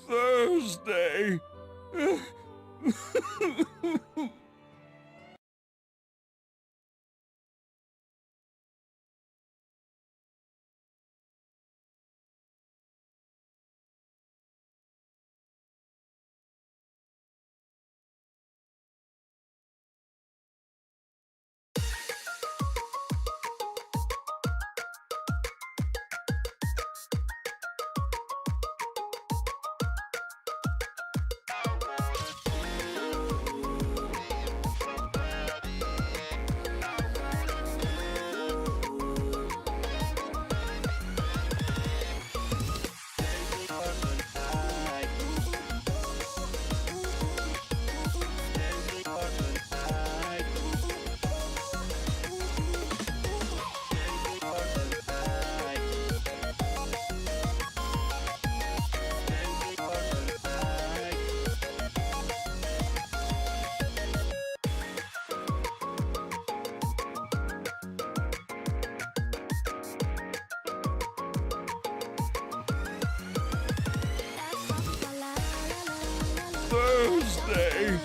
Thursday. Thursday.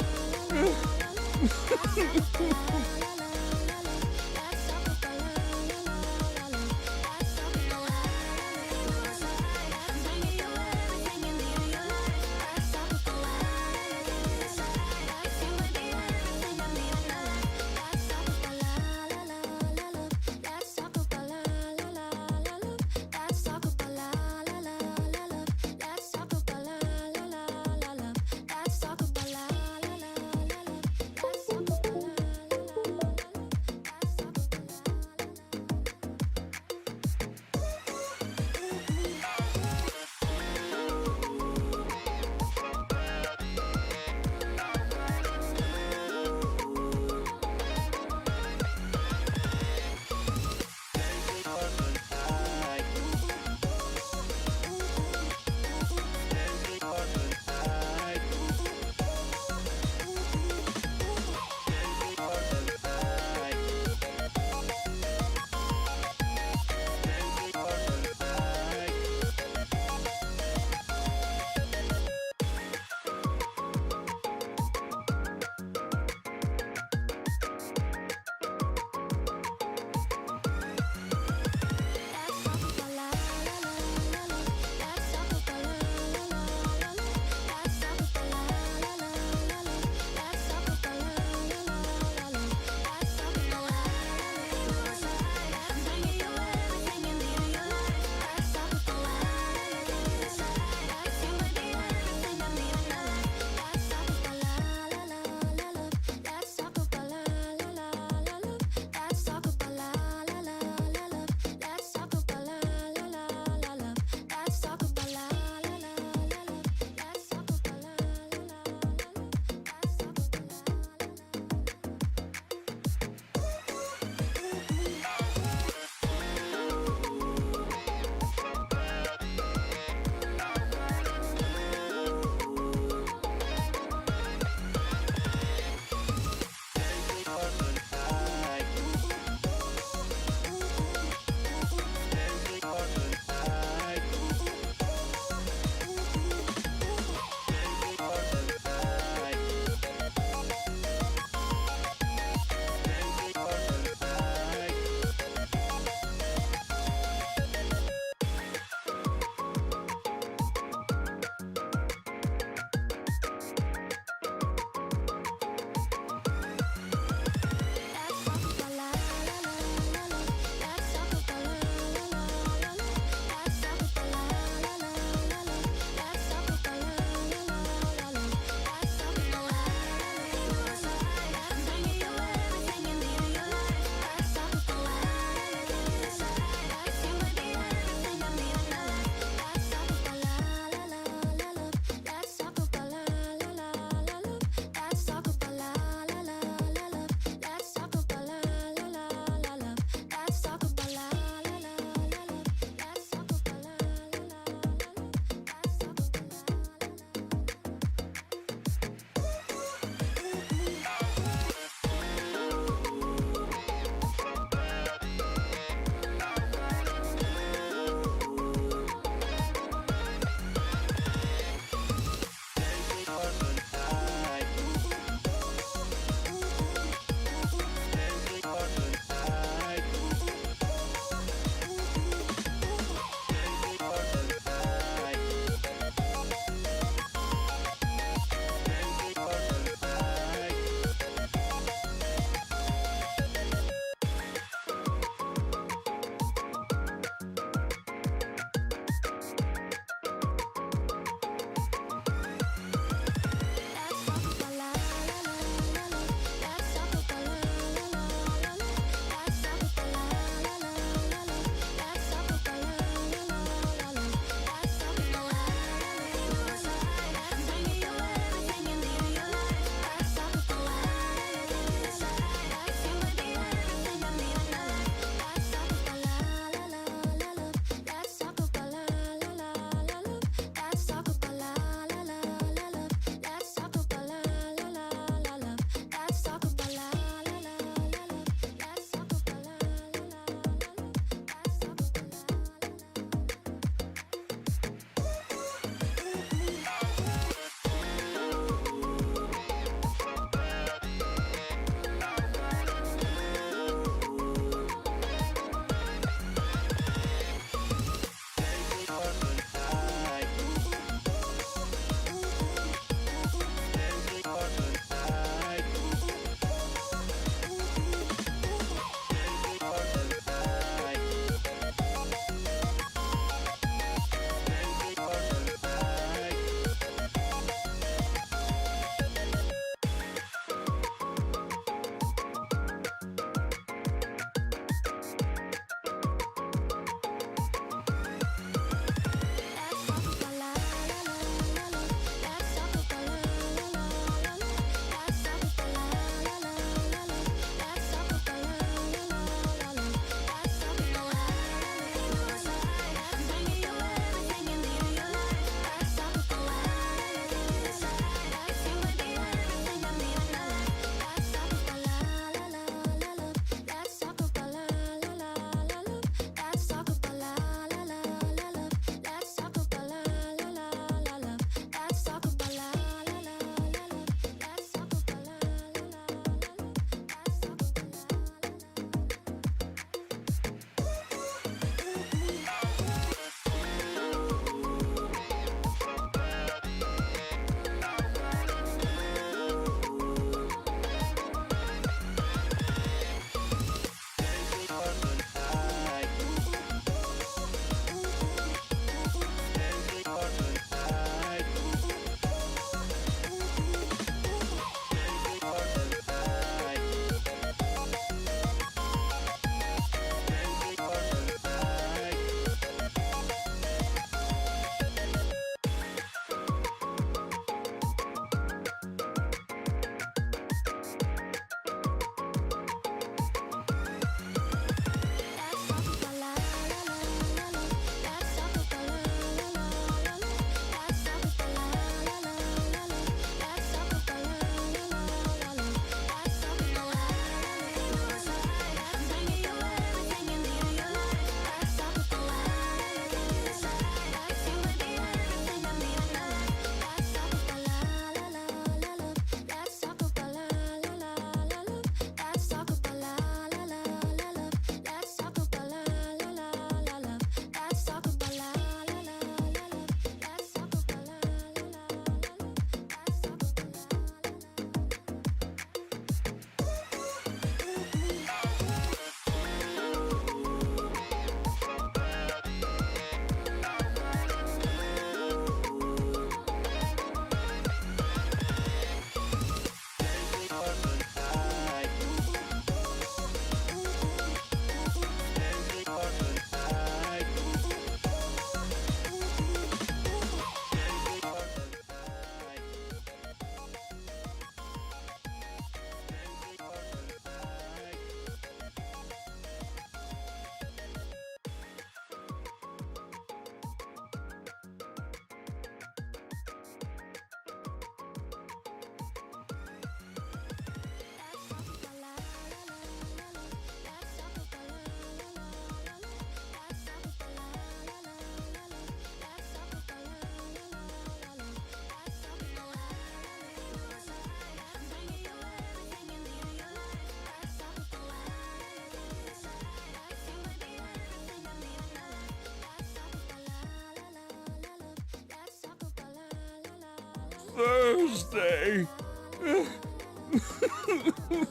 Thursday.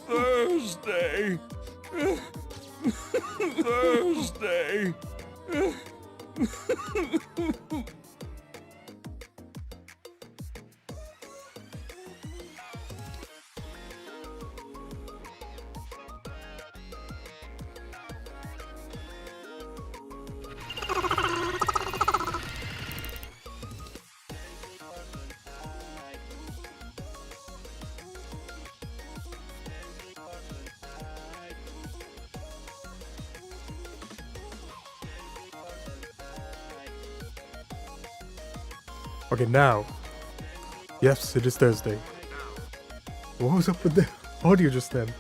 Thursday. Thursday. Okay, now. Yes, it is Thursday. What was up with the audio just then?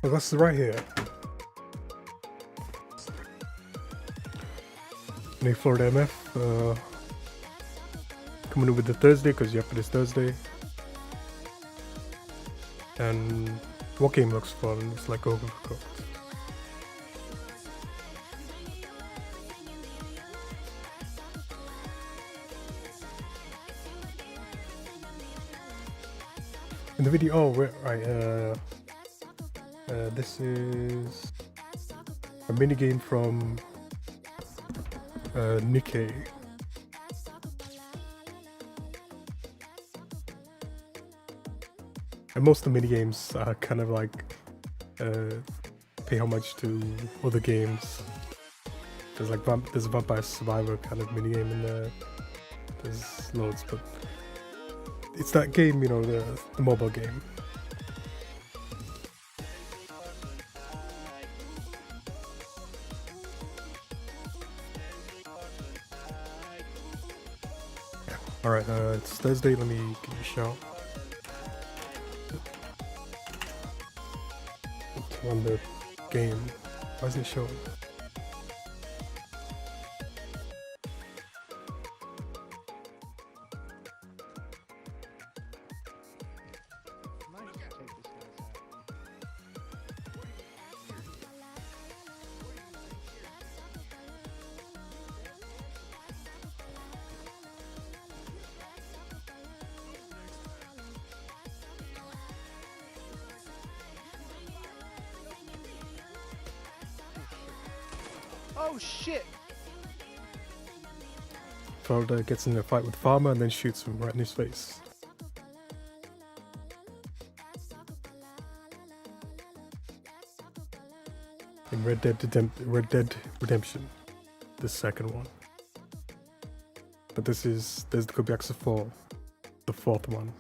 Well, that's right here. New Florida MF. Coming in with the Thursday, because yep, it is Thursday. And what game looks fun? It's like Overcooked. In the video, oh, right, this is a minigame from Nikkei. And most of the minigames are kind of like pay homage to other games. There's like there's a Vampire Survivor kind of minigame in there. There's loads, but it's that game, you know, the mobile game. Alright, it's Thursday, let me give you a shout. Turn on the game. Why is it showing? Oh shit! Felder gets in a fight with Farmer and then shoots him right in his face. In Red Dead Redemption, the second one. But there's the Kobyaksa 4, the fourth one.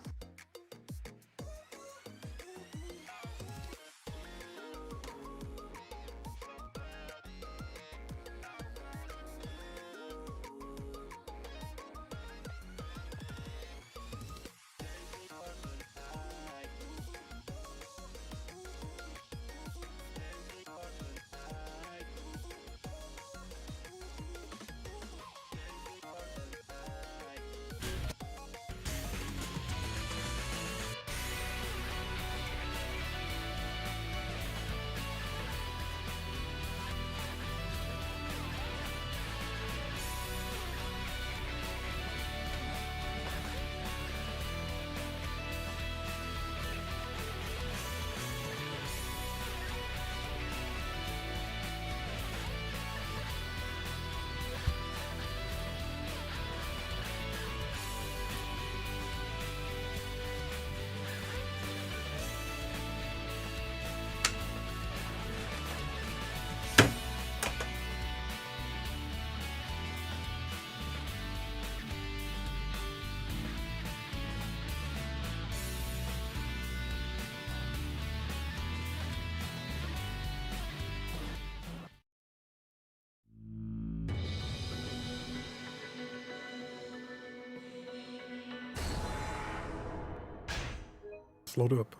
Load it up.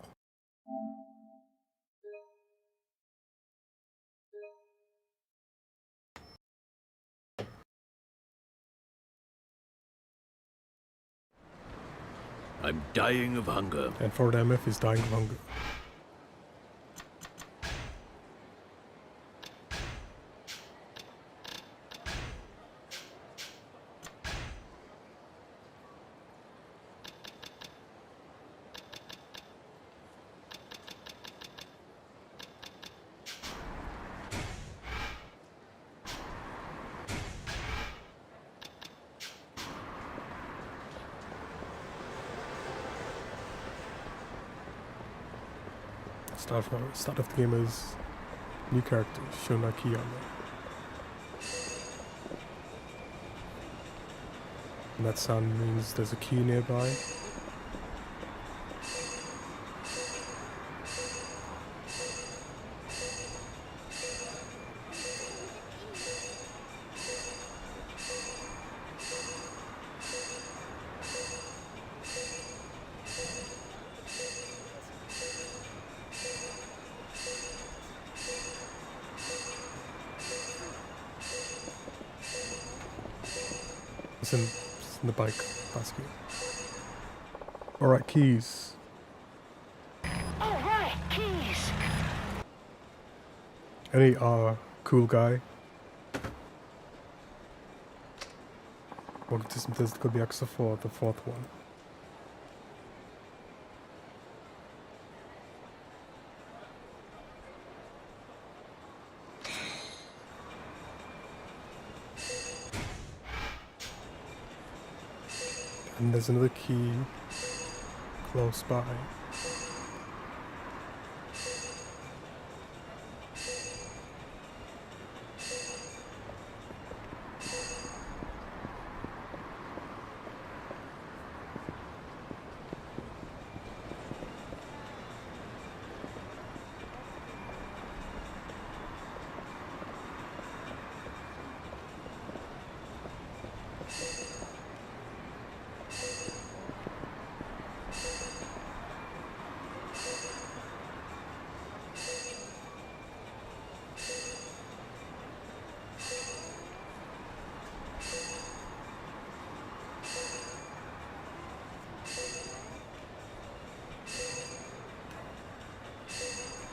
I'm dying of hunger. And Ford MF is dying of hunger. start of the game as new character, shown a key on there. And that sound means there's a key nearby. It's in the bike basket. Alright, keys. Alright, keys. Any cool guy. Welcome to this could be Yakuza 4, the fourth one. And there's another key close by.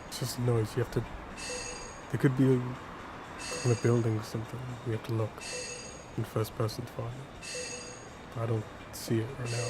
It's just noise. You have to. There could be on a building or something. We have to look in first person to find it. I don't see it right now.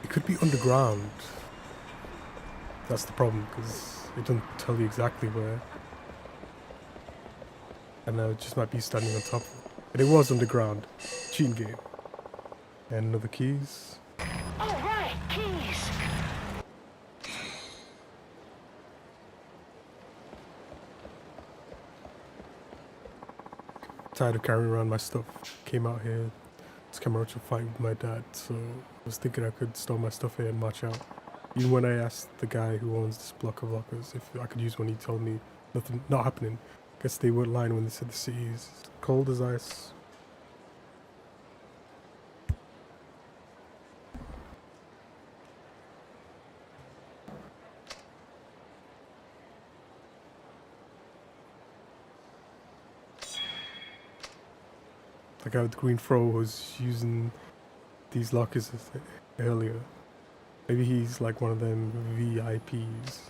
It could be underground. That's the problem, because it doesn't tell you exactly where. And it just might be standing on top of it. But it was underground. Cheating game. And another keys. Alright, keys. Tired of carrying around my stuff. Came out here to come out to fight with my dad, so I was thinking I could store my stuff here and march out. Even when I asked the guy who owns this block of lockers if I could use one, he told me nothing, not happening. Guess they weren't lying when they said the city is cold as ice. The guy with the green throw was using these lockers earlier. Maybe he's like one of them VIPs.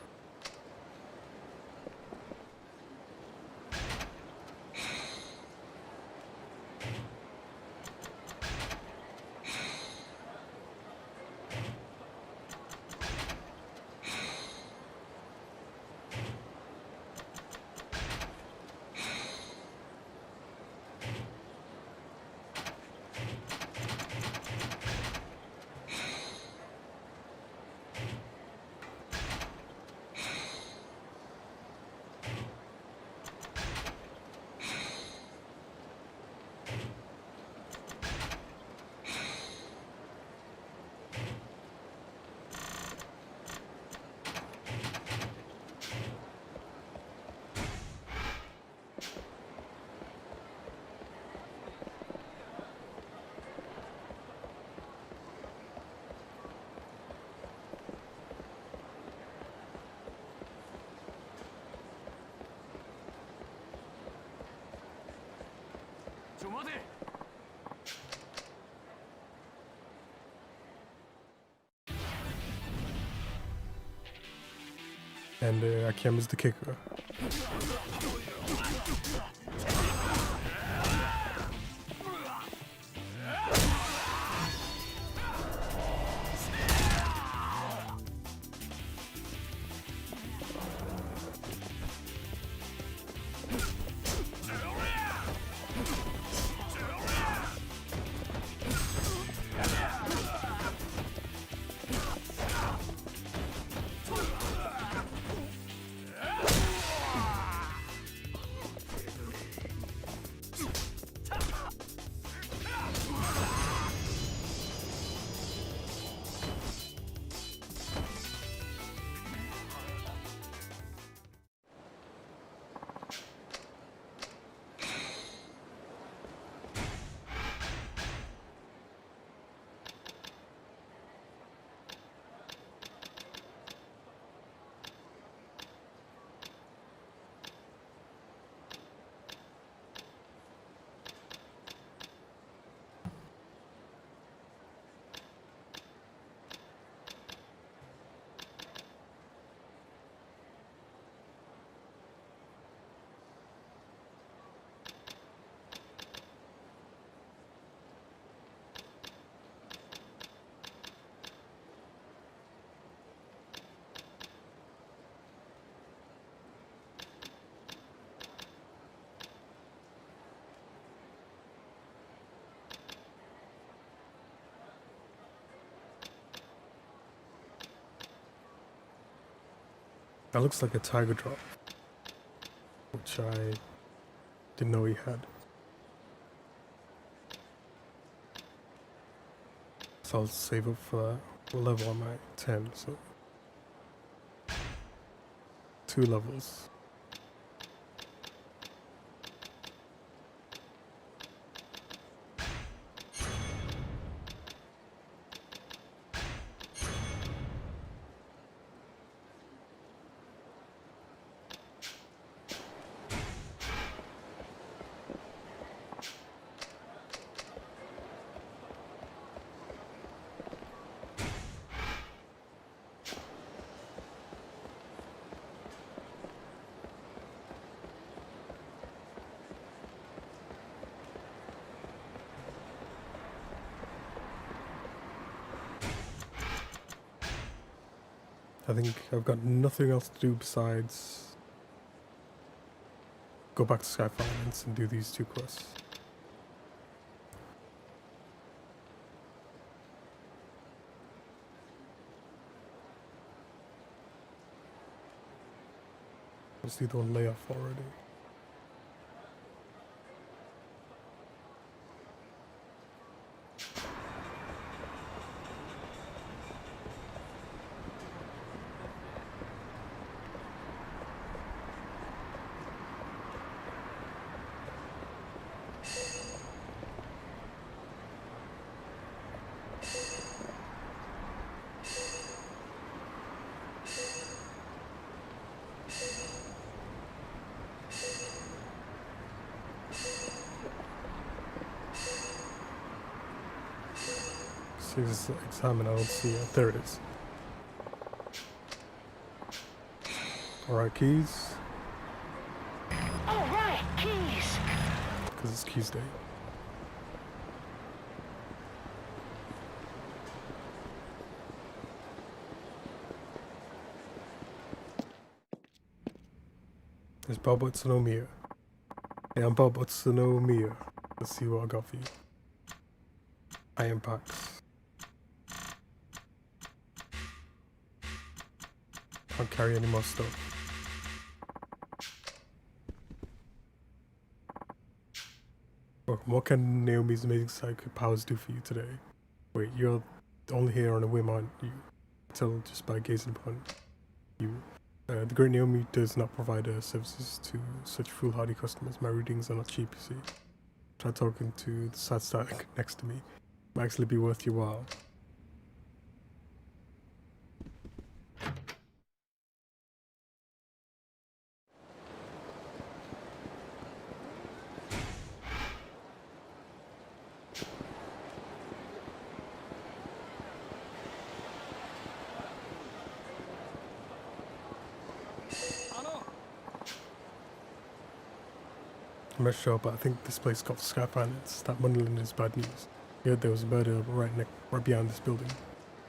And Akiem is the kicker. That looks like a tiger drop, which I didn't know he had. So I'll save up for that. What level am I? 10, so 2 levels. I think I've got nothing else to do besides go back to Sky Finance and do these 2 quests. Let's do the one layoff already. See this examine, I don't see it. There it is. Alright, keys. All right, keys. Because it's keys day. There's Bob Utsunomiya. Hey, I'm Bob Utsunomiya. Let's see what I got for you. I am Pax. Can't carry any more stuff. What can Naomi's amazing psychic powers do for you today? Wait, you're only here on a whim, aren't you? Tell just by gazing upon you. The Great Naomi does not provide services to such foolhardy customers. My readings are not cheap, you see. Try talking to the sad stack next to me. Might actually be worth your while. I'm not sure, but I think this place got Sky Finance. That moneyland is bad news. I heard there was a murder right behind this building.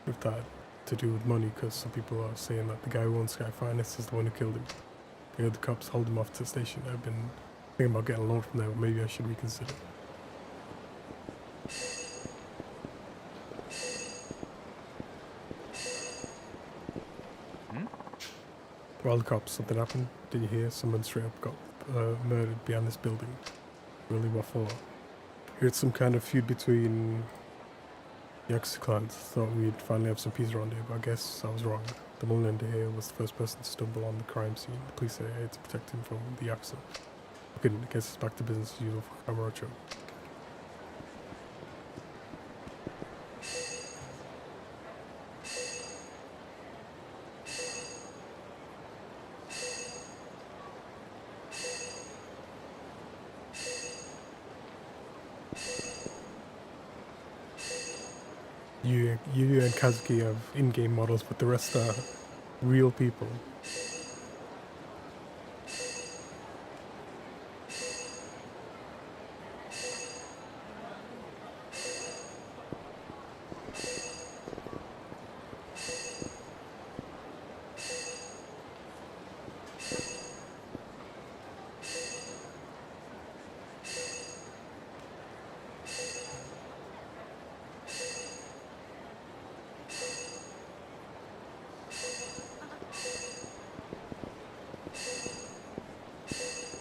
If that to do with money, because some people are saying that the guy who owns Sky Finance is the one who killed him. I heard the cops hold him off to the station. I've been thinking about getting a loan from there, but maybe I should reconsider. Well, the cops, something happened. Did you hear? Someone straight up got murdered behind this building. Really, what for? Heard some kind of feud between Yakuza clans. Thought we'd finally have some peace around here, but I guess I was wrong. The Moonlander here was the first person to stumble on the crime scene. The police are here to protect him from the Yakuza. Okay, I guess it's back to business as usual for Camarocho. You and Kazuki have in-game models, but the rest are real people.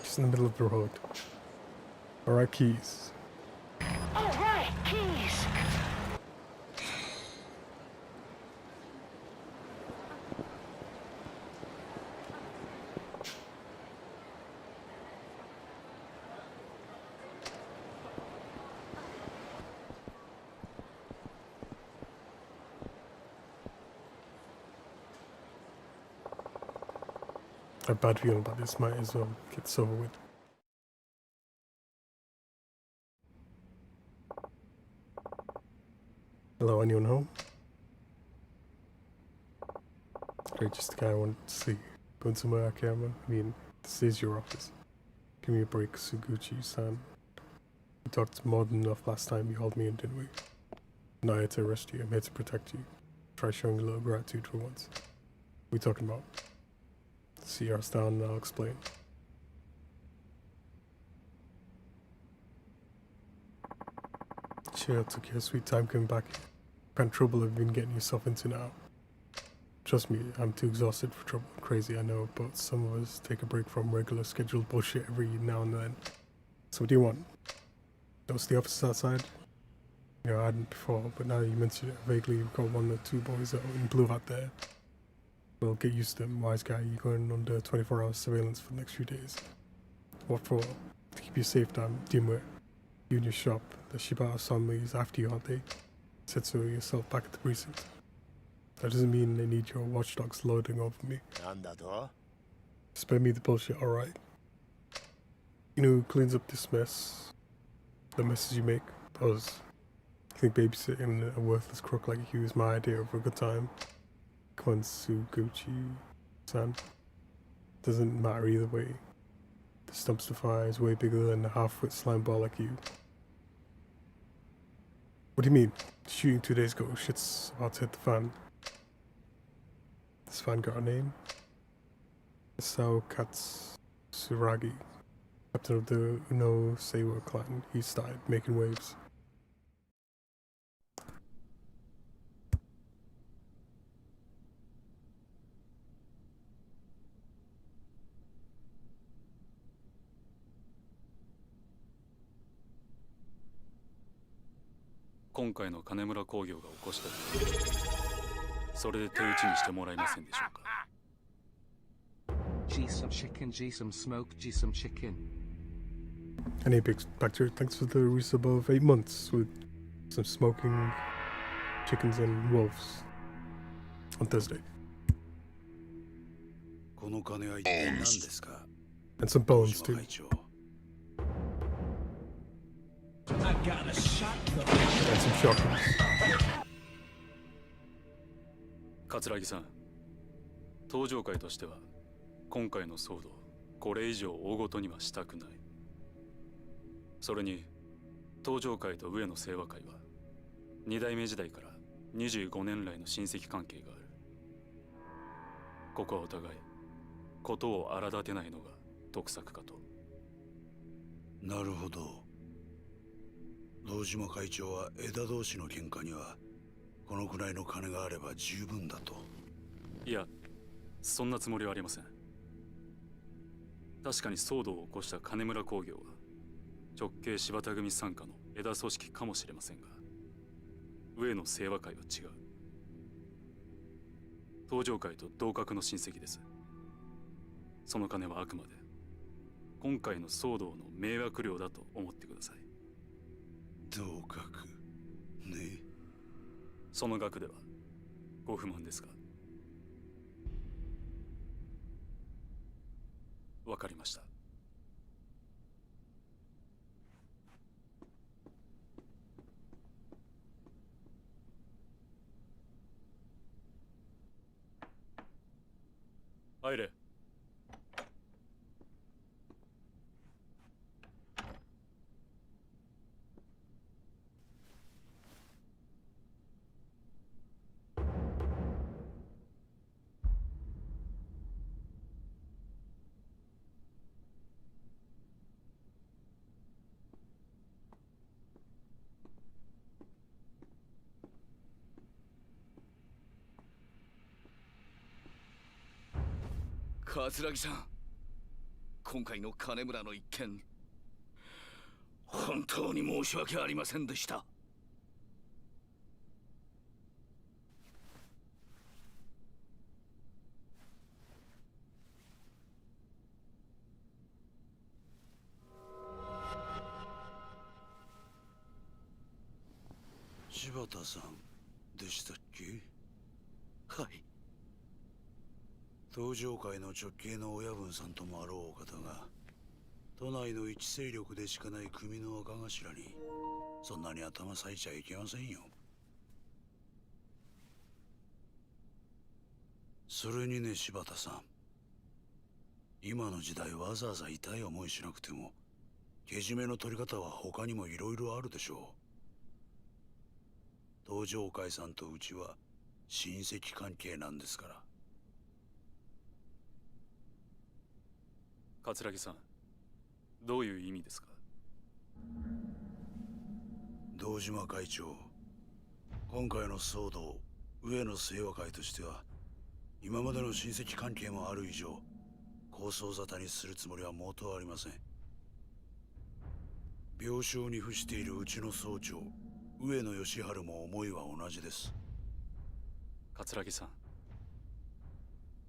Just in the middle of the road. Alright, keys. All right, keys. I have a bad feeling about this. Might as well get this over with. Hello, anyone home? Great, just the guy I wanted to see. Going somewhere I can. I mean, this is your office. Give me a break, Suguchi-san. We talked more than enough last time you hauled me in, didn't we? I'm not here to arrest you. I'm here to protect you. Try showing a little gratitude for once. What are we talking about? See us down and I'll explain. Chill, took your sweet time coming back. What kind of trouble have you been getting yourself into now? Trust me, I'm too exhausted for trouble. Crazy, I know, but some of us take a break from regular scheduled bullshit every now and then. So what do you want? Notice the office outside? You know, I hadn't before, but now you mention it vaguely, you've got one or two boys out in blue out there. Well, get used to them, wise guy. You're going under 24-hour surveillance for the next few days. What for? To keep you safe, damn dimwit. You and your shop, the Shibata families after you, aren't they? Said so yourself back at the precinct. That doesn't mean they need your watchdogs lording over me. Spare me the bullshit, alright? You know who cleans up this mess? The messes you make? Us. I think babysitting a worthless crook like you is my idea of a good time. Come on, Suguchi-san. Doesn't matter either way. The dumpster fire is way bigger than a half-wit slime ball like you. What do you mean? Shooting 2 days ago, shit's about to hit the fan. This fan got a name? Sao Katsuragi, captain of the Uno Seiwa clan. He started making waves. G some chicken, G some smoke, G some chicken. And Apex Factor, thanks for the resub of 8 months with some smoking chickens and wolves on Thursday. この金は一体何ですか? And some bones too. 会長。And some shotguns. 桂木さん、登場会としては今回の騒動、これ以上大ごとにはしたくない。それに登場会と上野清和会は2代目時代から25年来の親戚関係がある。ここはお互いことを荒立てないのが得策かと。なるほど。堂島会長は枝同士の喧嘩にはこのくらいの金があれば十分だと。いや、そんなつもりはありません。確かに騒動を起こした金村工業は直系柴田組傘下の枝組織かもしれませんが、上野清和会は違う。登場会と同格の親戚です。その金はあくまで今回の騒動の迷惑料だと思ってください。同格ね。その額ではご不満ですか？わかりました。入れ。桂木さん、今回の金村の一件、本当に申し訳ありませんでした。柴田さんでしたっけ？はい。登場会の直系の親分さんともあろうお方が都内の一勢力でしかない組の若頭にそんなに頭割いちゃいけませんよ。それにね、柴田さん、今の時代わざわざ痛い思いしなくてもけじめの取り方は他にもいろいろあるでしょう。登場会さんとうちは親戚関係なんですから。桂木さん、どういう意味ですか？堂島会長、今回の騒動、上野清和会としては今までの親戚関係もある以上抗争沙汰にするつもりは毛頭ありません。病床に伏しているうちの総長上野義治も思いは同じです。桂木さん、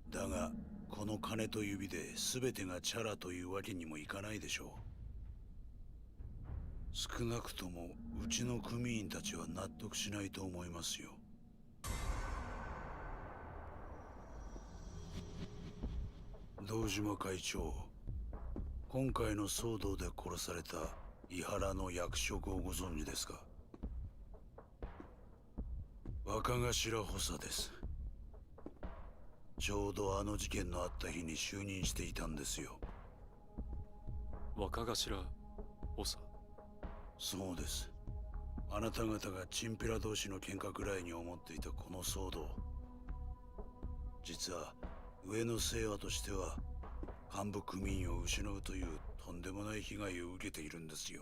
だがこの金と指で全てがチャラというわけにもいかないでしょう。少なくともうちの組員たちは納得しないと思いますよ。堂島会長、今回の騒動で殺された井原の役職をご存知ですか？若頭補佐です。ちょうどあの事件のあった日に就任していたんですよ。若頭補佐？そうです。あなた方がチンピラ同士の喧嘩くらいに思っていたこの騒動、実は上野清和としては幹部組員を失うというとんでもない被害を受けているんですよ。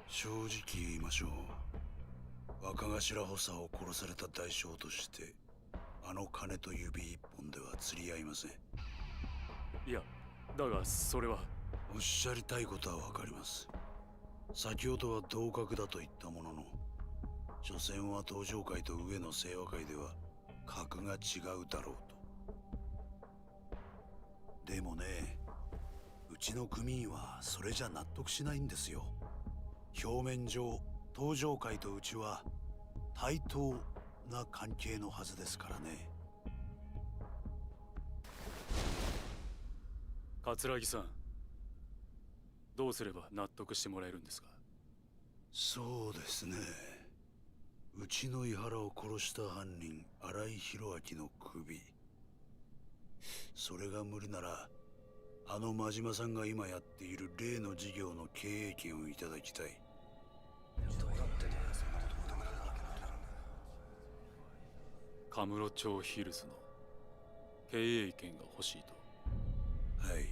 正直言いましょう。若頭補佐を殺された代償としてあの金と指一本では釣り合いません。いや、だがそれは。おっしゃりたいことはわかります。先ほどは同格だと言ったものの、所詮は登場会と上野清和会では格が違うだろうと。でもね、うちの組員はそれじゃ納得しないんですよ。表面上東上会とうちは対等な関係のはずですからね。桂木さん、どうすれば納得してもらえるんですか？そうですね。うちの井原を殺した犯人新井宏明の首、それが無理ならあの真島さんが今やっている例の事業の経営権をいただきたい。カムロ町ヒルズの経営権が欲しいと。はい。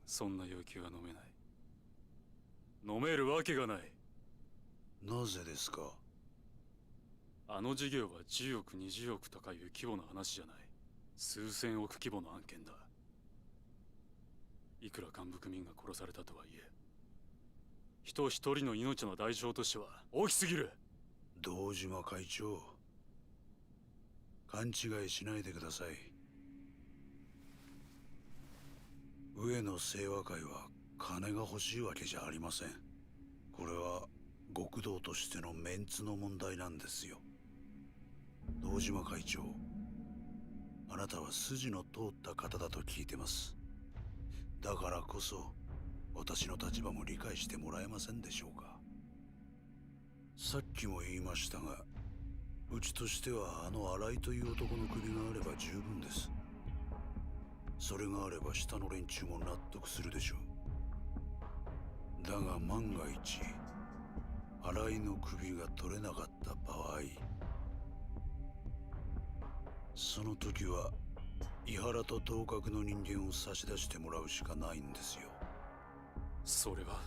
そんな要求は飲めない。飲めるわけがない。なぜですか？あの事業は10億20億とかいう規模の話じゃない。数千億規模の案件だ。いくら幹部組員が殺されたとはいえ、人一人の命の代償としては大きすぎる。堂島会長、勘違いしないでください。上野清和会は金が欲しいわけじゃありません。これは極道としてのメンツの問題なんですよ。堂島会長、あなたは筋の通った方だと聞いてます。だからこそ私の立場も理解してもらえませんでしょうか。さっきも言いましたが、うちとしてはあの新井という男の首があれば十分です。それがあれば下の連中も納得するでしょう。だが万が一新井の首が取れなかった場合、その時は井原と同格の人間を差し出してもらうしかないんですよ。それは？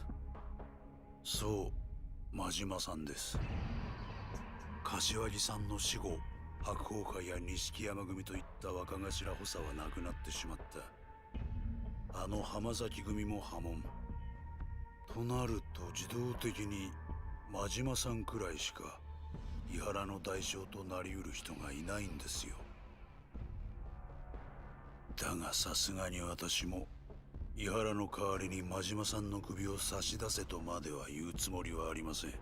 そう、真島さんです。柏木さんの死後、白鵬会や錦山組といった若頭補佐はなくなってしまった。あの浜崎組も破門となると、自動的に真島さんくらいしか井原の代償となりうる人がいないんですよ。だがさすがに私も井原の代わりに真島さんの首を差し出せとまでは言うつもりはありません。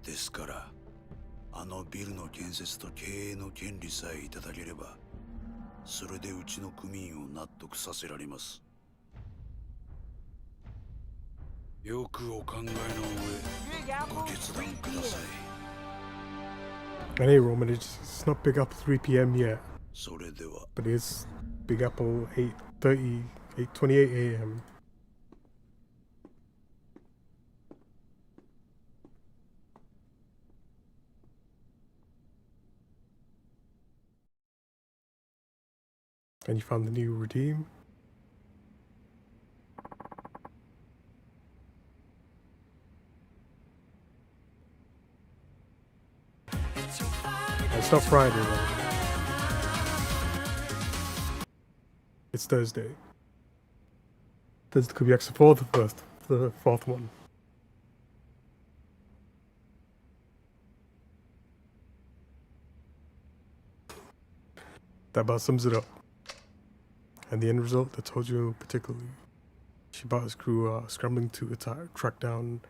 ですからあのビルの建設と経営の権利さえいただければ、それでうちの組員を納得させられます。よくお考えの上、ご決断ください。And hey, Roman, it's not Big Apple 3 p.m. yet, それでは。 but it's Big Apple 8:30, 8:28 a.m. And you found the new redeem? It's not Friday though. It's Thursday. Thursday could be extra for the fourth one. That about sums it up. And the end result, I told you particularly. Shibata's crew are scrambling to track down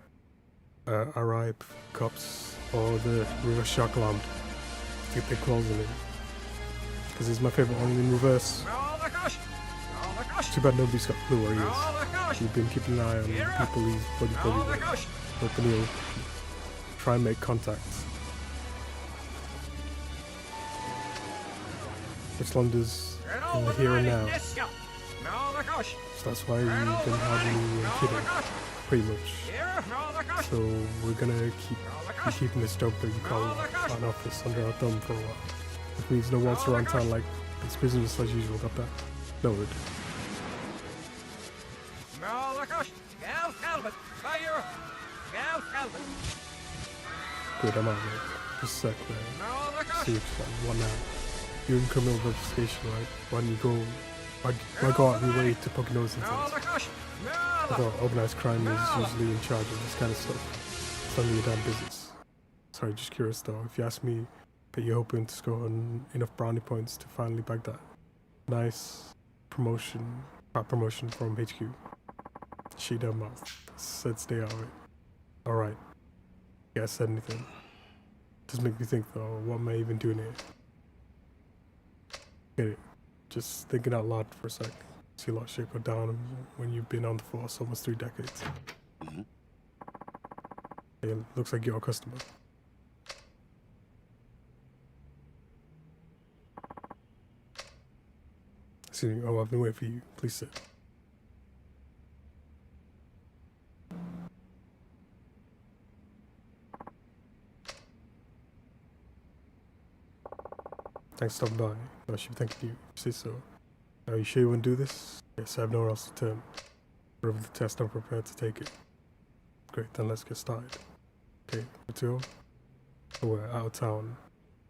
Arab cops or the reverse shark alarm to get their claws in it. Because it's my favorite one in reverse. Too bad nobody's got a clue where he is. We've been keeping an eye on people he's buddy with. Hoping he'll try and make contact. Which London's in the here and now. So that's why we've been having me kidding, pretty much. So we're gonna keep keeping this job that you call an office under our thumb for a while. Which means no walks around town like it's business as usual. Got that? Noted. Good, I'm out, mate. Just a sec, man. See what now? You're in criminal investigation, right? Why don't you go? Why go out of your way to poke your nose into it? I thought organised crime is usually in charge of this kind of stuff. It's none of your damn business. Sorry, just curious though. If you ask me, but you're hoping to score enough brownie points to finally bag that nice promotion, promotion from HQ. She done mouth. Said stay out of it. Alright. Yeah, I said anything. Does make me think though, what am I even doing here? Get it. Just thinking out loud for a sec. See a lot of shit go down when you've been on the force almost 3 decades. Hey, looks like you're a customer. Excuse me, oh, I've been waiting for you. Please sit. Thanks for stopping by. No, I should be thanking you. Say so. Are you sure you wouldn't do this? Yes, I have nowhere else to turn. Whatever the test, I'm prepared to take it. Great, then let's get started. Okay, where to go? Oh, we're out of town.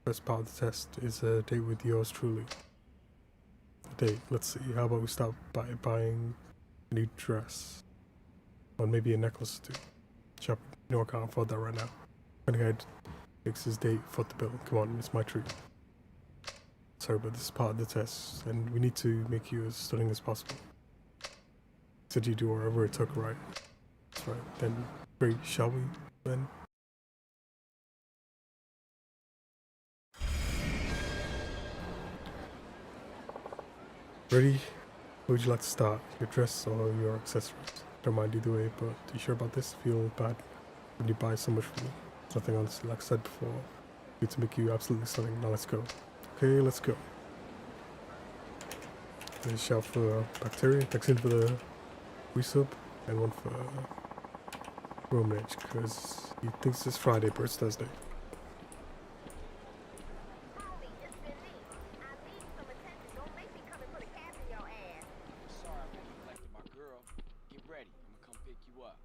First part of the test is a date with yours truly. A date, let's see. How about we start by buying a new dress? Or maybe a necklace or two. Chop, no, I can't afford that right now. Went ahead, fix his date, foot the bill. Come on, it's my treat. Sorry, but this is part of the test, and we need to make you as stunning as possible. Said you do whatever it took, right? That's right. Then, great, shall we, then? Ready? Where would you like to start? Your dress or your accessories? Don't mind either way, but are you sure about this? Feel bad when you buy so much from me? There's nothing honestly, like I said before. Need to make you absolutely stunning. Now let's go. Okay, let's go. There's a shelf for bacteria, vaccine for the resub, and one for Roman Edge, because he thinks it's Friday, but it's Thursday. Sorry, I neglected my girl. Get ready. I'm gonna come pick you up.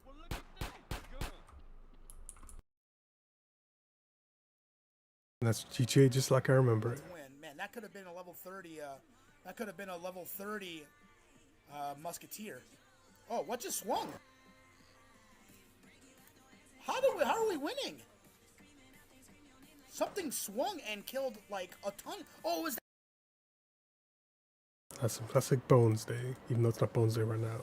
Well, look at that gun. And that's GTA just like I remember it. Win. Man, that could have been a level 30. That could have been a level 30 musketeer. Oh, what just swung? How are we winning? Something swung and killed like a ton. Oh, is that? That's some classic Bones Day, even though it's not Bones Day right now.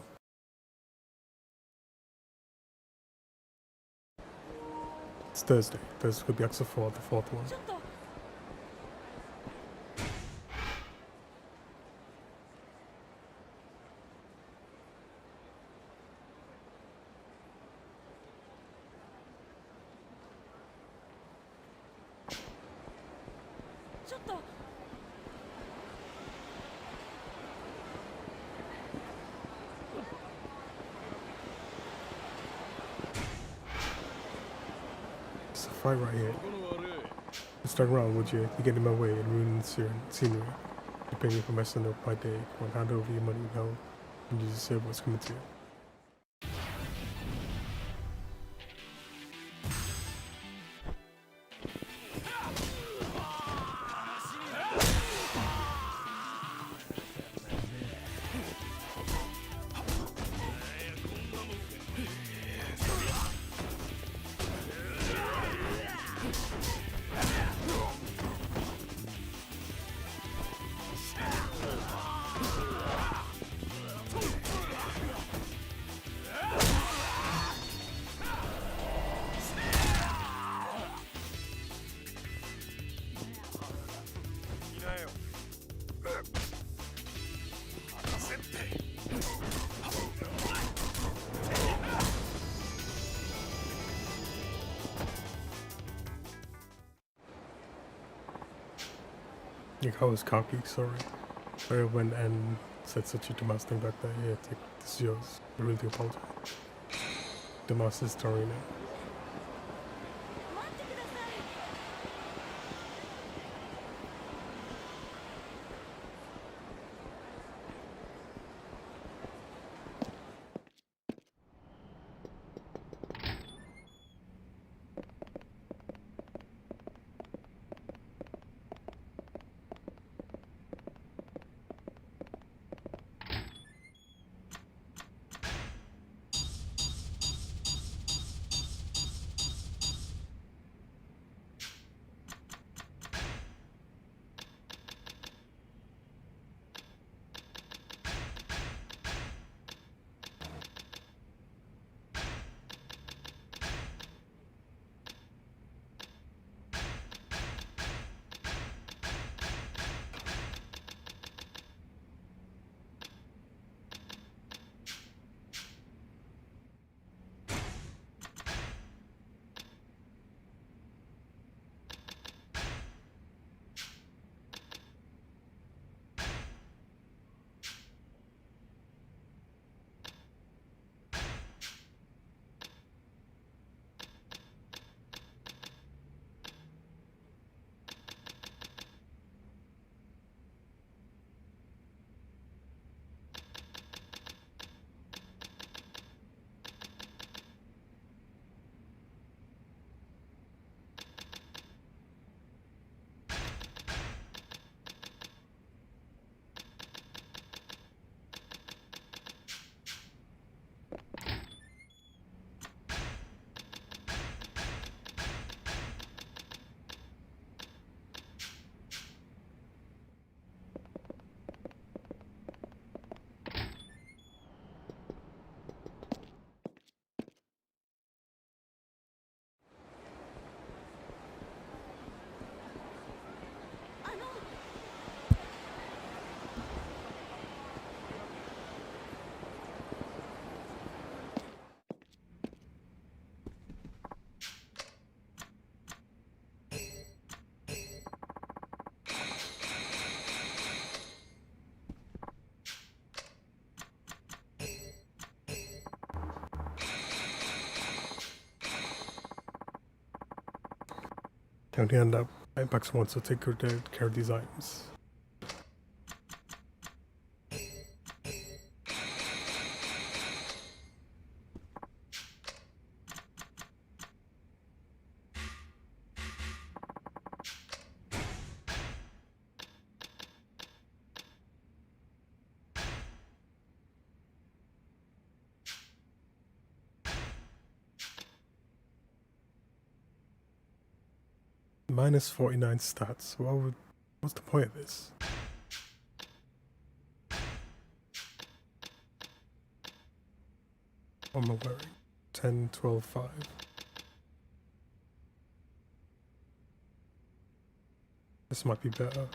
It's Thursday. Thursday could be Yakuza 4, the 4th one. It's a fight right here. Start around, would you? You get in my way and ruin the scenery. You pay me for messing up my day. Come on, hand over your money now. And you deserve what's coming to you. Like I was cocky, sorry. I went and said such a dumbass thing back there. Yeah, take this is yours. I really do apologize. Dumbass is story now. And we end up Apex wants to take good care of these items. Minus 49 stats. What's the point of this? What am I wearing? 10, 12, 5. This might be better.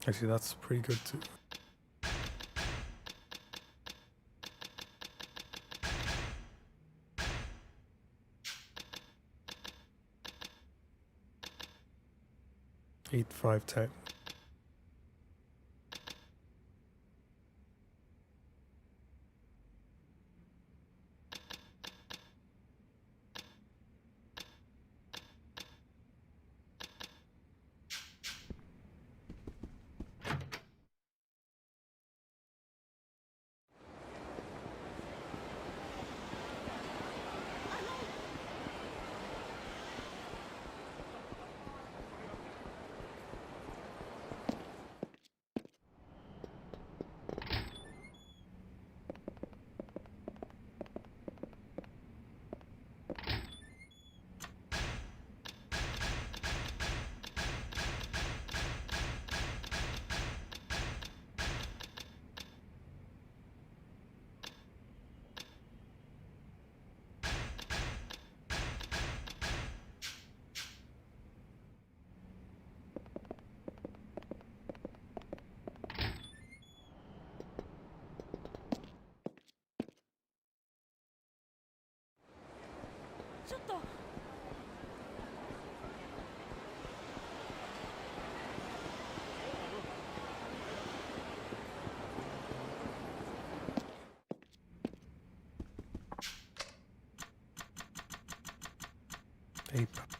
Actually, that's pretty good too. Eight, 5, 10. Apex.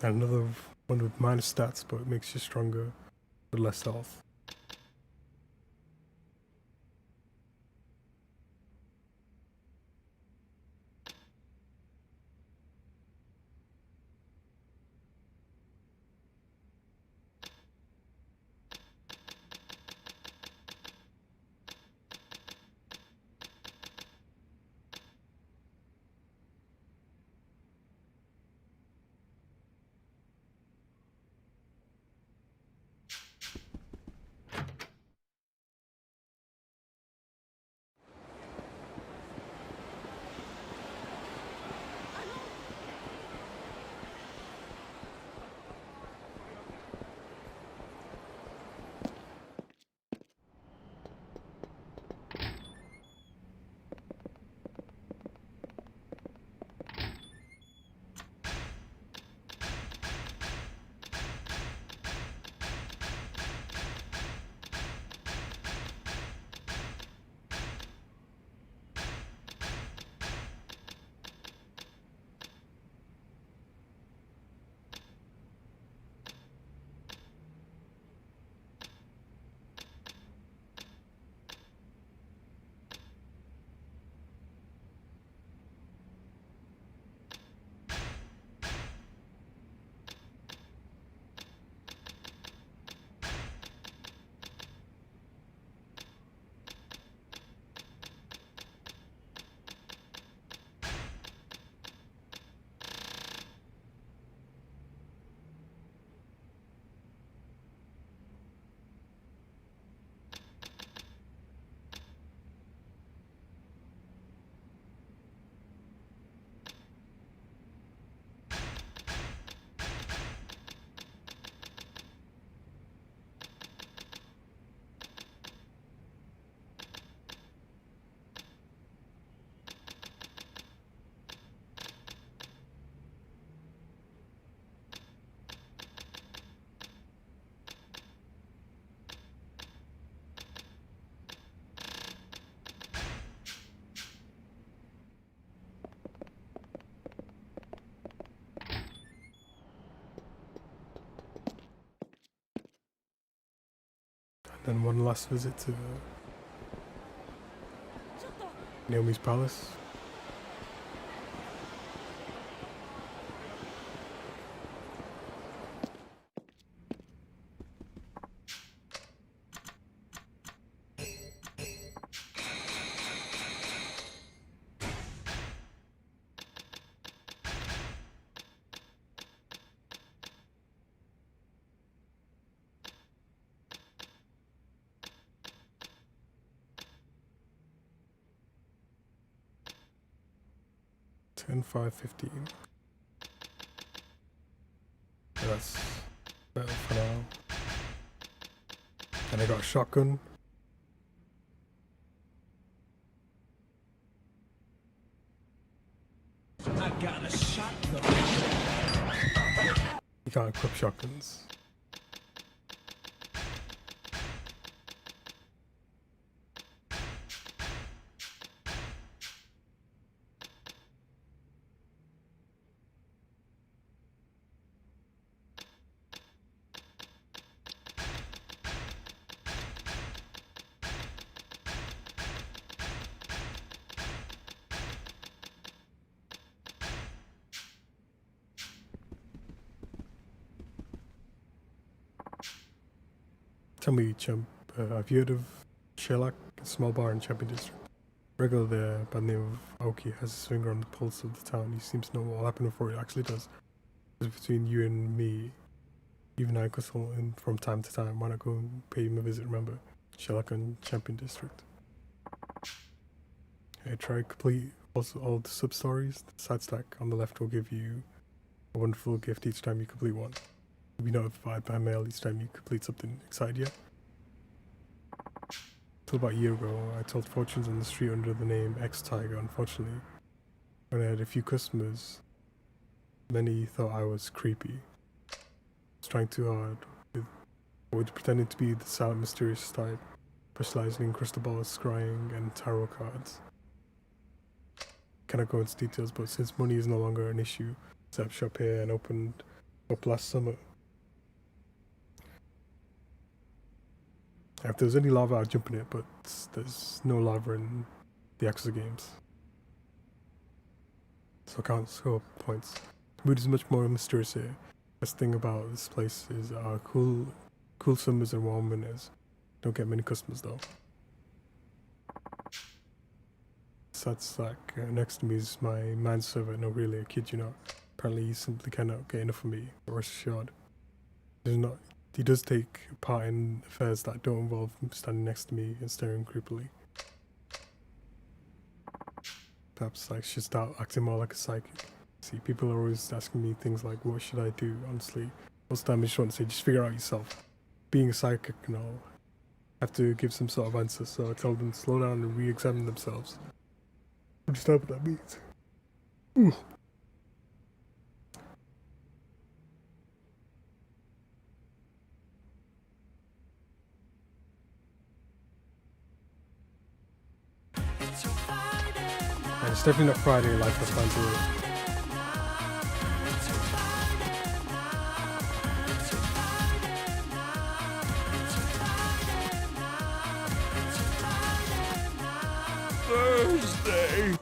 And another one with minus stats, but it makes you stronger with less health. and one last visit to Naomi's palace. And 5:15. That's better for now. And I got a shotgun. I got a shotgun. You can't equip shotguns. Tell me, chump, have you heard of Sherlock, a small bar in Champion District? Regular there by the name of Aoki has his finger on the pulse of the town. He seems to know what will happen before it actually does. It's between you and me. Even I consult him from time to time. Why not go and pay him a visit, remember? Sherlock on Champion District. Hey, try complete also all the sub-stories. The side stack on the left will give you a wonderful gift each time you complete one. You'll be notified by mail each time you complete something excited yet. Till about a year ago, I told fortunes on the street under the name X-Tiger. Unfortunately, when I had a few customers, many thought I was creepy. I was trying too hard, with pretending to be the silent, mysterious type, specializing in crystal balls, scrying, and tarot cards. Cannot go into details, but since money is no longer an issue, I set up shop here and opened up last summer. If there's any lava, I'd jump in it, but there's no lava in the Yakuza games, so I can't score points. The mood is much more mysterious here. Best thing about this place is our cool summers and warm winters. Don't get many customers though. That's like next to me is my manservant. No, really, a kid, you know. Apparently, he simply cannot get enough of me. But rest assured, he does take part in affairs that don't involve him standing next to me and staring creepily. Perhaps I should start acting more like a psychic. See, people are always asking me things like, what should I do? Honestly, most of the time I just want to say, just figure it out yourself. Being a psychic and all, I have to give some sort of answer, so I tell them to slow down and re-examine themselves. Understand what that means? Ooh. And it's definitely not Friday like I planned to do. Thursday.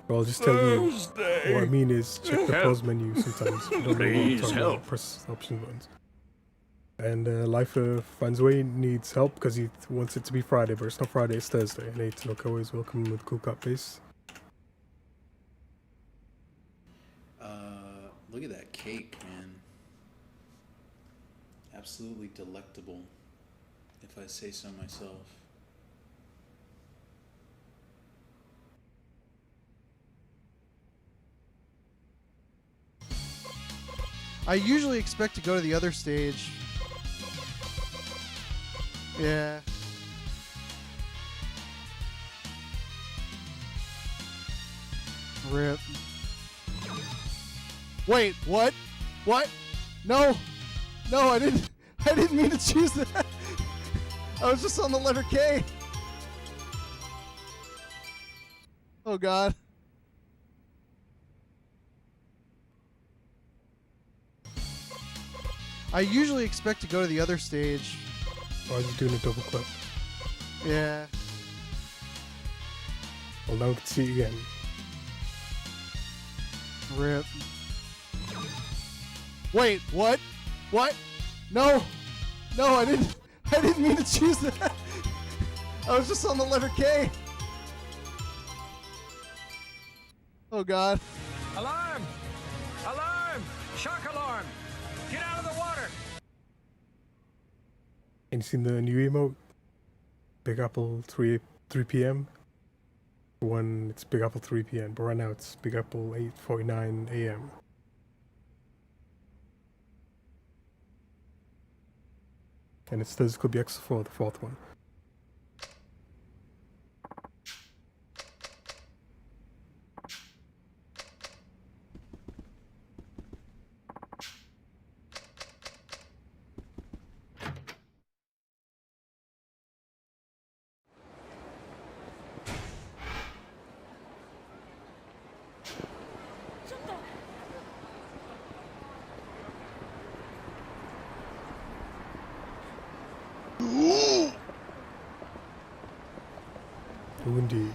Well, I'll just tell you, what I mean is check the pause menu sometimes. If you don't know what I'm talking about, press option buttons. And Lifer finds a way, needs help because he wants it to be Friday, but it's not Friday, it's Thursday. And Nate Tanaka is welcome with cool cut face. Look at that cake, man. Absolutely delectable, if I say so myself. I usually expect to go to the other stage. Yeah. Rip. Wait, what? What? No. No, I didn't mean to choose that. I was just on the letter K. Oh god. I usually expect to go to the other stage. Or I was just doing a double clip. Yeah. Well, now we can see it again. Rip. Wait, what? What? No! No, I didn't mean to choose that! I was just on the letter K! Oh god. Alarm! Alarm! Shark alarm! Get out of the water! And you seen the new emote? Big Apple 3 p.m. When it's Big Apple 3 p.m. But right now it's Big Apple 8:49 a.m. And it says it could be X4, the fourth one. Oh, indeed.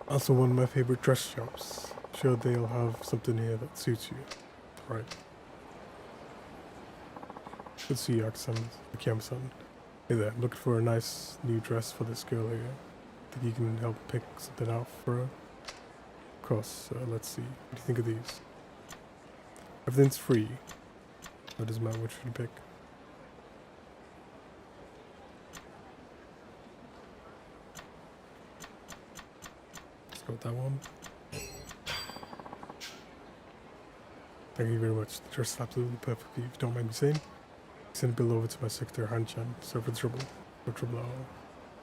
Also, one of my favorite dress shops. Sure, they'll have something here that suits you. Right. Good to see you, Akiyama-san. Hey there, looking for a nice new dress for this girl here. Think you can help pick something out for her? Of course, let's see. What do you think of these? Everything's free. So it doesn't matter which you pick. Let's go with that one. Thank you very much. The dress is absolutely perfect for you, if you don't mind me saying. Send a bill over to my secretary, Han-chan. So for trouble. No trouble at all.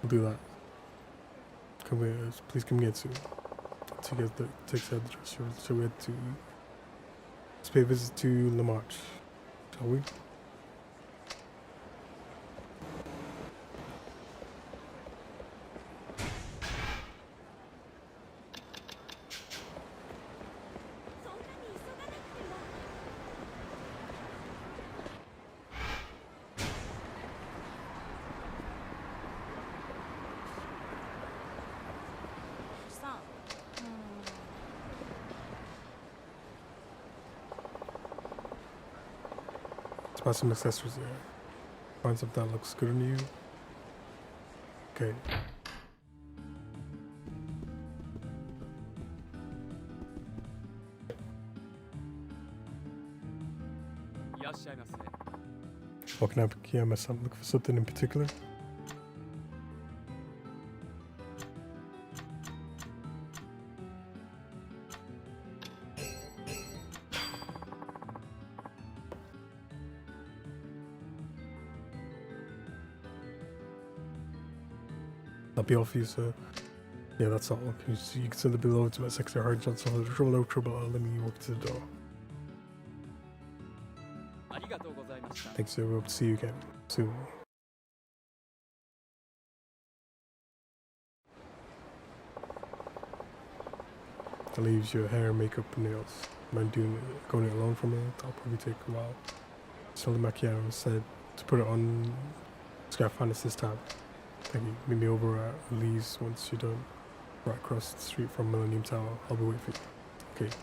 We'll do that. Come here, please come get soon. To get the takes out the dress, shall we head to... Let's pay a visit to La Marche, shall we? Let's buy some accessories there. Find something that looks good on you. Okay. Walking up here, my son, looking for something in particular. That'll be all for you, sir. Yeah, that's all. You can send the bill over to my secretary, Hard Johnson. No trouble. Let me walk to the door. Thanks, sir. We'll see you again soon. That leaves your hair, makeup, and nails. Mind going it alone for a minute? That'll probably take a while. So the Macchiato said to put it on Sky Finest tab. Thank you. Meet me over at Lee's once you're done. Right across the street from Millennium Tower. I'll be waiting for you. Okay.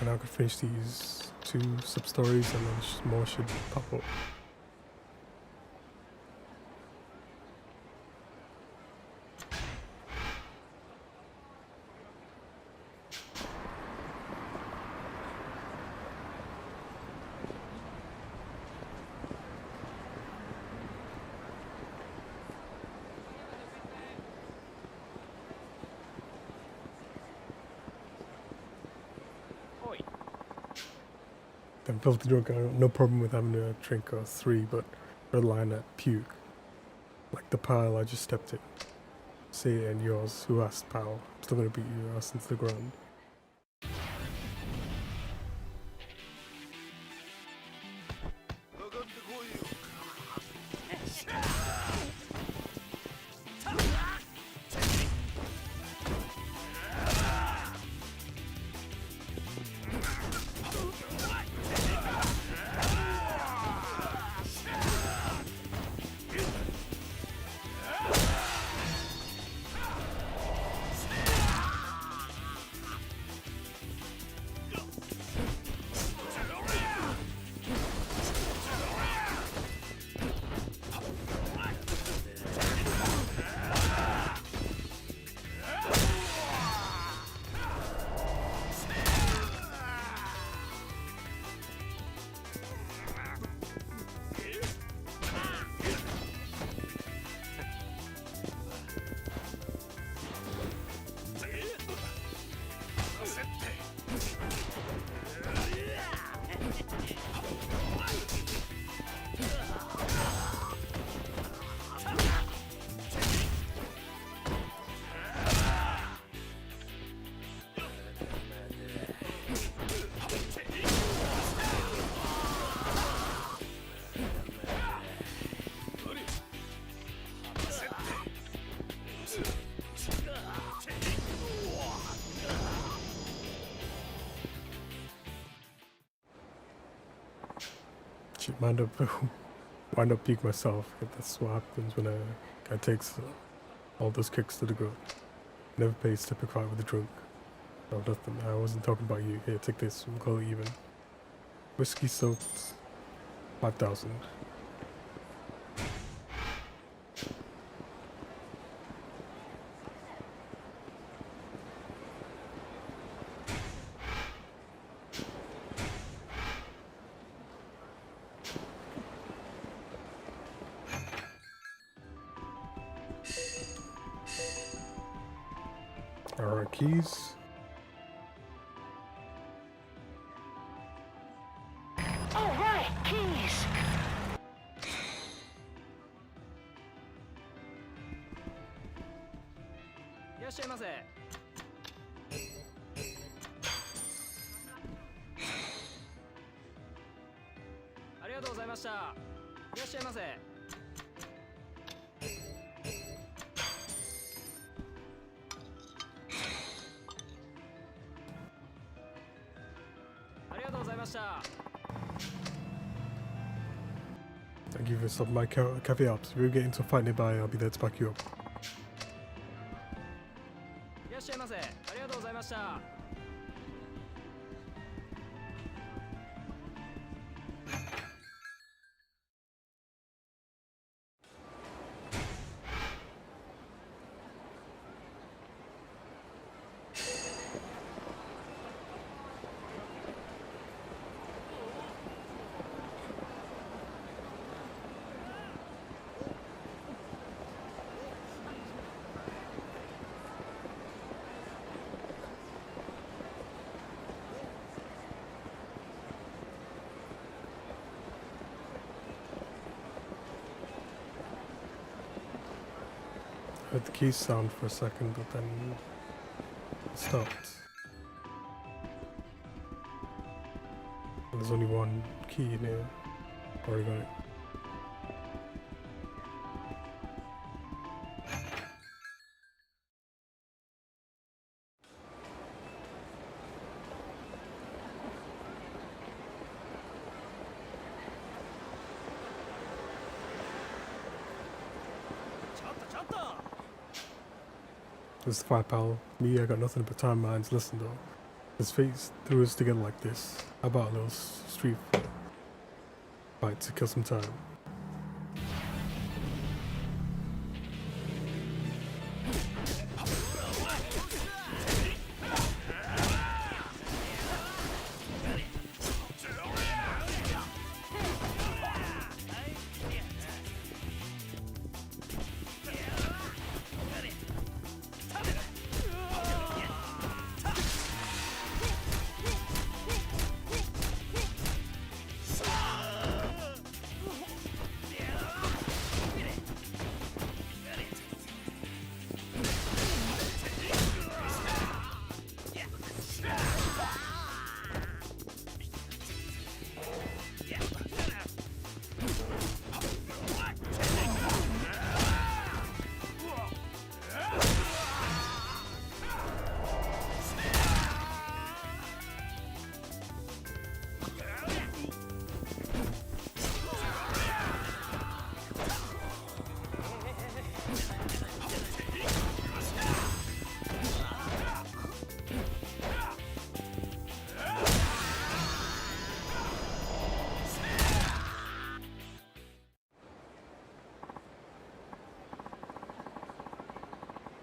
And I could finish these 2 sub-stories and then more should pop up. I'm filthy drunk. I got no problem with having a drink or 3, but red line at puke. Like the pile I just stepped in. Say it and yours. Who asked, pal? I'm still gonna beat your ass into the ground. Shit, wind up peak myself. That's what happens when a guy takes all those kicks to the gut. Never pays to pick fight with a drunk. No, nothing. I wasn't talking about you. Here, take this. We'll call it even. Whiskey soaked 5,000. Alright, keys. All right, keys. Thank you for stopping my cafe ups. If you get into a fight nearby, I'll be there to back you up. I heard the keys sound for a second, but then it stopped. There's only one key in here. Already got it. This is the fight, pal. Me, I got nothing but time minds. Listen though, his face threw us together like this. How about a little street fight to kill some time?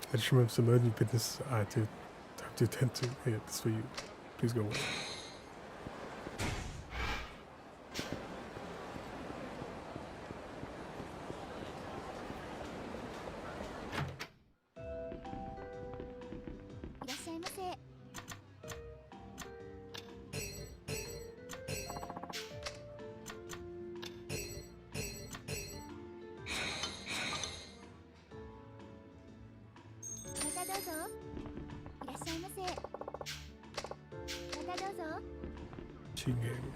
I just remember some urgent business I have to attend to. Here, this for you. Please go away. Cheating game.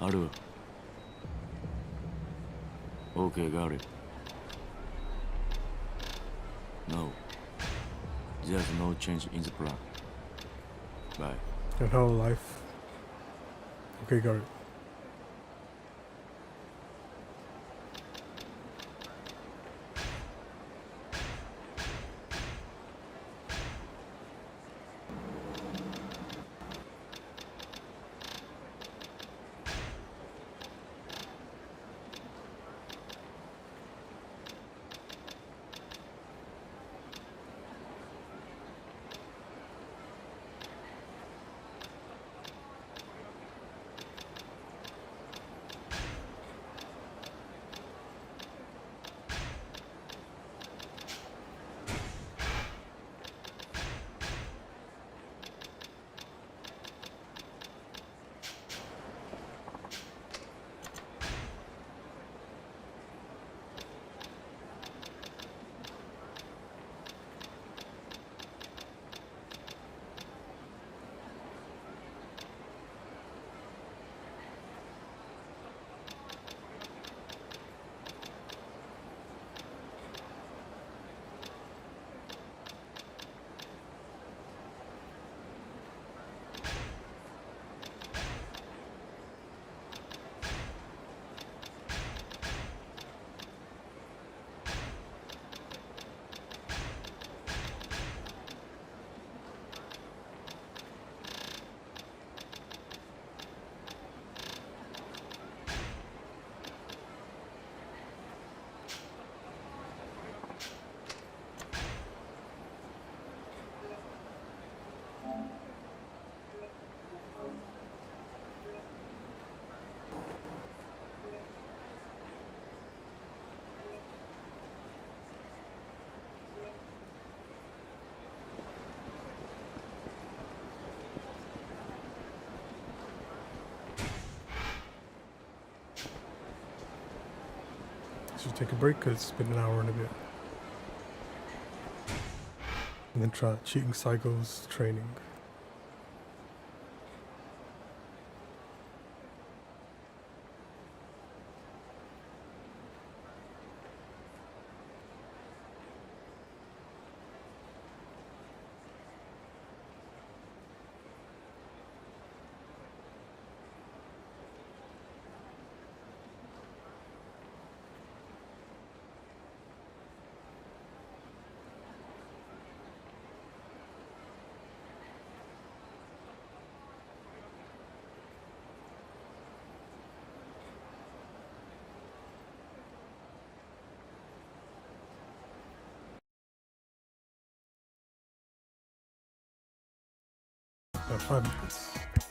Haru. Okay, got it. No. There's no change in the plan. Bye. Your whole life. Okay, got it. Should take a break because it's been an hour and a bit. And then try cheating cycles training. About 5 minutes.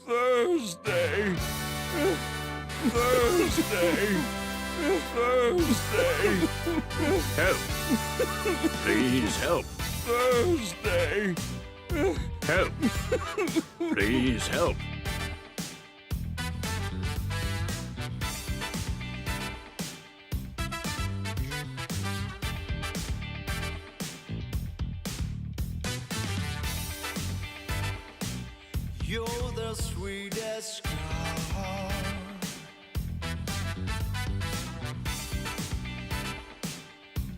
Thursday. Thursday. Thursday. Help. Please help. Thursday. Help. Please help. You're the sweetest girl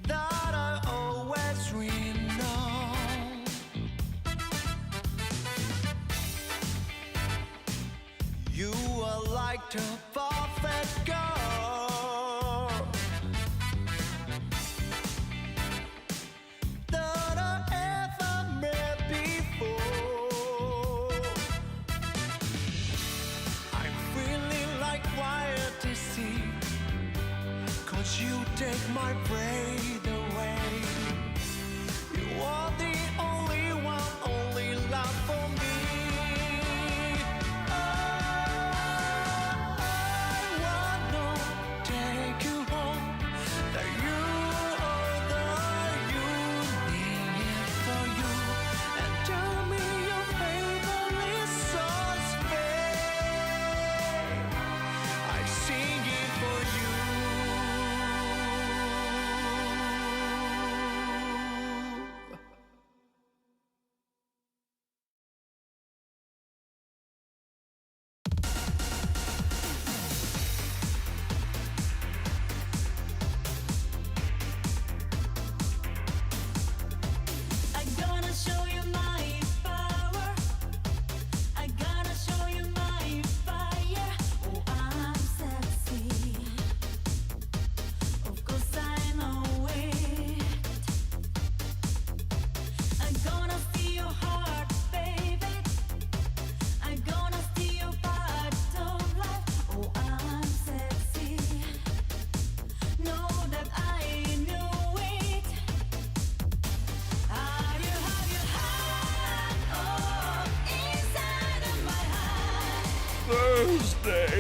that I always dreamed of. You are like the perfect girl that I ever met before. I'm feeling like quiet to see, 'cause you take my breath away. You are the only one, only love for me. I wanna take you home, that you are the unique for you, and tell me your favorite songs, babe. I sing it for you. I'm gonna show you my power. I'm gonna show you my fire. Oh, I'm sexy. Of course I know it. I'm gonna steal your heart, baby. I'm gonna steal your part of life. Oh, I'm sexy. Know that I knew it. Have you had inside of my heart? Thursday.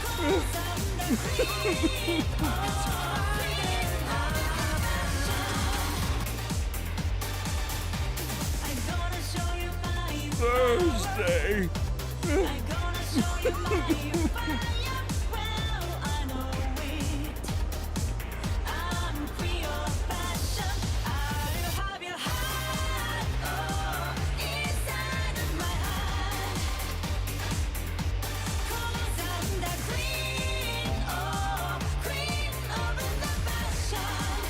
'Cause I'm the queen of I'm gonna show you my Thursday. I'm gonna show you my fire. Well, I know it. I'm free of passion. Have you had inside of my heart? 'Cause I'm the queen of the passion.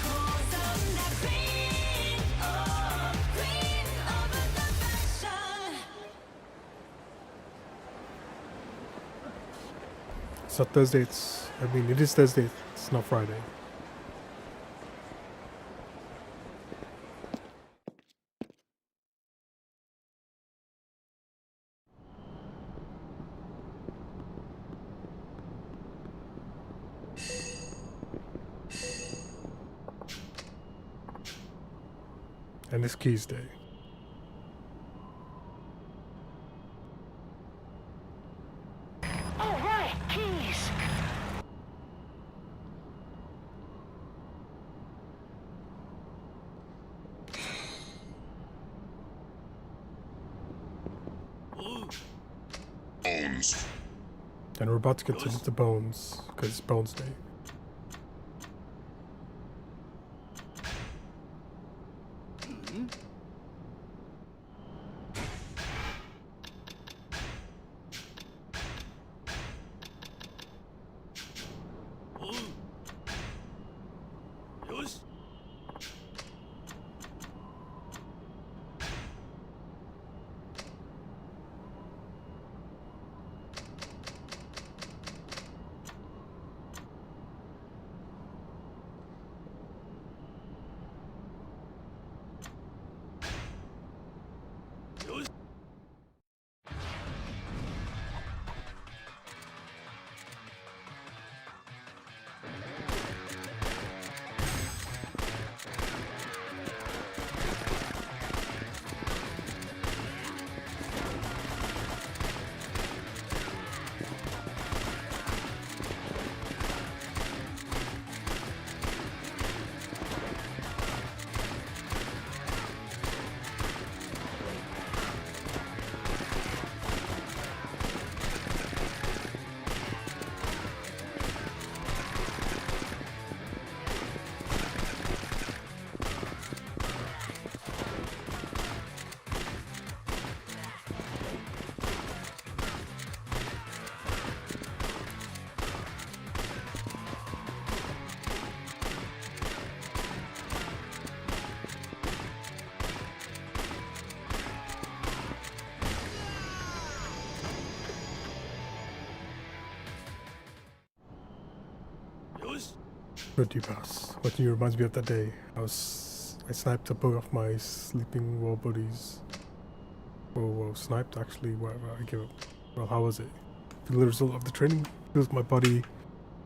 'Cause I'm the queen of the passion. So Thursday, it is Thursday, it's not Friday. And it's Keys Day. All right, keys. Bones. And we're about to get to the bones, because it's Bones Day. Good you pass. What you reminds me of that day. I sniped a both of my sleeping war buddies. Whoa, sniped actually, whatever, I give up. Well, how was it? The result of the training feels my body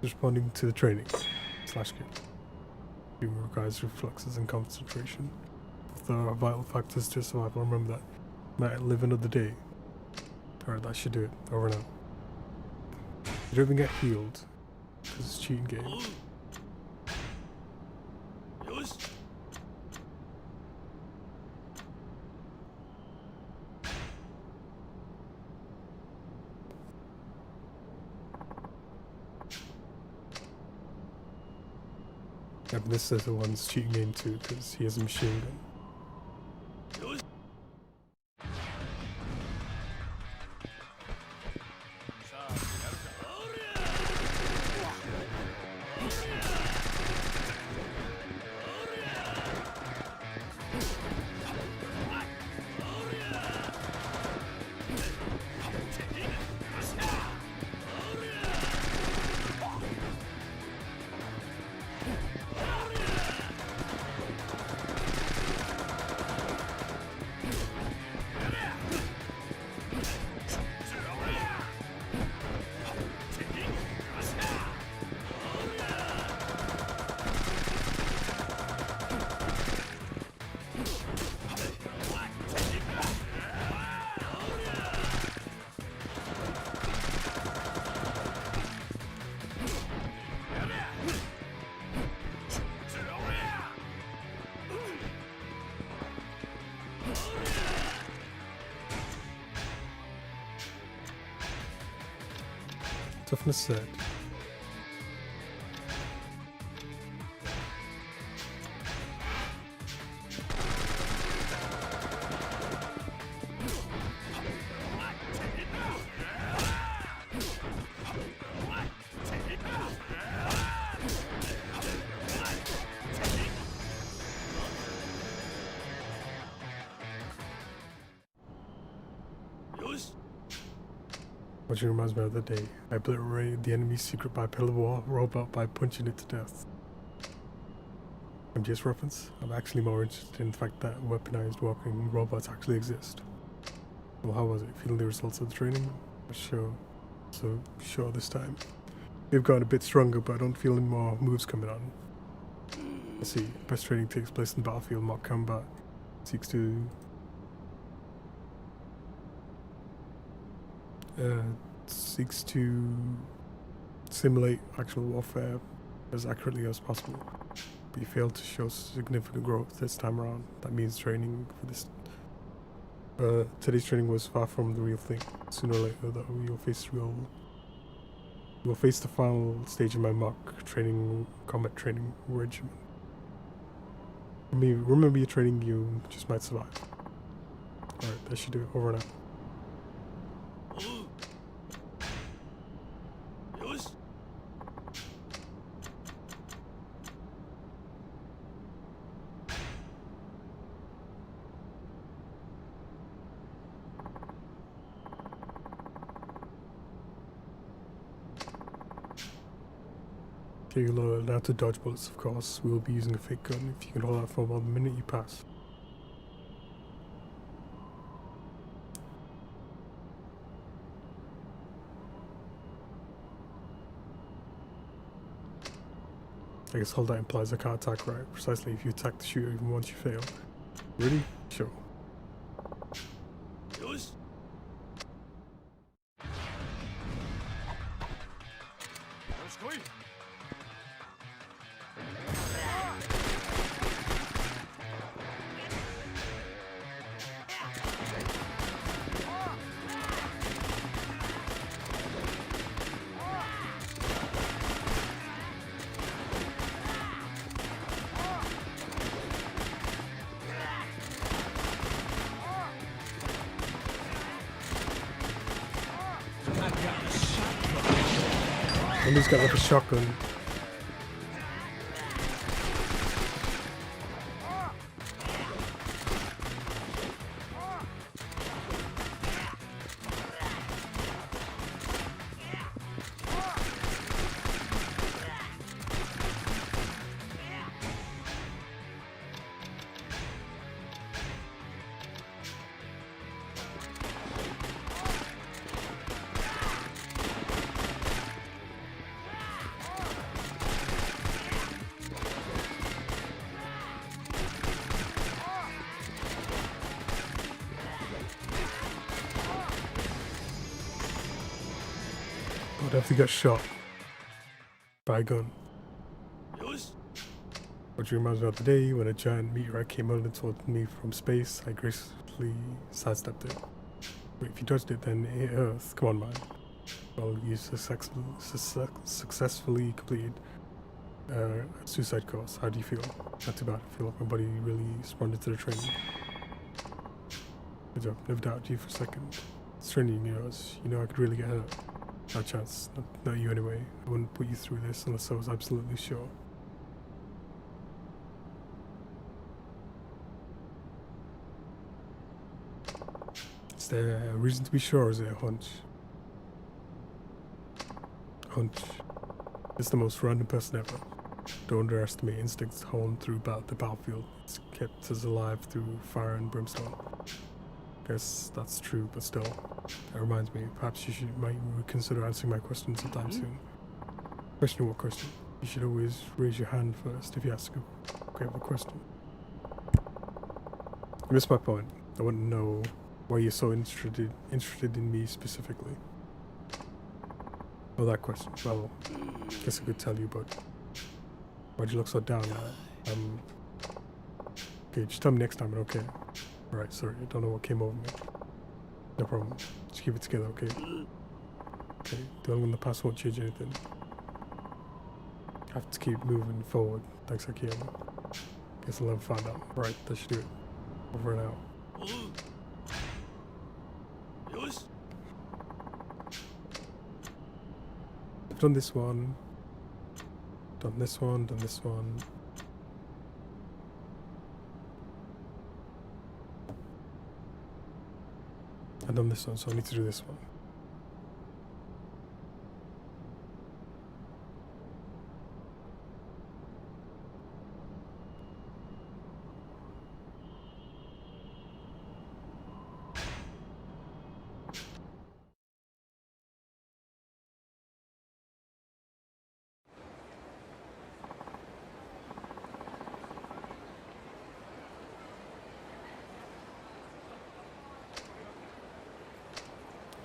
responding to the training. /kill. Humor requires reflexes and concentration. Both are vital factors to survival, remember that. Might live another day. Alright, that should do it. Over now. You don't even get healed. Because it's a cheating game. Yeah, but this is the one's cheating game too, because he has a machine gun. Toughness set. Which reminds me of the day I obliterated the enemy's secret by pillar wall robot by punching it to death. MGS reference? I'm actually more interested in the fact that weaponized walking robots actually exist. Well, how was it? Feeling the results of the training? Sure. So sure this time. We've gotten a bit stronger, but I don't feel any more moves coming on. Let's see. Best training takes place in the battlefield, mock combat. seeks to simulate actual warfare as accurately as possible. But you failed to show significant growth this time around. That means training for this. Today's training was far from the real thing. Sooner or later, though, you'll face the final stage of my mock combat training regimen. Remember your training, you just might survive. Alright, that should do it. Over and out. Okay, you'll learn how to dodge bullets, of course. We will be using a fake gun if you can hold out for about the minute you pass. I guess hold out implies I can't attack, right? Precisely, if you attack the shooter even once you fail. Really? Sure. And he's got like a shotgun. What if he got shot by a gun? Which reminds me of the day when a giant meteorite came hurtling towards me from space. I gracefully sidestepped it. Wait, if you dodged it, then it hit Earth. Come on, man. Well, you successfully completed a suicide course. How do you feel? Not too bad. I feel like my body really responded to the training. Good job. Never doubted you for a second. It's training yours. You know I could really get hurt. No chance. Not you anyway. I wouldn't put you through this unless I was absolutely sure. Is there a reason to be sure, or is it a hunch? Hunch. It's the most random person ever. Don't underestimate instincts honed through the battlefield. It's kept us alive through fire and brimstone. Guess that's true, but still. That reminds me, perhaps you might reconsider answering my question sometime soon. Question? What question? You should always raise your hand first if you ask a question. You missed my point. I want to know why you're so interested in me specifically. Oh, that question. Well, I guess I could tell you, but why'd you look so down? Okay, just tell me next time, okay? Alright, sorry, I don't know what came over me. No problem. Just keep it together, okay? Okay, dwelling on the past won't change anything. I have to keep moving forward. Thanks, Akiyama. Guess I'll never find out. Right, that should do it. Over and out. I've done this one. Done this one, done this one. I've done this one, so I need to do this one.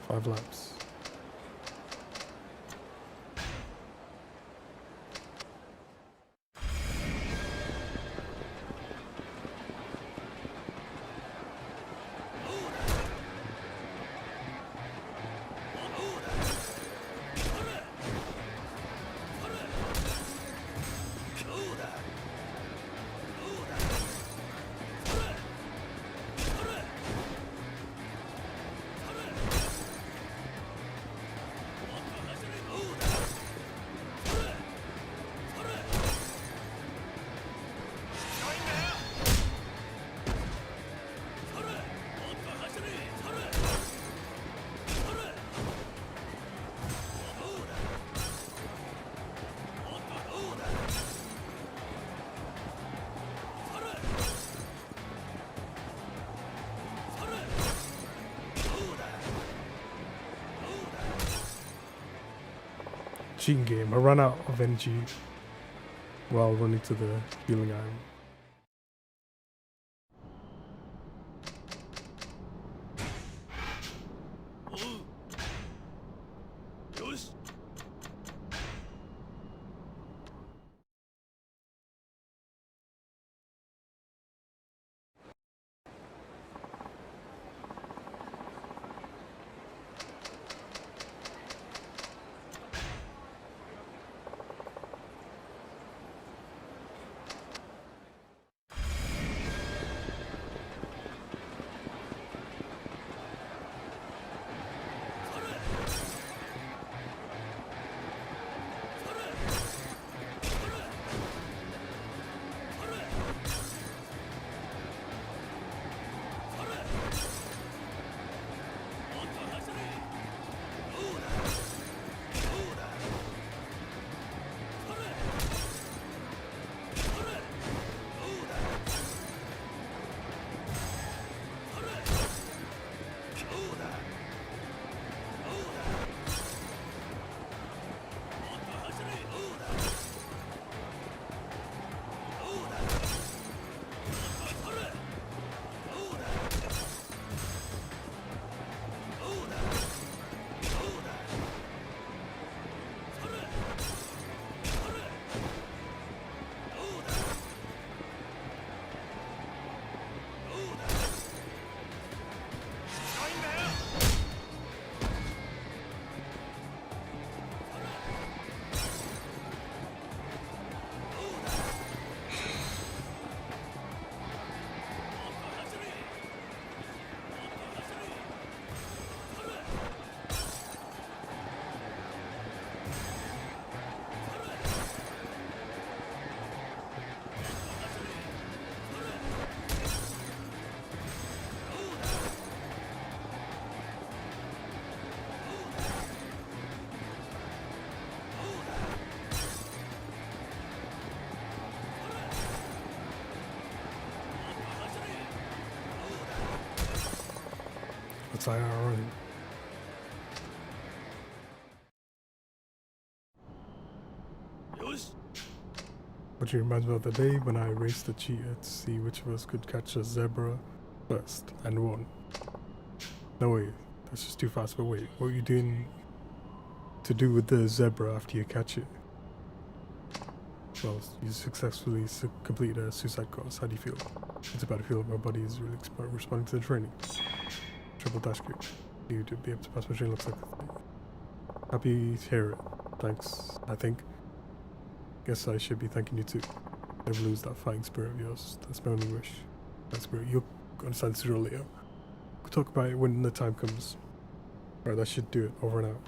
5 laps. Cheating game. I ran out of energy while running to the healing item. It's like already. Which reminds me of the day when I raced the cheetah to see which of us could catch a zebra first and won. No way, that's just too fast. But wait, what are you doing to do with the zebra after you catch it? Well, you successfully completed a suicide course. How do you feel? It's about to feel like my body is really responding to the training. Triple dash kick. You to be able to pass my training looks like happy to hear it. Thanks, I think. Guess I should be thanking you too. Never lose that fighting spirit of yours. That's my only wish. That spirit, you'll understand sooner or later. We'll talk about it when the time comes. Right, that should do it. Over and out.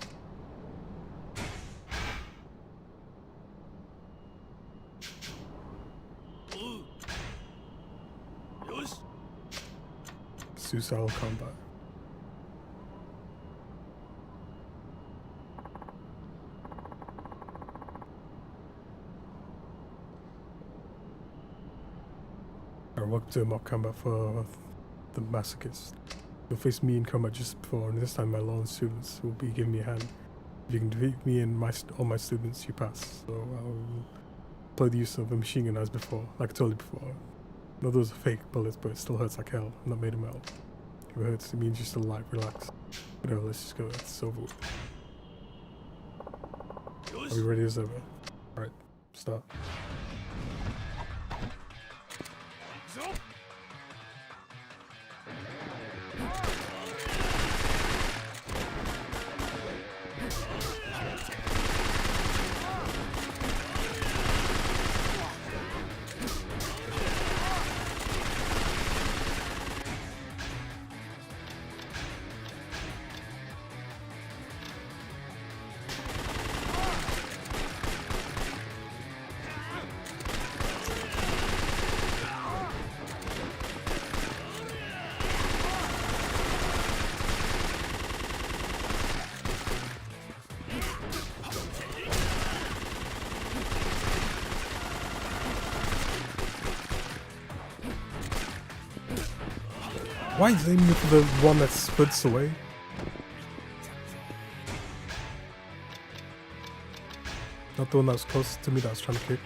Suicidal combat. Welcome to mock combat for the masochist. You'll face me in combat just before, and this time my law students will be giving me a hand. If you can defeat me and all my students, you pass. So I'll play the use of a machine gun as before, like I told you before. No, those are fake bullets, but it still hurts like hell. I'm not made of metal. If it hurts, it means you're still alive. Relax. Whatever, let's just go. It's over with. Are we ready as ever? Alright, start. Why is he aiming for the one that splits away? Not the one that was close to me that I was trying to kick.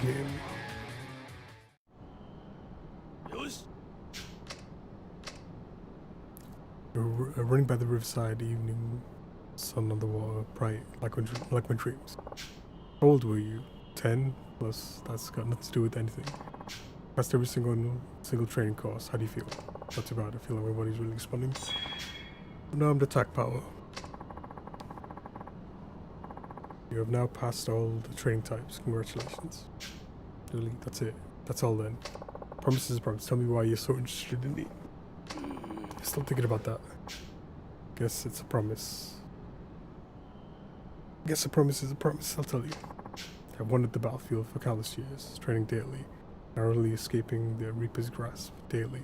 Game. Running by the riverside, evening, sun on the water, bright, like my dreams. How old were you? 10? Plus, that's got nothing to do with anything. Passed every single training course. How do you feel? Not too bad. I feel like my body's really responding. Now I'm the attack power. You have now passed all the training types. Congratulations. Really, that's it. That's all then. Promise is a promise. Tell me why you're so interested in me. Still thinking about that. Guess it's a promise. Guess a promise is a promise, I'll tell you. I've wandered the battlefield for countless years, training daily, narrowly escaping the Reaper's grasp daily.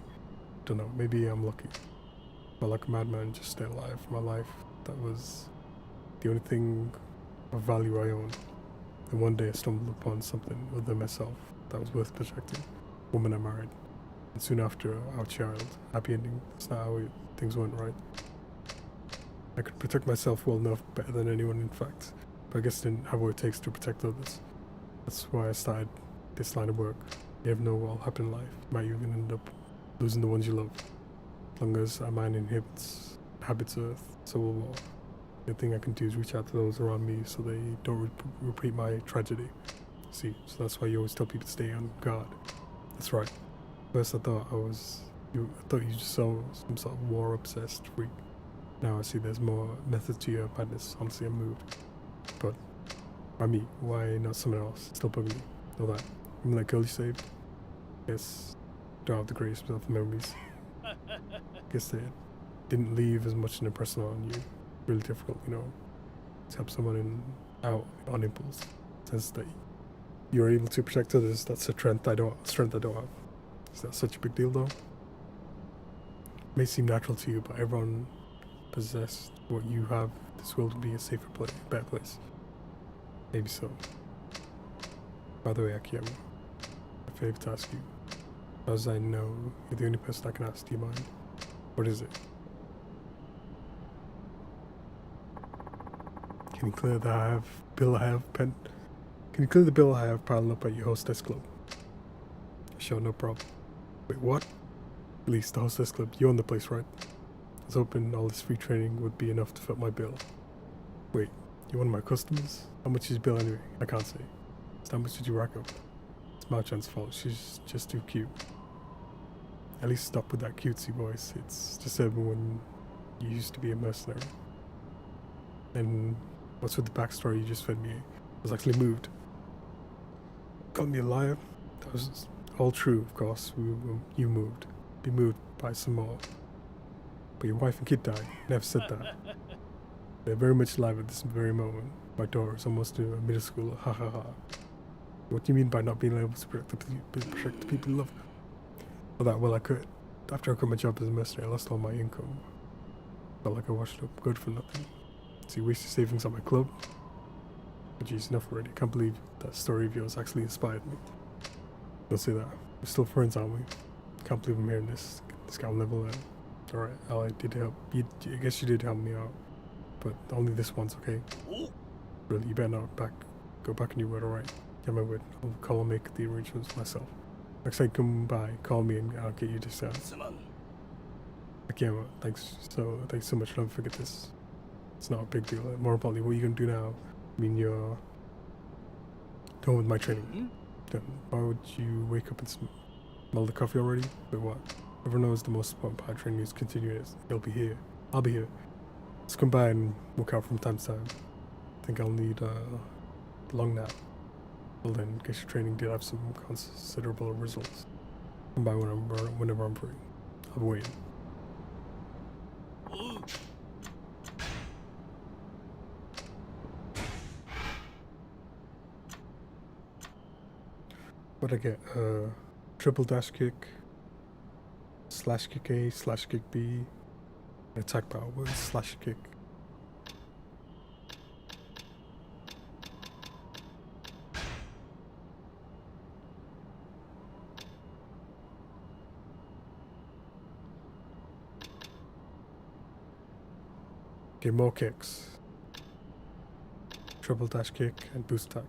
Don't know, maybe I'm lucky. But like a madman, just stay alive. My life, that was the only thing of value I owned. Then one day I stumbled upon something other than myself that was worth protecting. Woman I married. And soon after, our child. Happy ending. That's not how things went right. I could protect myself well enough, better than anyone in fact. But I guess I didn't have what it takes to protect others. That's why I started this line of work. You never know what'll happen in life. You might even end up losing the ones you love. As long as our mind inhabits Earth, so will war. The thing I can do is reach out to those around me so they don't repeat my tragedy. See, so that's why you always tell people to stay on guard. That's right. First I thought you just saw some sort of war-obsessed freak. Now I see there's more method to your madness. Honestly, I'm moved. But why me? Why not someone else? Still bugging me. Know that. Even that girl you saved? Yes. don't have the greatest of memories. Guess they didn't leave as much an impression on you. Really difficult, you know, to help someone out on impulse. Since that you're able to protect others, that's a strength I don't have. Is that such a big deal though? May seem natural to you, but everyone possessed what you have. This world would be a safer place, better place. Maybe so. By the way, Akiyama, a favor to ask you. As I know, you're the only person I can ask. Do you mind? What is it? Can you clear the bill I have piling up at your hostess club? Sure, no problem. Wait, what? At least the hostess club, you own the place, right? I was hoping all this free training would be enough to fit my bill. Wait, you're one of my customers? How much is your bill anyway? I can't say. So how much did you rack up? It's Machan's fault, she's just too cute. At least stop with that cutesy voice. It's disturbing when you used to be a mercenary. And what's with the backstory you just fed me? I was actually moved. Called me a liar? That was all true, of course. You moved. Be moved by some more. But your wife and kid died. Never said that. They're very much alive at this very moment. My daughter is almost in middle school. Ha ha ha. What do you mean by not being able to protect the people you love? Well, I could. After I quit my job as a mercenary, I lost all my income. Felt like I washed up good for nothing. So you wasted savings on my club? But geez, enough already. I can't believe that story of yours actually inspired me. Don't say that. We're still friends, aren't we? Can't believe I'm hearing this guy level then. Alright, I did help. I guess you did help me out. But only this once, okay? Really, you better not go back on your word, alright? Get my word. I'll call and make the arrangements myself. Next time you come by, call me and I'll get you discounts. Akiyama, thanks so much. Don't forget this. It's not a big deal. More importantly, what are you gonna do now? I mean, you're done with my training. Then why would you wake up and smell the coffee already? But what? Everyone knows the most important part of training is continuous. He'll be here. I'll be here. Let's come by and work out from time to time. I think I'll need a long nap. Well then, guess your training did have some considerable results. Come by whenever I'm free. I'll be waiting. What'd I get? Triple dash kick, slash kick A, slash kick B, attack power with slash kick. Get more kicks. Triple dash kick and boost attack.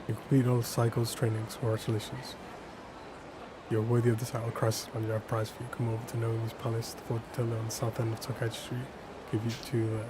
You complete all the cycles trainings. Congratulations. You're worthy of the title. Crisis on your prize for you. Come over to Nomi's Palace, the fortune on the south end of Tokachi Street. Give you to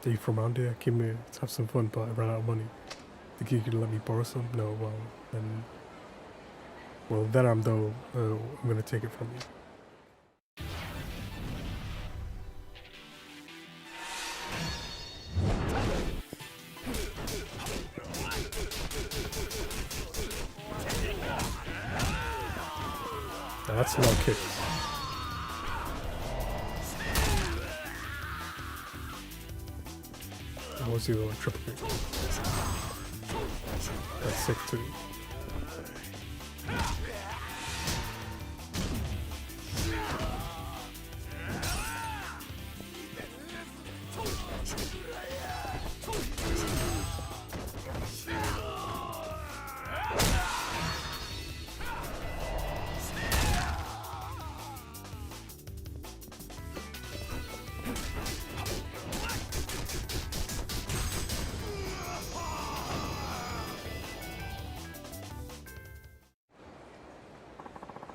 Are you from around here? Came here to have some fun, but I ran out of money. Think you could let me borrow some? No, then I'm gonna take it from you. That's a lot of kicks. And what's the other one? Triple kick. That's sick too.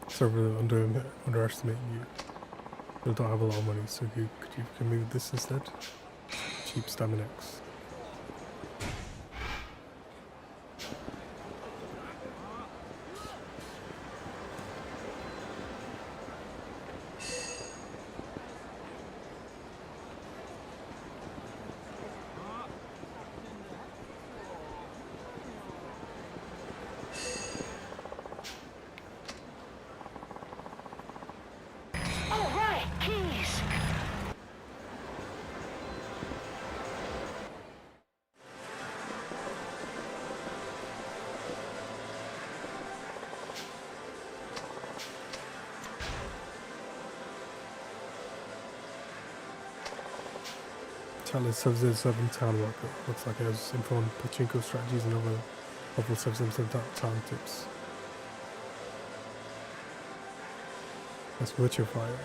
Sorry for underestimating you. You don't have a lot of money, so could you move this instead? Cheap Stamina X. All right, keys. Challenge 707 Town Walker. Looks like it has informed pachinko strategies and other helpful 707 town tips. That's Witcher Fire.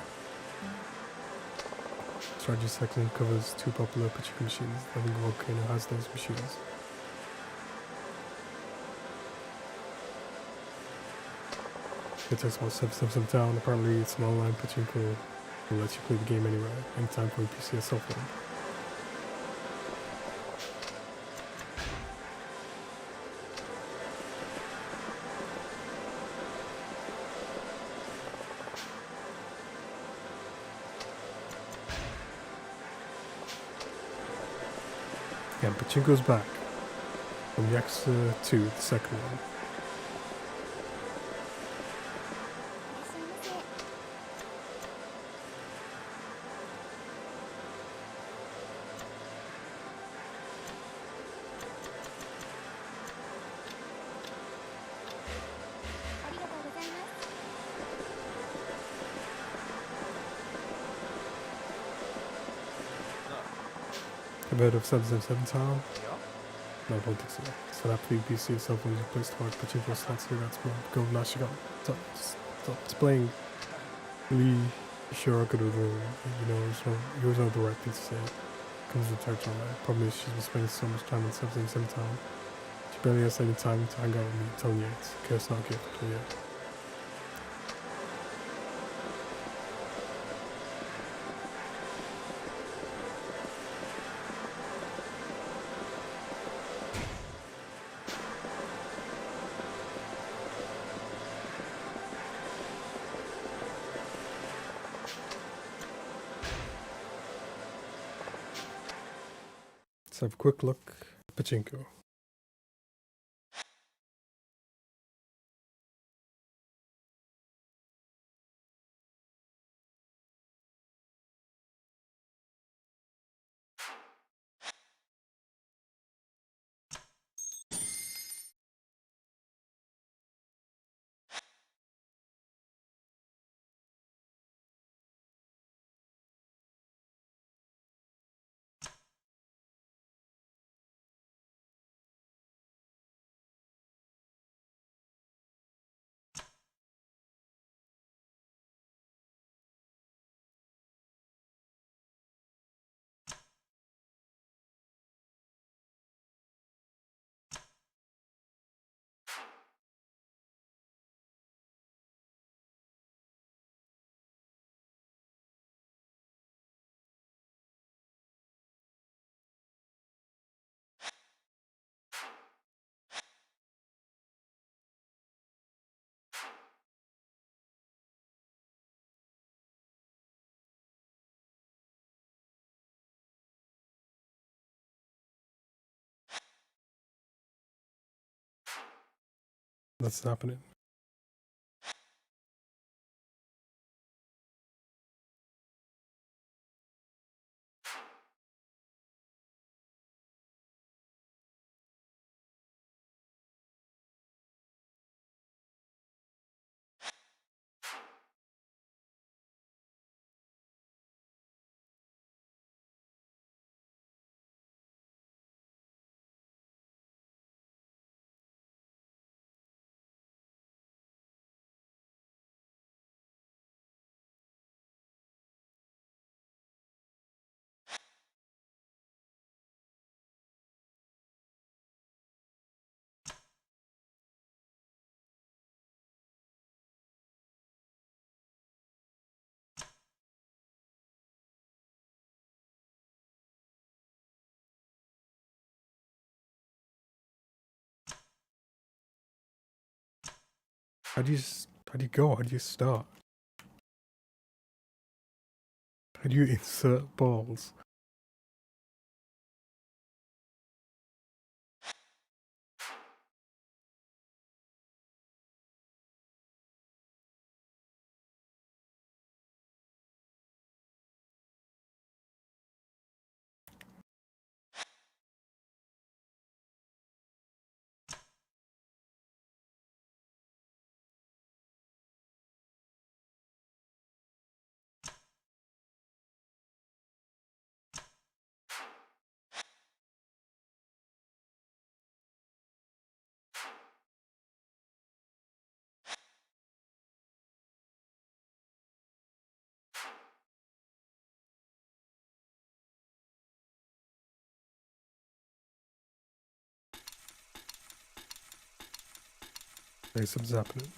Strategy section covers two popular pachinko machines. I think Volcano has those machines. It takes about 777 Town. Apparently it's an online pachinko that lets you play the game anywhere, anytime from your PC or cell phone. Yeah, Pachinko's back. From Yakuza 2, the second one. Have you heard of 777 Town? No, I don't think so. Set up for your PC itself when you place to work pachinko slots here. That's more go Nash. Stop displaying really sure I could have you know, you always know the right thing to say. Comes with touch on that. Problem is she's been spending so much time in 777 Town. She barely has any time to hang out with me, telling you it's a curse, not a gift, but yeah. Let's have a quick look at Pachinko. That's happening. How do you go? How do you start? How do you insert balls? Okay, something's happening.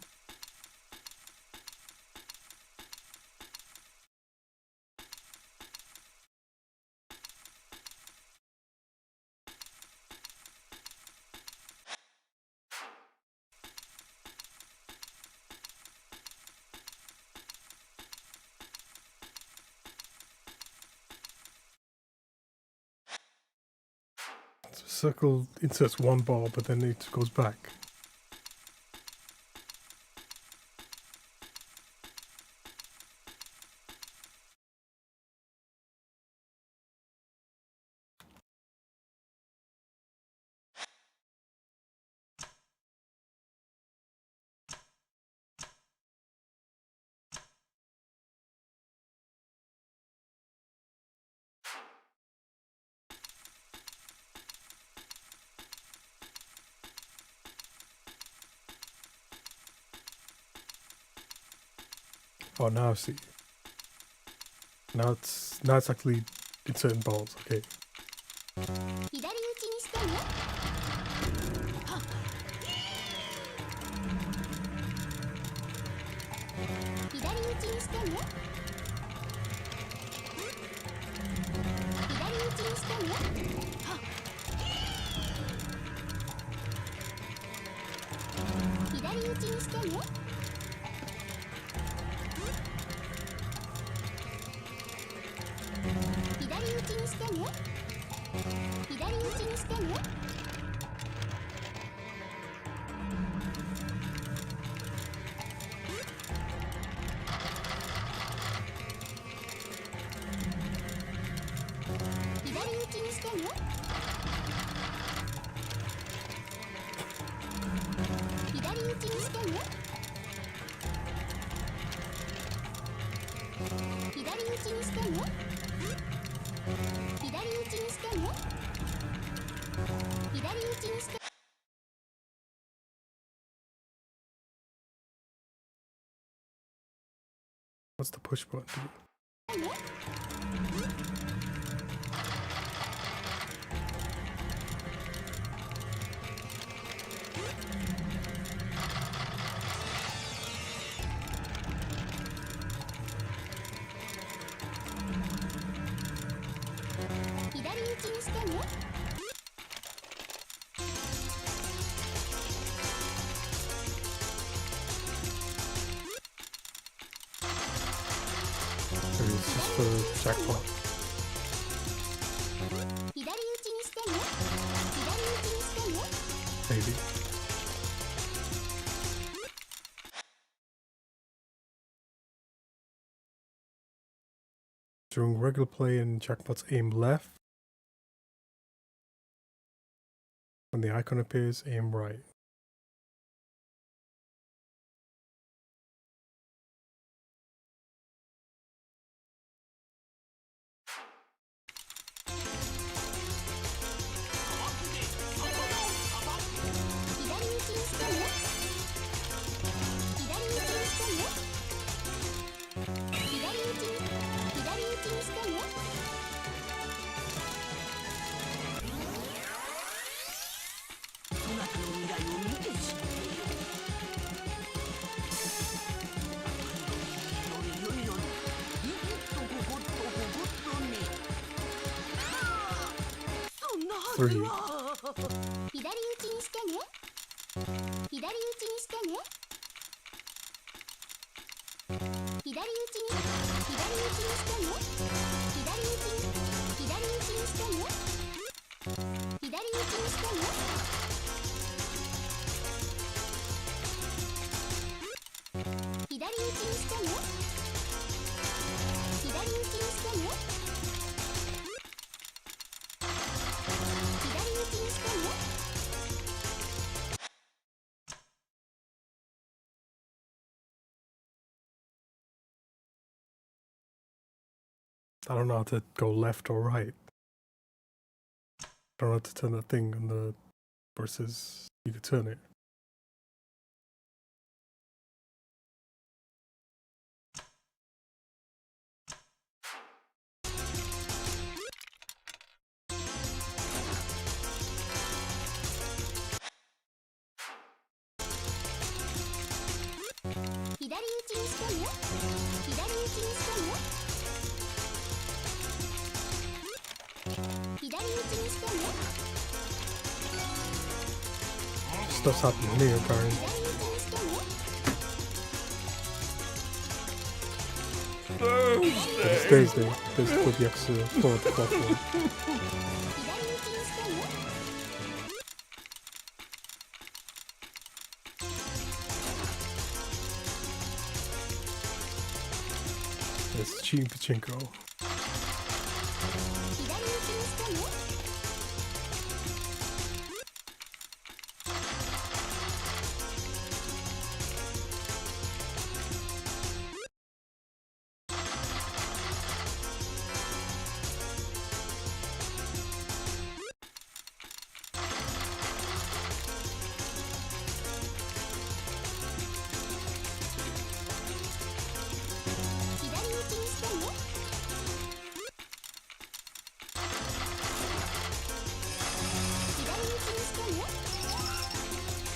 So circle inserts one ball, but then it goes back. Oh, now I see. Now it's actually inserting balls. Okay. 左打ちにしてね。はっ。左打ちにしてね。左打ちにしてね。はっ。左打ちにしてね。左打ちにしてね。左打ちにしてね。左打ちにしてね。左打ちにしてね。左打ちにしてね。左打ちにしてね。左打ちにして。 What's the push button do? Maybe it's just for jackpot. Maybe. During regular play and jackpots, aim left. When the icon appears, aim right. Three. 左打ちにしてね。左打ちにしてね。左打ちにしてね。左打ちにしてね。左打ちにしてね。左打ちにしてね。左打ちにしてね。左打ちにしてね。I don't know how to go left or right. I don't know how to turn that thing on the versus you could turn it. Stuff's happening here, apparently. It's Thursday. There's the Yakuza 4 platform. It's Cheating Pachinko.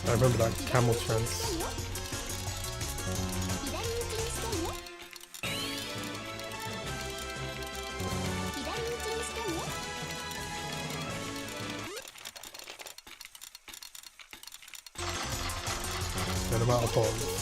I remember that camel chance. And I'm out of balls.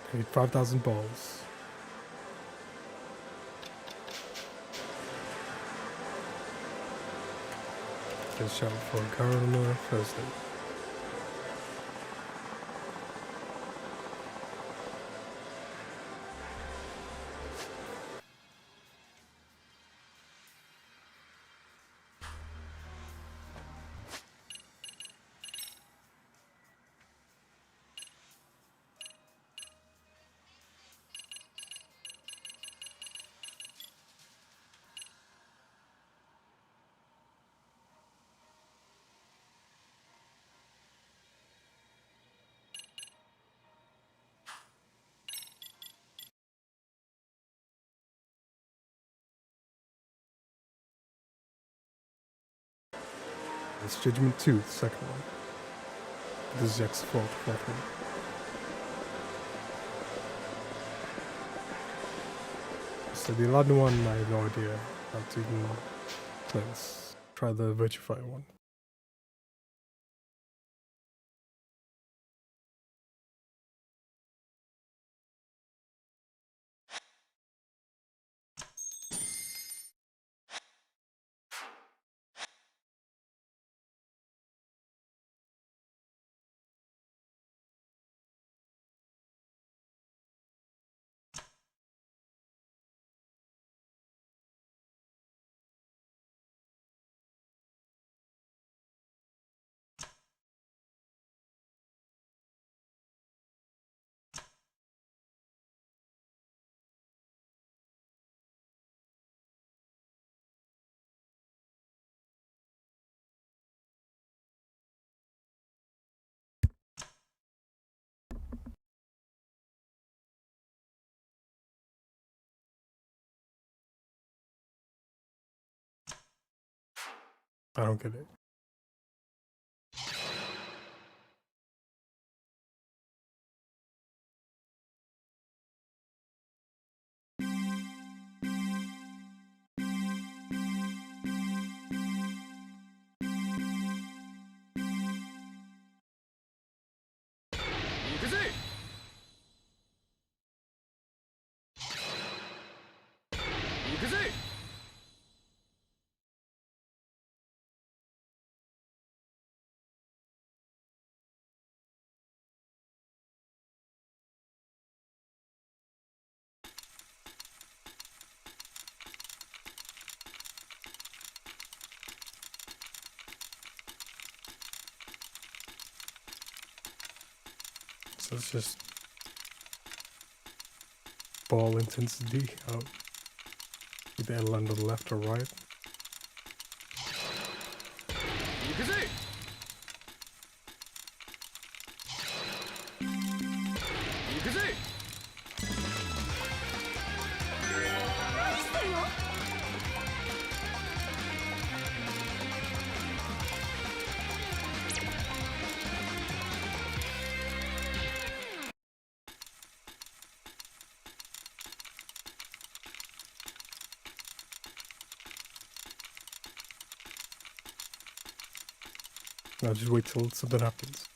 I need 5,000 balls. Just shout for a car on the Thursday. It's Judgment 2, the second one. This is Jack's fourth one. So the Aladdin one, I have no idea how to even play this. Try the Virtuify one. I don't get it. So it's just ball intensity. Either land on the left or right. Now just wait till something happens.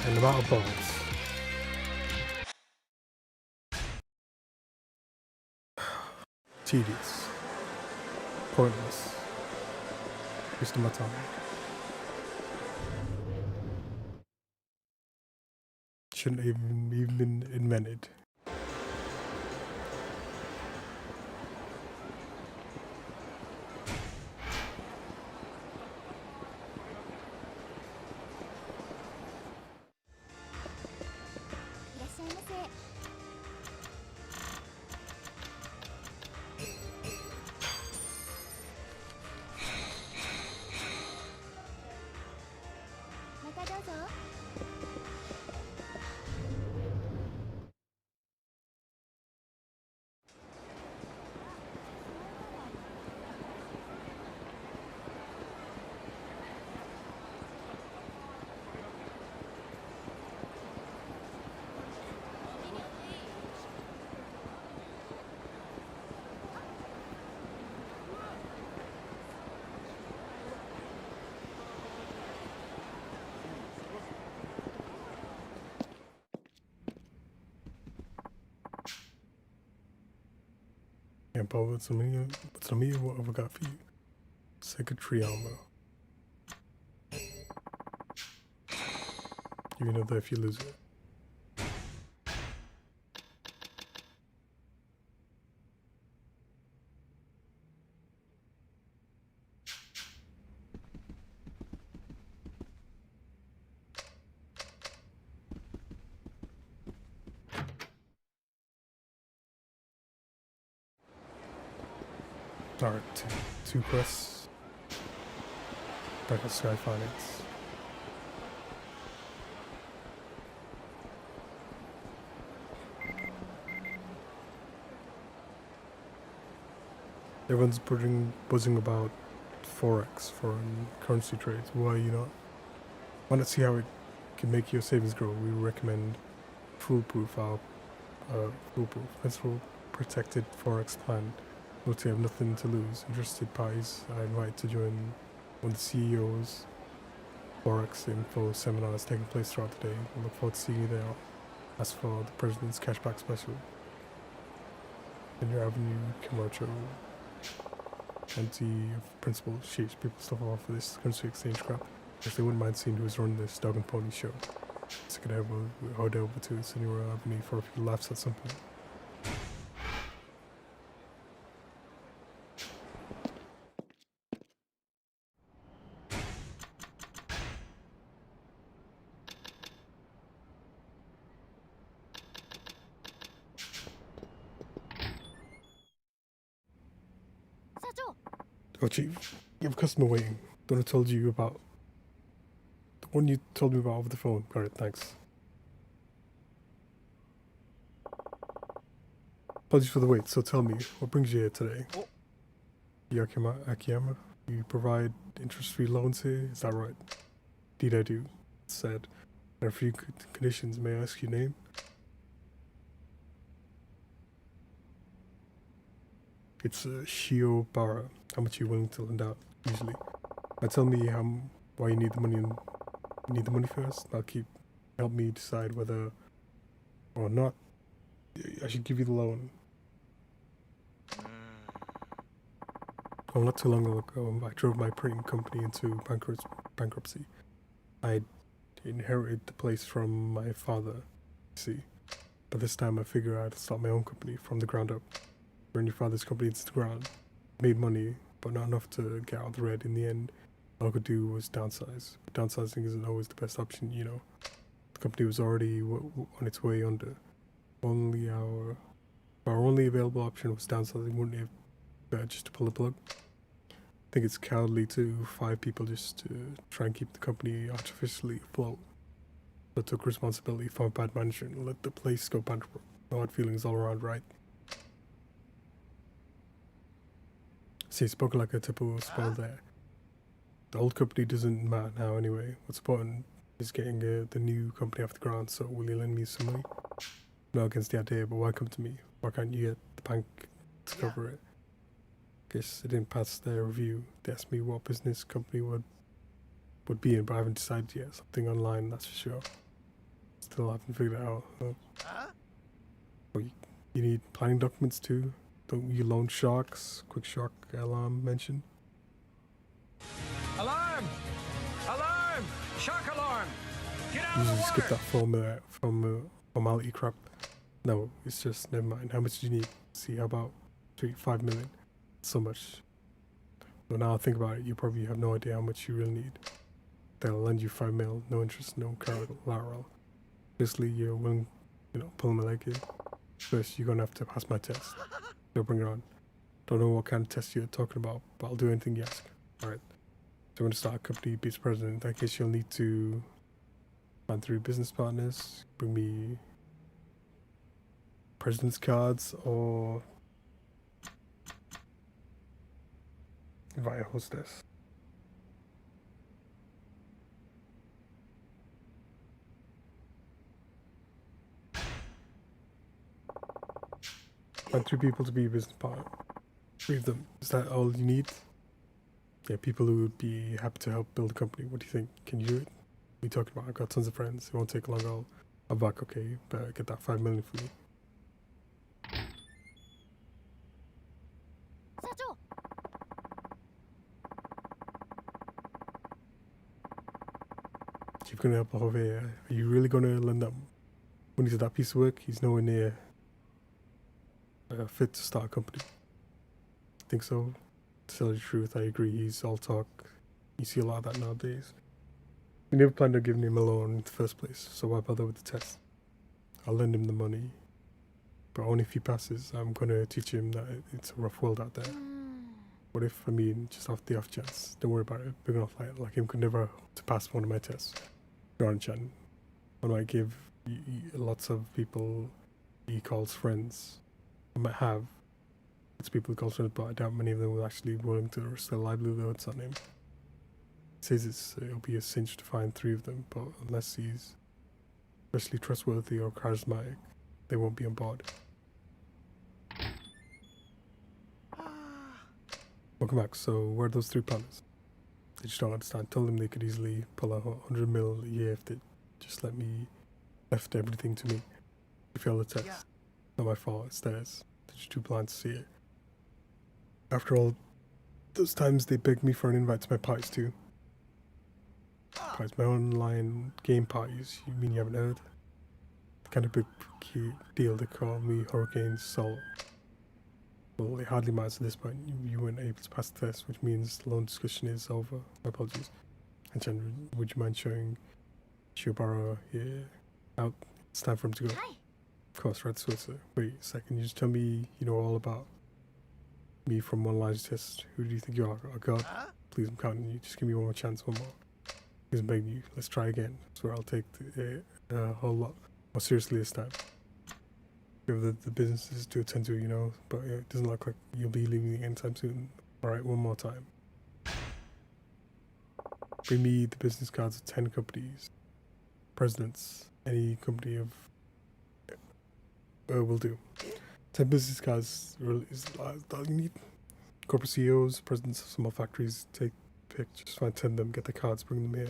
And I'm out of balls. Tedious. Pointless. Wasting my time. Shouldn't even been invented. Yeah, but what's the media? What have I got for you? Secretary armor. give you another if you lose it. Alright, two quests. Back at Sky Finance. Everyone's buzzing about Forex, foreign currency trades. Why are you not? Want to see how it can make your savings grow? We recommend Foolproof, our Foolproof, principal protected Forex plan. Note you have nothing to lose. Interested parties are invited to join one of the CEO's Forex info seminars taking place throughout the day. We look forward to seeing you there. As for the President's Cashback Special, in your Avenue Camacho, plenty of principal sheets. People stuff off for this currency exchange crap. If they wouldn't mind seeing who's running this dog and pony show. So could head over to Senora Avenue for a few laughs at some point. Oh, Chief, you have a customer waiting. The one I told you about. The one you told me about over the phone. Got it, thanks. Apologies for the wait, so tell me, what brings you here today? Akiyama, you provide interest-free loans here, is that right? Indeed I do, said. There are a few conditions, may I ask your name? It's Shio Bara. How much are you willing to lend out, usually? Now tell me why you need the money and you need the money first. Help me decide whether or not I should give you the loan. Well, not too long ago, I drove my printing company into bankruptcy. I inherited the place from my father, you see. But this time I figured I'd start my own company from the ground up. Bring your father's company into the ground. Made money, but not enough to get out of the red. In the end, all I could do was downsize. But downsizing isn't always the best option, you know. The company was already on its way under. Our only available option was downsizing. Wouldn't it have been better just to pull the plug? I think it's cowardly to fire people just to try and keep the company artificially afloat. So I took responsibility for bad management and let the place go bankrupt. No hard feelings all around, right? See, spoken like a typical spoiled there. The old company doesn't matter now anyway. What's important is getting the new company off the ground, so will you lend me some money? No against the idea, but why come to me? Why can't you get the bank to cover it? Guess it didn't pass their review. They asked me what business company would be in, but I haven't decided yet. Something online, that's for sure. Still haven't figured it out. Well, you need planning documents too. Don't you loan sharks? Quick shock alarm mentioned. Alarm! Alarm! Shark alarm! Get out of Usually the skip water! that formality crap. No, it's just never mind. How much do you need? See, how about 5 million? So much. But now I think about it, you probably have no idea how much you really need. They'll lend you 5 mil, no interest, no collateral. Basically, you're willing, pull my leg here. First, you're gonna have to pass my test. They'll bring it on. Don't know what kind of test you're talking about, but I'll do anything you ask. Alright. So I'm gonna start a company, be its president. In that case, you'll need to find 3 business partners, bring me president's cards, or invite a hostess. Find 3 people to be a business partner. 3 of them. Is that all you need? Yeah, people who would be happy to help build a company. What do you think? Can you do it? What are you talking about? I've got tons of friends. It won't take long. I'll back. Okay, but get that 5 million for me. Chief gonna help over here. Are you really gonna lend that money to that piece of work? He's nowhere near fit to start a company. Think so? To tell you the truth, I agree. He's all talk. You see a lot of that nowadays. We never planned on giving him a loan in the first place, so why bother with the test? I'll lend him the money, but only if he passes. I'm gonna teach him that it's a rough world out there. What if, just off the off chance, don't worry about it, big enough like him could never to pass one of my tests. Chan, I might give lots of people he calls friends. I might have it's people he calls friends, but I doubt many of them will actually be willing to risk their livelihoods on him. He says it'll be a cinch to find 3 of them, but unless he's especially trustworthy or charismatic, they won't be on board. Welcome back. So, where are those 3 partners? They just don't understand. Told them they could easily pull out 100 mil a year if they just left everything to me. They failed the test. Yeah. Not my fault, it's theirs. They're just too blind to see it. After all those times they begged me for an invite to my parties too. Parties, my online game parties. You mean you haven't heard? The kind of big deal they call me Hurricane Solo. Well, it hardly matters at this point. You weren't able to pass the test, which means the loan discussion is over. My apologies. And Chen, would you mind showing Shiobara here out? It's time for him to go. Hi. Of course, right, Switzer. Wait a second, you just tell me you know all about me from one large test. Who do you think you are? A god? Please, I'm counting you. Just give me one more chance, one more. Please, I'm begging you. Let's try again. I swear I'll take a whole lot more seriously this time. We have the businesses to attend to, you know, but it doesn't look like you'll be leaving anytime soon. Alright, one more time. Bring me the business cards of 10 companies. Presidents. Any company of... will do. 10 business cards is all you need. Corporate CEOs, presidents of small factories, take pick, just find 10 of them, get the cards, bring them here.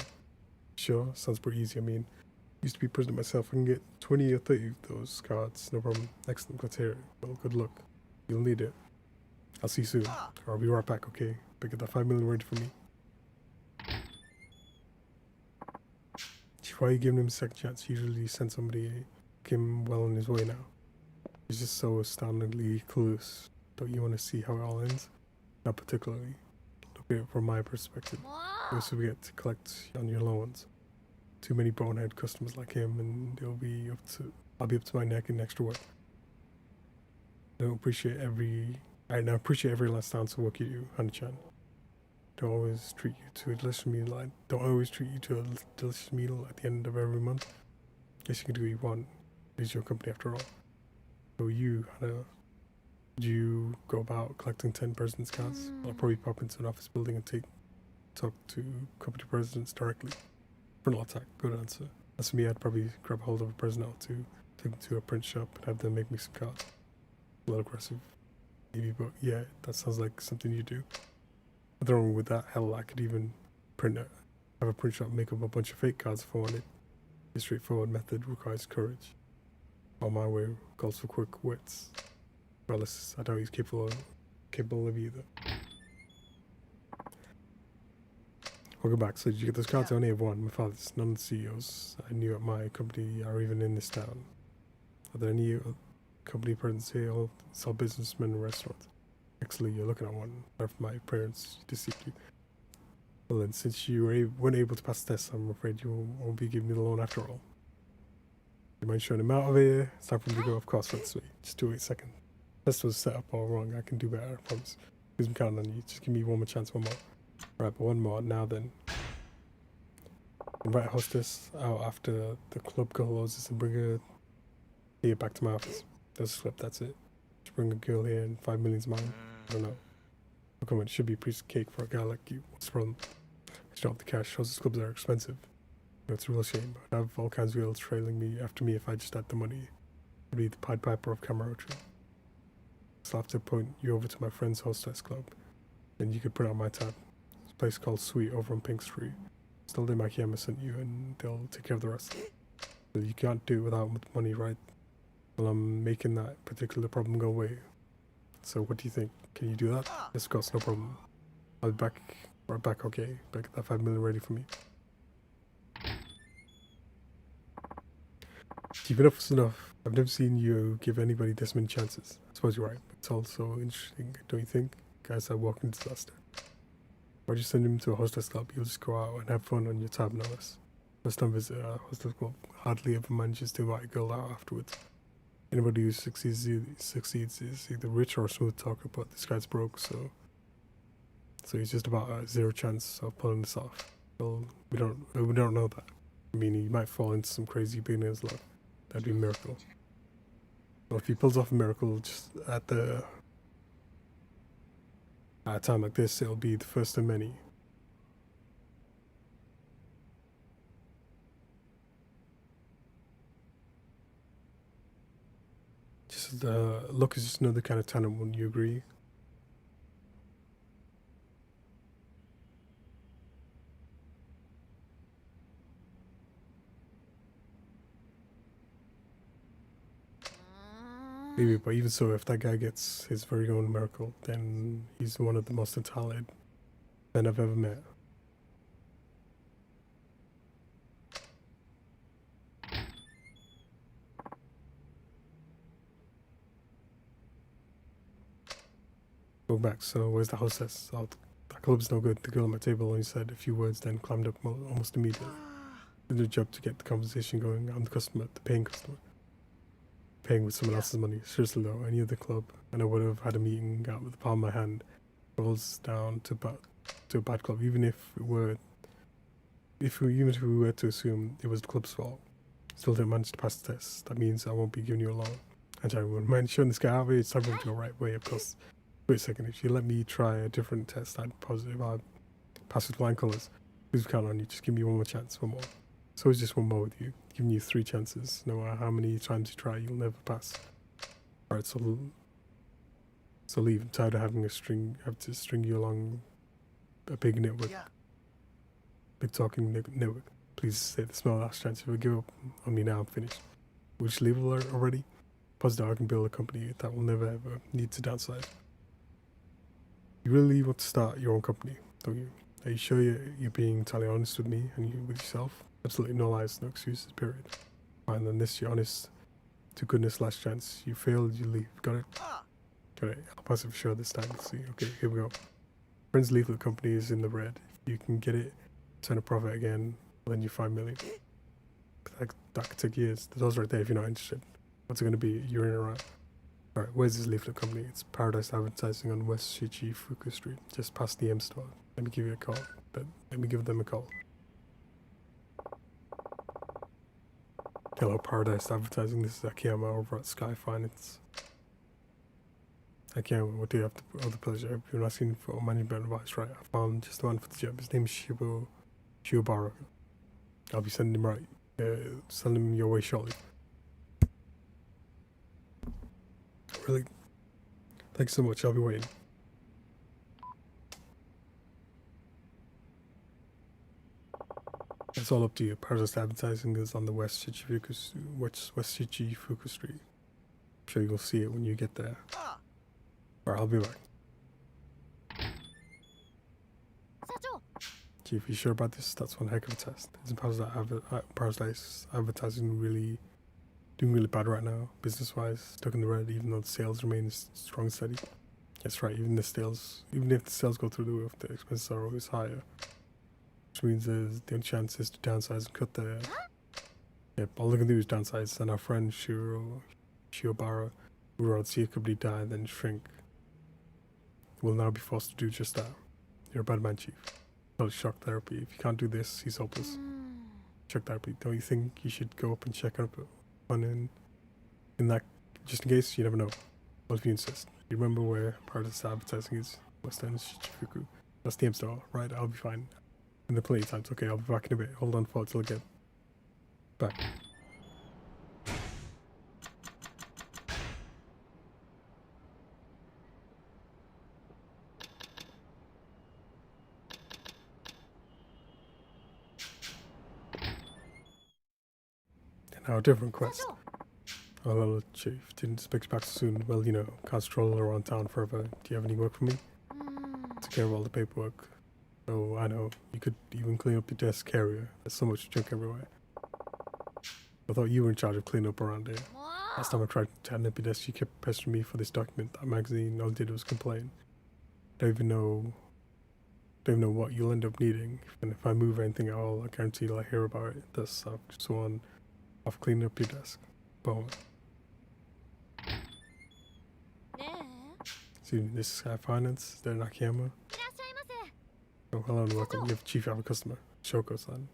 Sure, sounds pretty easy. I mean, used to be president myself. I can get 20 or 30 of those cards, no problem. Excellent criteria. Well, good luck. You'll need it. I'll see you soon. Or I'll be right back, okay? But get that 5 million ready for me. Why are you giving him a second chance? Usually you send somebody him well on his way now. He's just so astoundingly clueless. Don't you want to see how it all ends? Not particularly. Look at it from my perspective. You also get to collect on your loans. Too many bonehead customers like him, and I'll be up to my neck in extra work. I appreciate every last ounce of work you do, Honey-chan. Don't always treat you to a delicious meal. At the end of every month. Guess you can do what you want. It's your company after all. So you, Hannah, would you go about collecting 10 presidents' cards? I'll probably pop into an office building and talk to company presidents directly. Frontal attack, good answer. As for me, I'd probably grab hold of a president or two, take them to a print shop, and have them make me some cards. A little aggressive, maybe, but yeah, that sounds like something you do. Nothing wrong with that. Hell, I could even have a print shop make up a bunch of fake cards if I wanted. A straightforward method requires courage. While my way calls for quick wits. Regardless, I doubt he's capable of either. Welcome back. So did you get those cards? I only have one. My father's. None of the CEOs I knew at my company are even in this town. Are there any company presence here? All sell businessmen and restaurants. Excellent, you're looking at one. After my parents deceived you. Well then, since you weren't able to pass the test, I'm afraid you won't be giving me the loan after all. You mind showing him out of here? It's time for him to go, of course, let's wait. Just do it a second. Test was set up all wrong. I can do better, I promise. Please, I'm counting on you. Just give me one more chance, one more. Right, but one more. Now then. Invite a hostess out after the club closes and bring her here back to my office. There's a slip, that's it. Just bring a girl here and 5 million's mine. I don't know. Look, it should be a piece of cake for a guy like you. What's the problem? I just don't have the cash. Hostess clubs are expensive. It's a real shame. I'd have all kinds of girls trailing after me if I just had the money. I'd be the Pied Piper of Kamurocho. So I'll have to point you over to my friend's hostess club. Then you could print out my tab. It's a place called Sweet over on Pink Street. Still they Makiyama sent you and they'll take care of the rest. But you can't do it without money, right? Well, I'm making that particular problem go away. So what do you think? Can you do that? Yes, of course, no problem. I'll be right back, okay? But get that 5 million ready for me. Keep it up enough. I've never seen you give anybody this many chances. I suppose you're right. It's also interesting, don't you think? Guys are walking disaster. Why'd you send him to a hostess club? You'll just go out and have fun on your tab, no less. First time visit a hostess club hardly ever manages to invite a girl out afterwards. Anybody who succeeds is either rich or a smooth talker, but this guy's broke, so he's just about a zero chance of pulling this off. Well, we don't know that. I mean, he might fall into some crazy beginner's luck. That'd be a miracle. Well, if he pulls off a miracle just at a time like this, it'll be the first of many. Just luck is just another kind of talent, wouldn't you agree? Maybe, but even so, if that guy gets his very own miracle, then he's one of the most talented men I've ever met. Go back, so where's the hostess? Oh, that club's no good. The girl at my table only said a few words, then climbed up almost immediately. Did her job to get the conversation going. I'm the customer, the paying customer. Paying with someone else's money. Seriously though, any other club, and I would have had a meeting out with the palm of my hand. Rolls down to a bad club, even if we were to assume it was the club's fault. Still didn't manage to pass the test. That means I won't be giving you a loan. And I wouldn't mind showing this guy out. It's time for him to go right way, of course. Wait a second, if you let me try a different test, I'd positive I'd pass with flying colours. Please count on you, just give me one more chance, one more. So it's just one more with you, giving you 3 chances. No matter how many times you try, you'll never pass. Alright, so leave. I'm tired of having to string you along a big network. Big talking network. Please say the small last chance. If you give up on me now, I'm finished. Will you just leave already? Positive I can build a company that will never ever need to downsize. You really want to start your own company, don't you? Are you sure you're being entirely honest with me and with yourself? Absolutely no lies, no excuses, period. Fine, then this, you're honest to goodness last chance. You failed, you leave. Got it? Got it. I'll pass it for sure this time. Let's see. Okay, here we go. Friends leaflet company is in the red. If you can get it, turn a profit again, then you 5 million. That could take years. Those right there if you're not interested. What's it going to be? You're in or out? Alright, where's this leaflet company? It's Paradise Advertising on West Shichifuku Street, just past the M store. Let me give you a call. Let me give them a call. Hello, Paradise Advertising. This is Akiyama over at Sky Finance. Akiyama, what do you have to the pleasure? You're asking for management advice, right? I found just the one for the job. His name is Shiobara. I'll be sending him your way shortly. Really? Thanks so much. I'll be waiting. It's all up to you. Paradise Advertising is on the West Shichifuku Street. I'm sure you'll see it when you get there. Alright, I'll be back. Chief, you sure about this? That's one heck of a test. Isn't Paradise Advertising really doing really bad right now, business-wise, stuck in the red, even though the sales remain strong and steady? That's right, even if the sales go through the roof, the expenses are always higher. Which means the only chance is to downsize and cut the... Yep, all they can do is downsize, and our friend Shiobara, who would rather see a company die than shrink, will now be forced to do just that. You're a bad man, Chief. Well, shock therapy. If you can't do this, he's hopeless. Shock therapy. Don't you think you should go up and check up on in that, just in case? You never know. What if you insist? You remember where Paradise Advertising is? West End Shichifuku. That's the M store, right? I'll be fine. In the plenty of times. Okay, I'll be back in a bit. Hold on for it till I get back. Now a different quest. Oh, hello, Chief. Didn't expect you back so soon. Well, you know, can't stroll around town forever. Do you have any work for me? Take care of all the paperwork. Oh, I know. You could even clean up your desk area. There's so much junk everywhere. I thought you were in charge of cleaning up around here. Last time I tried chatting up your desk, you kept pestering me for this document, that magazine. All I did was complain. Don't even know what you'll end up needing. And if I move anything at all, I guarantee you'll hear about it. Thus, I've just gone off cleaning up your desk. Boom. Excuse me, this is Sky Finance. They're Nakayama. Oh, hello and welcome. You have Chief, you have a customer. Shoko-san.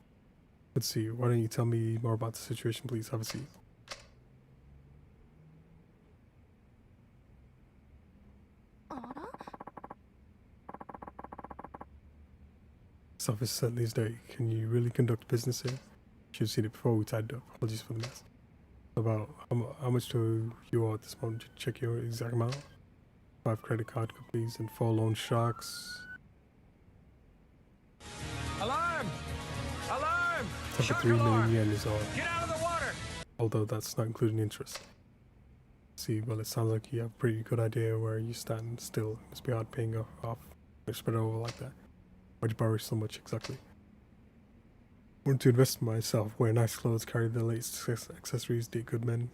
Good to see you. Why don't you tell me more about the situation, please? Have a seat. This office certainly is dirty. Can you really conduct business here? Should have seen it before we tied it up. Apologies for the mess. About how much do you owe at this moment? Check your exact amount. 5 credit card companies and 4 loan sharks. Alarm! Alarm! Type of Shark 3 million alarm! yen is all. Get out of the water! Although that's not including interest. See, well, it sounds like you have a pretty good idea where you stand still. It must be hard paying off. Spread it over like that. Why'd you borrow so much exactly? I wanted to invest in myself, wear nice clothes, carry the latest accessories, date good men.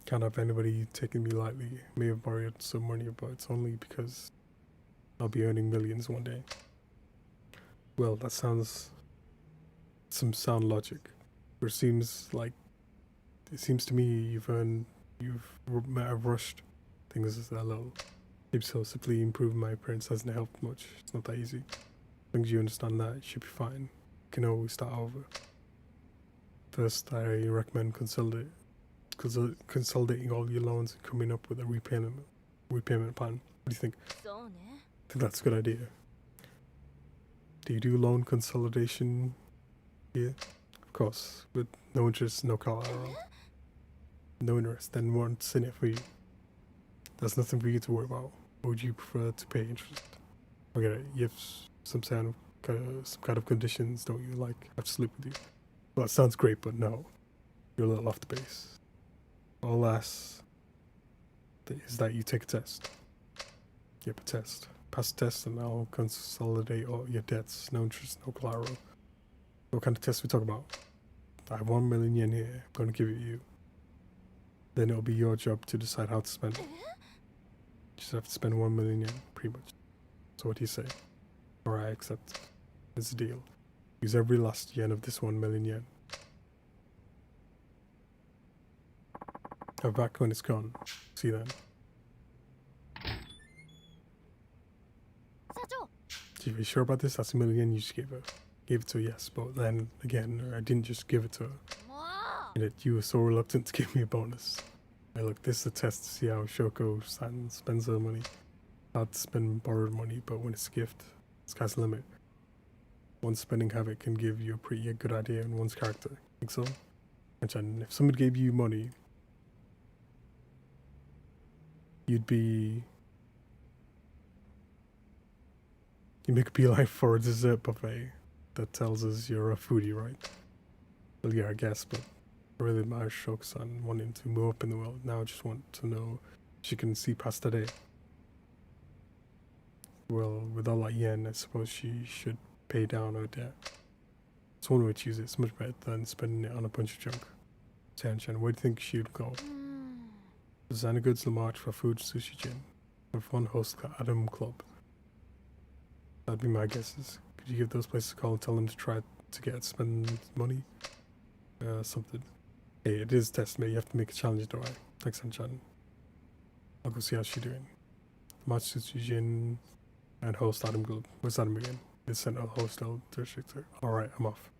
Can't have anybody taking me lightly. May have borrowed some money, but it's only because I'll be earning millions one day. Well, that sounds some sound logic. It seems to me you've rushed things a little. Maybe so. Simply improving my appearance hasn't helped much. It's not that easy. As long as you understand that, it should be fine. You can always start over. First, I recommend consolidating all your loans and coming up with a repayment plan. What do you think? I think that's a good idea. Do you do loan consolidation here? Of course, with no interest, no collateral. No interest, then what's in it for you? There's nothing for you to worry about. Or would you prefer to pay interest? Okay, you have some kind of conditions, don't you? Like, I have to sleep with you. Well, that sounds great, but no. You're a little off the base. All I ask is that you take a test. Yep, a test. Pass the test and I'll consolidate all your debts. No interest, no collateral. What kind of test we talk about? I have 1 million yen here. I'm going to give it you. Then it'll be your job to decide how to spend it. You just have to spend 1 million yen, pretty much. So what do you say? Alright, I accept. It's a deal. Use every last yen of this 1 million yen. Have back when it's gone. See you then. Are you sure about this? That's 1 million yen you just gave her. Gave it to her, yes, but then again, I didn't just give it to her. And that you were so reluctant to give me a bonus. Hey, look, this is a test to see how Shoko-san spends her money. Hard to spend borrowed money, but when it's a gift, sky's the limit. One spending habit can give you a pretty good idea on one's character. Think so? And if someone gave you money, you'd make a beeline for a dessert buffet that tells us you're a foodie, right? Well, yeah, I guess, but I really admire Shoko-san wanting to move up in the world. Now I just want to know if she can see past today. Well, with all that yen, I suppose she should pay down her debt. It's one way to use it. It's much better than spending it on a bunch of junk. Chan-chan, where do you think she'd go? Designer goods, Lamarche for food, sushi gin. With one host, Adam Club. That'd be my guesses. Could you give those places a call and tell them to try to spend money? Something. Hey, it is a test, mate. You have to make a challenge, don't I? Thanks, Chan. I'll go see how she's doing. Lamarche, sushi gin, and host Adam Club. Where's Adam again? It's sent a hostel district. Alright, I'm off.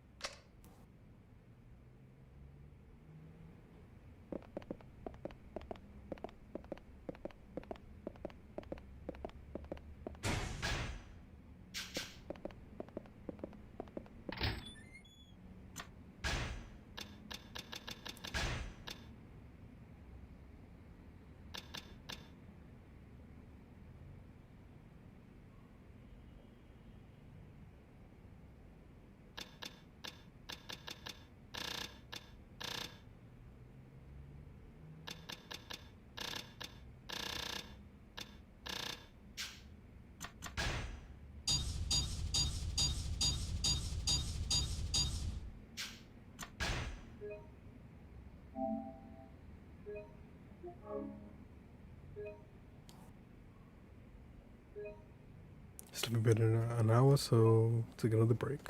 Still been an hour, so take another break.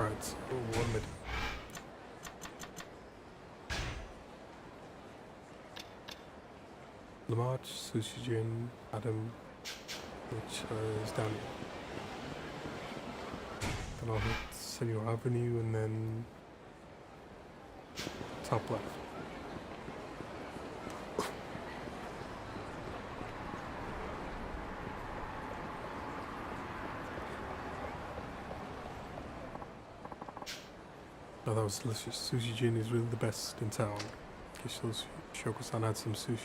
Alright, so what am I doing? Lamarch, Sushi Jin, Adam, which is down here. Then I'll hit Senor Avenue and then top left. Oh, that was delicious. Sushi Jin is really the best in town. In case those Shoko-san had some sushi.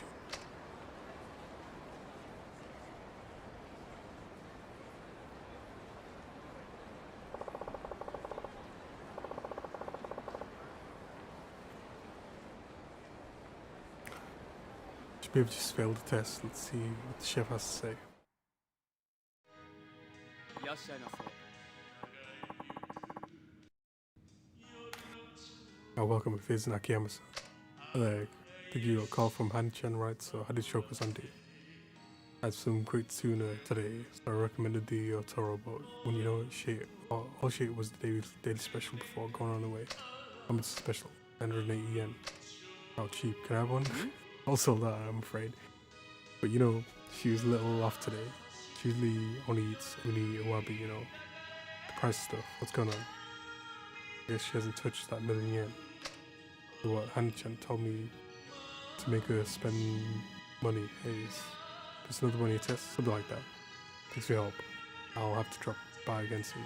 Should be able to just fail the test. Let's see what the chef has to say. Welcome, if it's Nakayama-san. Did you a call from Han-chan, right? So how did Shoko-san do? I had some great tuna today, so I recommended the Otoro, but when you know it, all she ate was the daily special before going on the way. How much special? 180 yen. How cheap? Can I have one? Also that, I'm afraid. But you know, she was a little off today. She usually only eats uni wabi, you know. The price stuff. What's going on? I guess she hasn't touched that million yen. So what Han-chan told me to make her spend money. Hey, it's another money test, something like that. Thanks for your help. I'll have to drop by again soon.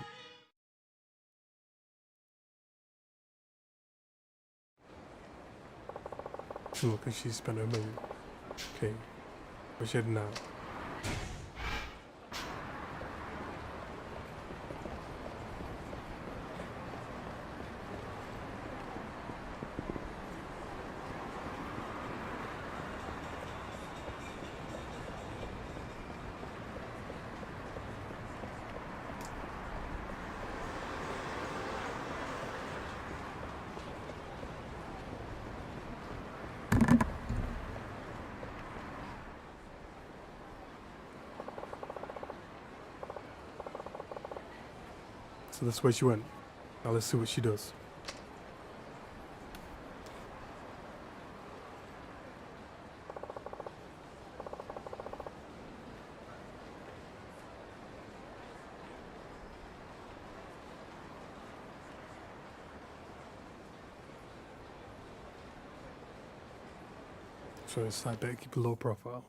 Look, like she spent her million. Okay, where's she heading now? So that's where she went. Now let's see what she does. So it's like that, keep a low profile.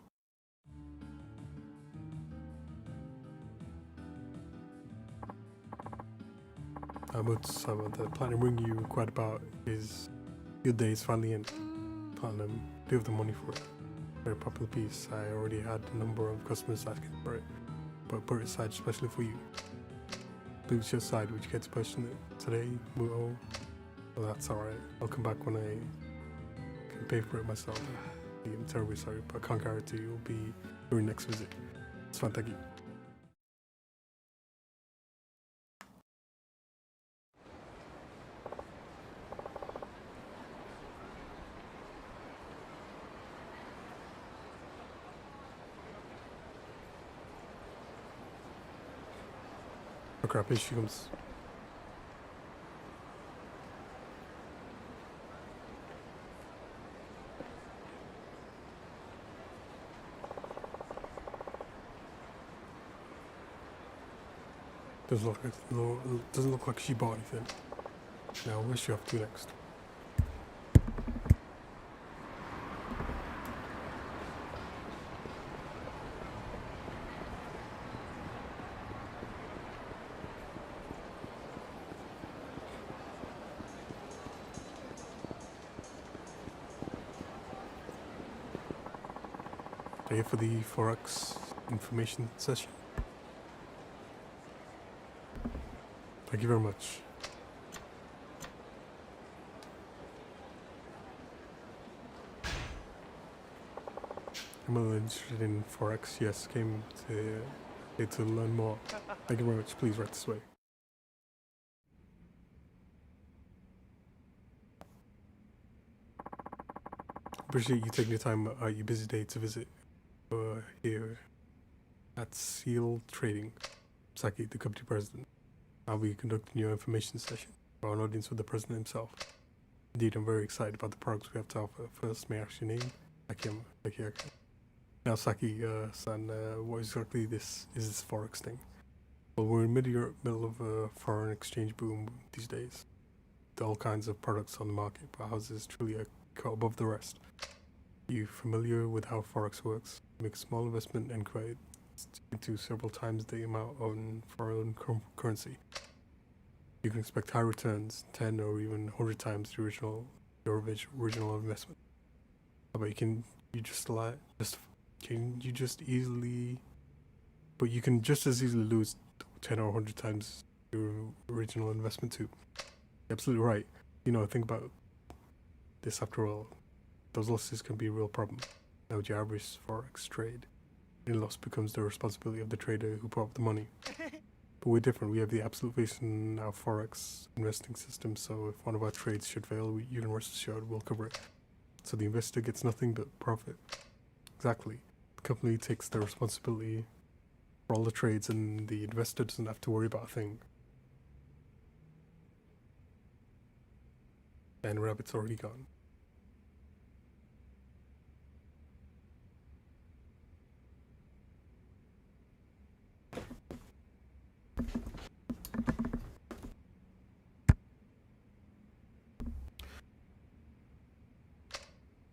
The platinum ring you inquired about is your day is finally in. Platinum, do you have the money for it? Very popular piece. I already had a number of customers asking for it, but put it aside especially for you. Lose your side, would you get to purchase it today? Well, that's alright. I'll come back when I can pay for it myself. I'm terribly sorry, but I can't guarantee it will be your next visit. It's fine, thank you. Oh crap, here she comes. Doesn't look like she bought anything. Now, where's she off to next? Are you here for the Forex information session? Thank you very much. I'm a little interested in Forex. Yes, came to learn more. Thank you very much. Please right this way. Appreciate you taking your time out your busy day to visit here at Seal Trading. Saki, the company president. I'll be conducting your information session for an audience with the president himself. Indeed, I'm very excited about the products we have to offer. First, may I ask your name? Aki. Now, Saki-san, what exactly is this Forex thing? Well, we're in the middle of a foreign exchange boom these days. There are all kinds of products on the market, but ours is truly a cut above the rest. Are you familiar with how Forex works? Make a small investment and convert it into several times the amount on foreign currency. You can expect high returns, 10 or even 100 times the original investment. But you can just as easily lose 10 or 100 times your original investment too. You're absolutely right. Think about this after all. Those losses can be a real problem. Now with your average Forex trade, any loss becomes the responsibility of the trader who brought up the money. But we're different. We have the absolute faith in our Forex investing system, so if one of our trades should fail, you can rest assured we'll cover it. So the investor gets nothing but profit. Exactly. The company takes the responsibility for all the trades and the investor doesn't have to worry about a thing. And Rabbit's already gone.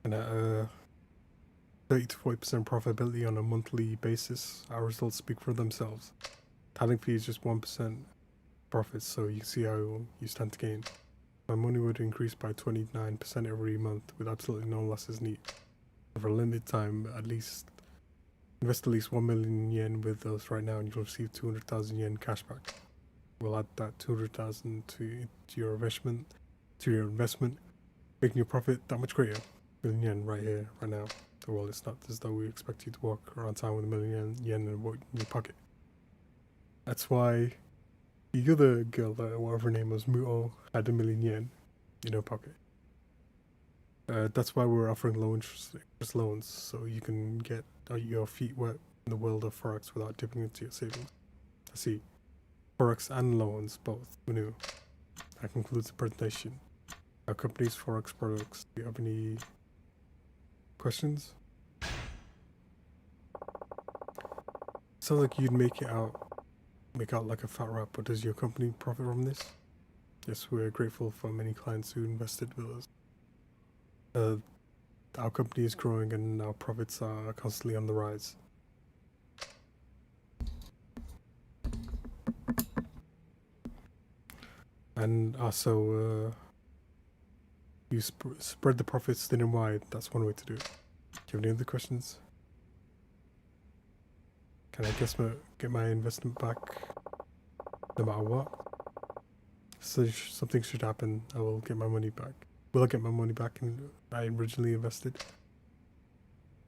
And at 30 to 40% profitability on a monthly basis, our results speak for themselves. Handling fee is just 1% profits, so you see how you stand to gain. My money would increase by 29% every month with absolutely no losses needed. For a limited time, invest at least 1 million yen with us right now and you'll receive 200,000 yen cash back. We'll add that 200,000 to your investment, making your profit that much greater. Million yen right here, right now. Well, it's not as though we expect you to walk around town with a million yen in your pocket. That's why the other girl, whatever her name was, Muo, had 1 million yen in her pocket. That's why we're offering low interest loans, so you can get your feet wet in the world of Forex without dipping into your savings. I see. Forex and loans, both. Who knew? That concludes the presentation. Our company's Forex products. Do you have any questions? Sounds like you'd make out like a fat rat, but does your company profit from this? Yes, we're grateful for many clients who invested with us. Our company is growing and our profits are constantly on the rise. And also, you spread the profits thin and wide. That's one way to do it. Do you have any other questions? Can I get my investment back no matter what? So something should happen, I will get my money back. Will I get my money back I originally invested?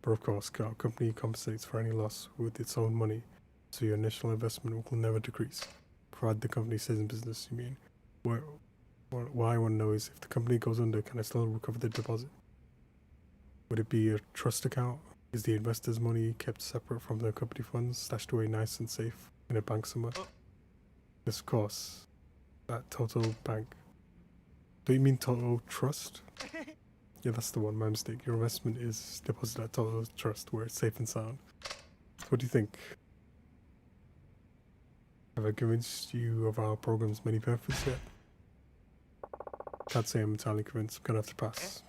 But of course, our company compensates for any loss with its own money, so your initial investment will never decrease. Provided the company stays in business, you mean? What I want to know is, if the company goes under, can I still recover the deposit? Would it be a trust account? Is the investor's money kept separate from the company funds, stashed away nice and safe in a bank somewhere? Yes, of course. That Total Bank. Do you mean Total Trust? Yeah, that's the one, my mistake. Your investment is deposited at Total Trust, where it's safe and sound. What do you think? Have I convinced you of our program's many benefits yet? Can't say I'm entirely convinced. I'm gonna have to pass.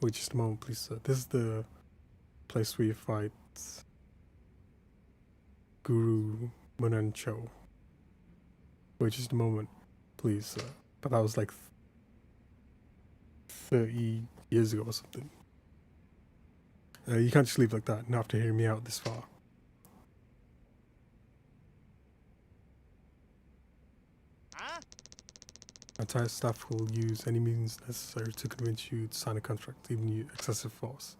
Wait just a moment, please, sir. This is the place where you fight Guru Munancho. Wait just a moment, please, sir. But that was like 30 years ago or something. You can't just leave like that, not after hearing me out this far. Our entire staff will use any means necessary to convince you to sign a contract, even use excessive force.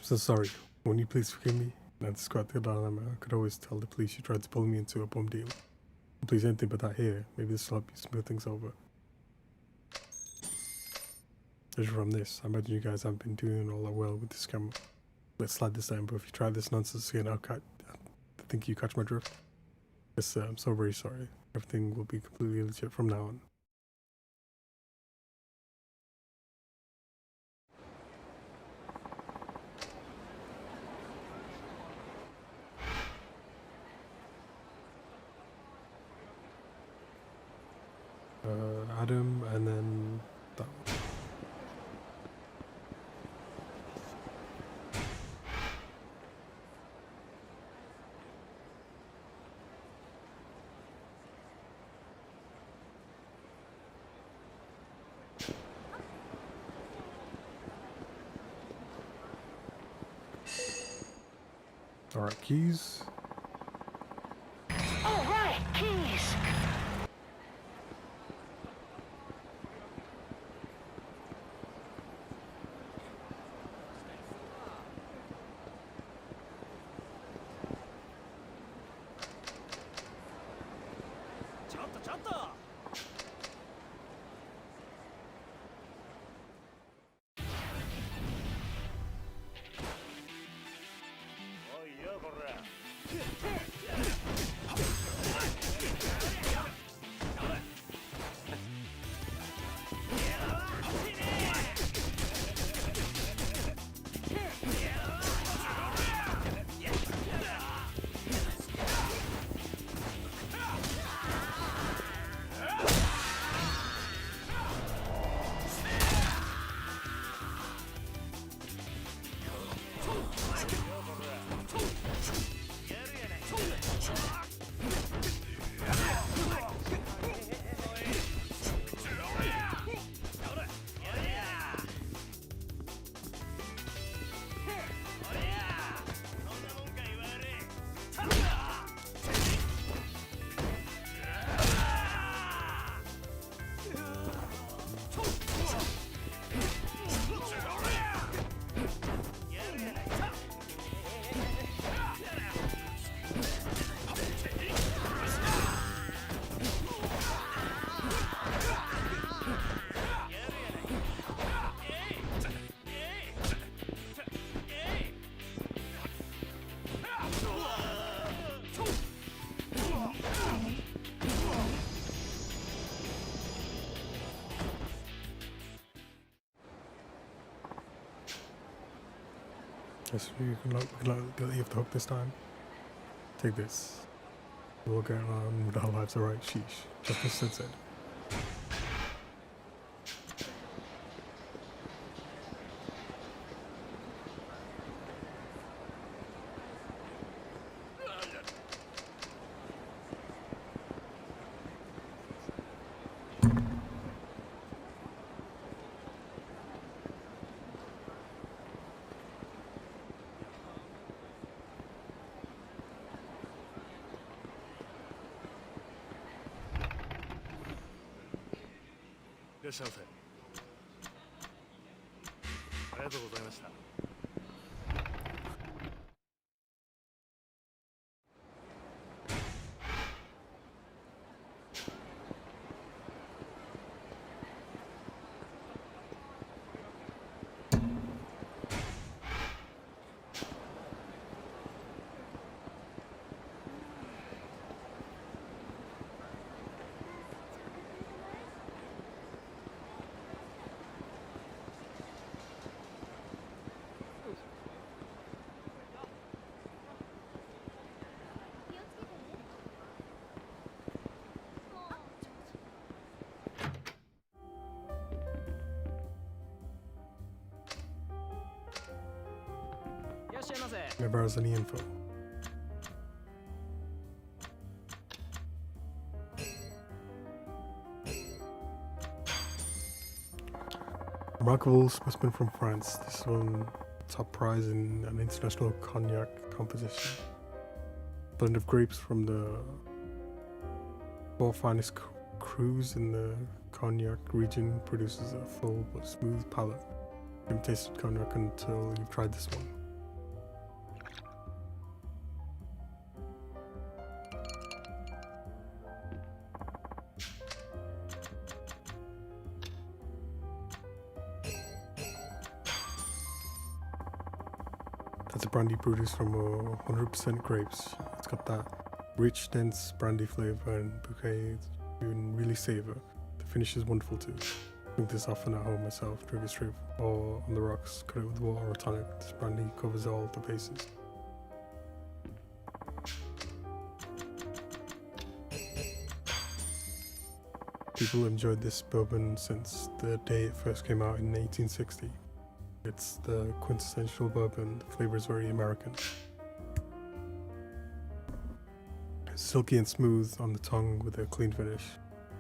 so sorry. Won't you please forgive me? And I described the dilemma. I could always tell the police you tried to pull me into a bum deal. Please, anything but that here. Maybe this will help you smooth things over. Judging from this, I imagine you guys haven't been doing all that well with this camera. Let's slide this down, but if you try this nonsense again, I think you catch my drift. Yes, I'm so very sorry. Everything will be completely legit from now on. Adam, and then that one. All right, keys. All right, keys. Yes, you can leave the hook this time. Take this. We'll get on with our lives, alright? Sheesh. Just as Sid said. Never has any info. Remarkable specimen from France. This won top prize in an international cognac competition. Blend of grapes from the 4 finest crus in the cognac region produces a full but smooth palate. You haven't tasted cognac until you've tried this one. It's a brandy produced from 100% grapes. It's got that rich, dense brandy flavor and bouquet you can really savor. The finish is wonderful too. Drink this often at home myself, drink it straight or on the rocks, cut it with water or tonic. This brandy covers all the bases. People enjoyed this bourbon since the day it first came out in 1860. It's the quintessential bourbon. The flavor is very American. Silky and smooth on the tongue with a clean finish.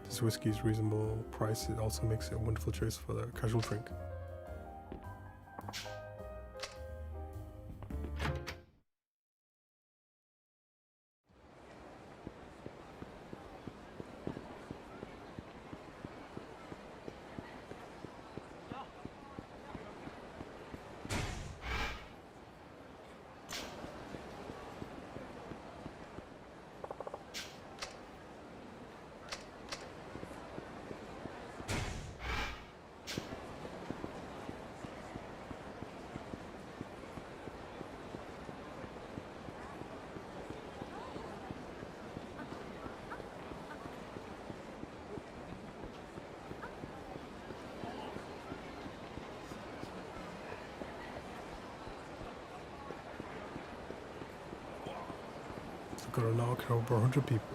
This whiskey is reasonable price. It also makes it a wonderful choice for the casual drink. Got to knock over 100 people.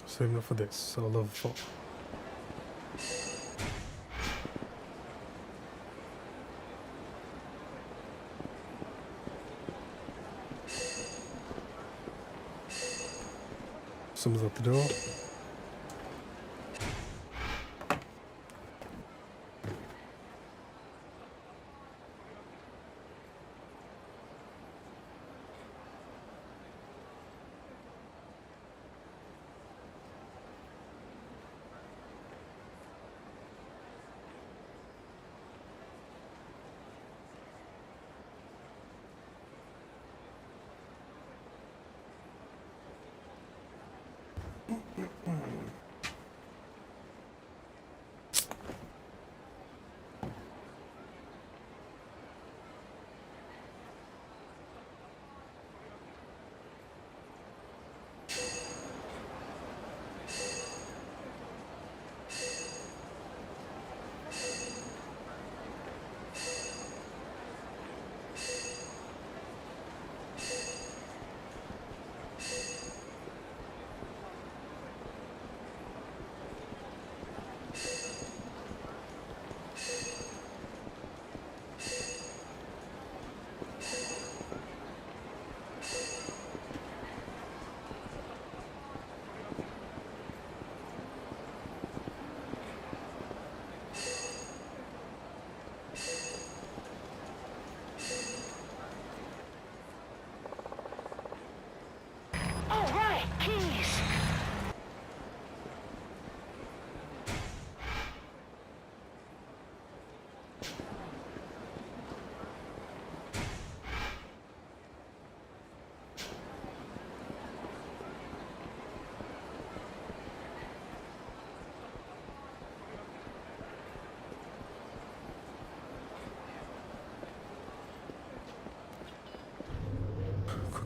Saving up for this, so level 4. Someone's at the door.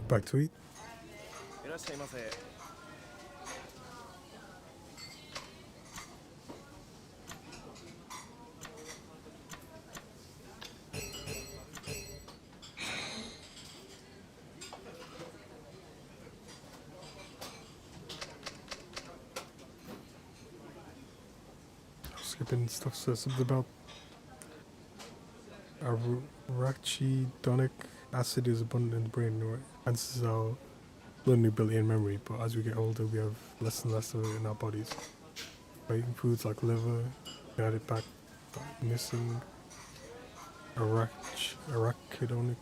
Back to eat. いらっしゃいませ。 Skipping stuff says something about arachidonic acid is abundant in the brain, or enhances our learning ability and memory, but as we get older we have less and less of it in our bodies. By eating foods like liver, we add it back by missing arachidonic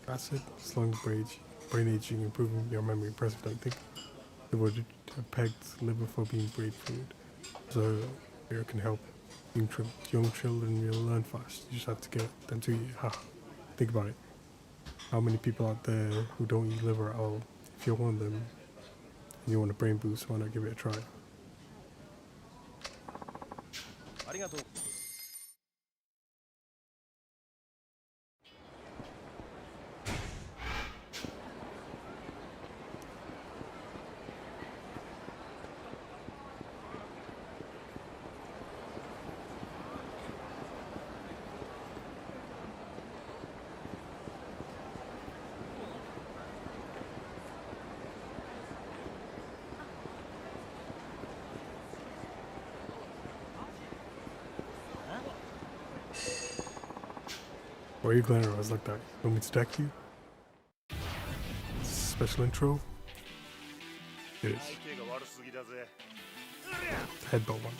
acid, slowing the brain aging, improving your memory. Impressive, don't you think? The word pegged liver for being brain food. So it can help young children will learn fast. You just have to get them to eat. Think about it. How many people out there who don't eat liver at all? If you're one of them and you want a brain boost, why not give it a try? ありがとう。 Why are you glaring at us like that? Want me to deck you? Special intro? It is. Headbutt one.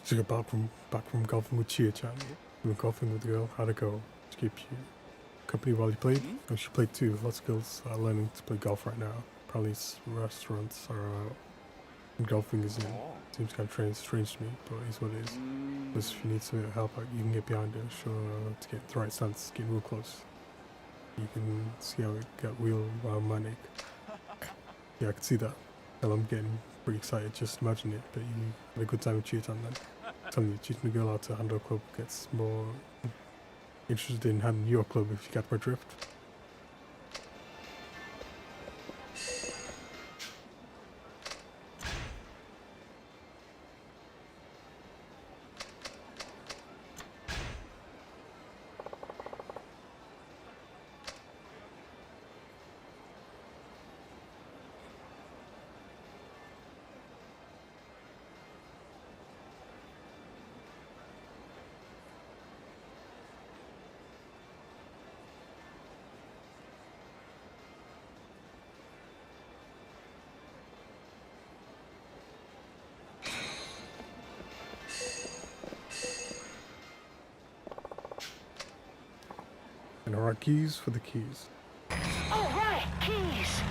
So you got back from golfing with Chia Chan. You were golfing with the girl. How'd it go? Did you keep you company while you played? Oh, she played too. Lots of girls are learning to play golf right now. Probably restaurants are out. And golfing is in. Seems kind of strange to me, but it is what it is. Plus, if you need some help, you can get behind her. Sure, to get the right stance, get real close. You can see how it got real manic. Yeah, I can see that. Hell, I'm getting pretty excited just imagine it, but you had a good time with Cheat on then. I'm telling you, cheating a girl out to handle a club gets more interested in handling your club if you get my drift. And our keys for the keys. All right, keys.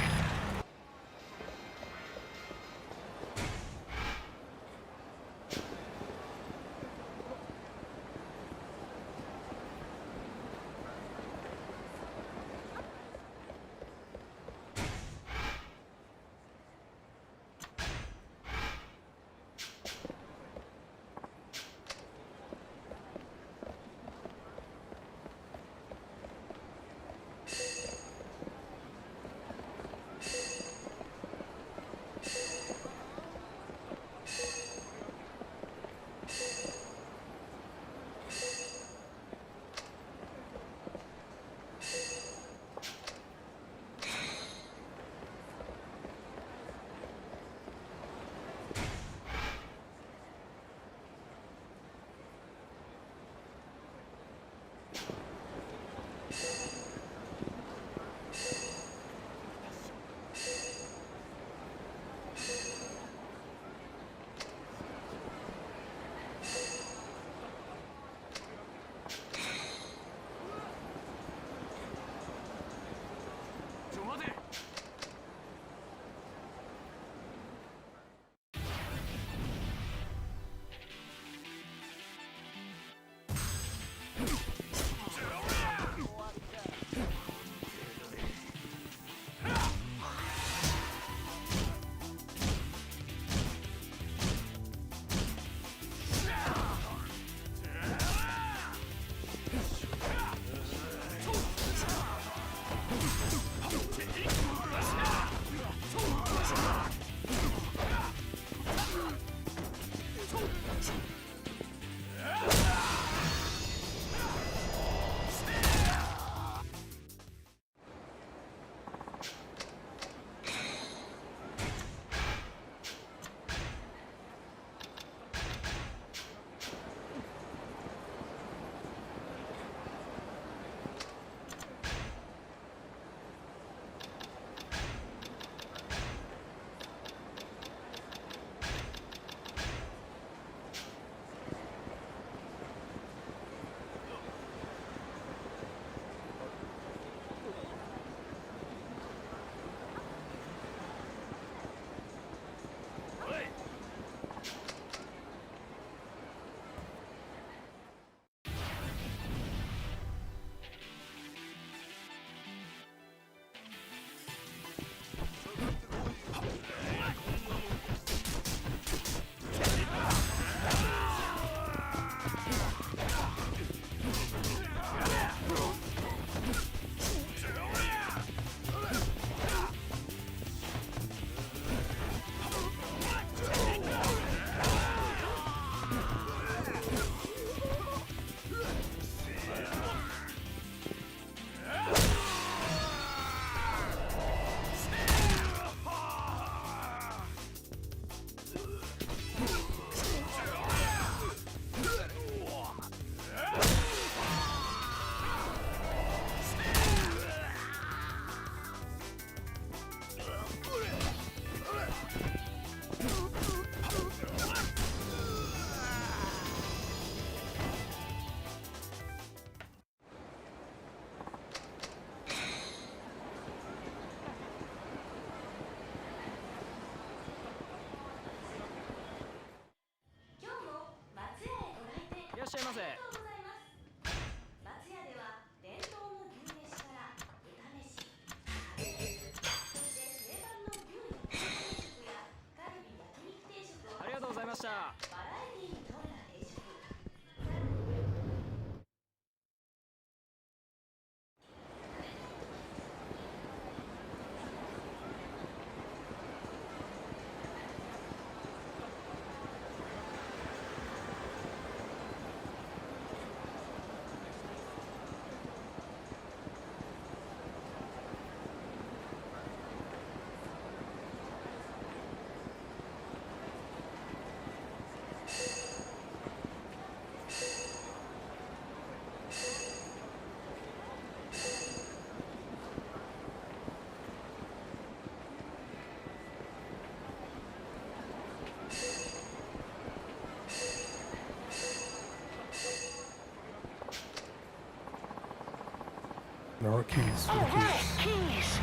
No, keys. All right, keys.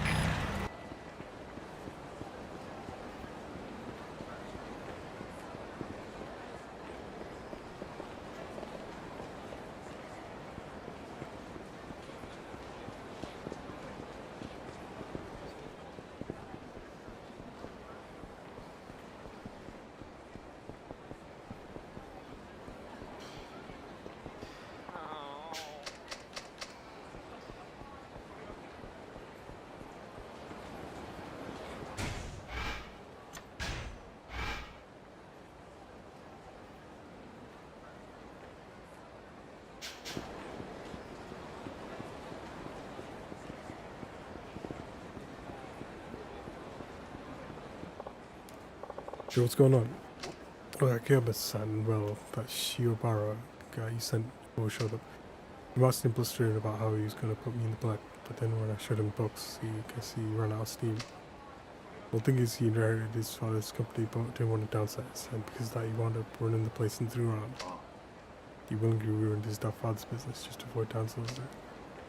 Yo, what's going on? Well, Akiyama-san, well, that Shiobara guy you sent before showed up. He was simply frustrated about how he was going to put me in the black, but then when I showed him books, I guess he ran out of steam. The thing is, he inherited his father's company but didn't want to downsize, and because of that he wound up running the place into the ground. He willingly ruined his father's business just to avoid downsizing.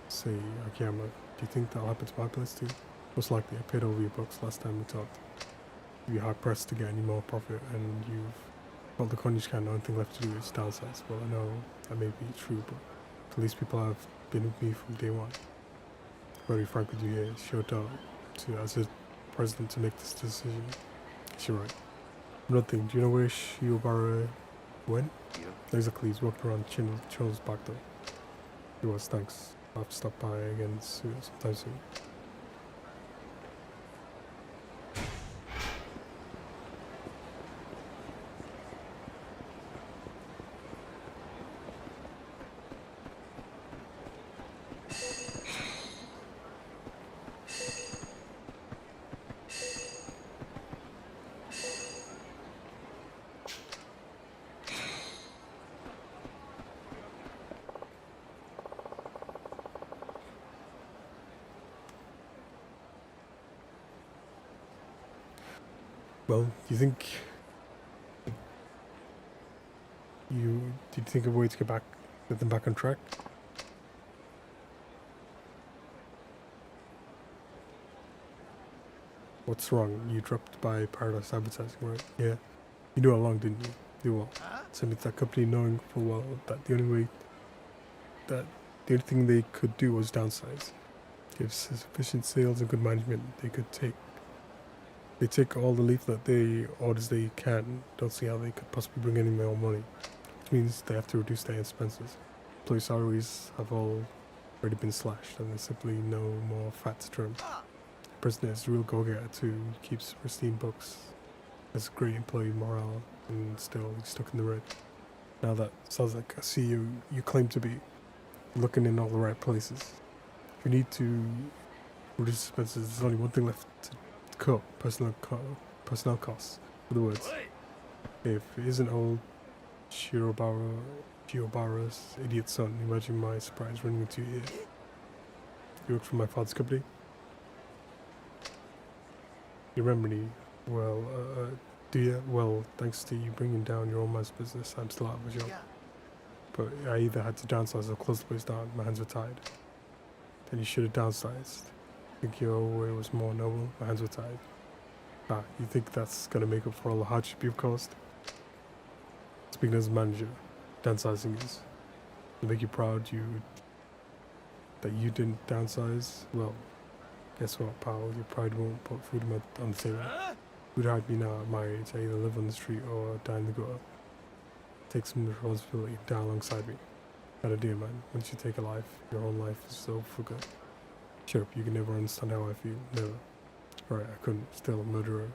Say, Akiyama, do you think that'll happen to my place too? Most likely, I paid over your books last time we talked. You'd be hard pressed to get any more profit, and you've got the con you can, the only thing left to do is downsize. Well, I know that may be true, but at least people have been with me from day one. Very frank with you here, it's your job to, as a president, to make this decision. You're right. Another thing, do you know where Shiobara went? Yeah. Exactly, he's walking around Chino's back door. He was, thanks. I'll have to stop by again soon, sometime soon. Well, do you think of a way to get them back on track? What's wrong? You dropped by Paradise Advertising, right? Yeah. You knew all along, didn't you? You well. Send it to that company knowing full well that the only thing they could do was downsize. Give sufficient sales and good management, they take all the leaflet orders they can. Don't see how they could possibly bring any more money. Which means they have to reduce their expenses. Employee salaries have already been slashed, and there's simply no more fat to trim. The president is a real go-getter too. He keeps pristine books. Has great employee morale, and still he's stuck in the red. Now that sounds like a CEO you claim to be, looking in all the right places. If you need to reduce expenses, there's only one thing left to cut: personnel costs. In other words, if it isn't old Shiobara's idiot son, imagine my surprise running into you here. You work for my father's company? You remember me? Well, do you? Well, thanks to you bringing down your own man's business, I'm still out of a job. But I either had to downsize or close the place down. My hands were tied. Then you should have downsized. Think your way was more noble? My hands were tied. Ah, you think that's gonna make up for all the hardship you've caused? Speaking as a manager, downsizing is to make you proud that you didn't downsize. Well, guess what, pal? Your pride won't put food on the table. Who'd hide me now at my age? I either live on the street or die in the gutter. Take some responsibility, die alongside me. Got a deal, man. Once you take a life, your own life is so for good. Sure, you can never understand how I feel. Never. Right, I couldn't. Still, murder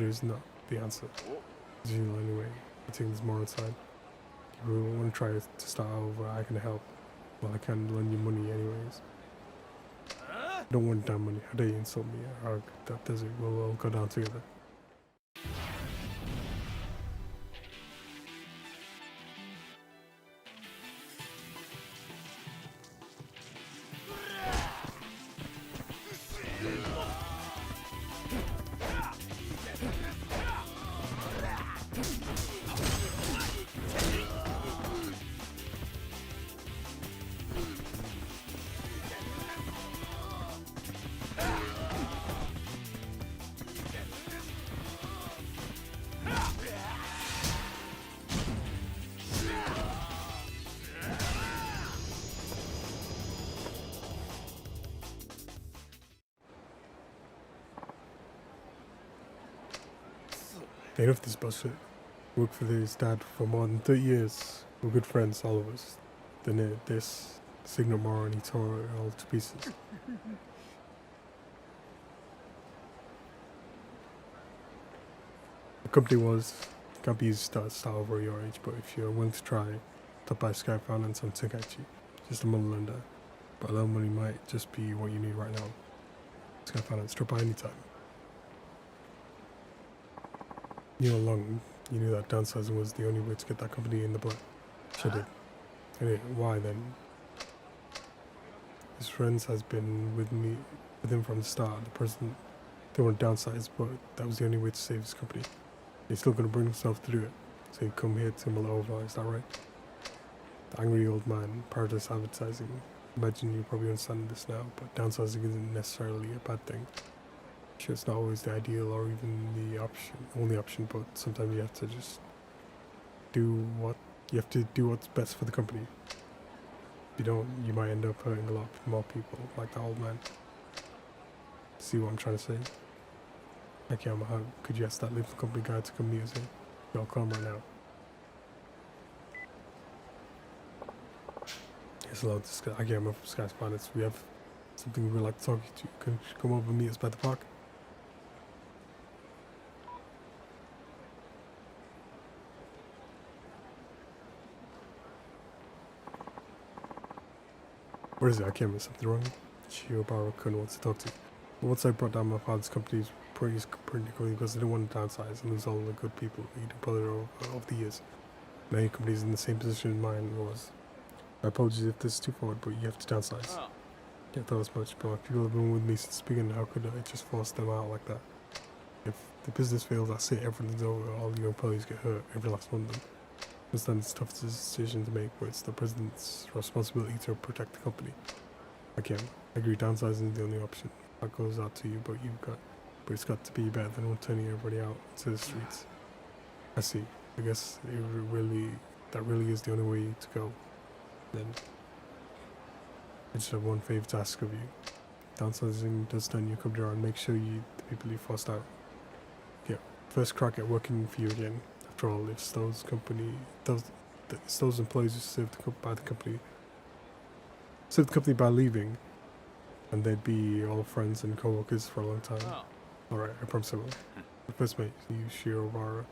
is not the answer. As you know, anyway. I take this more inside. If you want to try to start over, I can help. Well, I can lend you money anyways. I don't want that money. How dare you insult me? That desert. We'll go down together. enough of this bullshit. Worked for his dad for more than 30 years. We're good friends, all of us. Then this signal more and he tore it all to pieces. The company can't be used to start over your age, but if you're willing to try, top by Sky Finance on Takachi. Just a money lender. But a little money might just be what you need right now. Sky Finance, drop by anytime. You know, you knew that downsizing was the only way to get that company in the black. Sure did. Anyway, why then? His friends has been with him from the start. The president, they want to downsize, but that was the only way to save his company. He's still going to bring himself to do it. So you come here to mull over, is that right? The angry old man, Paradise Advertising. Imagine you probably understand this now, but downsizing isn't necessarily a bad thing. Sure, it's not always the ideal or even the only option, but sometimes you have to just do what's best for the company. If you don't, you might end up hurting a lot more people, like the old man. See what I'm trying to say? Okay, how could you ask that little company guy to come meet us here? Y'all come right now. Yes, hello, this is I'm from Sky's Planets. We have something we'd like to talk to you. Can you come over and meet us by the park? What is it? I can't miss something wrong. Chiyobaru-kun wants to talk to you. But once I brought down my father's company's pretty quickly because I didn't want to downsize and lose all the good people he'd employed over the years. Many companies in the same position as mine was. My apologies if this is too forward, but you have to downsize. Oh. Can't tell as much, but my people have been with me since the beginning. How could I just force them out like that? If the business fails, that's it. Everything's over. All your employees get hurt. Every last one of them. I understand it's a tough decision to make, but it's the president's responsibility to protect the company. Again, I agree. Downsizing is the only option. That goes out to you, but it's got to be better than turning everybody out to the streets. I see. I guess that really is the only way to go. Then I just have one favor to ask of you. Downsizing does turn your company around. Make sure the people you forced out get first crack at working for you again. After all, if those employees who served the company by leaving, and they'd be all friends and co-workers for a long time. Oh. Alright, I promise I will. The first mate, you Shirovara,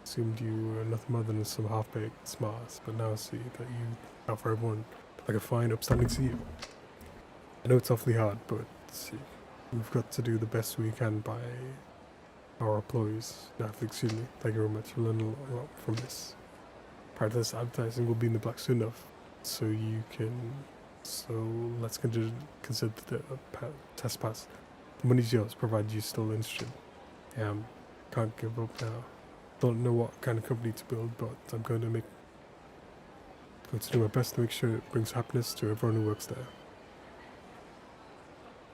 assumed you were nothing more than some half-baked smarts, but now I see that you are for everyone like a fine, upstanding CEO. I know it's awfully hard, but see, we've got to do the best we can by our employees. No, excuse me, thank you very much. We'll learn a lot from this. Paradise Advertising will be in the black soon enough, so let's consider the test pass. The money's yours, provided you're still interested. Can't give up now. Don't know what kind of company to build, but I'm going to do my best to make sure it brings happiness to everyone who works there.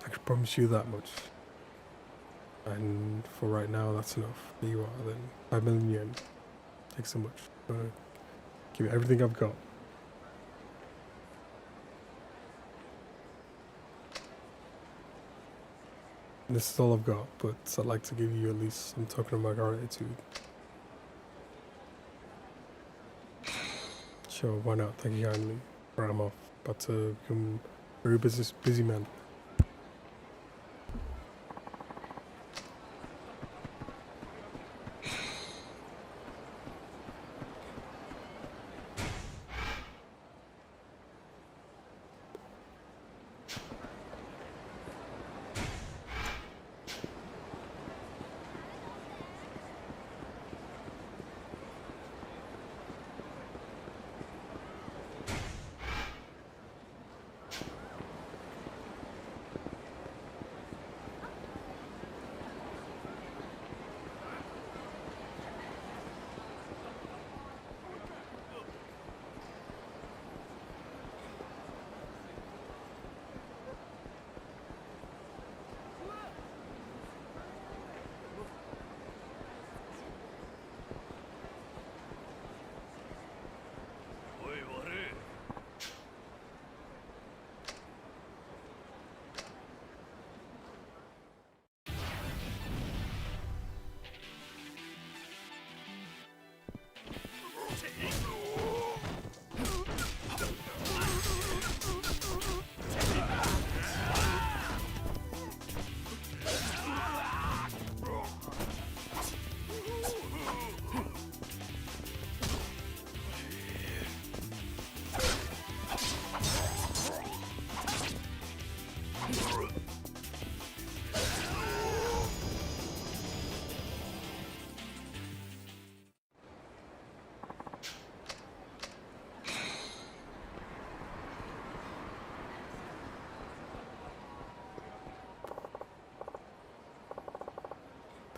I can promise you that much. And for right now, that's enough. There you are, then. 5 million yen. Thanks so much. Give me everything I've got. This is all I've got, but I'd like to give you at least some token of my gratitude. Sure, why not? Thank you kindly. Right, I'm off. But become a very busy man.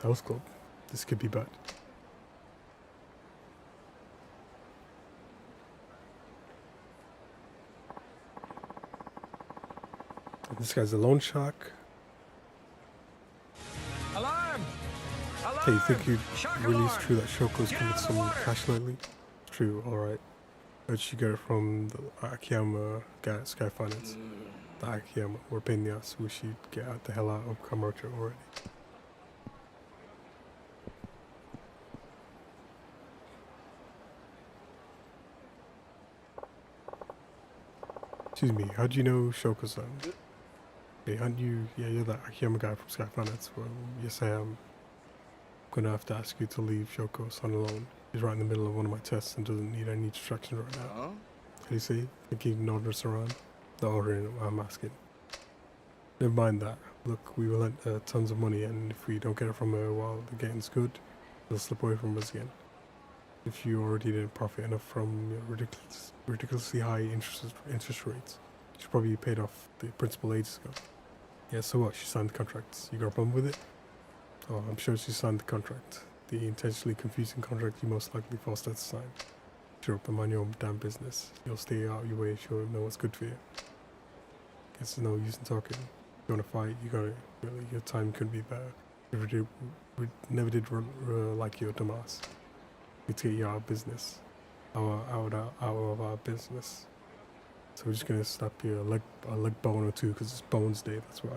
House Club. This could be bad. And this guy's a loan shark. Alarm! Hey, you think you Shark really is alarm! true that Shoko's Get committed out of the some water! cash lately? True, alright. Where'd she get it from? The Akiyama guy at Sky Finance. The Akiyama were paying the ass. Wish she'd get out the hell out of Kamurocho already. Excuse me, how do you know Shoko-san? Hey, aren't you? Yeah, you're that Akiyama guy from Sky Finance. Well, yes, I am. Gonna have to ask you to leave Shoko-san alone. He's right in the middle of one of my tests and doesn't need any distractions right now. Huh? What do you say? Think he ignored us around? Not ordering, I'm asking. Never mind that. Look, we will lend tons of money, and if we don't get it from her while the game's good, they'll slip away from us again. If you already didn't profit enough from your ridiculously high interest rates, you should probably paid off the principal ages ago. Yeah, so what? She signed the contracts. You got a problem with it? Oh, I'm sure she signed the contract. The intentionally confusing contract you most likely forced her to sign. Shut up and mind your own damn business. You'll stay out your way if you know what's good for you. Guess there's no use in talking. You wanna fight, you got it. Really, your time couldn't be better. We never did like your dumbass. We to get you out of business. Out of our business. So we're just gonna slap you a leg bone or two because it's Bones Day, that's why.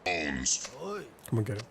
Bones. Come on, get him.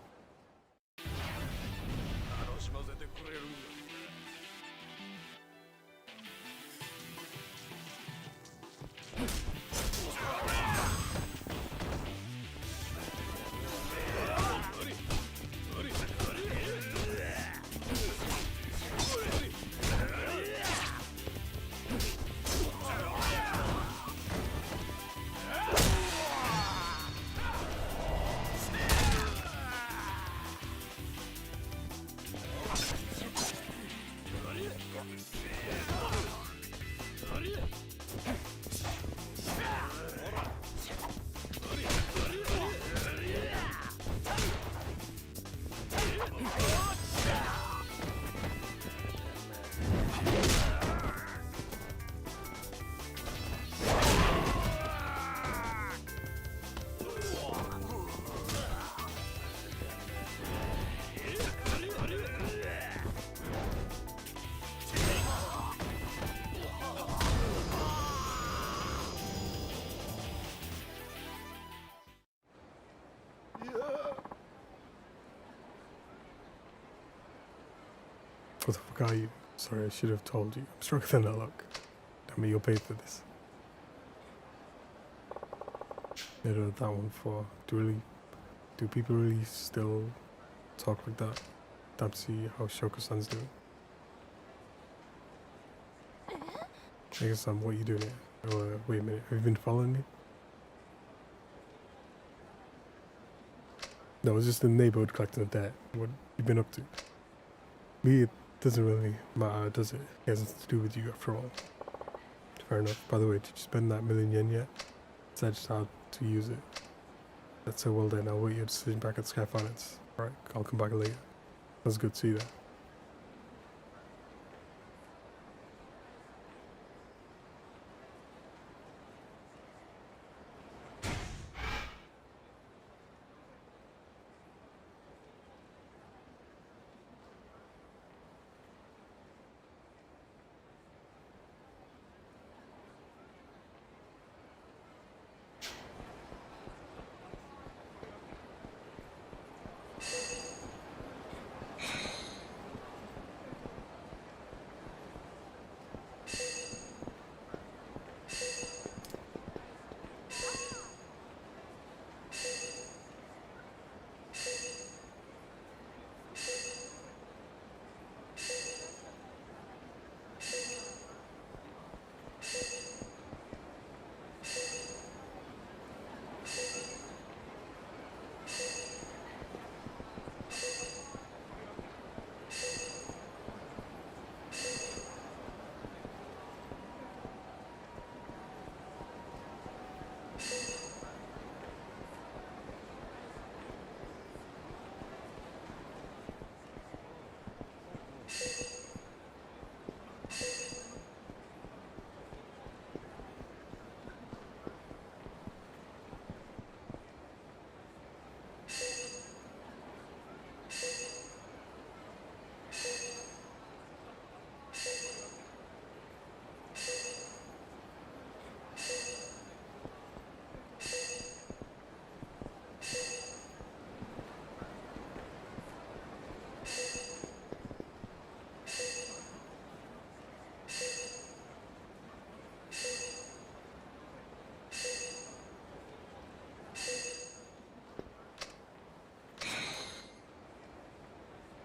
What the fuck are you? Sorry, I should have told you. I'm stronger than I look. Damn it, you'll pay for this. Never heard that one before. Do people really still talk like that? Time to see how Shoko-san's doing. I guess what are you doing here? Oh, wait a minute, have you been following me? No, it's just the neighborhood collecting the debt. What you been up to? Me, it doesn't really matter, does it? It has nothing to do with you after all. Fair enough. By the way, did you spend that million yen yet? It's just how to use it. That's so well done. I'll wait your decision back at Sky Finance. Alright, I'll come back later. That's good to see you there.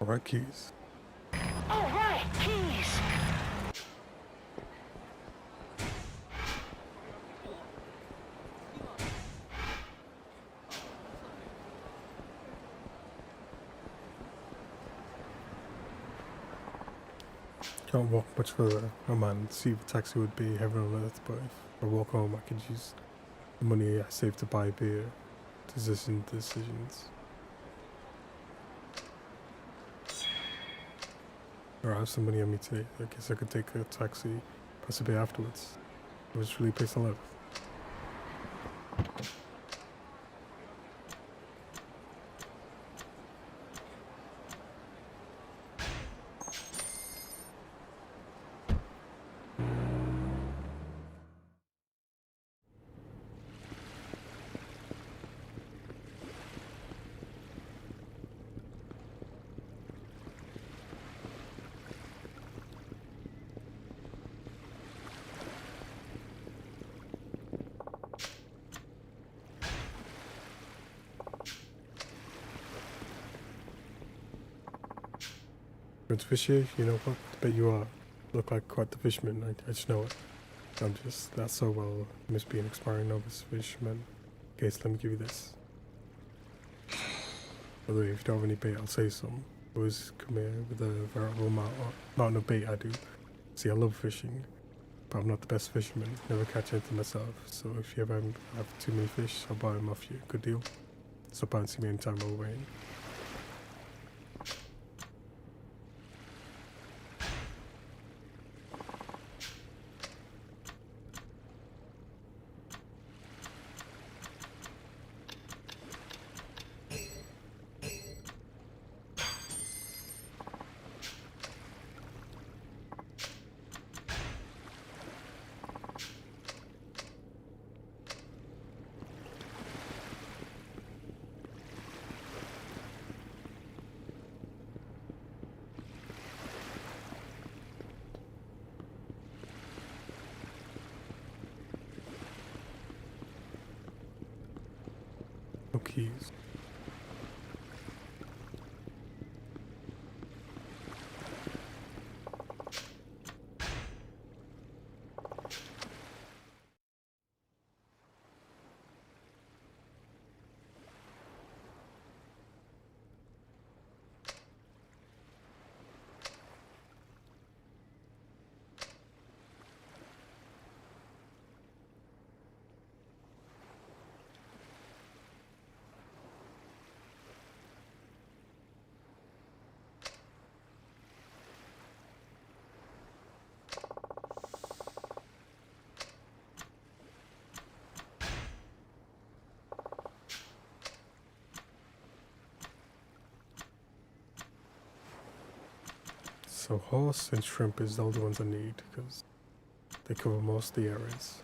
Alright, keys. All right, keys. Can't walk much further. Oh man, see if a taxi would be heaven on earth, but if I walk home I could use the money I saved to buy beer. Decisions. Or I have some money on me today. I guess I could take a taxi, possibly afterwards. It was really a place to live. Prince Fisher, you know what? I bet you are. Look like quite the fisherman, I just know it. I'm just not so well. Must be an expiring novice fisherman. Okay, so let me give you this. By the way, if you don't have any bait, I'll say some. Always come here with a variable amount of bait I do. See, I love fishing, but I'm not the best fisherman. Never catch anything myself. So if you ever have too many fish, I'll buy them off you. Good deal. Stop by and see me anytime while we're waiting. No keys. So horse and shrimp is the only ones I need because they cover most of the areas.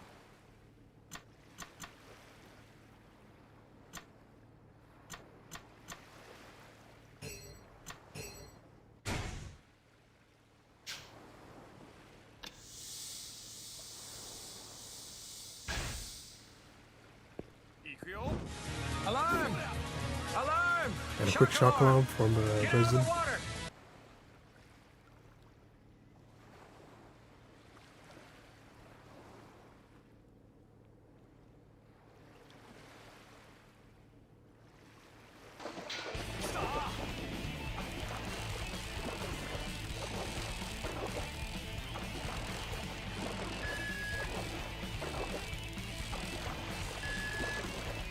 Alarm! Alarm! And a quick shock alarm from Resin.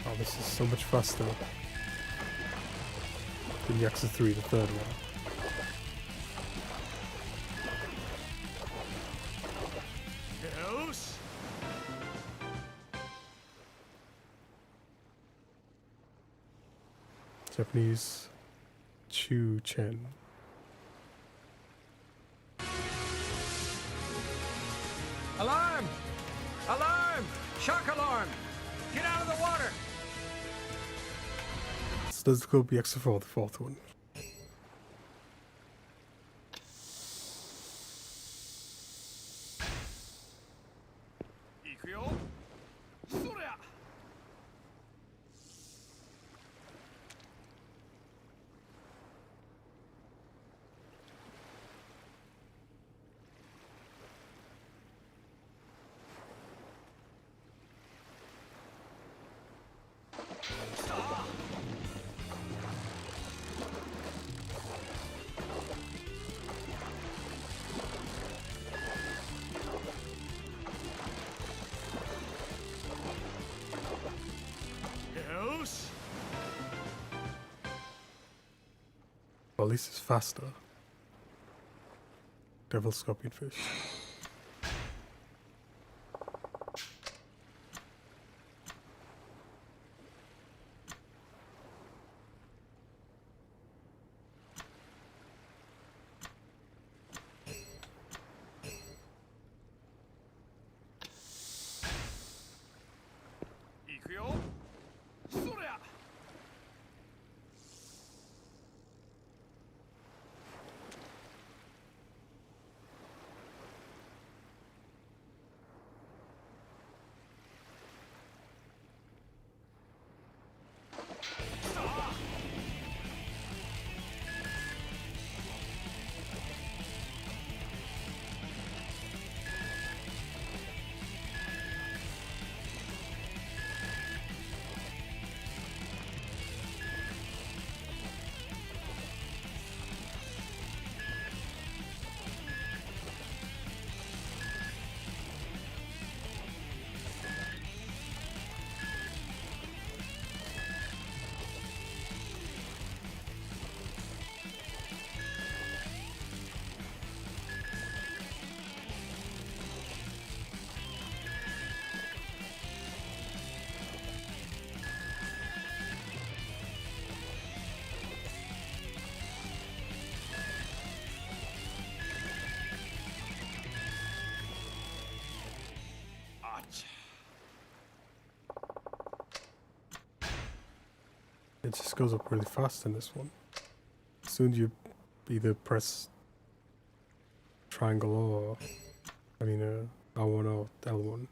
Oh, this is so much faster than Yakuza 3, the third one. Japanese Chu Chen. Alarm! Alarm! Shock alarm! Get out of the water! So does go be extra for the fourth one. Well, at least it's faster. Devil scorpion fish. It just goes up really fast in this one. As soon as you either press triangle or, R1 or L1.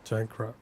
Giant crab.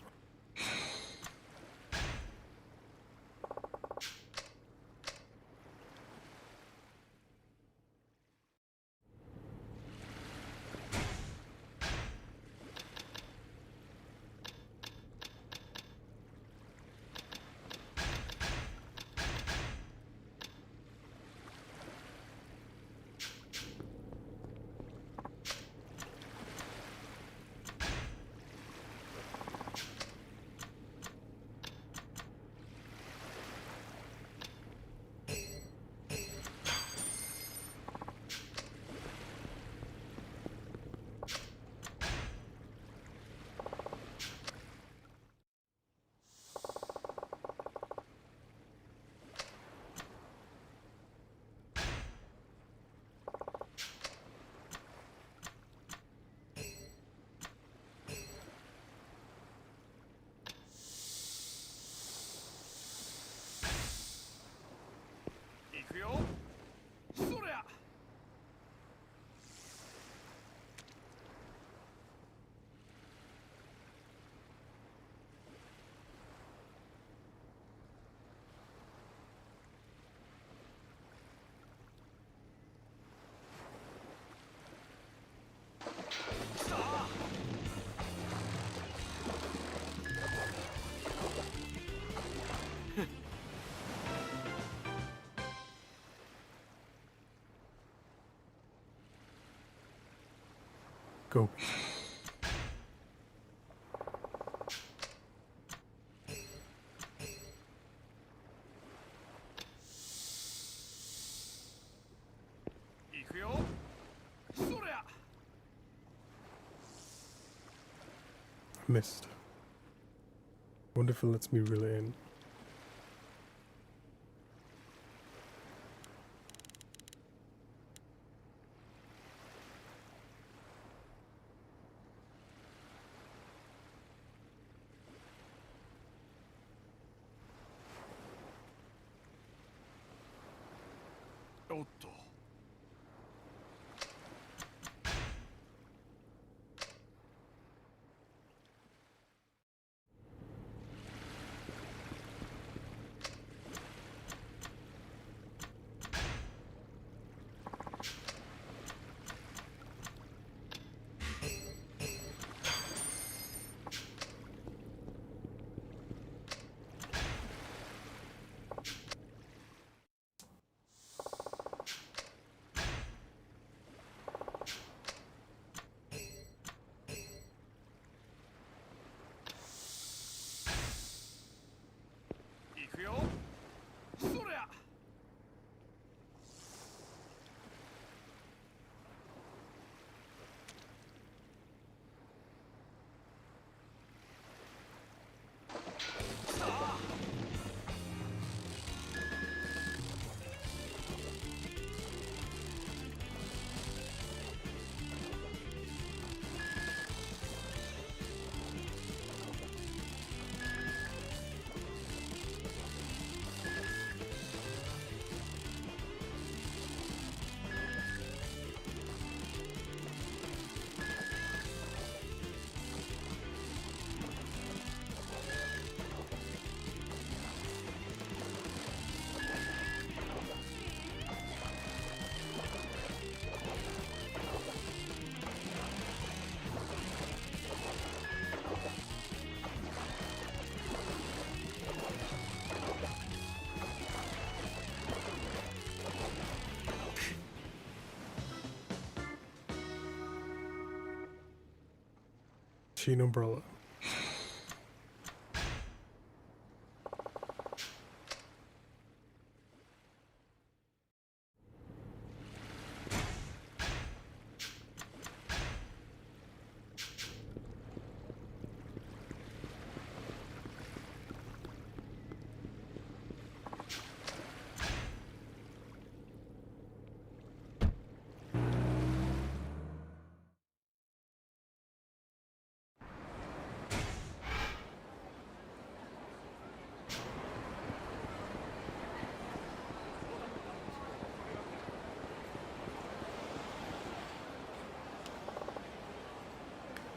Go. I missed. Wonder if it lets me reel it in. Sheen umbrella.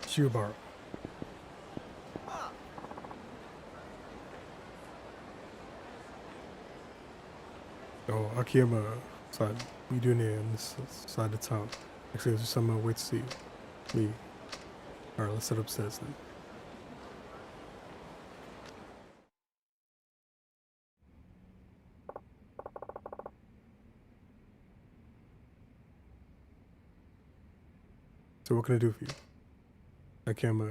Shubara. Oh, Akiyama side. What you doing here on this side of town? Actually, there's someone wait to see me. Alright, let's head upstairs then. So what can I do for you? Akiyama,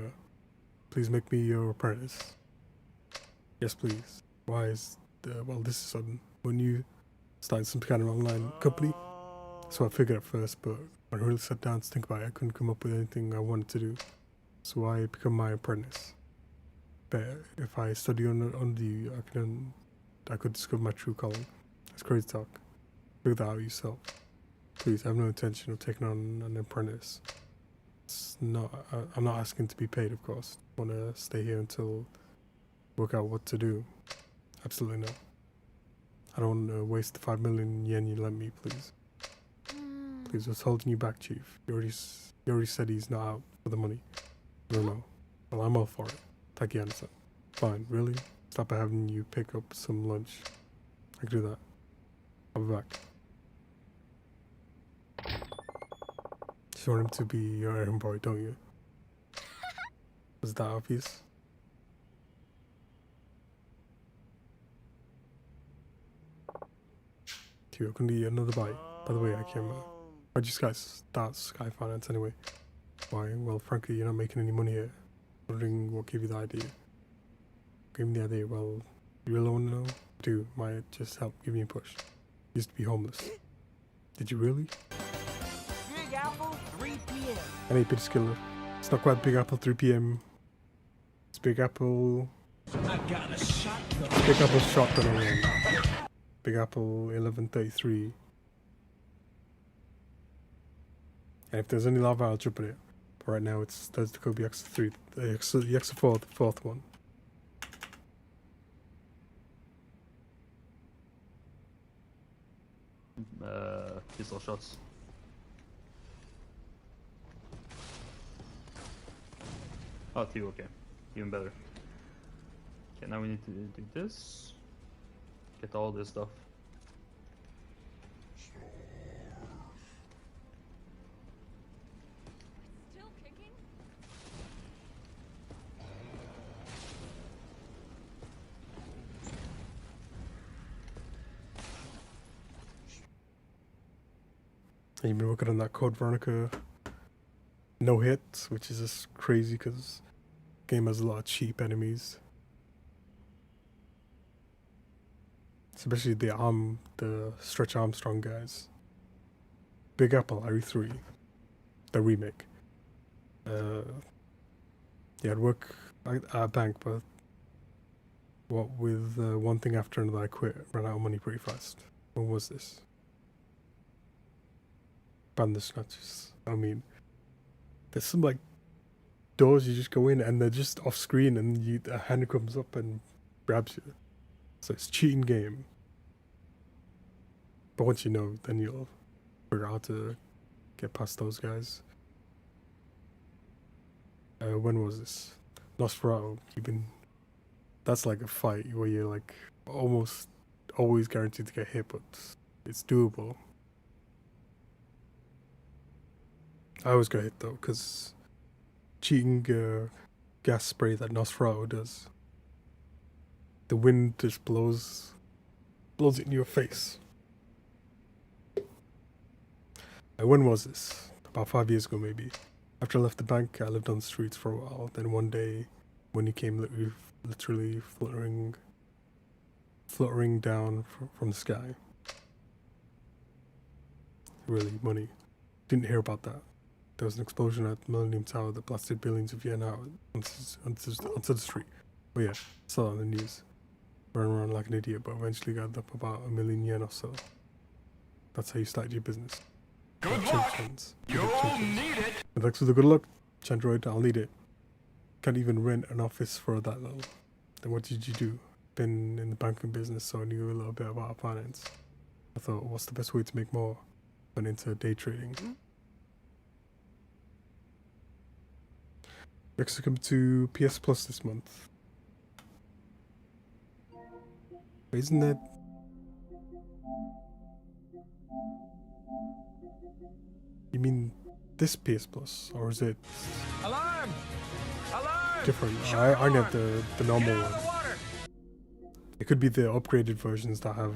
please make me your apprentice. Yes, please. Why is well, this is sudden. When you started some kind of online company, so I figured at first, but when I really sat down to think about it, I couldn't come up with anything I wanted to do. So I become my apprentice. But if I study under you, I could discover my true calling. That's crazy talk. Figure that out yourself. Please, I have no intention of taking on an apprentice. It's not. I'm not asking to be paid, of course. I want to stay here until work out what to do. Absolutely no. I don't want to waste the 5 million yen you lent me, please. Please, what's holding you back, Chief? You already said he's not out for the money. No. Well, I'm all for it. Takiana-san. Fine, really? Stop by having you pick up some lunch. I can do that. I'll be back. You want him to be your errand boy, don't you? Was that obvious? You can do another bite. By the way, I came. Why'd you guys start Sky Finance anyway? Why? Well, frankly, you're not making any money here. Wondering what gave you the idea. Gave me the idea. Well, you really want to know? Do might just help give me a push. Used to be homeless. Did you really? Big Apple, 3 p.m. An 8-bit skiller. It's not quite Big Apple 3 p.m. It's Big Apple. I got a shotgun. Big Apple shotgun AM. Big Apple 1133. And if there's any lava, I'll jump in it. But right now, it's there's the Kobe X3, the X4, the fourth one. Pistol shots. Oh, two, okay. Even better. Okay, now we need to do this. Get all this stuff. Still kicking? And you've been working on that Code Veronica no hit, which is just crazy because game has a lot of cheap enemies. Especially the Stretch Armstrong guys. Big Apple RE3, the remake. Yeah, I'd work at a bank, but what with one thing after another, I quit. Ran out of money pretty fast. When was this? Bandersnatches. I mean, there's some like doors you just go in and they're just off screen, and a hand comes up and grabs you. So it's a cheating game. But once you know, then you'll figure out how to get past those guys. When was this? Nosferatu. That's like a fight where you're like almost always guaranteed to get hit, but it's doable. I always get hit though, because cheating gas spray that Nosferatu does. The wind just blows it in your face. When was this? About 5 years ago maybe. After I left the bank, I lived on the streets for a while. Then one day, when he came literally fluttering down from the sky. Really, money. Didn't hear about that. There was an explosion at Millennium Tower that blasted billions of yen out onto the street. But yeah, saw it on the news. Ran around like an idiot, but eventually got up about 1 million yen or so. That's how you started your business. Good luck! You'll need it! And thanks for the good luck, Chandroid, I'll need it. Can't even rent an office for that little. Then what did you do? Been in the banking business, so I knew a little bit about finance. I thought, what's the best way to make more? Went into day trading. Next, come to PS Plus this month. But isn't that... You mean this PS Plus, or is it Alarm! Alarm! different? Shark I get alarm! the normal Get out of one. the water! It could be the upgraded versions that have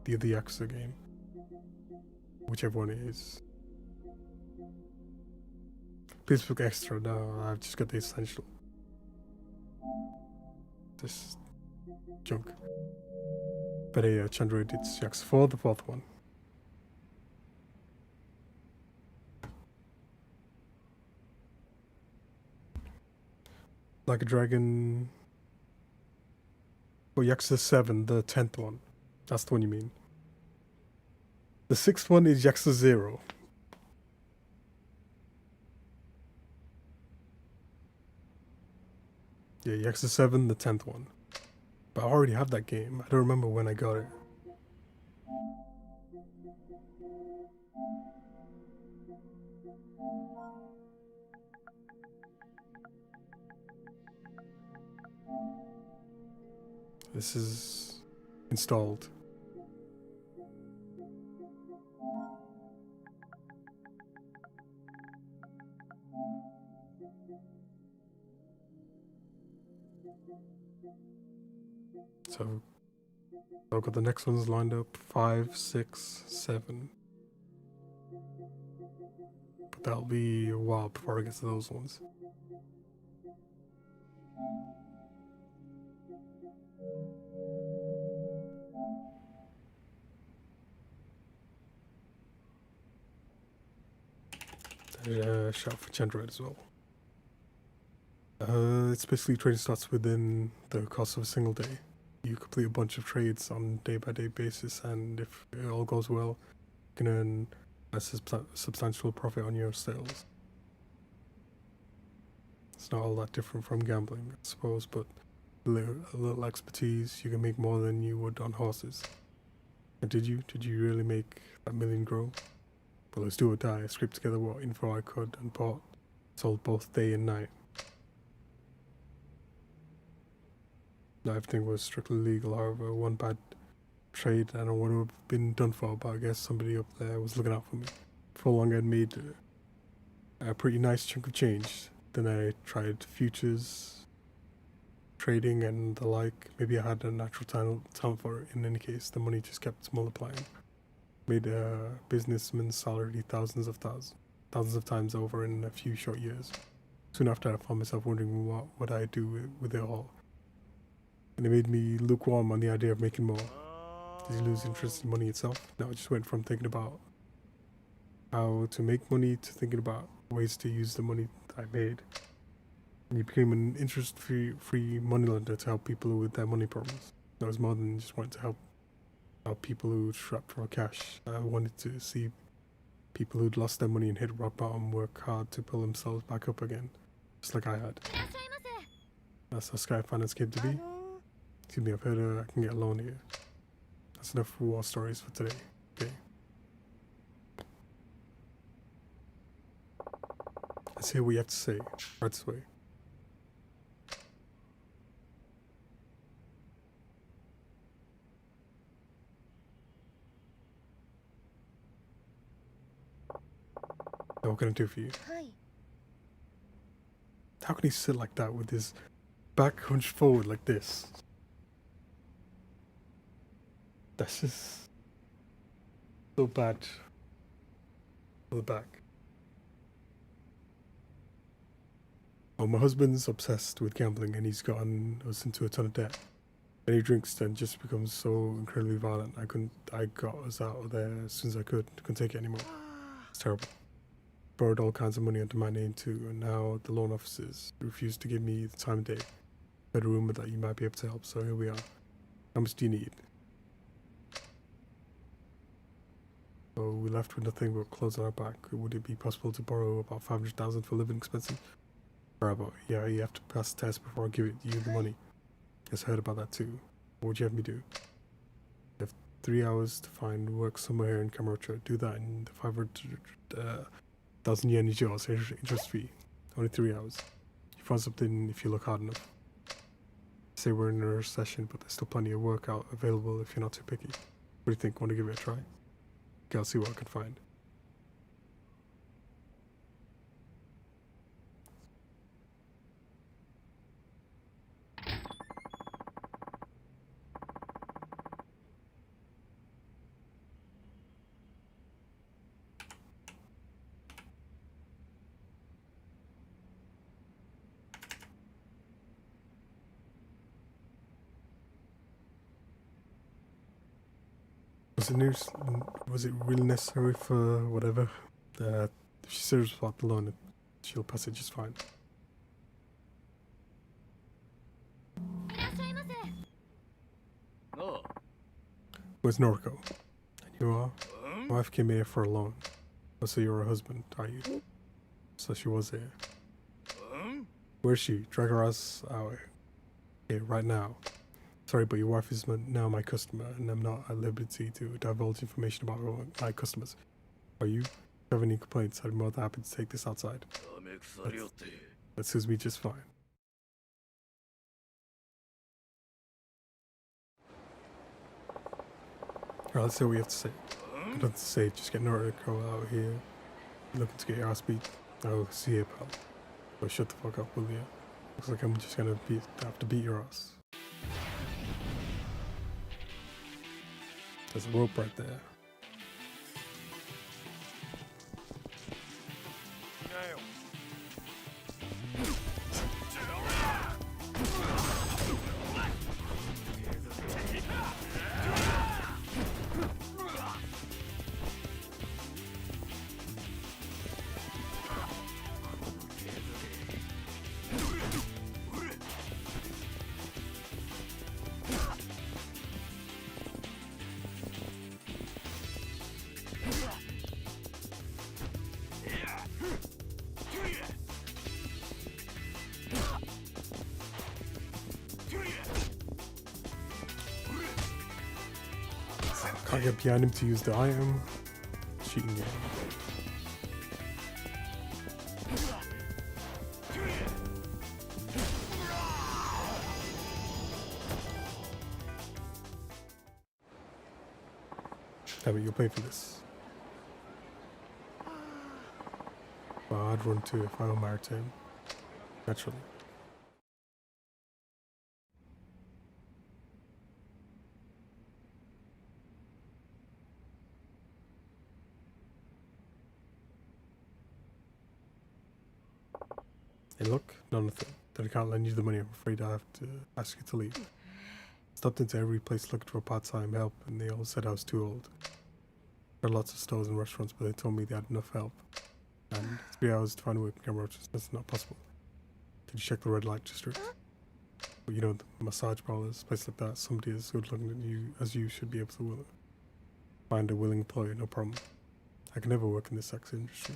the Yakuza game. Whichever one it is. Please book extra. No, I've just got the essential. This junk. But yeah, Chandroid, it's Yakuza 4, the fourth one. Like a Dragon. Oh, Yakuza 7, the 10th one. That's the one you mean. The 6th one is Yakuza 0. Yeah, Yakuza 7, the 10th one. But I already have that game. I don't remember when I got it. This is installed. So I've got the next ones lined up, 5, 6, 7. But that'll be a while before I get to those ones. Shout for Chandra as well. It's basically trading starts within the course of a single day. You complete a bunch of trades on day-by-day basis, and if it all goes well, you can earn a substantial profit on your sales. It's not all that different from gambling, I suppose, but a little expertise, you can make more than you would on horses. And did you really make that million grow? Well, let's do or die. I scraped together what info I could and bought, sold both day and night. Not everything was strictly legal, however, one bad trade and I would have been done for, but I guess somebody up there was looking out for me. For long I'd made a pretty nice chunk of change. Then I tried futures, trading and the like. Maybe I had a natural talent for it. In any case, the money just kept multiplying. Made a businessman's salary thousands of times over in a few short years. Soon after, I found myself wondering what would I do with it all. And it made me lukewarm on the idea of making more. Did you lose interest in money itself? No, I just went from thinking about how to make money to thinking about ways to use the money I made. And you became an interest-free moneylender to help people with their money problems. That was more than just wanting to help people who were strapped for cash. I wanted to see people who'd lost their money and hit rock bottom work hard to pull themselves back up again, just like I had. That's how Sky Finance came to be. Excuse me, I've heard I can get a loan here. That's enough war stories for today. Okay. Let's hear what you have to say. Right this way. Now what can I do for you? How can he sit like that with his back hunched forward like this? That's just so bad for the back. Oh, my husband's obsessed with gambling and he's gotten us into a ton of debt. When he drinks then just becomes so incredibly violent. I got us out of there as soon as I could. Couldn't take it anymore. It's terrible. Borrowed all kinds of money under my name too, and now the loan officers refuse to give me the time of day. Heard a rumor that you might be able to help, so here we are. How much do you need? So we left with nothing but clothes on our back. Would it be possible to borrow about 500,000 for living expenses? Bravo. Yeah, you have to pass the test before I give you the money. Yes, I heard about that too. What would you have me do? You have 3 hours to find work somewhere here in Kamurocho. Do that and the 500,000 yen is yours, interest free. Only 3 hours. You find something if you look hard enough. Say we're in a recession, but there's still plenty of work out available if you're not too picky. What do you think? Want to give it a try? Okay, I'll see what I can find. Was it really necessary for whatever? If she's serious about the loan, she'll pass it just fine. Oh. Where's Noriko? And you are? My wife came here for a loan. Oh, so you're her husband, are you? So she was here. Where's she? Drag her ass out here right now. Sorry, but your wife is now my customer, and I'm not at liberty to divulge information about my customers. Are you? If you have any complaints, I'd be more than happy to take this outside. That suits me just fine. Alright, let's see what we have to say. Got nothing to say, just get Noriko out here. Looking to get your ass beat. Oh, see you, pal. So shut the fuck up, will you? Looks like I'm just gonna have to beat your ass. There's a rope right there. Can't get behind him to use the item. Cheating game. Damn it, you'll pay for this. Well, I'd run too if I were married to him. Naturally. Hey look, none of it. That I can't lend you the money, I'm afraid I have to ask you to leave. Stopped into every place looking for part-time help and they all said I was too old. There are lots of stores and restaurants but they told me they had enough help. And 3 hours to find a way to camera roaches, that's not possible. Did you check the red light district? Well, you know, the massage parlors, place like that, somebody as good looking as you should be able to find a willing employer, no problem. I can never work in the sex industry.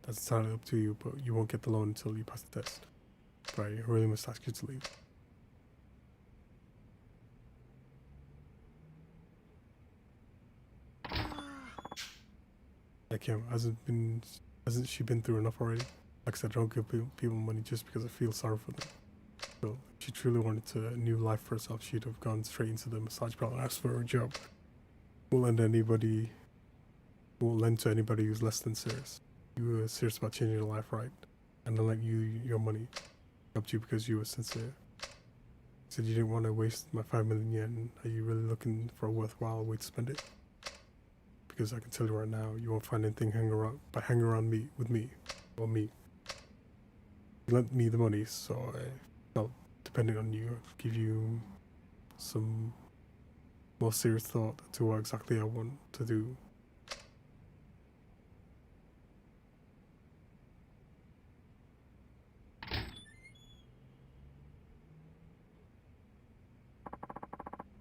That's entirely up to you, but you won't get the loan until you pass the test. Right, I really must ask you to leave. Yeah, Kim, hasn't she been through enough already? Like I said, I don't give people money just because I feel sorry for them. So, if she truly wanted a new life for herself, she'd have gone straight into the massage parlor and asked for a job. Won't lend to anybody who's less than serious. You were serious about changing your life, right? And then lent you your money. Helped you because you were sincere. Said you didn't want to waste my 5 million yen. Are you really looking for a worthwhile way to spend it? Because I can tell you right now, you won't find anything hanging around with me. You lent me the money, so I felt depending on you, I'd give you some more serious thought to what exactly I want to do.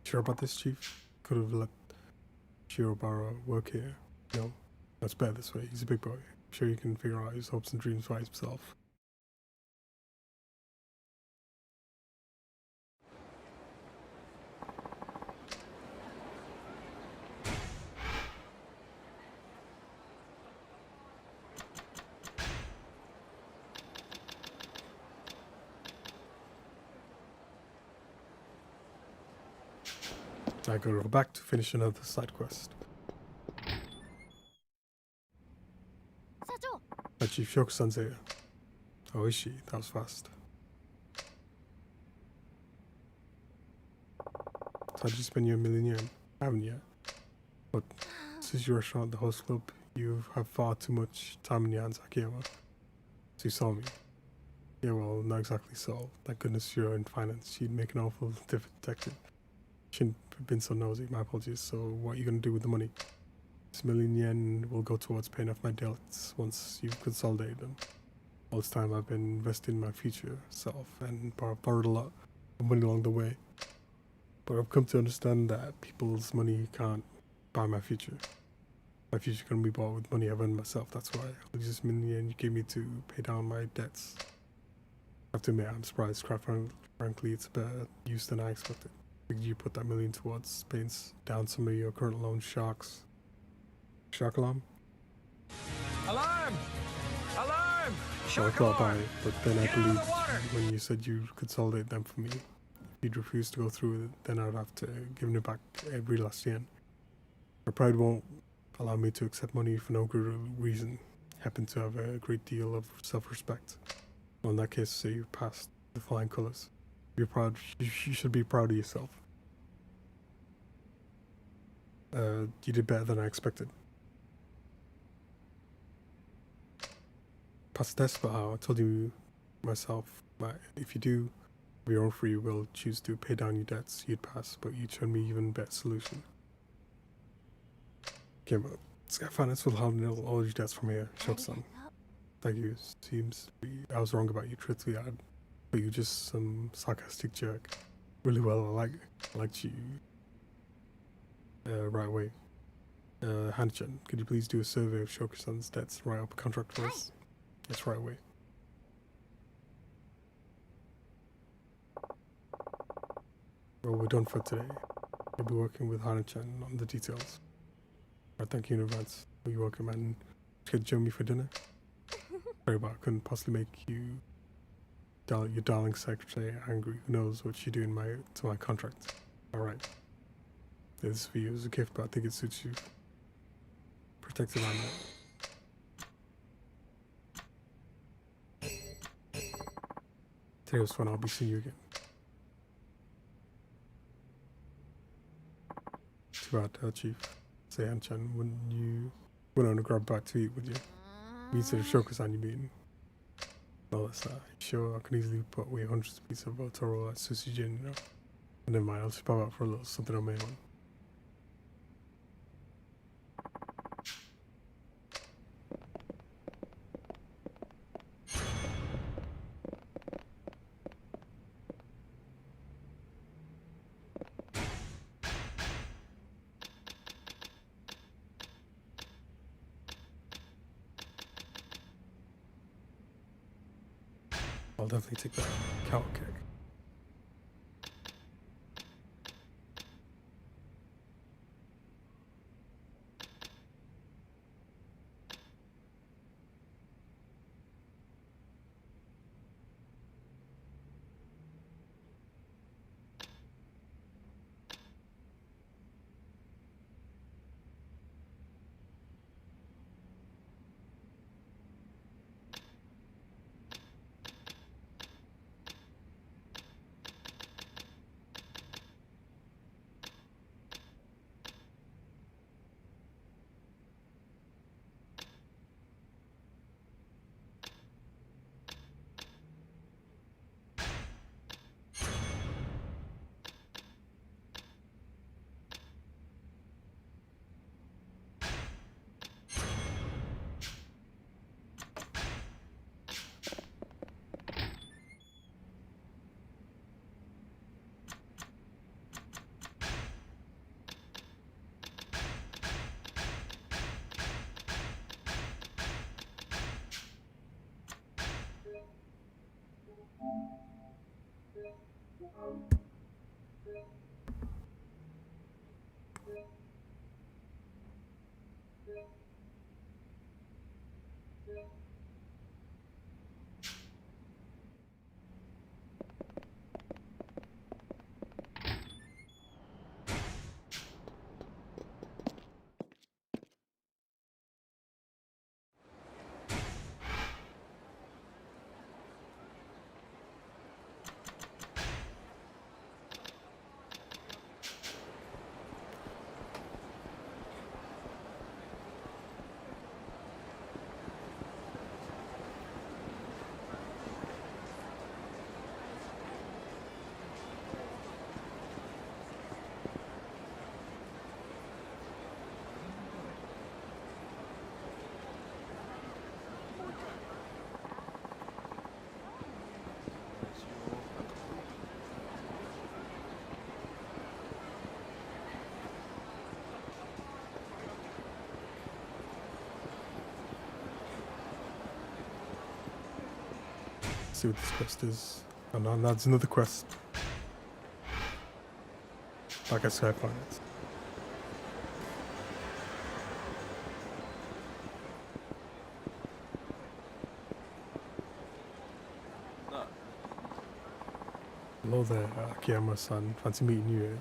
Sure about this, Chief? Could have let Shirobara work here. No, that's better this way. He's a big boy. I'm sure he can figure out his hopes and dreams by himself. I gotta go back to finish another side quest. Chief Shoku-san's here. Oh, is she? That was fast. So I just spent you 1 million yen. I haven't yet. But since your restaurant, the host club, you have far too much time in your hands, Akiyama. So you saw me. Yeah, well, not exactly so. Thank goodness you're in finance. You'd make an awful detective. Shouldn't have been so nosy, my apologies. So what are you gonna do with the money? This 1 million yen will go towards paying off my debts once you've consolidated them. All this time I've been investing in my future self and borrowed a lot of money along the way. But I've come to understand that people's money can't buy my future. My future can be bought with money I've earned myself, that's why I'll use this 1 million yen you gave me to pay down my debts. I have to admit, I'm surprised, quite frankly, it's a better use than I expected. You put that 1 million towards paying down some of your current loan Shark alarm? Alarm! Alarm! So I thought about it, but then I believed when you said you'd consolidate them for me. If you'd refuse to go through with it, then I'd have to give it back every last yen. My pride won't allow me to accept money for no good reason. I happen to have a great deal of self-respect. Well, in that case, say you passed the flying colours. You're proud. You should be proud of yourself. You did better than I expected. Past the test, but I told you myself, if you do, of your own free will, choose to pay down your debts, you'd pass, but you'd show me even better solution. Okay, but Sky Finance will handle all your debts from here, Shoku-san. Thank you. Seems to be, I was wrong about you, truthfully, but you're just some sarcastic jerk. Really well, I liked you. Right away. Han-chan, could you please do a survey of Shoku-san's debts, write up a contract for us? Yes, right away. Well, we're done for today. I'll be working with Hana-chan on the details. Alright, thank you in advance. Are you welcome, and could join me for dinner? Sorry, but I couldn't possibly make you, your darling secretary, angry. Who knows what you do to my contract? Alright. This for you as a gift, but I think it suits you. Protected on that. Today was fun. I'll be seeing you again. Too bad, Chief. Say, Han-chan, when you went on to grab back to eat, would you? Me to the Shokusan you mean? No, that's not. Sure, I can easily put away hundreds of pieces of Otoro at Sushi Jin, you know? And never mind, I'll just pop out for a little something on my own. I'll definitely take that cow kick. See what this quest is. Oh no, that's another quest. I guess I find it. Hello there, Akiyama-san. Fancy meeting you.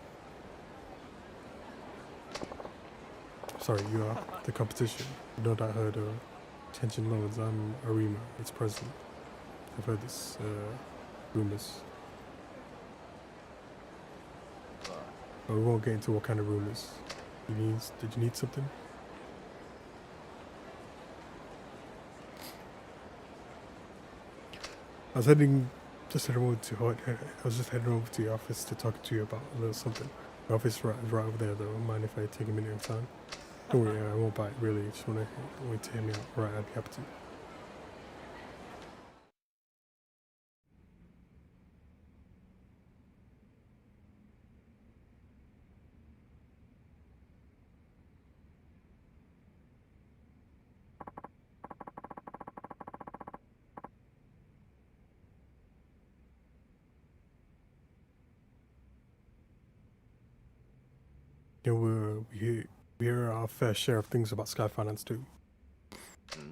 Sorry, you are the competition. You know that I heard tension loads. I'm Arima, its president. I've heard this, rumors. But we won't get into what kind of rumors. Did you need something? I was just heading over to your office to talk to you about a little something. The office is right over there though. Mind if I take a minute of time? Don't worry, I won't bite really. Just want to wait to hear me out. Right, I'd be happy to. we hear our fair share of things about Sky Finance too.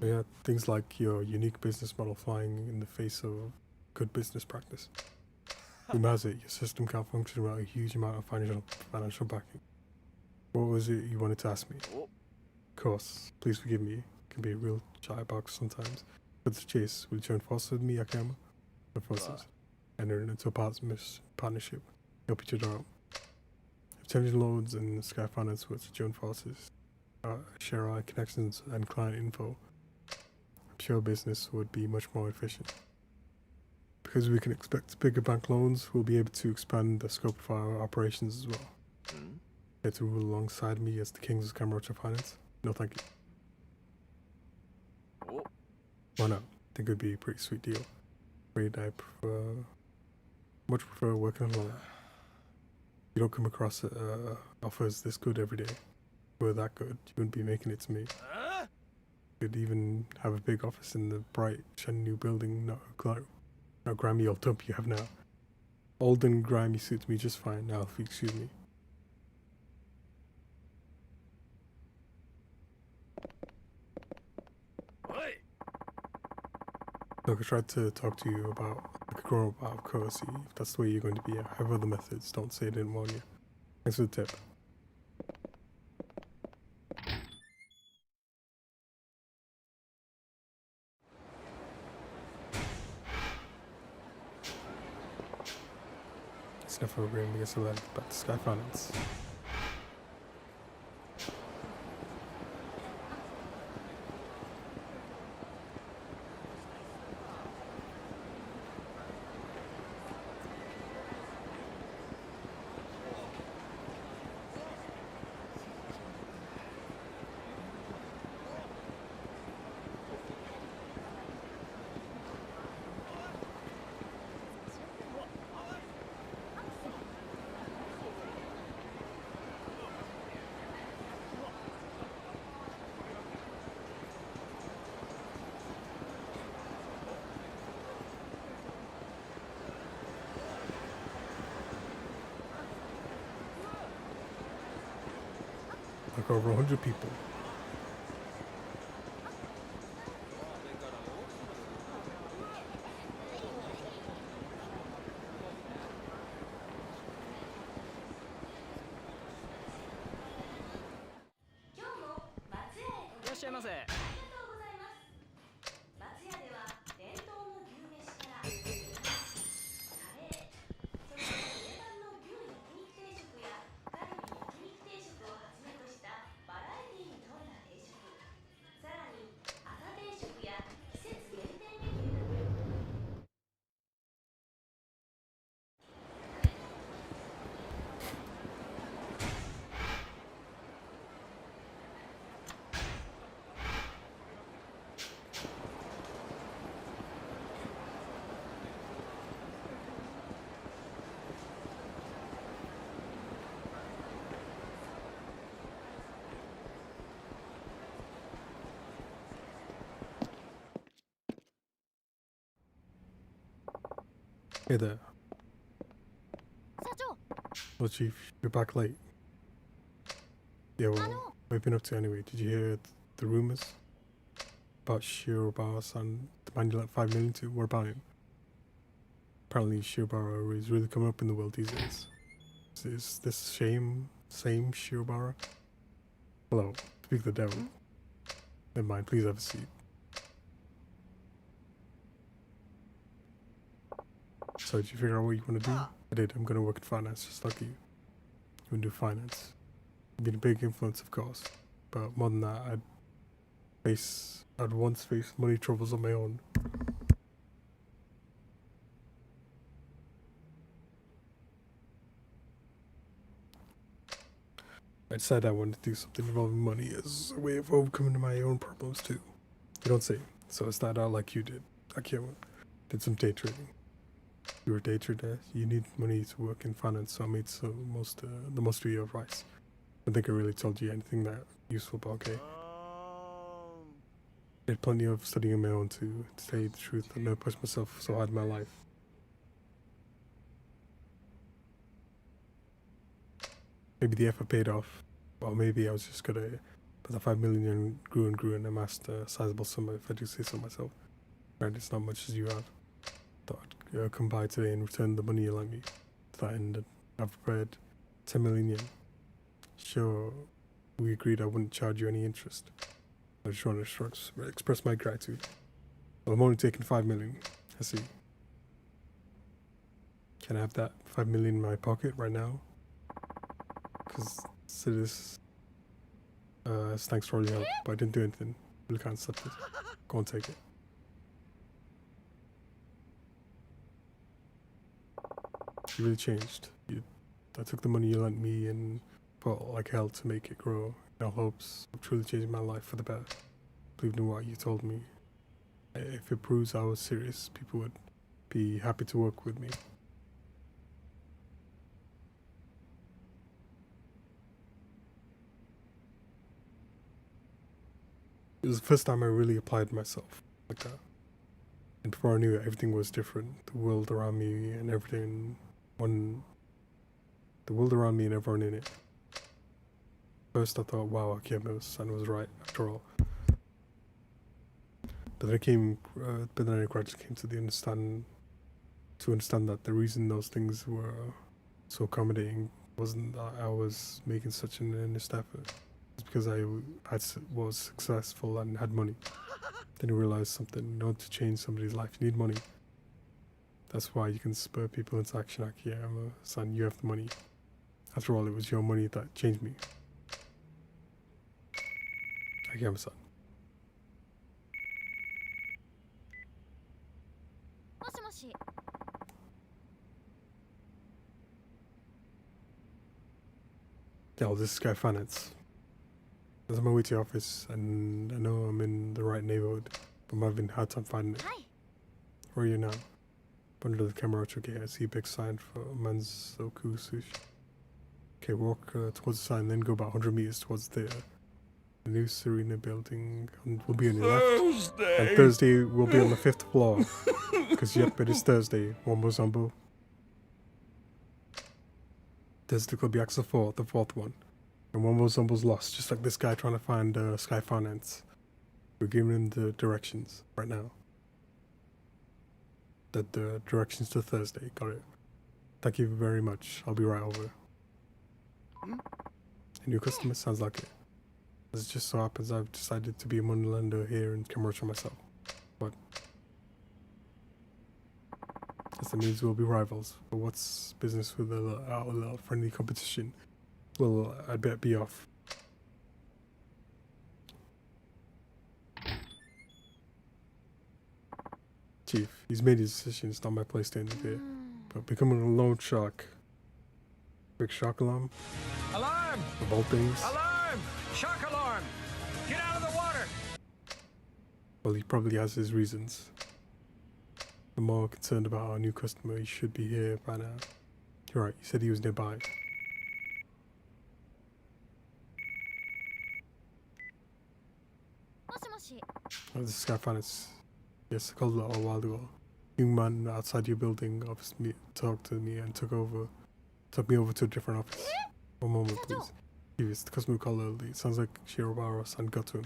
Yeah, things like your unique business model flying in the face of good business practice. Rumor has it your system can't function without a huge amount of financial backing. What was it you wanted to ask me? Of course, please forgive me. It can be a real chatterbox sometimes. But the chase, will you join forces with me, Akiyama? The forces. Enter into a partnership. Help each other out. If changing loads and Sky Finance were to join forces, share our connections and client info, pure business would be much more efficient. Because we can expect bigger bank loans, we'll be able to expand the scope of our operations as well. Care to rule alongside me as the Kings of Camarocha Finance? No, thank you. Why not? I think it would be a pretty sweet deal. Much prefer working alone. You don't come across offers this good every day. If it were that good, you wouldn't be making it to me. You'd even have a big office in the bright, shiny new building, not grimy old dump you have now. Old and grimy suits me just fine now, if you excuse me. Look, I tried to talk to you about like a grown up out of courtesy. If that's the way you're going to be, I have other methods. Don't say I didn't warn you. Thanks for the tip. It's enough of a room. I guess I'll let back to Sky Finance. Like over 100 people. Hey there. Well, Chief, you're back late. Yeah, well, what have you been up to anyway? Did you hear the rumors about Shirobara-san, the man you lent 5 million to? What about him? Apparently Shirobara is really coming up in the world these days. Is this same Shirobara? Hello, speak the devil. Never mind, please have a seat. So did you figure out what you want to do? I did. I'm going to work in finance just like you. You want to do finance. It'd been a big influence, of course. But more than that, I'd once face money troubles on my own. I decided I wanted to do something involving money as a way of overcoming my own problems too. You don't say. So I started out like you did. Akiyama did some day trading. You were a day trader. You need money to work in finance, so I made the most of your advice. I don't think I really told you anything that useful, but okay. I did plenty of studying on my own to tell you the truth. I never pushed myself so hard in my life. maybe the effort paid off, or maybe I was just gonna. But the 5 million grew and amassed a sizable sum, if I do say so myself. Right, it's not much as you have. Thought I'd come by today and return the money you lent me. To that end, I've prepared 10 million yen. Sure, we agreed I wouldn't charge you any interest. I just want to express my gratitude. Well, I'm only taking 5 million. I see. Can I have that 5 million in my pocket right now? Because this, thanks for all your help, but I didn't do anything. Really can't accept it. Go and take it. You really changed. I took the money you lent me and fought like hell to make it grow. In all hopes of truly changing my life for the better. Believed in what you told me. If it proves I was serious, people would be happy to work with me. It was the first time I really applied myself like that. And before I knew it, everything was different. The world around me and everything. The world around me and everyone in it. First I thought, wow, Akiyama-san was right after all. But then I gradually came to understand that the reason those things were so accommodating wasn't that I was making such an earnest effort. It's because I was successful and had money. Then you realize something. In order to change somebody's life, you need money. That's why you can spur people into action, Akiyama-san. You have the money. After all, it was your money that changed me. Akiyama-san. Yeah, this is Sky Finance. I was on my way to the office, and I know I'm in the right neighborhood, but I'm having a hard time finding it. Where are you now? Under the camera trick here, I see a big sign for Manzoku Sushi. Okay, walk towards the sign, then go about 100 meters towards the new Serena building will be on your left. And Thursday will be on the 5th floor. Because yep, it is Thursday. Wombo Zombo. Thursday could be Axel 4, the 4th one. And Wombo Zombo's lost, just like this guy trying to find Sky Finance. We're giving him the directions right now. The directions to Thursday, got it. Thank you very much, I'll be right over. A new customer, sounds like it. As it just so happens, I've decided to be a money lender here in Commercial myself. But that means we'll be rivals. But what's business with a little friendly competition? Well, I'd bet be off. Chief, he's made his decision. It's not my place to interfere. But becoming a loan shark. Big shock alarm. Alarm! Of all things. Alarm! Shock alarm! Get out of the water! Well, he probably has his reasons. I'm more concerned about our new customer. He should be here by now. You're right, he said he was nearby. Oh, this is Sky Finance. Yes, I called a while ago. Young man outside your building talked to me and took me over to a different office. One moment, please. Previous, the customer called early. It sounds like Shirobaro-san got to him.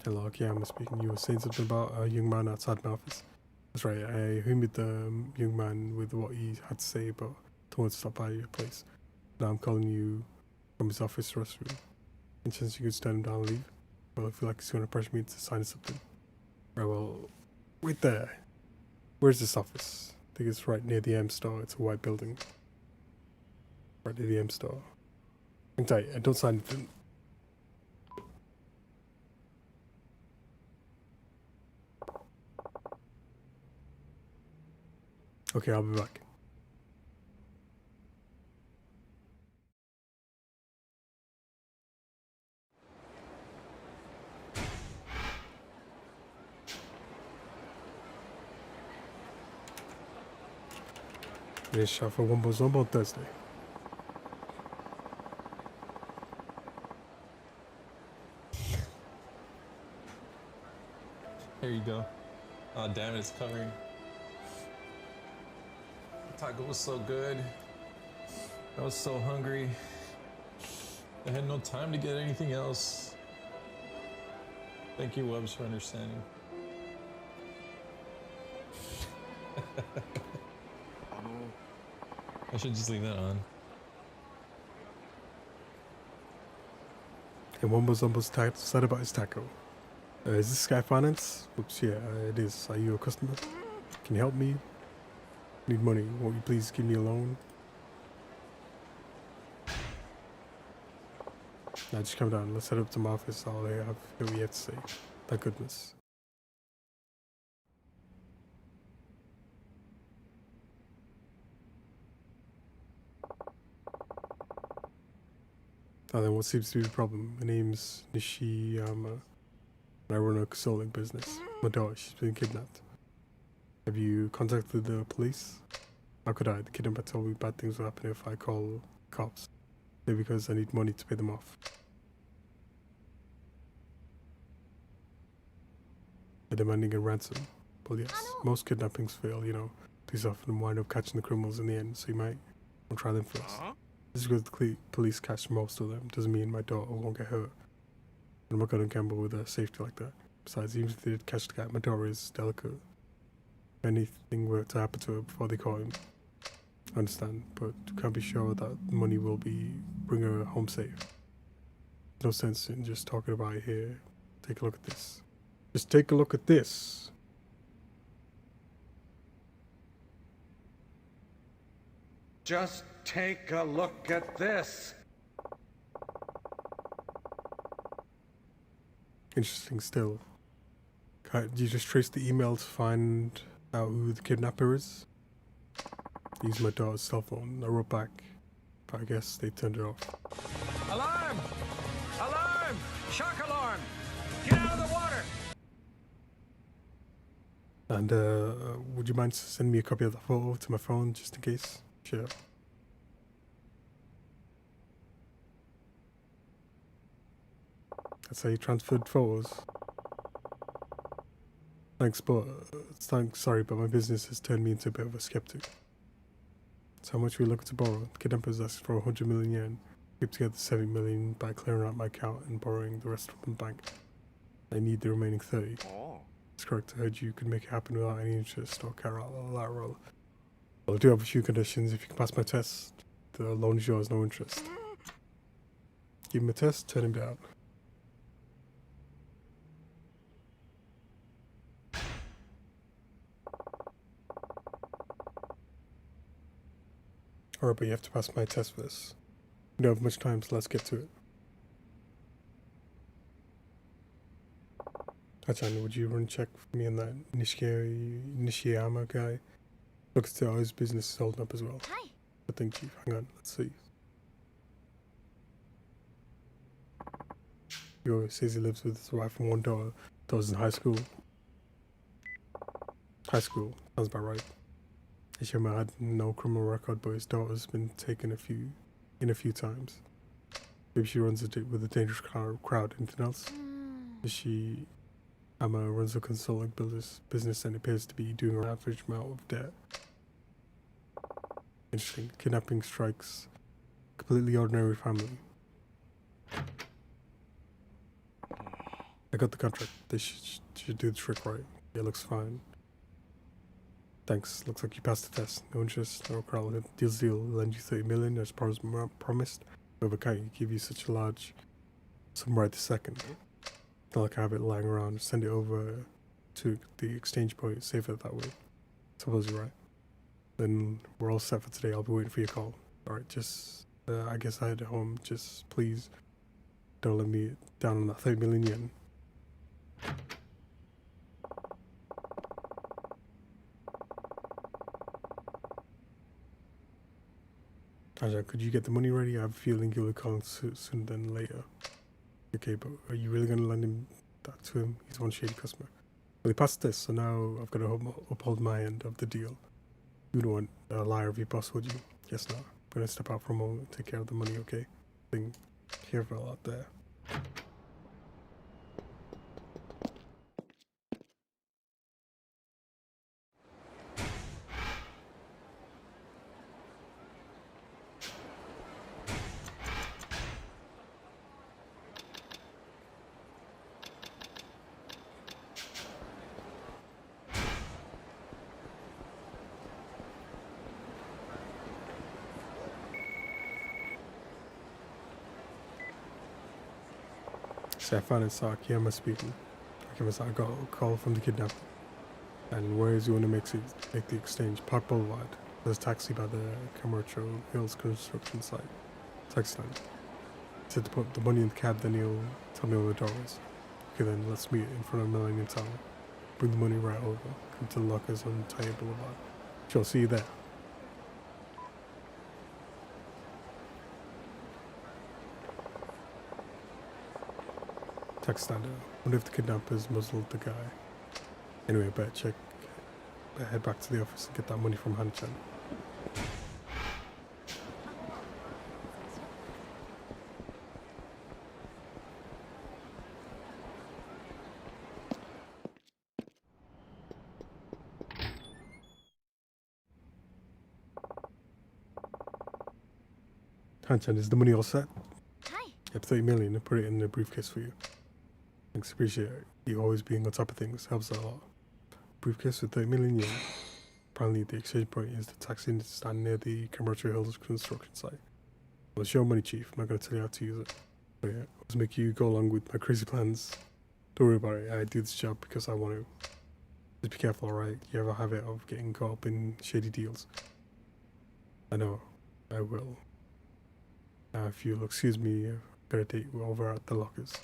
Hello, Akiyama speaking. You were saying something about a young man outside my office. That's right, I humoured the young man with what he had to say, but told him to stop by your place. Now I'm calling you from his office restroom. Any chance you could stand him down and leave? Well, I feel like he's going to pressure me to sign something. Right, well, right there. Where's this office? I think it's right near the M store. It's a white building. Right near the M store. Hang tight, and don't sign anything. Okay, I'll be back. Finish shot for Wombo Zombo on Thursday. Here you go. Oh damn it, it's covering. The taco was so good. I was so hungry. I had no time to get anything else. Thank you, Webs, for understanding. I should just leave that on. And one was almost sad about his taco. Is this Sky Finance? Oops, yeah, it is. Are you a customer? Can you help me? Need money. Won't you please give me a loan? Now just come down. Let's head up to my office. I'll have what you have to say. Thank goodness. Now then, what seems to be the problem? My name's Nishiyama, and I run a consulting business. My daughter, she's been kidnapped. Have you contacted the police? How could I? The kidnapper told me bad things will happen if I call cops. Maybe because I need money to pay them off. They're demanding a ransom. Well, yes, most kidnappings fail, you know. Police often wind up catching the criminals in the end, so you might want to try them first. Just because the police catch most of them doesn't mean my daughter won't get hurt. I'm not going to gamble with her safety like that. Besides, even if they did catch the guy, my daughter is delicate. If anything were to happen to her before they caught him, I understand, but can't be sure that the money will bring her home safe. No sense in just talking about it here. Take a look at this. Just take a look at this. Just take a look at this. Interesting still. Did you just trace the email to find out who the kidnapper is? I used my daughter's cell phone. I wrote back, but I guess they turned it off. Alarm! Alarm! Shock alarm! Get out of the water! And would you mind sending me a copy of the photo to my phone just in case? Sure. That's how you transferred photos. Thanks, but sorry, but my business has turned me into a bit of a skeptic. So how much are we looking to borrow? The kidnappers asked for 100 million yen. Keep together 70 million by clearing out my account and borrowing the rest from the bank. I need the remaining 30. That's correct. I heard you could make it happen without any interest or collateral. Well, I do have a few conditions. If you can pass my test, the loan is yours, no interest. Give him a test, turn him down. Alright, but you have to pass my test first. We don't have much time, so let's get to it. Hachan, would you run a check for me on that Nishiyama guy? Looks to his business is holding up as well. Hi. I think, Chief. Hang on, let's see. He always says he lives with his wife and one daughter. Daughter's in high school. High school, sounds about right. Ishima had no criminal record, but his daughter's been taken a few times. Maybe she runs with a dangerous crowd. Anything else? Ama runs a consulting business and appears to be doing an average amount of debt. Interesting. Kidnapping strikes. Completely ordinary family. I got the contract. They should do the trick right. Yeah, looks fine. Thanks. Looks like you passed the test. No interest, no crowd. Deal's deal. Lend you 30 million as promised. However, can't give you such a large sum right this second. Not like I have it lying around. Send it over to the exchange point. Save it that way. Suppose you're right. Then we're all set for today. I'll be waiting for your call. Alright, just I guess I head home. Just please don't let me down on that 30 million yen. Aja, could you get the money ready? I have a feeling you'll be calling sooner than later. Okay, but are you really going to lend him that to him? He's one shady customer. Well, he passed this, so now I've got to uphold my end of the deal. You don't want a liar of your boss, would you? Guess not. I'm going to step out for a moment and take care of the money, okay? Being careful out there. See, I found it, Sakiyama speaking. Sakiyama, I got a call from the kidnapper. And where is you want to make the exchange? Park Boulevard. There's a taxi by the Camacho Hills construction site. Taxi stand. He said to put the money in the cab, then he'll tell me where the door is. Okay, then let's meet in front of Millennium Tower. Bring the money right over. Come to the lockers on Taya Boulevard. Sure, see you there. Taxi stand. Wonder if the kidnappers muzzled the guy. Anyway, better head back to the office and get that money from Han-chan. Han-chan, is the money all set? Hi. Yep, 30 million. I'll put it in the briefcase for you. Thanks, appreciate it. You always being on top of things helps a lot. Briefcase with 30 million yen. Apparently, the exchange point is the taxi stand near the Commercial Hills construction site. Well, it's your money, Chief. I'm not going to tell you how to use it. But yeah, let's make you go along with my crazy plans. Don't worry about it. I do this job because I want to. Just be careful, alright? You ever have it of getting caught up in shady deals? I know. I will. If you'll excuse me, I've got a date over at the lockers.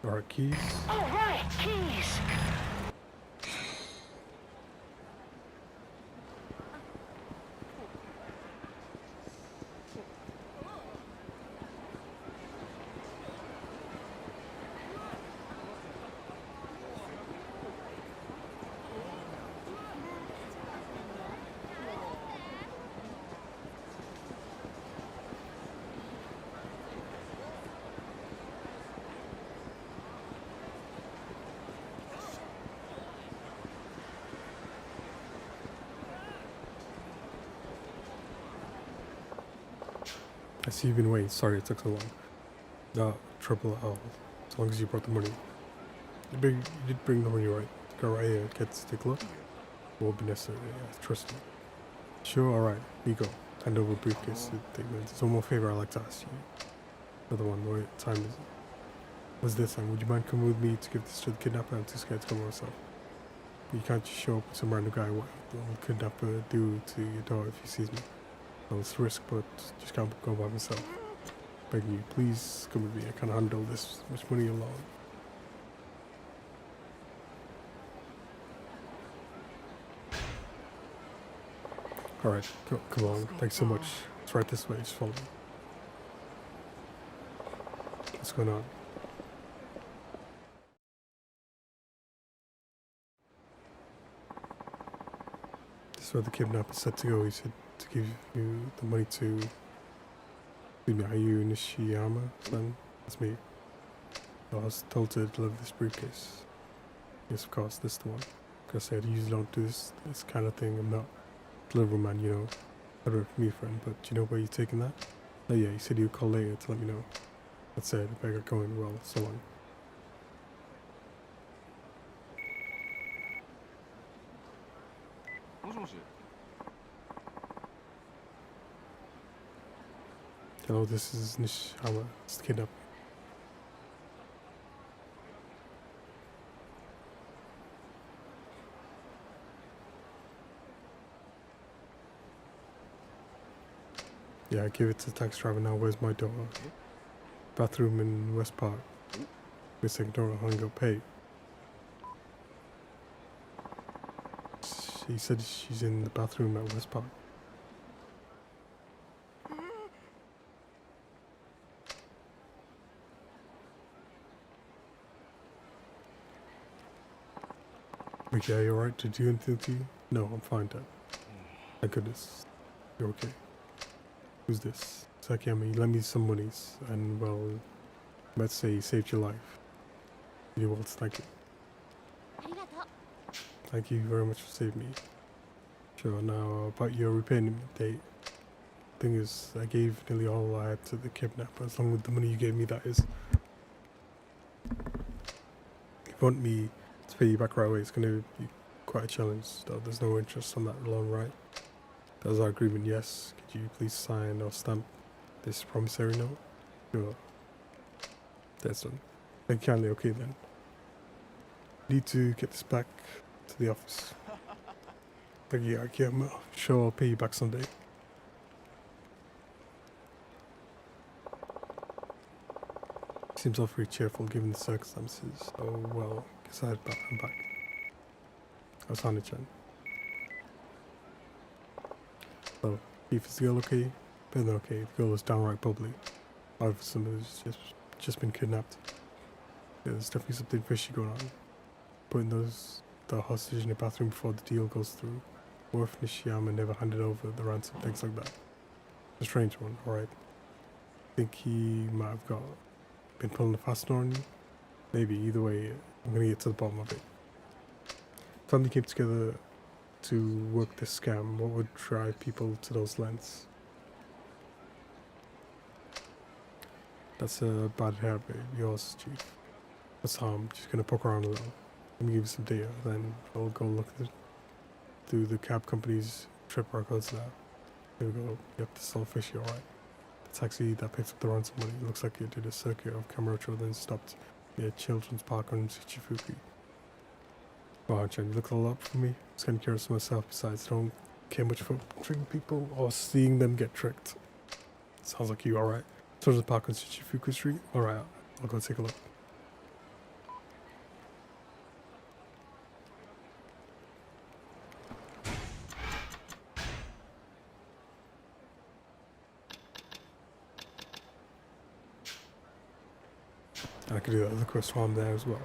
Alright, keys. All right, keys. I see you've been waiting. Sorry it took so long. No trouble at all. As long as you brought the money. You did bring the money, right? Go right here. Get to take a look. It won't be necessary. Yeah, trust me. Sure, alright. Here you go. Hand over briefcase. There's one more favor I'd like to ask you. Another one. What time is it? What's this time? Would you mind coming with me to give this to the kidnapper? I'm too scared to come myself. You can't just show up with some random guy. What will the kidnapper do to your door if he sees me? Well, it's a risk, but just can't go by myself. Begging you, please come with me. I can't handle this much money alone. Alright, come on. Thanks so much. It's right this way. Just follow me. What's going on? This is where the kidnapper said to go. He said to give you the money to... Excuse me, are you Nishiyama? Son? That's me. So I was told to deliver this briefcase. Yes, of course, this is the one. Like I said, I usually don't do this kind of thing. I'm not delivery man, you know. Order for me, friend. But you know where you taking that? Oh yeah, he said he would call later to let me know. That's it. If I got going, well, so long. Hello, this is Nishihama. It's the kidnap. Yeah, I gave it to the taxi driver now. Where's my daughter? Bathroom in West Park. Missing daughter, hung up. Hey. She said she's in the bathroom at West Park. Okay, are you alright? Did you do anything to you? No, I'm fine, Dad. Thank goodness. You're okay. Who's this? Sakiyama, he lent me some monies, and well, let's say he saved your life. You will thank you. Thank you very much for saving me. Sure, now about your repayment date. Thing is, I gave nearly all I had to the kidnapper, as long with the money you gave me, that is. If you want me to pay you back right away, it's going to be quite a challenge, though there's no interest on that loan, right? That was our agreement, yes. Could you please sign or stamp this promissory note? Sure. That's done. Thank you kindly, okay then. Need to get this back to the office. Thank you, I'm sure I'll pay you back someday. Seems awfully cheerful given the circumstances. Oh well, guess I'm back. I was Hana-chan. So, Chief, is the girl okay? Better than okay, the girl is downright bubbly. However, somebody's just been kidnapped. Yeah, there's definitely something fishy going on. Putting the hostage in the bathroom before the deal goes through. Or if Nishiyama never handed over the ransom, things like that. A strange one, alright. Think he might have been pulling a fast one on you? Maybe, either way, I'm gonna get to the bottom of it. Family came together to work this scam. What would drive people to those lengths? That's a bad habit, yours, Chief. That's harm. Just gonna poke around a little. Let me give you some data, then I'll go look through the cab company's trip records now. Here we go. Yep, this is all fishy, alright. The taxi that picked up the ransom money looks like it did a circuit of Kamurocho, then stopped near Children's Park on Shichifuku. Wow, Jen, you looked all up for me. I was kind of curious myself. Besides, I don't care much for tricking people or seeing them get tricked. Sounds like you, alright. Children's Park on Shichifuku Street? Alright, I'll go take a look. And I could do that other quest while I'm there as well.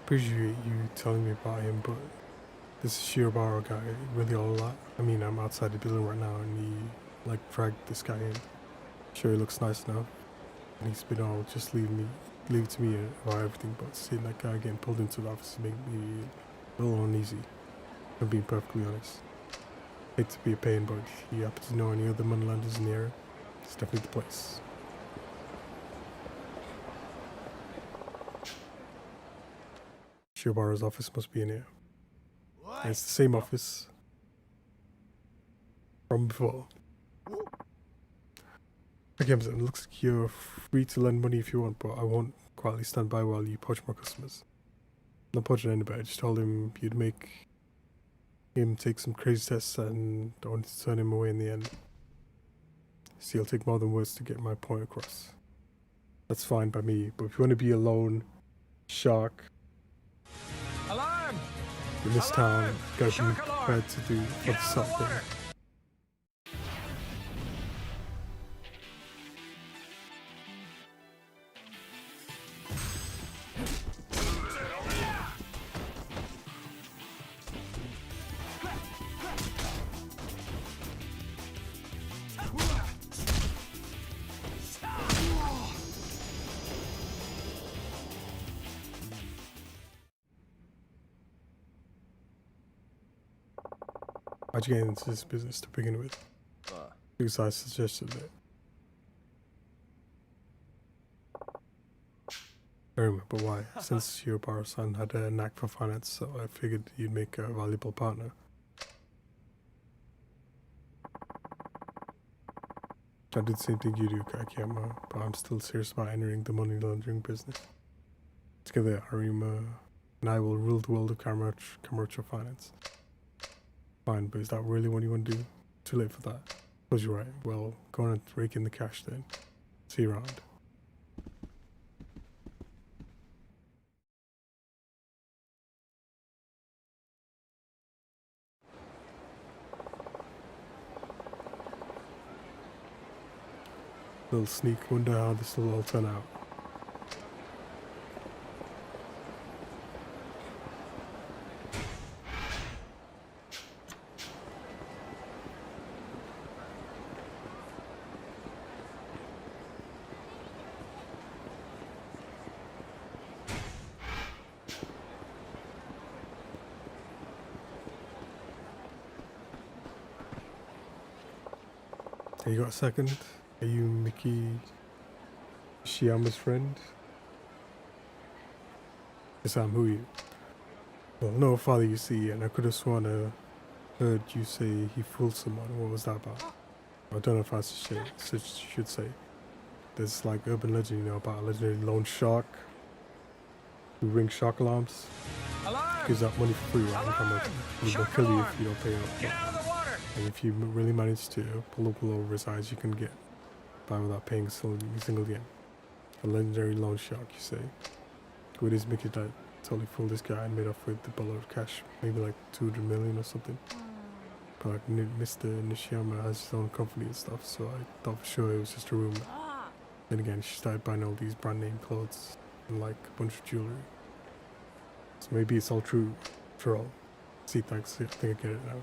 Appreciate you telling me about him, but this Shirobaro guy really all a lot. I mean, I'm outside the building right now and he like dragged this guy in. Sure, he looks nice enough, and he's been all just leave it to me about everything, but seeing that guy getting pulled into the office made me a little uneasy. I'm being perfectly honest. Hate to be a pain, but if you happen to know any other moneylanders in the area, it's definitely the place. Shiobaro's office must be in here. And it's the same office from before. Okay, it looks like you're free to lend money if you want, but I won't quietly stand by while you poach more customers. I'm not poaching anybody, I just told him you'd make him take some crazy tests and I wanted to turn him away in the end. See, it'll take more than words to get my point across. That's fine by me, but if you want to be a lone shark Alarm! in this town, you gotta be Shark alarm! prepared to do Get the out of sort the thing. water! How'd you get into this business to begin with? Because I suggested it. But why? Since your son had a knack for finance, so I figured you'd make a valuable partner. I did the same thing you do, Kakiyama, but I'm still serious about entering the money laundering business. Together, Harima and I will rule the world of commercial finance. Fine, but is that really what you want to do? Too late for that. Suppose you're right. Well, go on and rake in the cash then. See you around. Little sneak, wonder how this will all turn out. Hey, you got a second? Are you Miki Shiyama's friend? Yes, I'm. Who are you? Well, no father, you see, and I could have sworn I heard you say he fooled someone. What was that about? I don't know if I should say. There's like urban legend, about a legendary lone shark who rings shark alarms. Alarm! Gives out money for free, right? Alarm! He'll Shark kill you alarm! if you don't pay up. Get out of the water! And if you really manage to pull over his eyes, you can get by without paying a single yen. A legendary loan shark, you say? With his Mickey that totally fooled this guy and made off with the boatload of cash, maybe like 200 million or something. But like Mr. Nishiyama has his own company and stuff, so I thought for sure it was just a rumor. Then again, she started buying all these brand name clothes and like a bunch of jewelry. So maybe it's all true, after all. See, thanks, I think I get it now.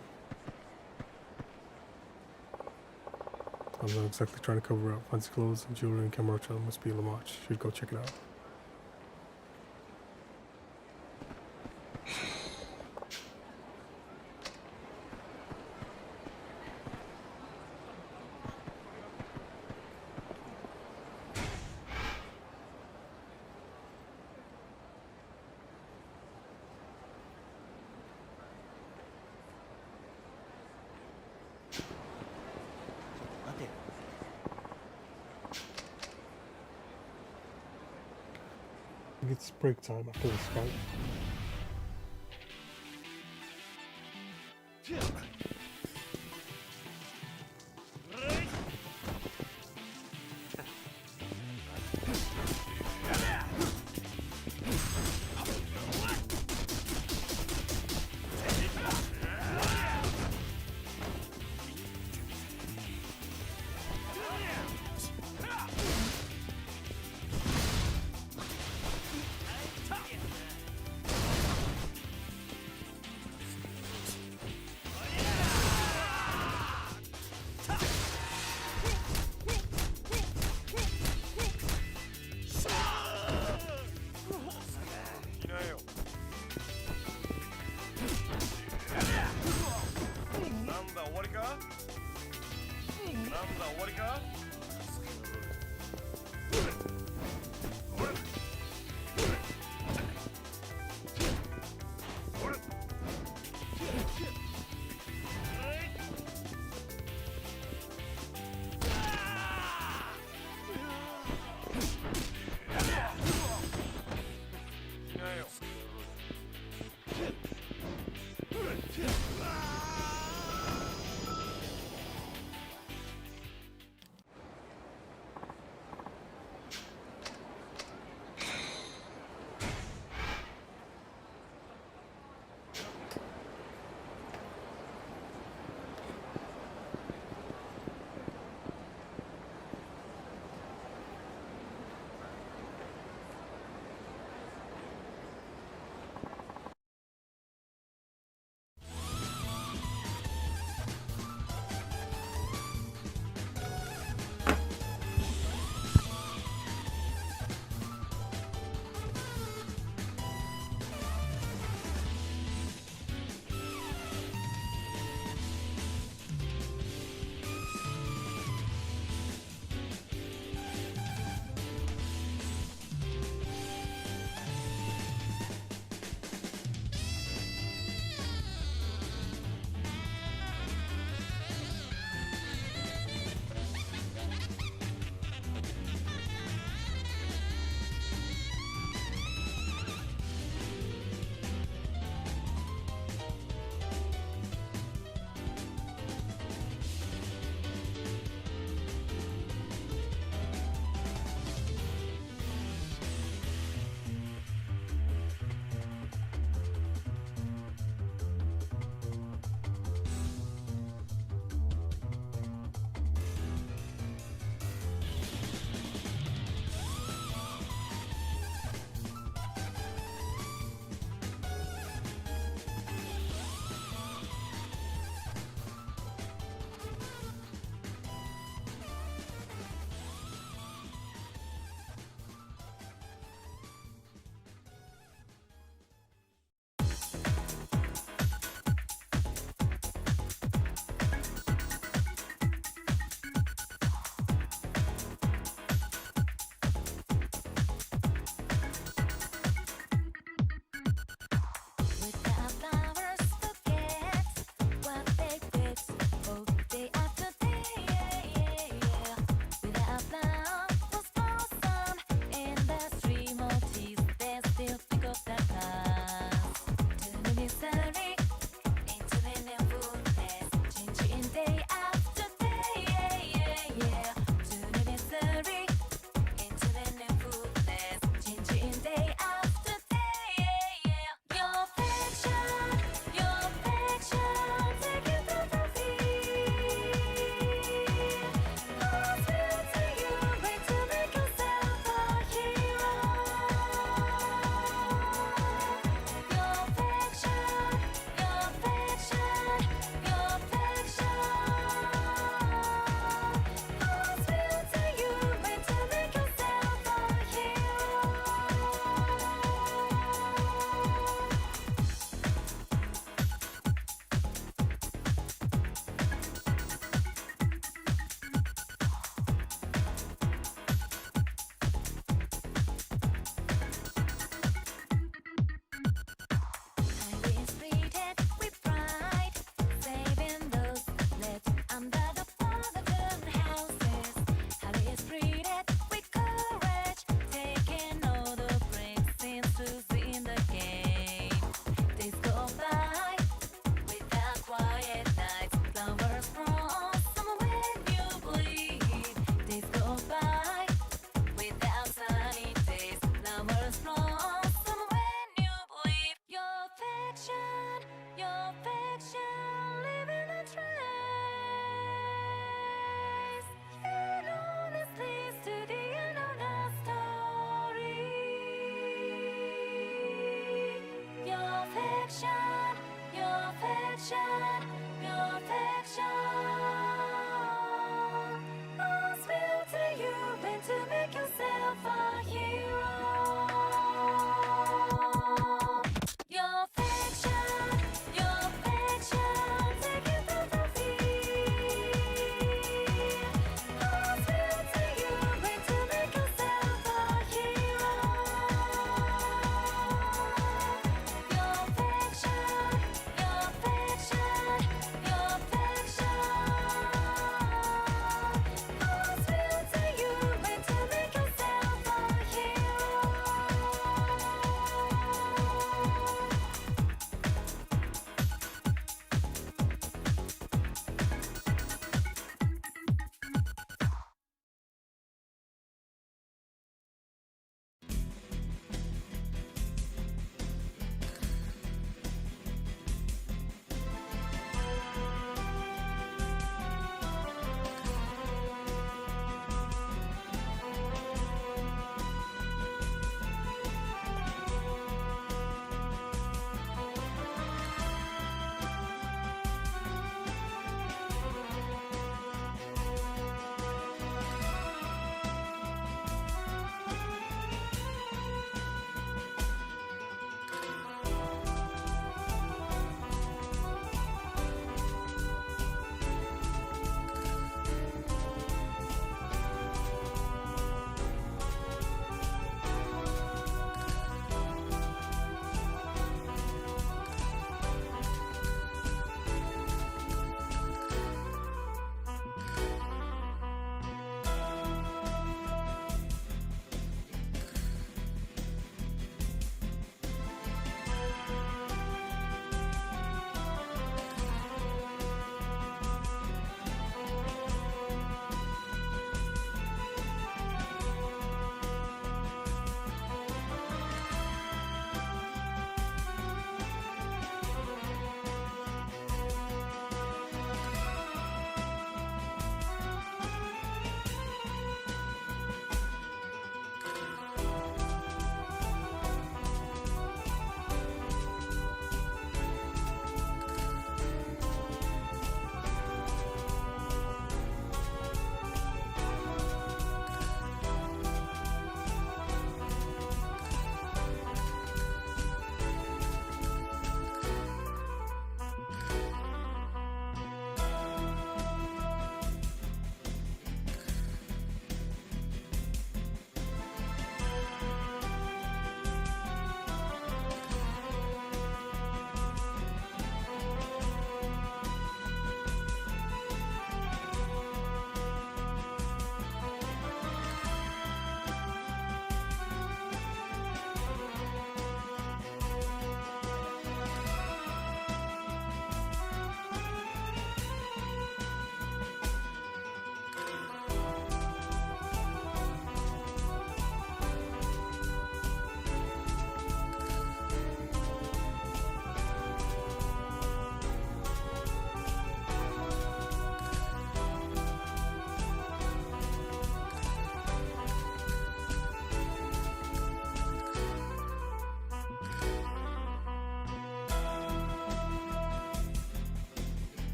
I'm not exactly trying to cover up fancy clothes and jewelry in Camacho. Must be Lamarche. Should go check it out. I think it's break time after this fight.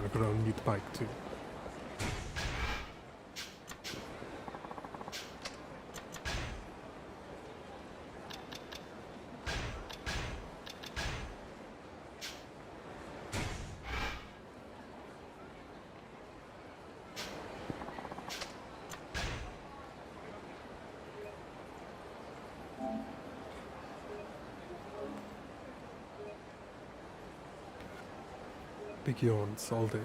I could unmute the mic too. Big yawns all day.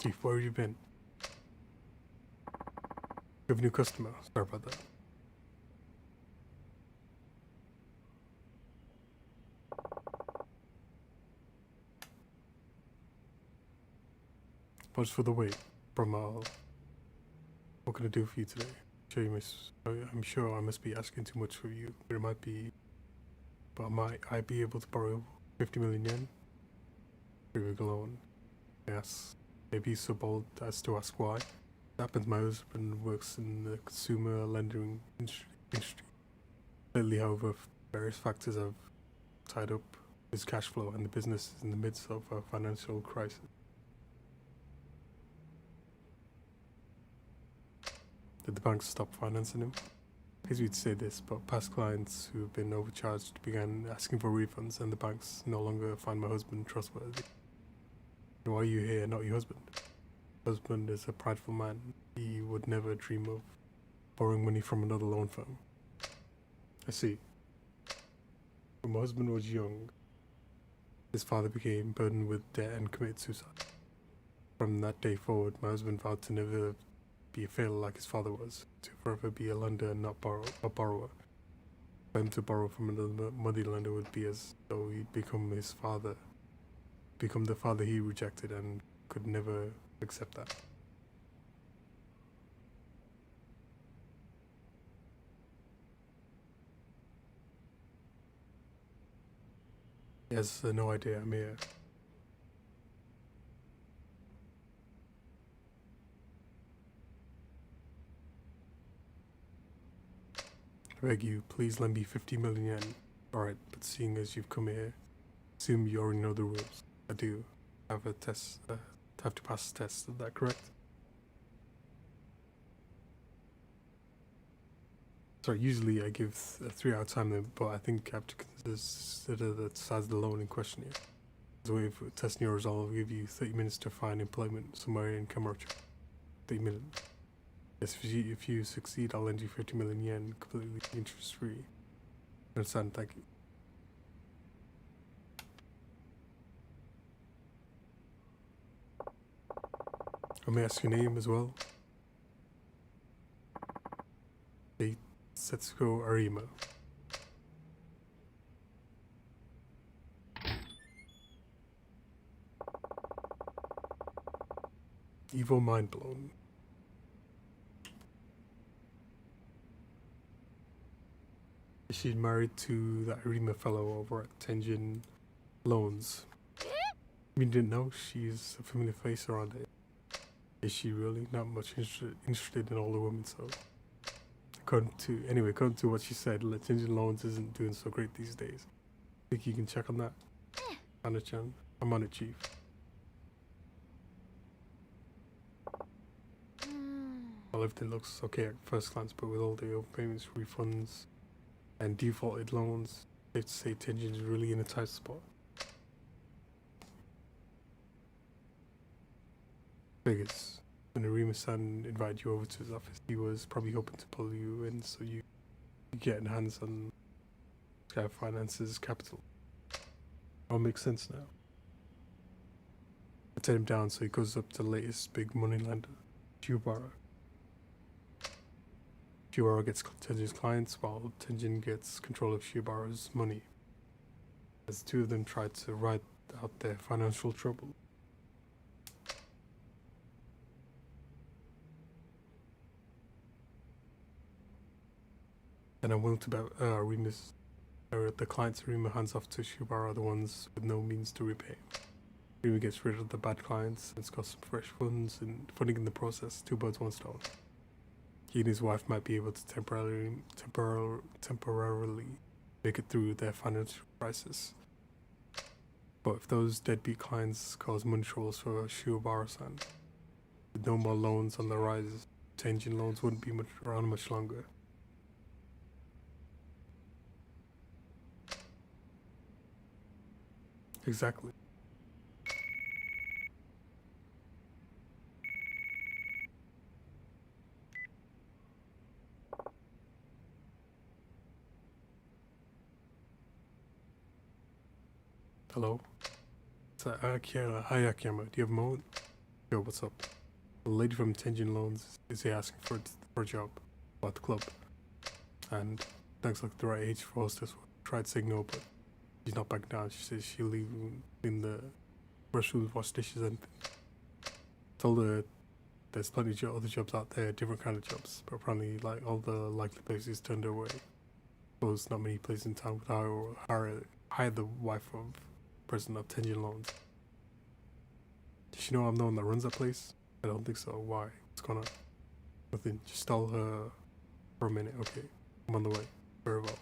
Chief, where have you been? You have a new customer. Sorry about that. Apologies for the wait. Bramal, what can I do for you today? I'm sure I must be asking too much for you, but it might be. But might I be able to borrow 50 million yen? Big loan. Yes. Maybe so bold as to ask why. It happens my husband works in the consumer lending industry. Lately, however, various factors have tied up his cash flow and the business is in the midst of a financial crisis. Did the banks stop financing him? I hate to say this, but past clients who have been overcharged began asking for refunds and the banks no longer find my husband trustworthy. And why are you here, not your husband? Husband is a prideful man. He would never dream of borrowing money from another loan firm. I see. When my husband was young, his father became burdened with debt and committed suicide. From that day forward, my husband vowed to never be a failure like his father was, to forever be a lender and not a borrower. For him to borrow from another money lender would be as though he'd become his father, become the father he rejected and could never accept that. He has no idea I'm here. I beg you, please lend me 50 million yen. Alright, but seeing as you've come here, assume you already know the rules. I do. Have a test, have to pass the test, is that correct? Sorry, usually I give a 3 hour time limit, but I think I have to consider the size of the loan in question here. As a way of testing your resolve, I'll give you 30 minutes to find employment somewhere in Kamurocho. 30 minutes. Yes, if you succeed, I'll lend you 50 million yen, completely interest-free. Understand, thank you. I may ask your name as well. Setsuko Arima. Evil mind blown. She's married to that Arima fellow over at Tenjin Loans. You didn't know she's a familiar face around it. Is she really not much interested in older women? So, according to what she said, Tenjin Loans isn't doing so great these days. Think you can check on that? Anna-chan, I'm on it, Chief. Well, everything looks okay at first glance, but with all the overpayments, refunds, and defaulted loans, safe to say Tenjin's really in a tight spot. Figures. When Arima-san invited you over to his office, he was probably hoping to pull you in so you get hands on Sky Finance's capital. All makes sense now. I turn him down so he goes up to the latest big money lender, Shiobara. Shiobara gets Tenjin's clients while Tenjin gets control of Shiobara's money, as the two of them try to ride out their financial trouble. And I'm willing to bet the clients Arima hands off to Shiobara are the ones with no means to repay. Arima gets rid of the bad clients and has got some fresh funds and funding in the process. Two birds, one stone. He and his wife might be able to temporarily make it through their financial crisis. But if those deadbeat clients cause money troubles for Shiobara-san, with no more loans on the rise, Tenjin Loans wouldn't be around much longer. Exactly. Hello? It's Akira. Hi, Akiyama. Do you have a moment? Yo, what's up? The lady from Tenjin Loans is here asking for a job at the club. And thanks like the right age for hostess. Tried saying no, but she's not back down. She says she'll leave in the restroom, wash dishes, and told her there's plenty of other jobs out there, different kind of jobs, but apparently like all the likely places turned her away. Suppose not many places in town would hire the wife of president of Tenjin Loans. Does she know I'm the one that runs that place? I don't think so. Why? What's going on? Nothing. Just stall her for a minute. Okay, I'm on the way. Very well.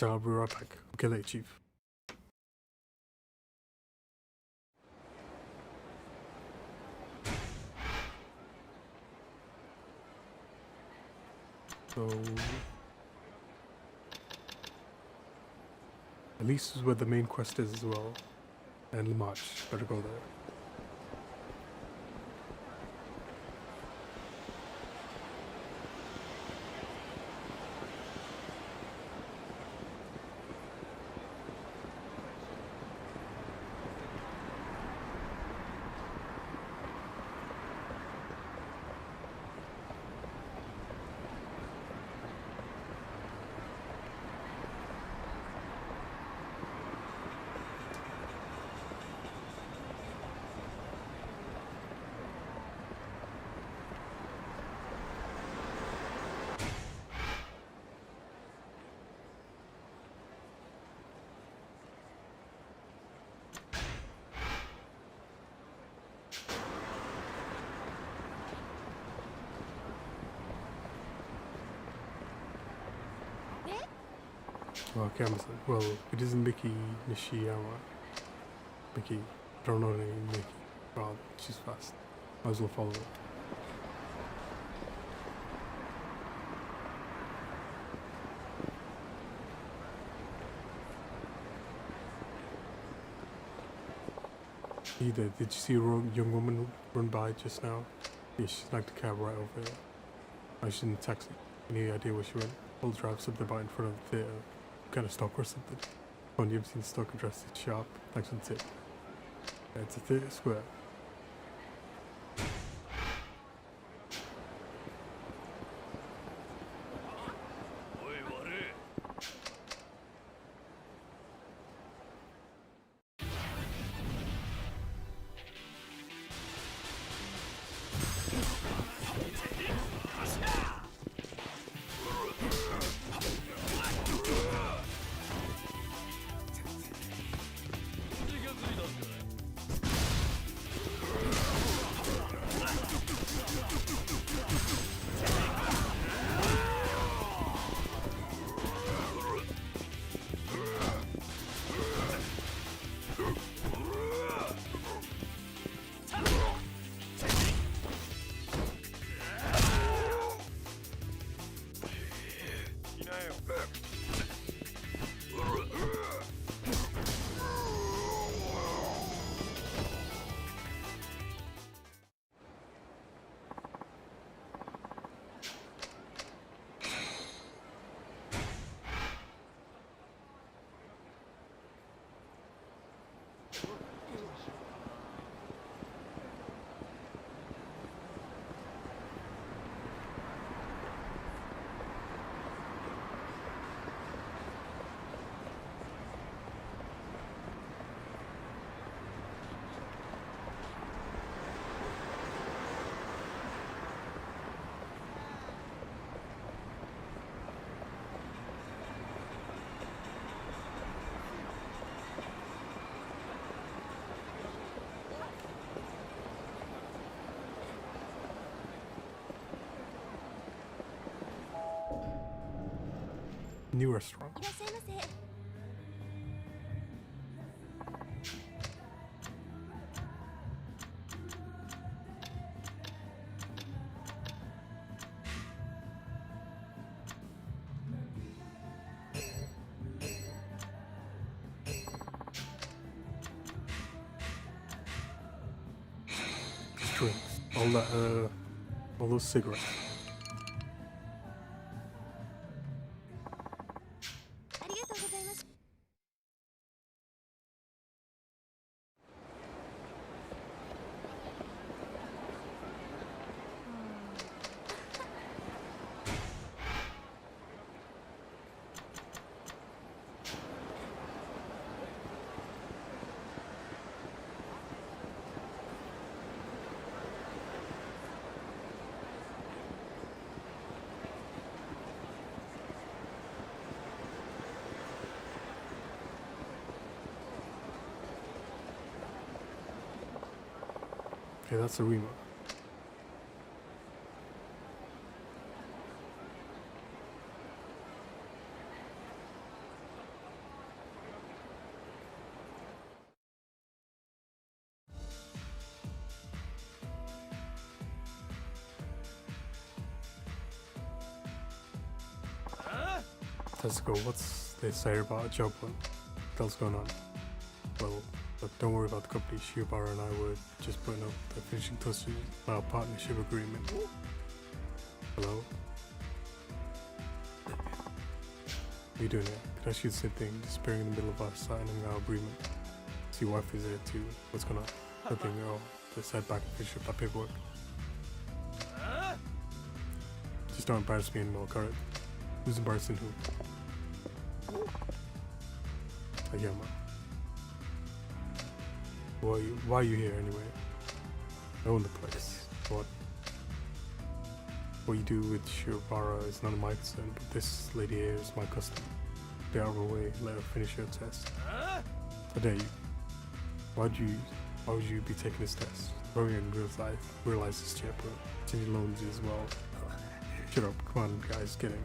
I'll be right back. Okay, later, Chief. So, at least is where the main quest is as well. And March, better go there. Well, Cameron, well, it isn't Mickey Nishiyama. Mickey, I don't know her name, Mickey. Well, she's fast. Might as well follow her. Either did you see a young woman run by just now? Yeah, she snagged a cab right over there. I she's in a taxi. Any idea where she went? I'll drive something by in front of the theatre. Kind of stock or something. Oh, you ever seen stock address? It's sharp. Thanks for the tip. Yeah, it's a theatre square. New restaurant. Drinks. All those cigarettes. Okay, that's a remote. Let's go. What's they say about a job one? What else going on? Well, look, don't worry about the company. Shiobara and I were just putting up the finishing touches on our partnership agreement. Hello? What are you doing here? Could I ask you the same thing? Disappearing in the middle of our signing our agreement. See, wife is there too. What's going on? Nothing at all. Just head back and finish up that paperwork. Just don't embarrass me anymore, correct? Who's embarrassing who? Yeah, man. Why are you here anyway? I own the place. What you do with Shiobara is none of my concern, but this lady here is my customer. Get out of her way, let her finish her test. How dare you? Why would you be taking this test? Very in real life this chair, but Jenny loans you as well. Shut up, come on guys, get in.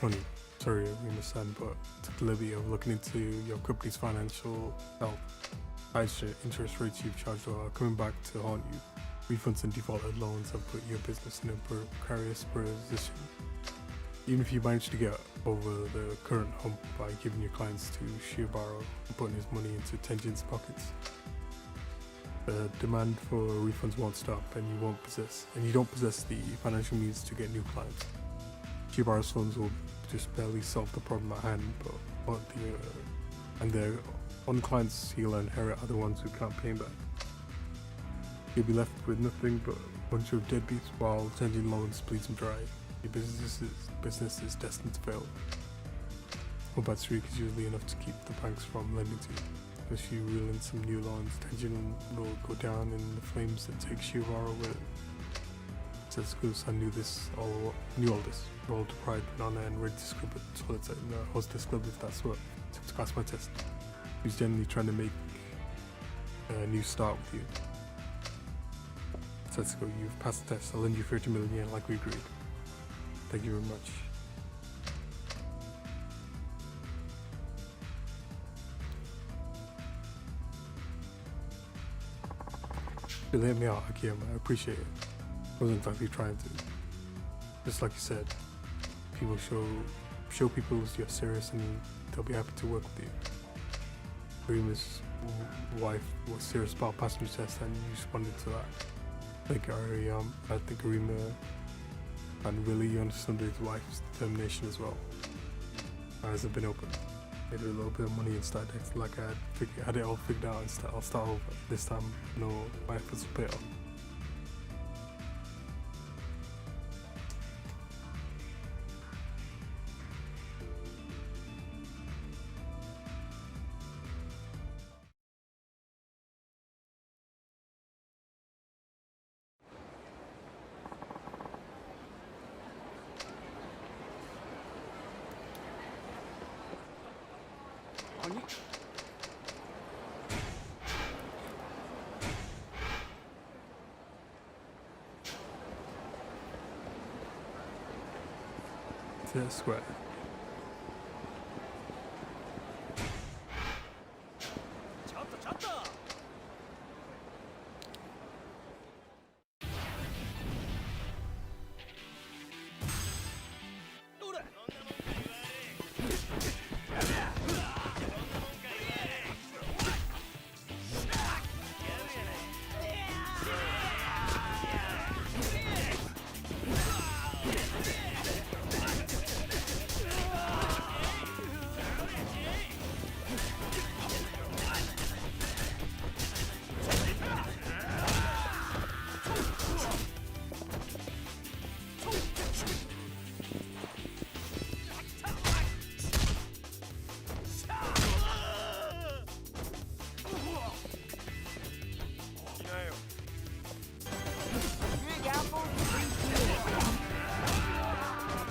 funny. Sorry, we understand, but took the liberty of looking into your company's financial health. High interest rates you've charged are coming back to haunt you. Refunds and defaulted loans have put your business in a precarious position. Even if you manage to get over the current hump by giving your clients to Shiobaro and putting his money into Tenjin's pockets, the demand for refunds won't stop, and you don't possess the financial means to get new clients. Shiobaro's funds will just barely solve the problem at hand, and the only clients he'll inherit are the ones who can't pay him back. You'll be left with nothing but a bunch of deadbeats while Tenjin loans bleeds him dry. Your business is destined to fail. One bad streak is usually enough to keep the banks from lending to you. If you reel in some new loans, Tenjin will go down in the flames and take Shiobaro with it. Setsuko-san knew all this. Rolled to pride, Nana, and ready to scrub at toilets in the hostess club if that's what took to pass my test. He was generally trying to make a new start with you. Setsuko, you've passed the test. I'll lend you 30 million yen like we agreed. Thank you very much. You let me out, Akiyama. I appreciate it. I wasn't exactly trying to. Just like you said, people show people you're serious and they'll be happy to work with you. Arima's wife was serious about passing the test and you responded to that. I think Arima and really understood his wife's determination as well. My eyes have been open. Maybe a little bit of money instead. It's like I had it all figured out and I'll start over. This time, no, my efforts will pay off. To square.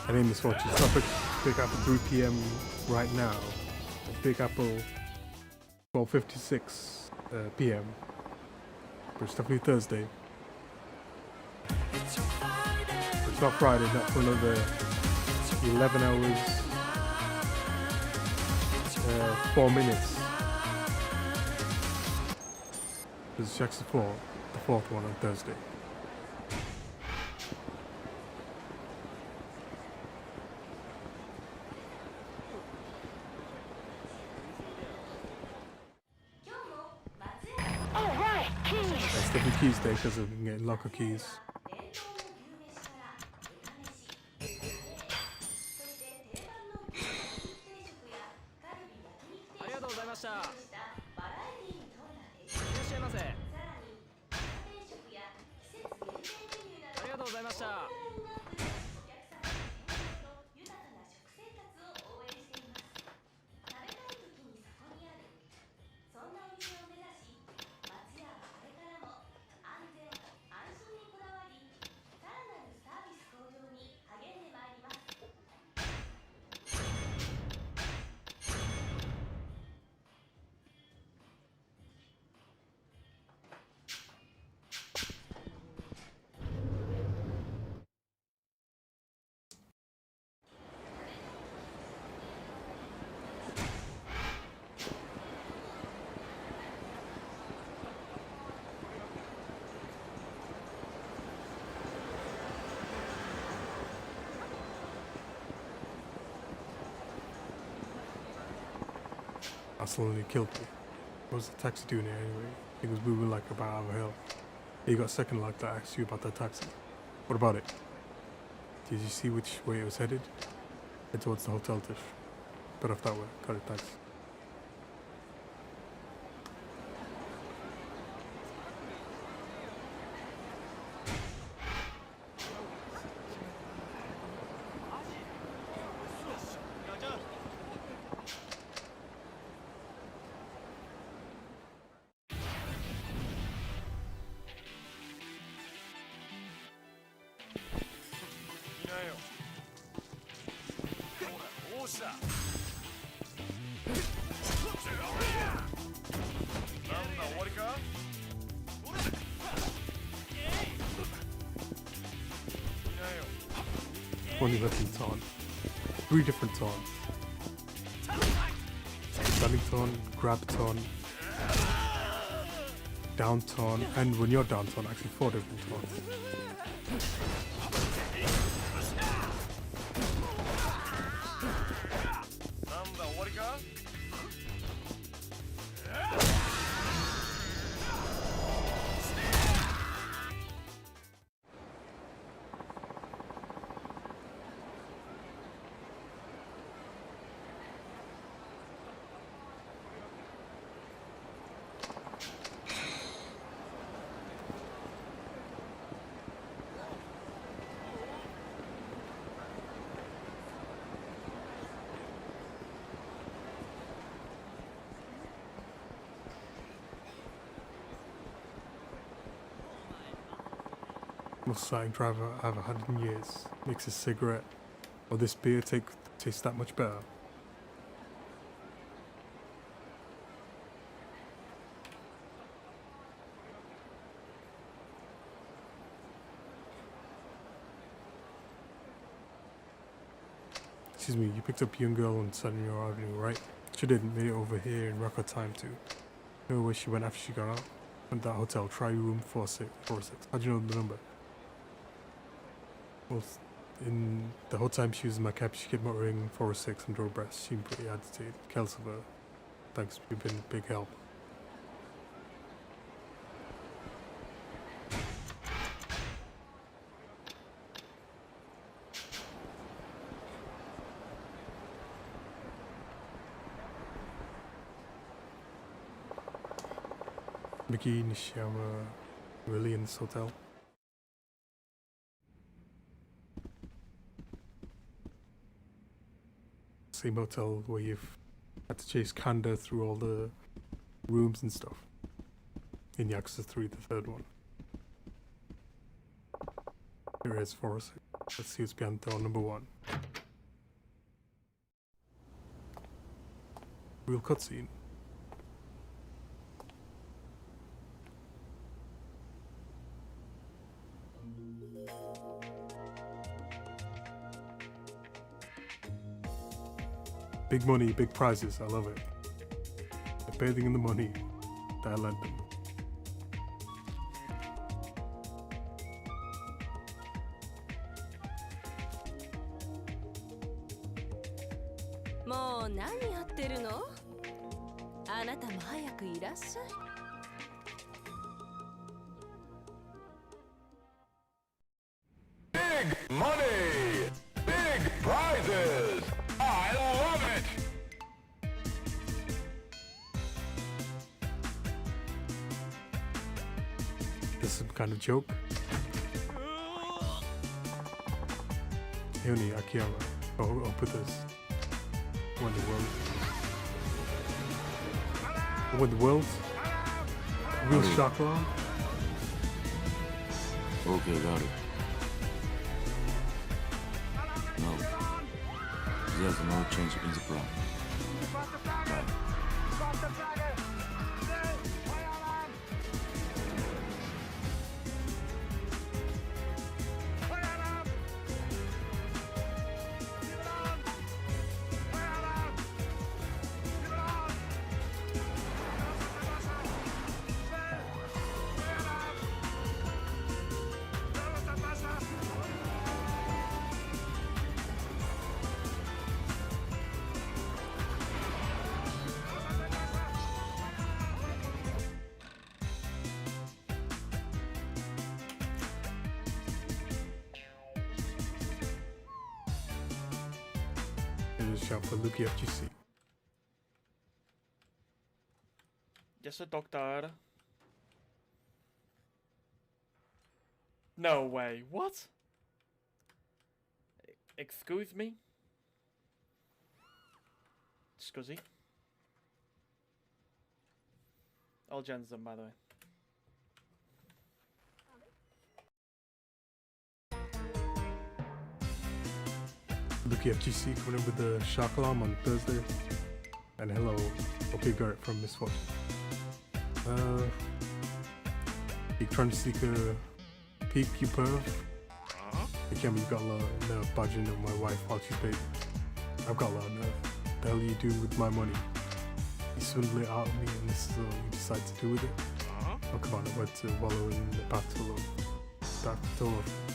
My name is Fortune. Stop at Big Apple 3 p.m. right now. Big Apple 12:56 p.m. But it's definitely Thursday. It's not Friday, not for another 11 hours, 4 minutes. This is actually the fourth one on Thursday. It's definitely keys day because we can get locker keys. accidentally killed me. What was the taxi doing here anyway? Because we were like about out of hell. You got a second like to ask you about that taxi. What about it? Did you see which way it was headed? Head towards the hotel dish. But off that way. Got it, thanks. Only weapon taunt. 3 different taunts. Standing taunt, grab taunt, down taunt, and when you're down taunt, actually 4 different taunts. Most exciting driver I've ever had in years. Makes a cigarette or this beer taste that much better. Excuse me, you picked up a young girl on San Diego Avenue, right? She didn't made it over here in record time too. Know where she went after she got out? Went to that hotel, try room 46. How'd you know the number? Well, in the whole time she was in my cab, she kept muttering 406 under her breath. She seemed pretty agitated. Kelsiver, thanks, you've been a big help. Mickey, Nishiyama, really in this hotel? Same hotel where you've had to chase Kanda through all the rooms and stuff. In Yakuza 3, the third one. Here is 406. Let's see what's behind door number 1. Real cutscene. Big money, big prizes, I love it. They're bathing in the money that I lent them. Big money! Big prizes! I love it! This is some kind of joke. Yoni Akiyama. I'll put this. Win the world. Win the world? Real chakra? Okay, got it. No. There's no change in the plan. Got it. Here's a shout for Luki FGC. Yes, a doctor. No way. What? Excuse me? Scuzzy. All gens them, by the way. Luki FGC coming in with the shock alarm on Thursday. And hello, okay Garrett from Miss Fortune. You trying to seek a peek, you perv? I can't believe you got a lot of nerve budging on my wife while she's baby. I've got a lot of nerve. What the hell are you doing with my money? You swindle it out of me and this is all you decide to do with it? Oh come on, I went to wallow in the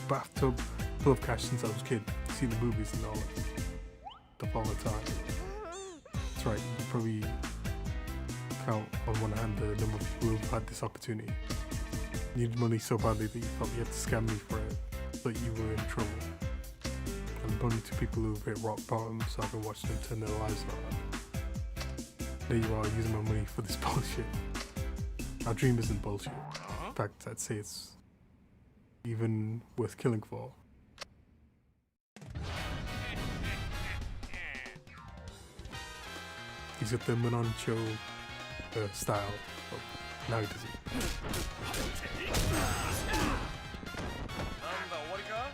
bathtub full of cash since I was a kid. See the movies and all that stuff all the time. That's right, you probably count on one hand the number of people who've had this opportunity. Needed money so badly that you thought you had to scam me for it, but you were in trouble. And only two people who've hit rock bottom, so I've been watching them turn their lives around. There you are, using my money for this bullshit. Our dream isn't bullshit. In fact, I'd say it's even worth killing for. He's got the Mononcho style, but now he doesn't. What do you got?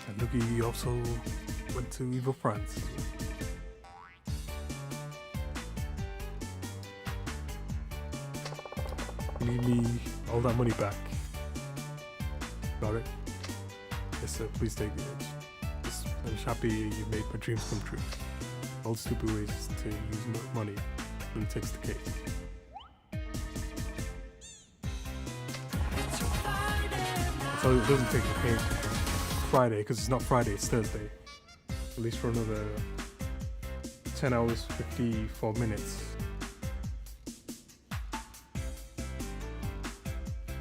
And Luki also went to Evil France. You need me all that money back. Got it? Yes sir, please take it. I'm just happy you made my dreams come true. All stupid ways to use money really takes the cake. So it doesn't take the cake Friday, because it's not Friday, it's Thursday. At least for another 10 hours, 54 minutes.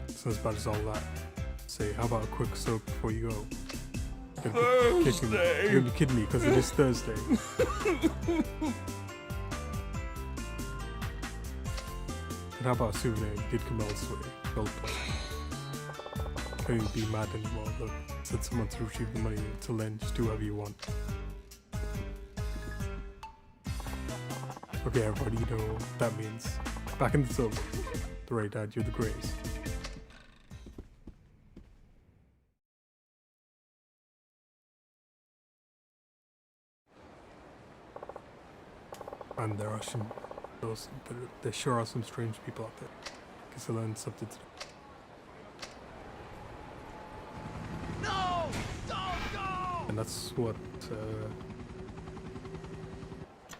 It's not as bad as all that. Say, how about a quick soak before you go? You're gonna be kidding me, because it is Thursday. And how about a souvenir? You did come elsewhere. Gold plate. Can't even be mad anymore. Look, said someone to retrieve the money. Until then, just do whatever you want. Okay, everybody, you know what that means. Back in the tub. The right dad, you're the greatest. And there are some, there sure are some strange people out there. Guess I learned something today. No! Don't go! And that's what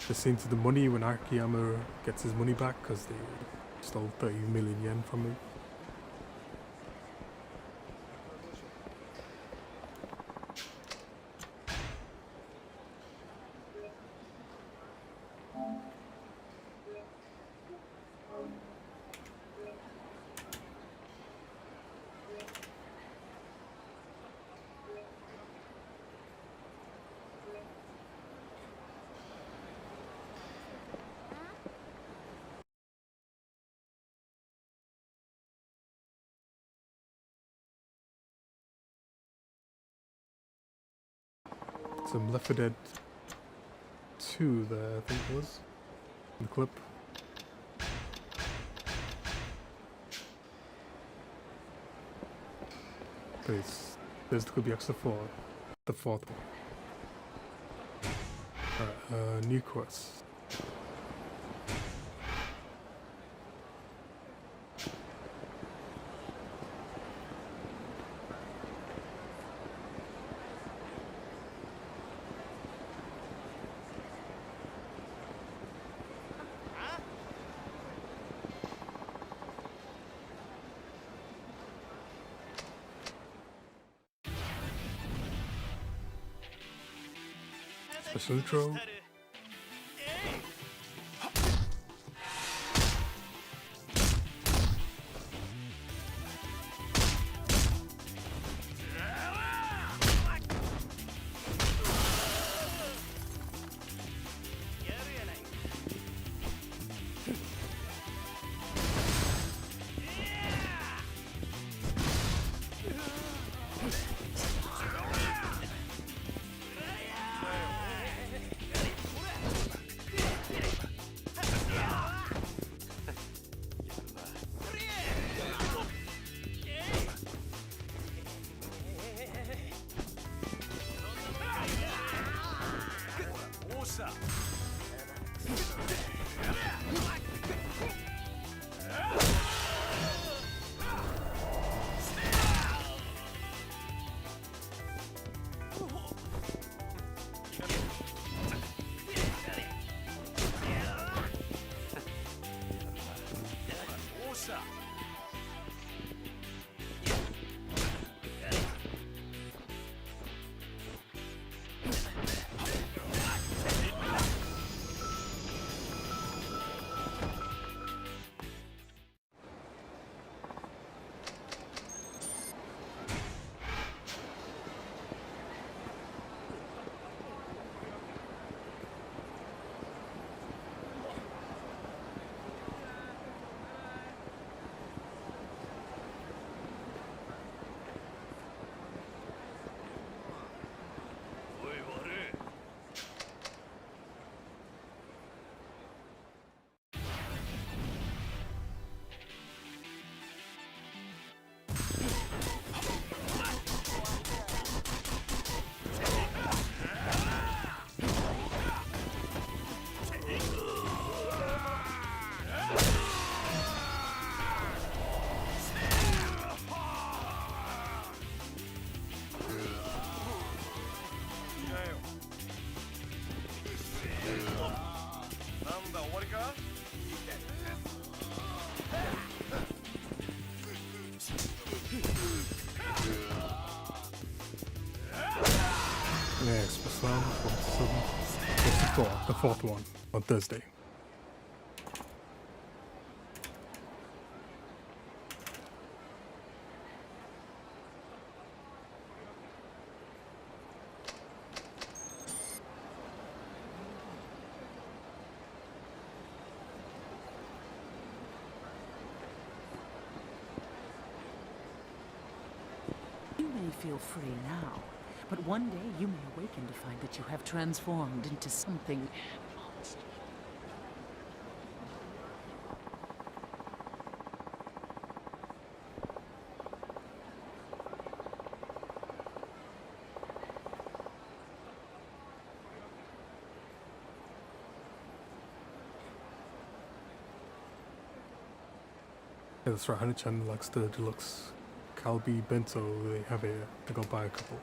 they're saying to the money when Akiyama gets his money back, because they stole 30 million yen from him. Some Left 4 Dead 2 there, I think it was, in the clip. Please, there's the Could Be Extra 4, the fourth one. Alright, new quest. Special intro. Next, Islam, the fourth one on Thursday. You may feel free now, but one day you may awaken to find that you have transformed into something monstrous. Yeah, that's right. Hanachan likes the deluxe Kalbi bento they have here. I go buy a couple.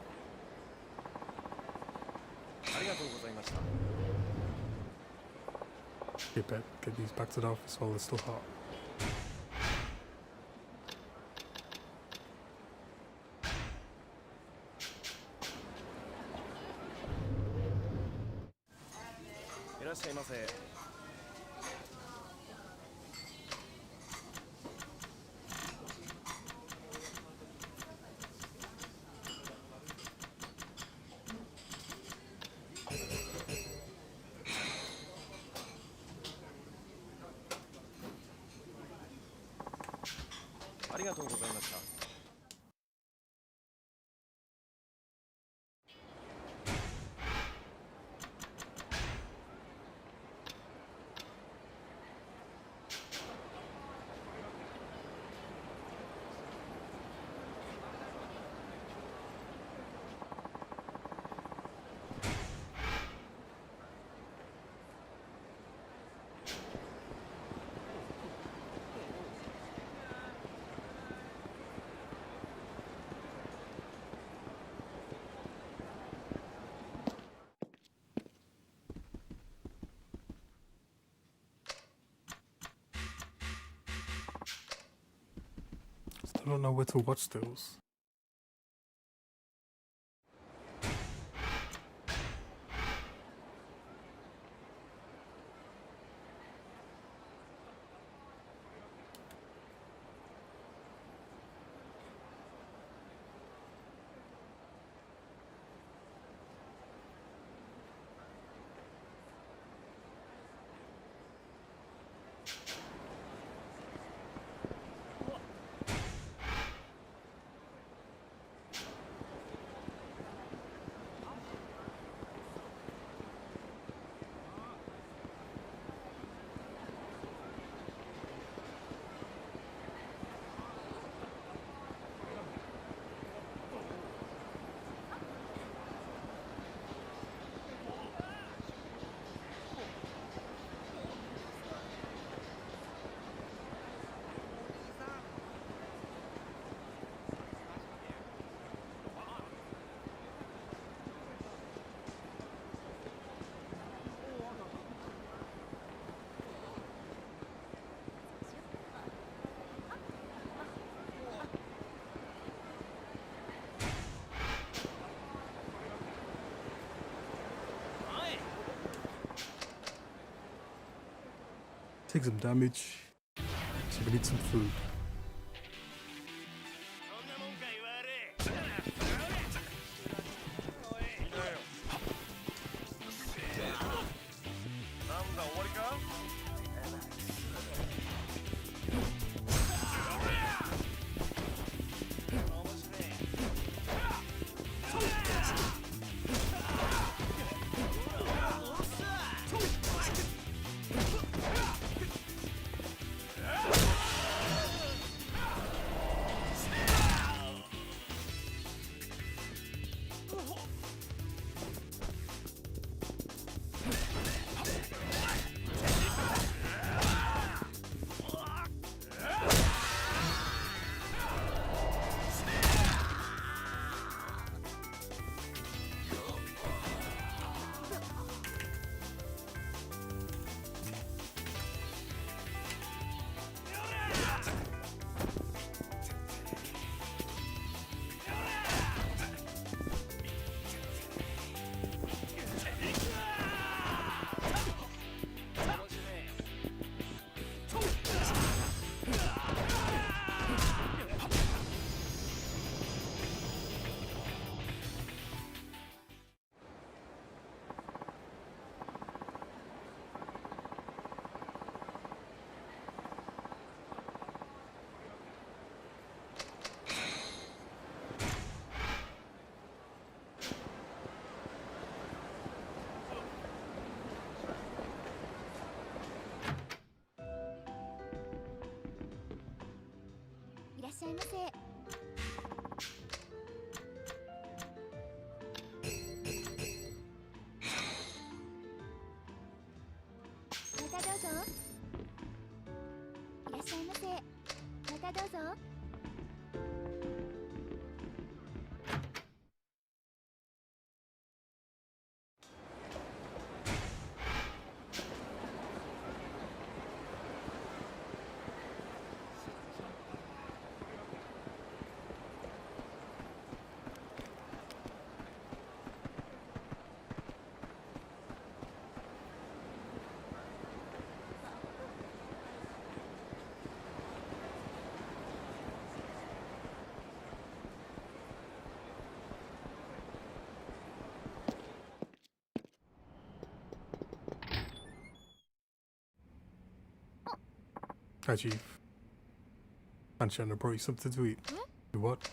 Get these back to the office while it's still hot. I don't know where to watch those. take some damage. So we need some food. Hi, Chief. Anchan, I brought you something to eat. You what?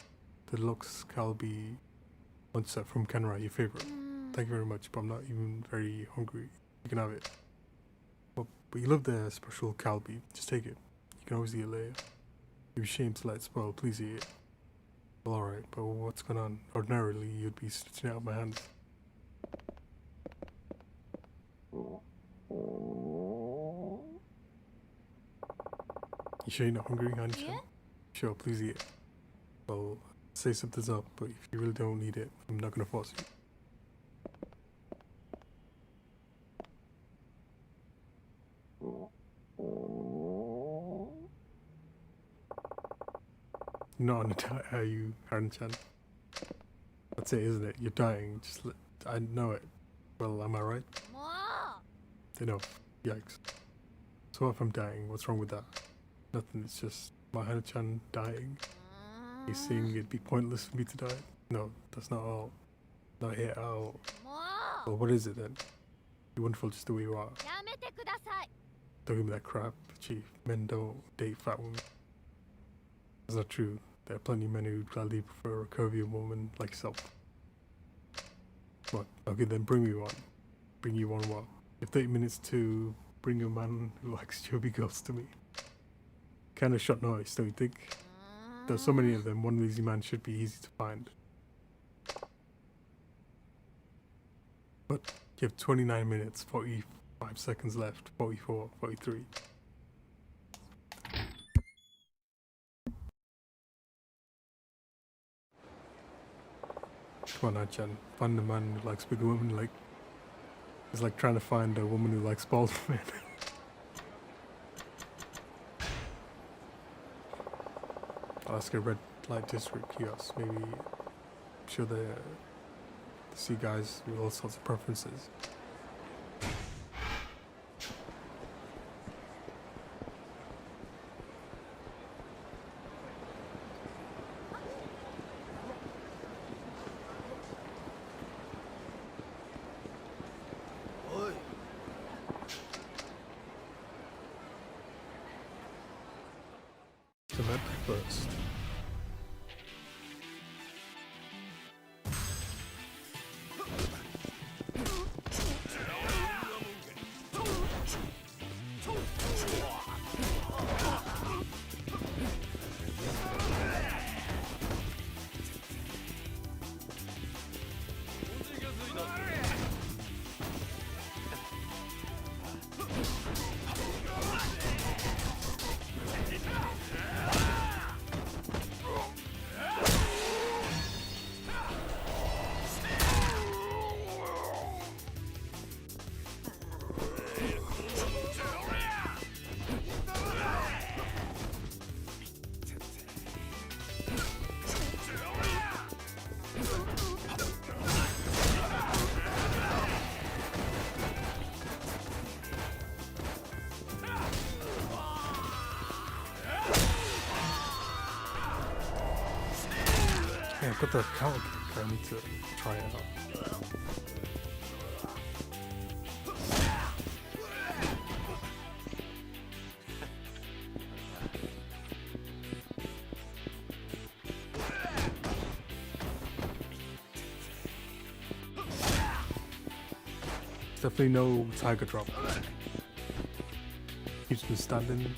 The Lux Kalbi once from Kenra, your favorite. Thank you very much, but I'm not even very hungry. You can have it. But you love the special Kalbi. Just take it. You can always eat it later. You'd be ashamed to let it spoil. Please eat it. Well, alright, but what's going on? Ordinarily, you'd be snitching out of my hands. You sure you're not hungry, Anchan? Yeah? Sure, please eat it. Well, say something's up, but if you really don't need it, I'm not gonna force you. You're not on a diet, are you, Anchan? That's it, isn't it? You're dying. I know it. Well, am I right? Enough. Yikes. So if I'm dying, what's wrong with that? Nothing, it's just my Hana-chan dying. You saying it'd be pointless for me to die? No, that's not all. Not here at all. Well, what is it then? You're wonderful just the way you are. Don't give me that crap, Chief. Men don't date fat women. That's not true. There are plenty of men who gladly prefer a curvier woman like yourself. What? Okay, then bring me one. Bring you one what? You have 30 minutes to bring a man who likes chubby girls to me. Kind of short notice, don't you think? There's so many of them, one lazy man should be easy to find. But you have 29 minutes, 45 seconds left, 44, 43. Come on, Achan, find a man who likes bigger women. Like, it's like trying to find a woman who likes bald men. I'll ask a red light district kiosk. Maybe I'm sure they see guys with all sorts of preferences. first. Yeah, I've got the counter kick. I need to try it out. Definitely no tiger drop. Keeps me standing.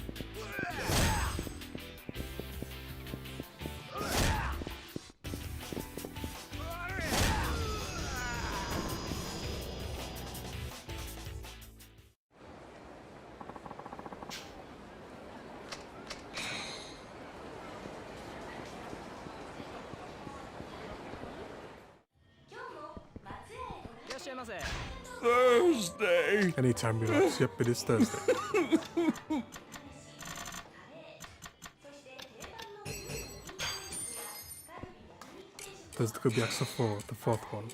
Thursday! Anytime relax. Yep, it is Thursday. There's the Yakuza 4, the fourth one.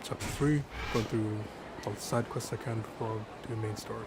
Chapter 3, going through all the side quests I can before I do the main story.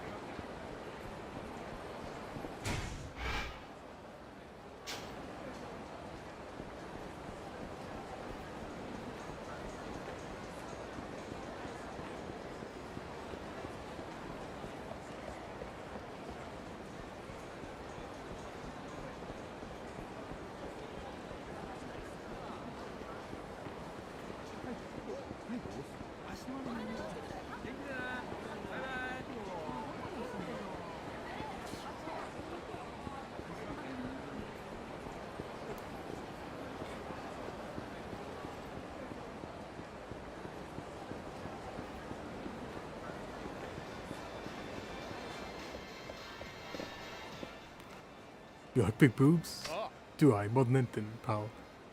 You like big boobs? Do I? More than anything, pal.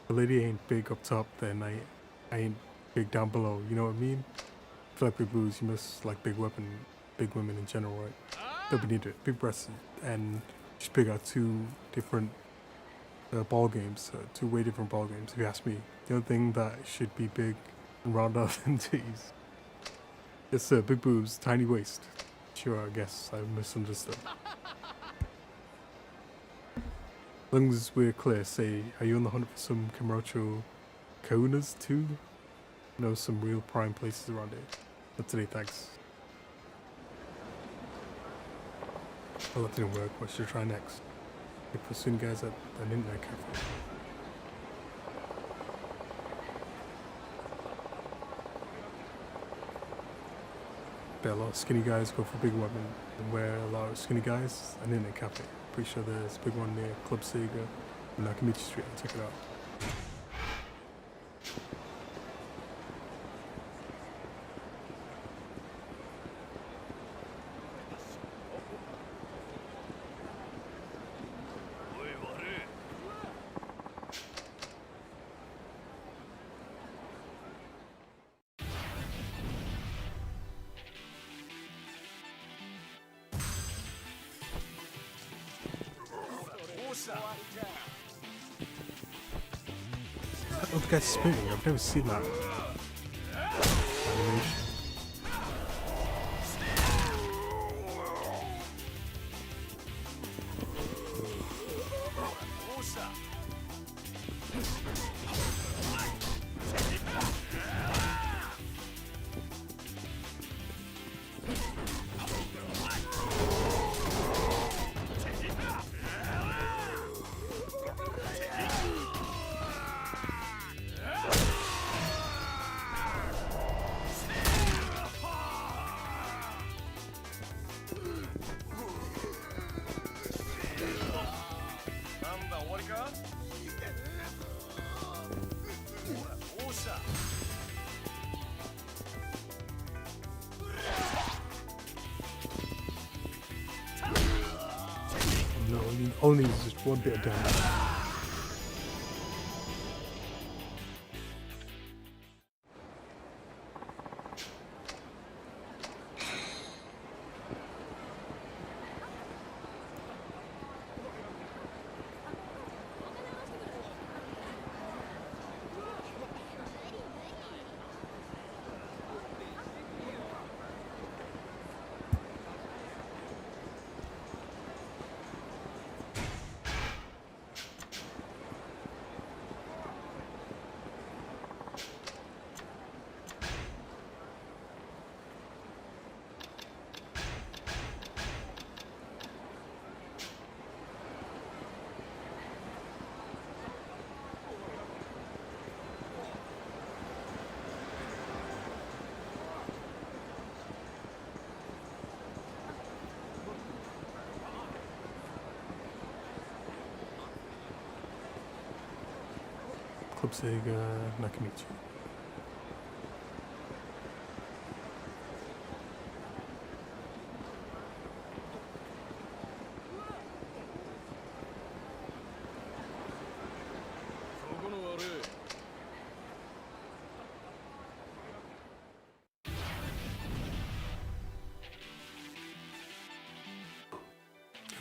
The lady ain't big up top, then I ain't big down below, you know what I mean? If you like big boobs, you must like big women in general, right? Don't be needed. Big breasts and just big are two different ball games, two way different ball games, if you ask me. The other thing that should be big and rounder than titties. Yes sir, big boobs, tiny waist. Sure, I guess I misunderstood. As long as we're clear, say, are you on the hunt for some Kamurocho Kaunas too? Know some real prime places around here. But today, thanks. Well, that didn't work. What should I try next? Look for soon guys at an internet cafe. Bet a lot of skinny guys go for big women, and where a lot of skinny guys, an internet cafe. Pretty sure there's a big one near Club Sega in Nakamichi Street. Check it out. Oh, the guy's spinning. I've never seen that animation. No, only just one bit of damage. Club Sega Nakamichi.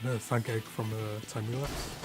Another thank egg from a time relapse.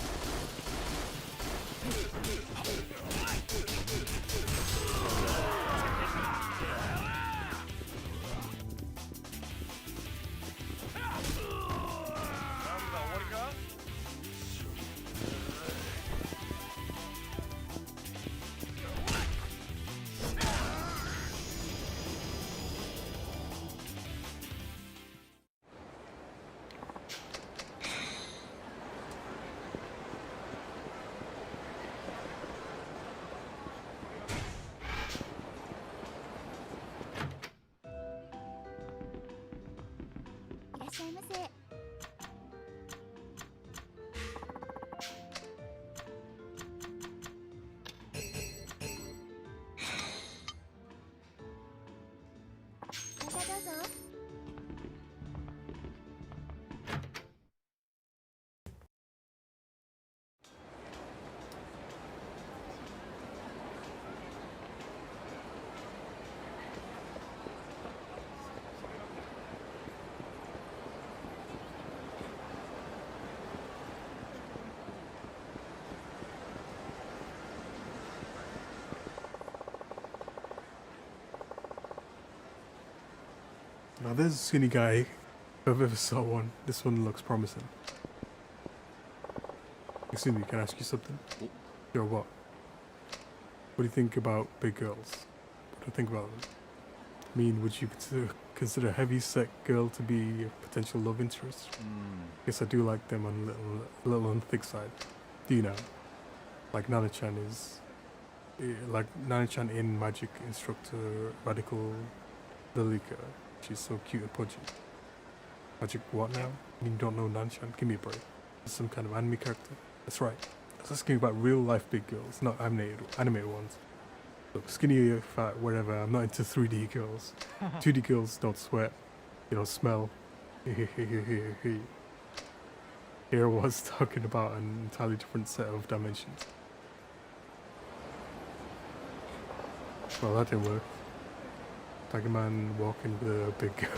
Now there's a skinny guy, if I've ever saw one. This one looks promising. Excuse me, can I ask you something? Yo, what? What do you think about big girls? What do you think about them? I mean, would you consider a heavy-set girl to be a potential love interest? Guess I do like them on a little on the thick side. Do you know? Like Nana-chan is... like Nana-chan in Magic Instructor Radical Lilika. She's so cute and pudgy. Magic what now? You don't know Nana-chan? Give me a break. Some kind of anime character. That's right. I was asking about real life big girls, not animated ones. Look, skinny, fat, whatever. I'm not into 3D girls. 2D girls don't sweat. They don't smell. Here I was talking about an entirely different set of dimensions. Well, that didn't work. Like a man walking with a big girl.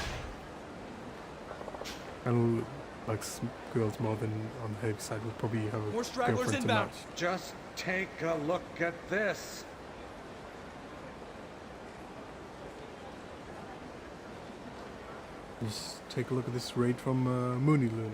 And likes girls more than on the heavy side would probably have a More stragglers girlfriend to inbound. match. Just take a look at this. Just take a look at this raid from Mooney Luna.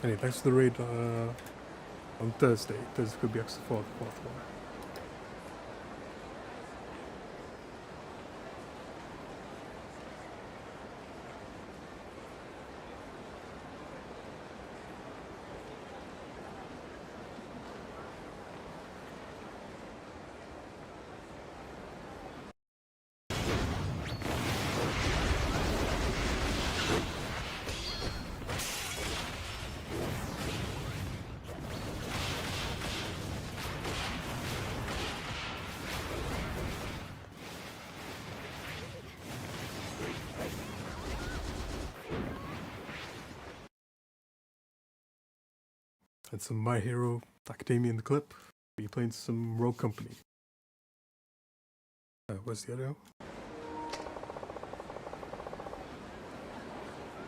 Anyway, thanks for the raid on Thursday. Thursday could be extra for the fourth one. And some My Hero Academia in the clip. Be playing some Rogue Company. Where's the audio?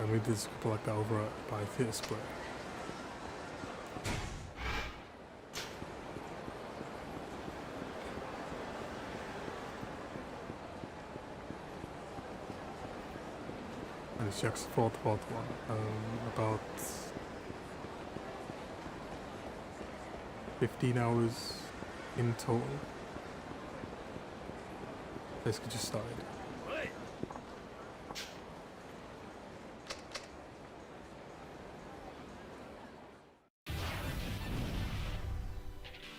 I made this couple like that over by Theatre Square. And it's Jack's fourth one. About 15 hours in total. Basically just started.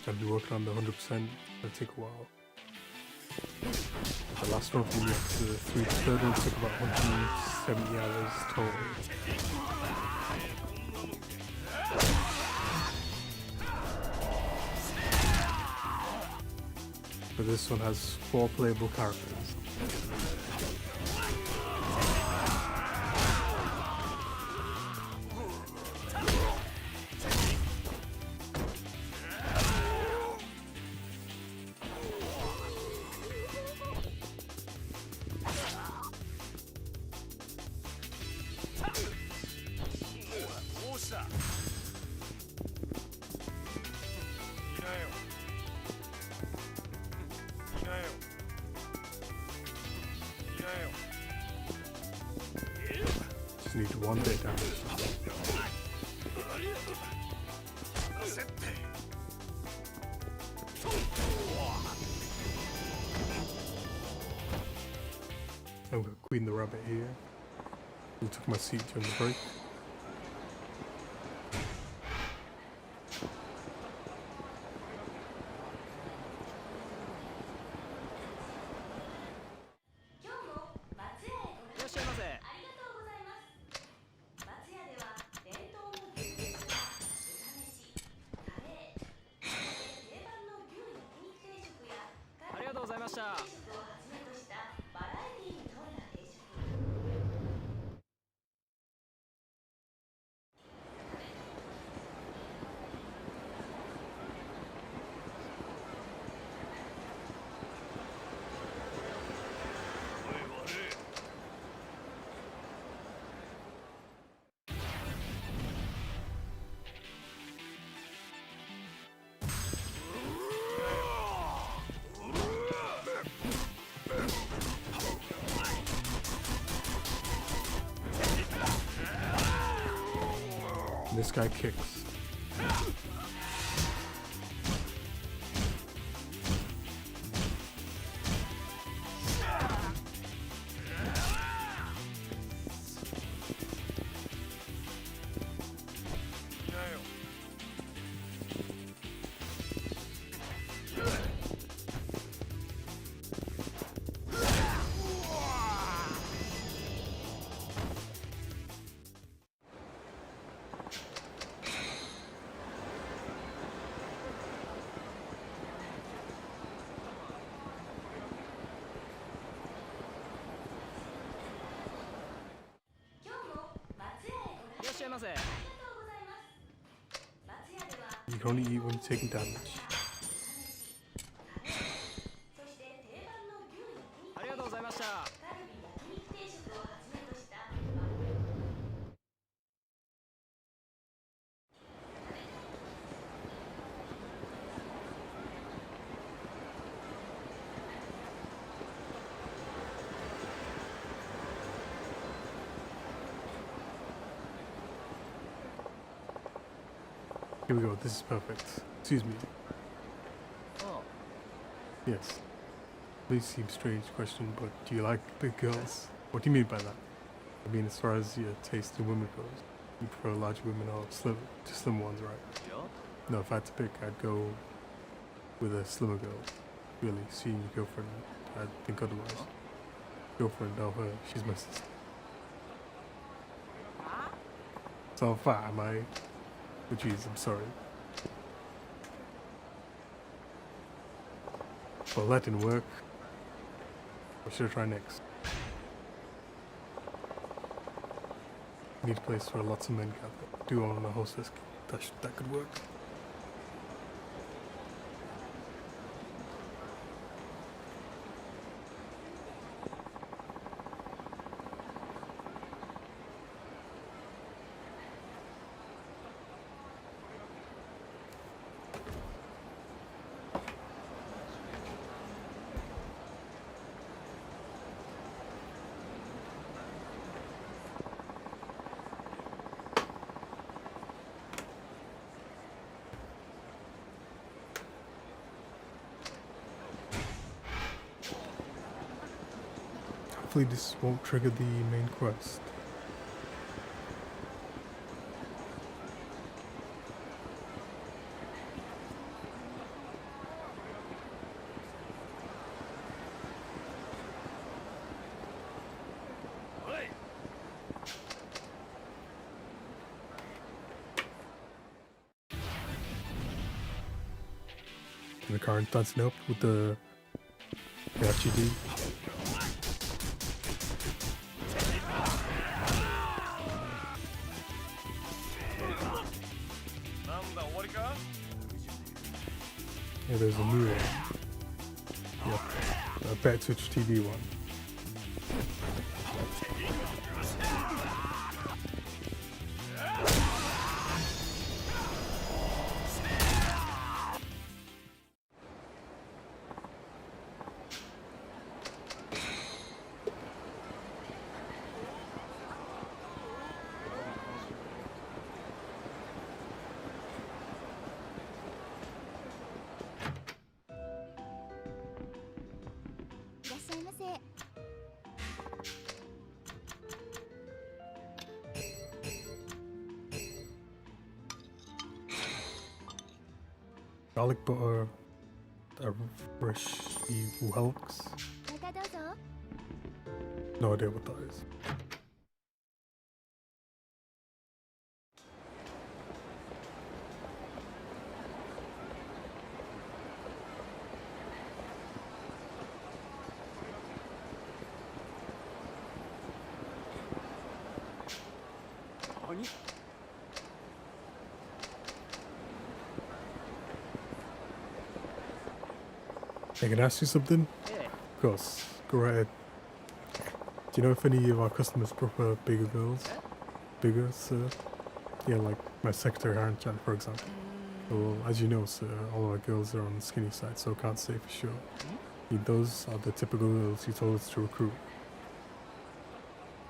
I'll be working on the 100%. It'll take a while. The last one from the 3 to 3rd one took about 170 hours total. But this one has 4 playable characters. Just need 1 bit damage. I'm gonna Queen the Rabbit here. Who took my seat during the break. This guy kicks. You can only eat when you're taking damage. Here we go, this is perfect. Excuse me. Oh. Yes. Please seem strange question, but do you like big girls? What do you mean by that? I mean, as far as your taste in women goes, you prefer large women or slim ones, right? Yeah. No, if I had to pick, I'd go with a slimmer girl. Really, seeing your girlfriend, I'd think otherwise. Girlfriend, oh her, she's my sister. So fat, am I? Oh jeez, I'm sorry. Well, that didn't work. What should I try next? Need a place where lots of men gather. Do on a hostess. That could work. Hopefully this won't trigger the main quest. The current dancing up with the RGD. Yeah, there's a new one. Yep, a Bet Twitch TV one. Garlic butter, a fresh whelks. No idea what that is. I can ask you something? Yeah. Of course. Go right ahead. Do you know if any of our customers prefer bigger girls? Bigger, sir? Yeah, like my secretary Haran-chan, for example. Well, as you know, sir, all our girls are on the skinny side, so can't say for sure. Those are the typical girls you told us to recruit.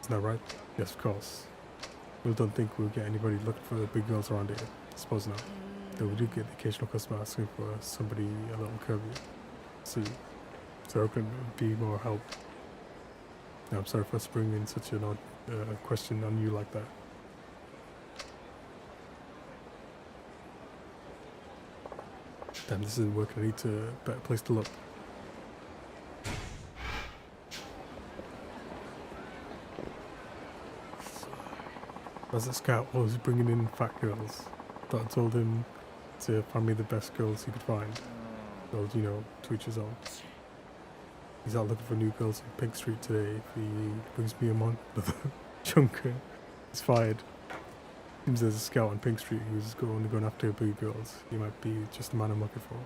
Isn't that right? Yes, of course. We don't think we'll get anybody looking for big girls around here. I suppose not. Though we do get the occasional customer asking for somebody a little curvier. See, so there can be more help. No, I'm sorry for springing such an odd question on you like that. Damn, this isn't working. I need a better place to look. As a scout, I was bringing in fat girls. But I told him to find me the best girls he could find. Well, you know, to each his own. He's out looking for new girls in Pink Street today. If he brings me a month with a chunker, he's fired. Seems there's a scout on Pink Street who's going after blue girls. He might be just the man I'm looking for.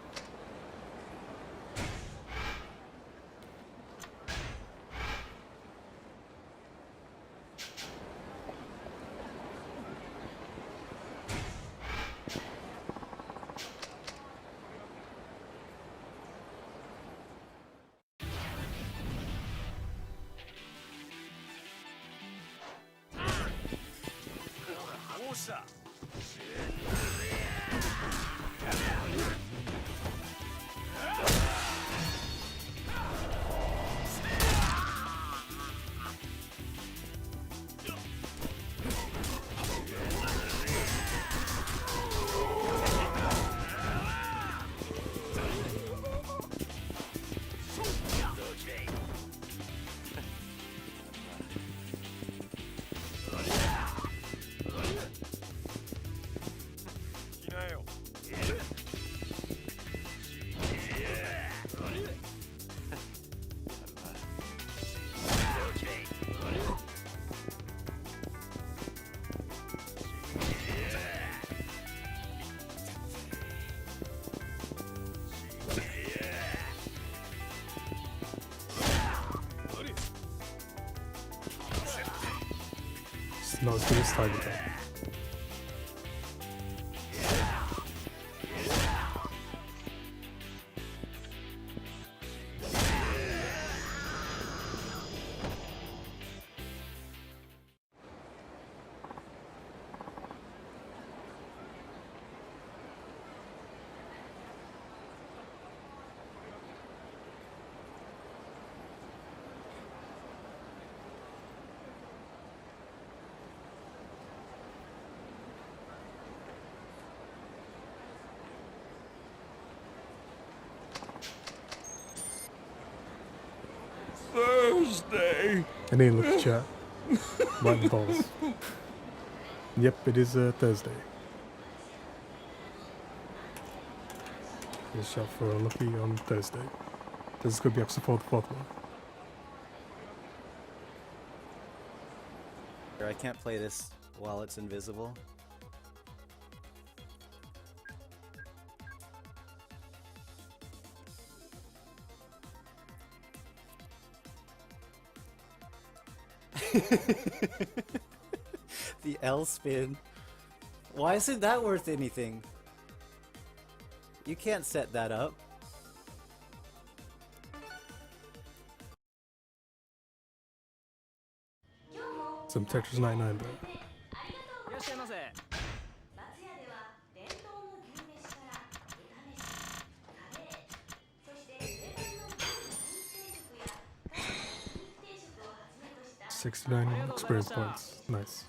It's not as good as Tiger though. Thursday. I need to look at chat. White balls. Yep, it is Thursday. Here's a shot for Lucky on Thursday. This is going to be episode 4, the fourth one. I can't play this while it's invisible. The L spin. Why isn't that worth anything? You can't set that up. Some Tetris 99 though. いらっしゃいませ。$69 experience points. Nice.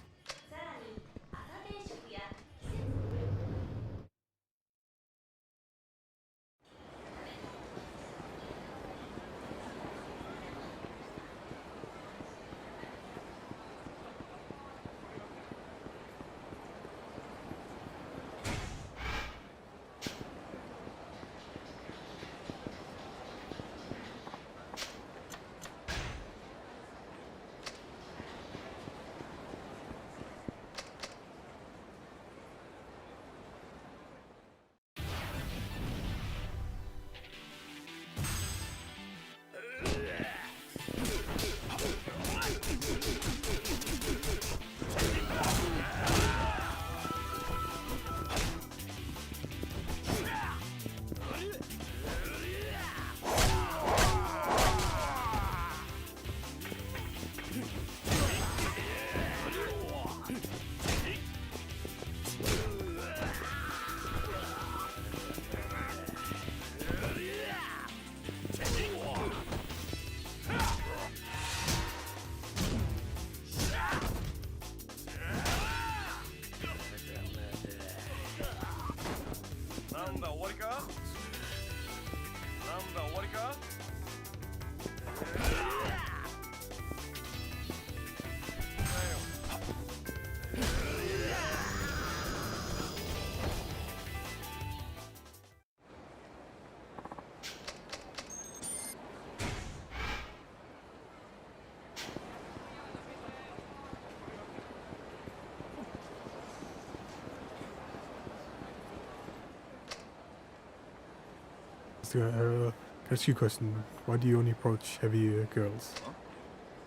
So, can I ask you a question? Why do you only approach heavier girls?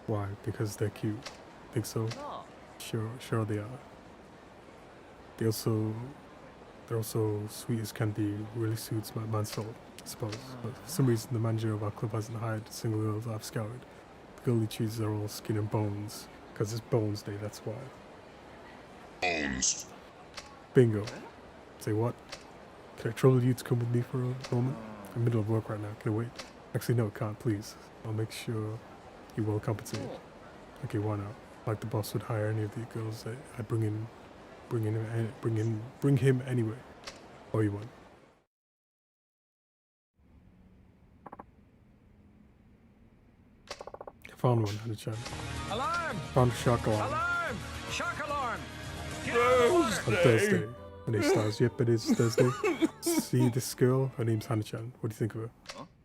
Why? Because they're cute. Think so? Sure they are. They're also sweet as can be. Really suits my man's soul, I suppose. But for some reason, the manager of our club hasn't hired a single girl that I've scoured. The girl he chooses are all skin and bones, because it's Bones Day. That's why. Bones. Bingo. Say what? Can I trouble you to come with me for a moment? I'm in the middle of work right now. Can I wait? Actually, no, can't. Please. I'll make sure you're well compensated. Okay, why not? Like the boss would hire any of the girls that I bring him anyway. Oh, you want? I found one, Hana-chan. Alarm! Found a shock alarm. Alarm! Shock alarm! Get out of the water! On Thursday. When it starts. Yep, it is Thursday. See this girl? Her name's Hana-chan. What do you think of her?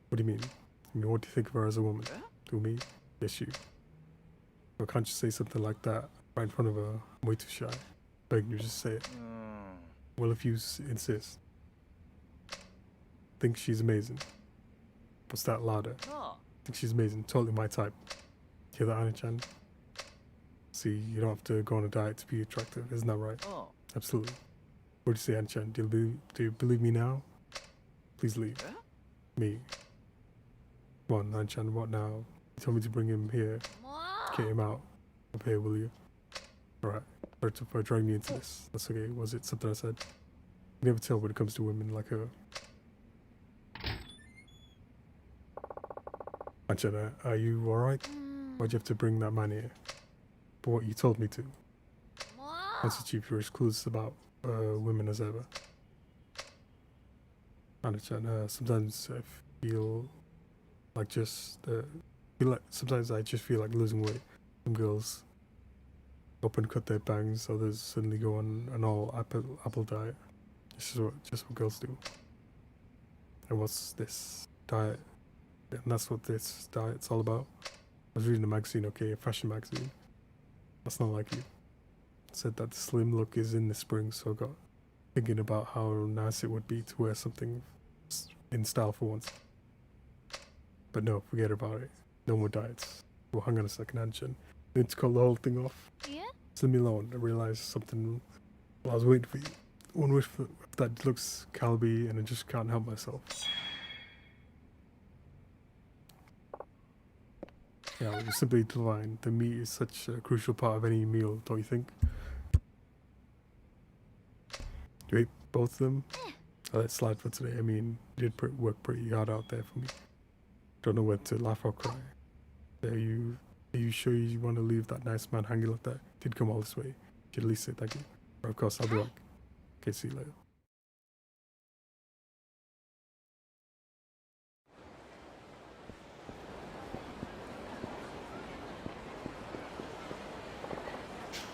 What do you mean? I mean, what do you think of her as a woman? To me? Yes, you. Well, can't you say something like that right in front of her? I'm way too shy. Begging you, just say it. Well, if you insist. Think she's amazing. What's that louder? Think she's amazing. Totally my type. Hear that, Hana-chan? See, you don't have to go on a diet to be attractive. Isn't that right? Absolutely. What do you say, Hana-chan? Do you believe me now? Please leave. Me. Come on, Hana-chan, what now? You told me to bring him here. Get him out of here, will you? Alright. Sorry for dragging you into this. That's okay. Was it something I said? You never tell when it comes to women like her. Hana-chan, are you alright? Why'd you have to bring that man here? For what you told me to. That's the chief, you're as clueless about women as ever. Hana-chan, sometimes I feel like sometimes I just feel like losing weight. Some girls up and cut their bangs, others suddenly go on an all apple diet. This is just what girls do. And what's this diet? And that's what this diet's all about. I was reading a magazine, okay, a fashion magazine. That's not like you. It said that the slim look is in the spring, so I got thinking about how nice it would be to wear something in style for once. But no, forget about it. No more diets. Well, hang on a second, Hana-chan. I need to call the whole thing off. Yeah? Just leave me alone. I realized something while I was waiting for you. One wish for that looks Calby, and I just can't help myself. Yeah, you're simply divine. The meat is such a crucial part of any meal, don't you think? You ate both of them? I'll let it slide for today. I mean, you did work pretty hard out there for me. Don't know whether to laugh or cry. Are you sure you want to leave that nice man hanging like that? Did come all this way. You should at least say thank you. Or of course, I'll be like, okay, see you later.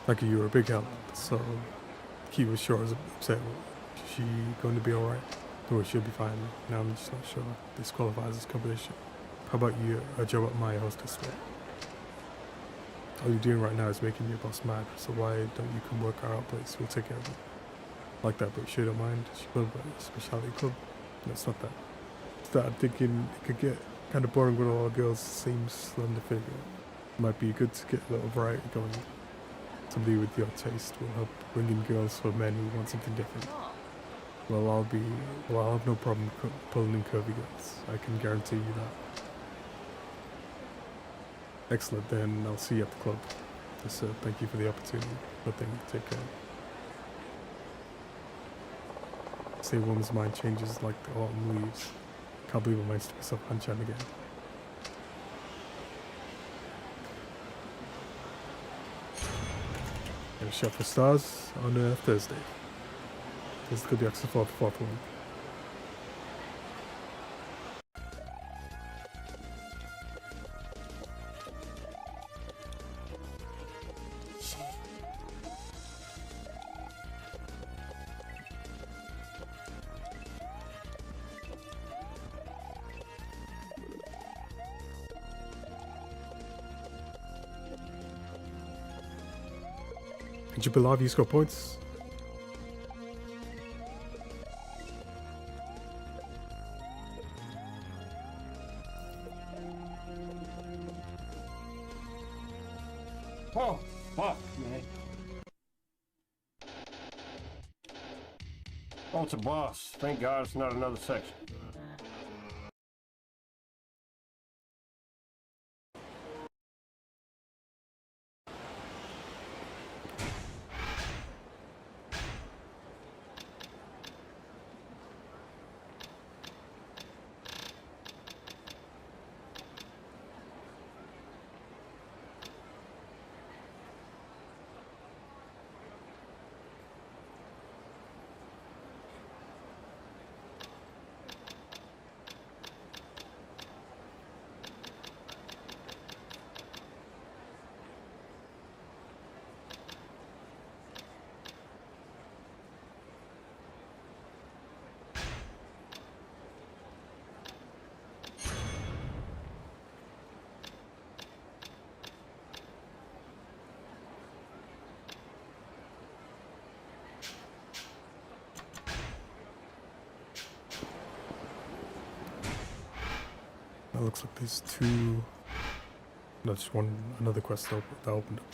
Thank you, you were a big help. So, Key was sure I was upset. Is she going to be alright? Don't worry, she'll be fine. Now I'm just not sure this qualifies as competition. How about you, a job at my hostess store? All you're doing right now is making your boss mad, so why don't you come work at our place? We'll take care of it. Like that, but sure don't mind. She will have a specialty club. No, it's not that. It's that I'm thinking it could get kind of boring with all girls the same slender figure. It might be good to get a little variety going. Somebody with your taste will help bring in girls for men who want something different. Well, I'll have no problem pulling in curvy girls. I can guarantee you that. Excellent, then I'll see you at the club. So thank you for the opportunity. Nothing, take care. Say a woman's mind changes like the autumn leaves. Can't believe I managed to piss off Hana-chan again. And a shot for stars on Thursday. This is the Yakuza 4 fourth one. Did you believe you score points? Oh, fuck, man. Oh, it's a boss. Thank God it's not another section. That looks like there's two. No, just one. Another quest that opened up.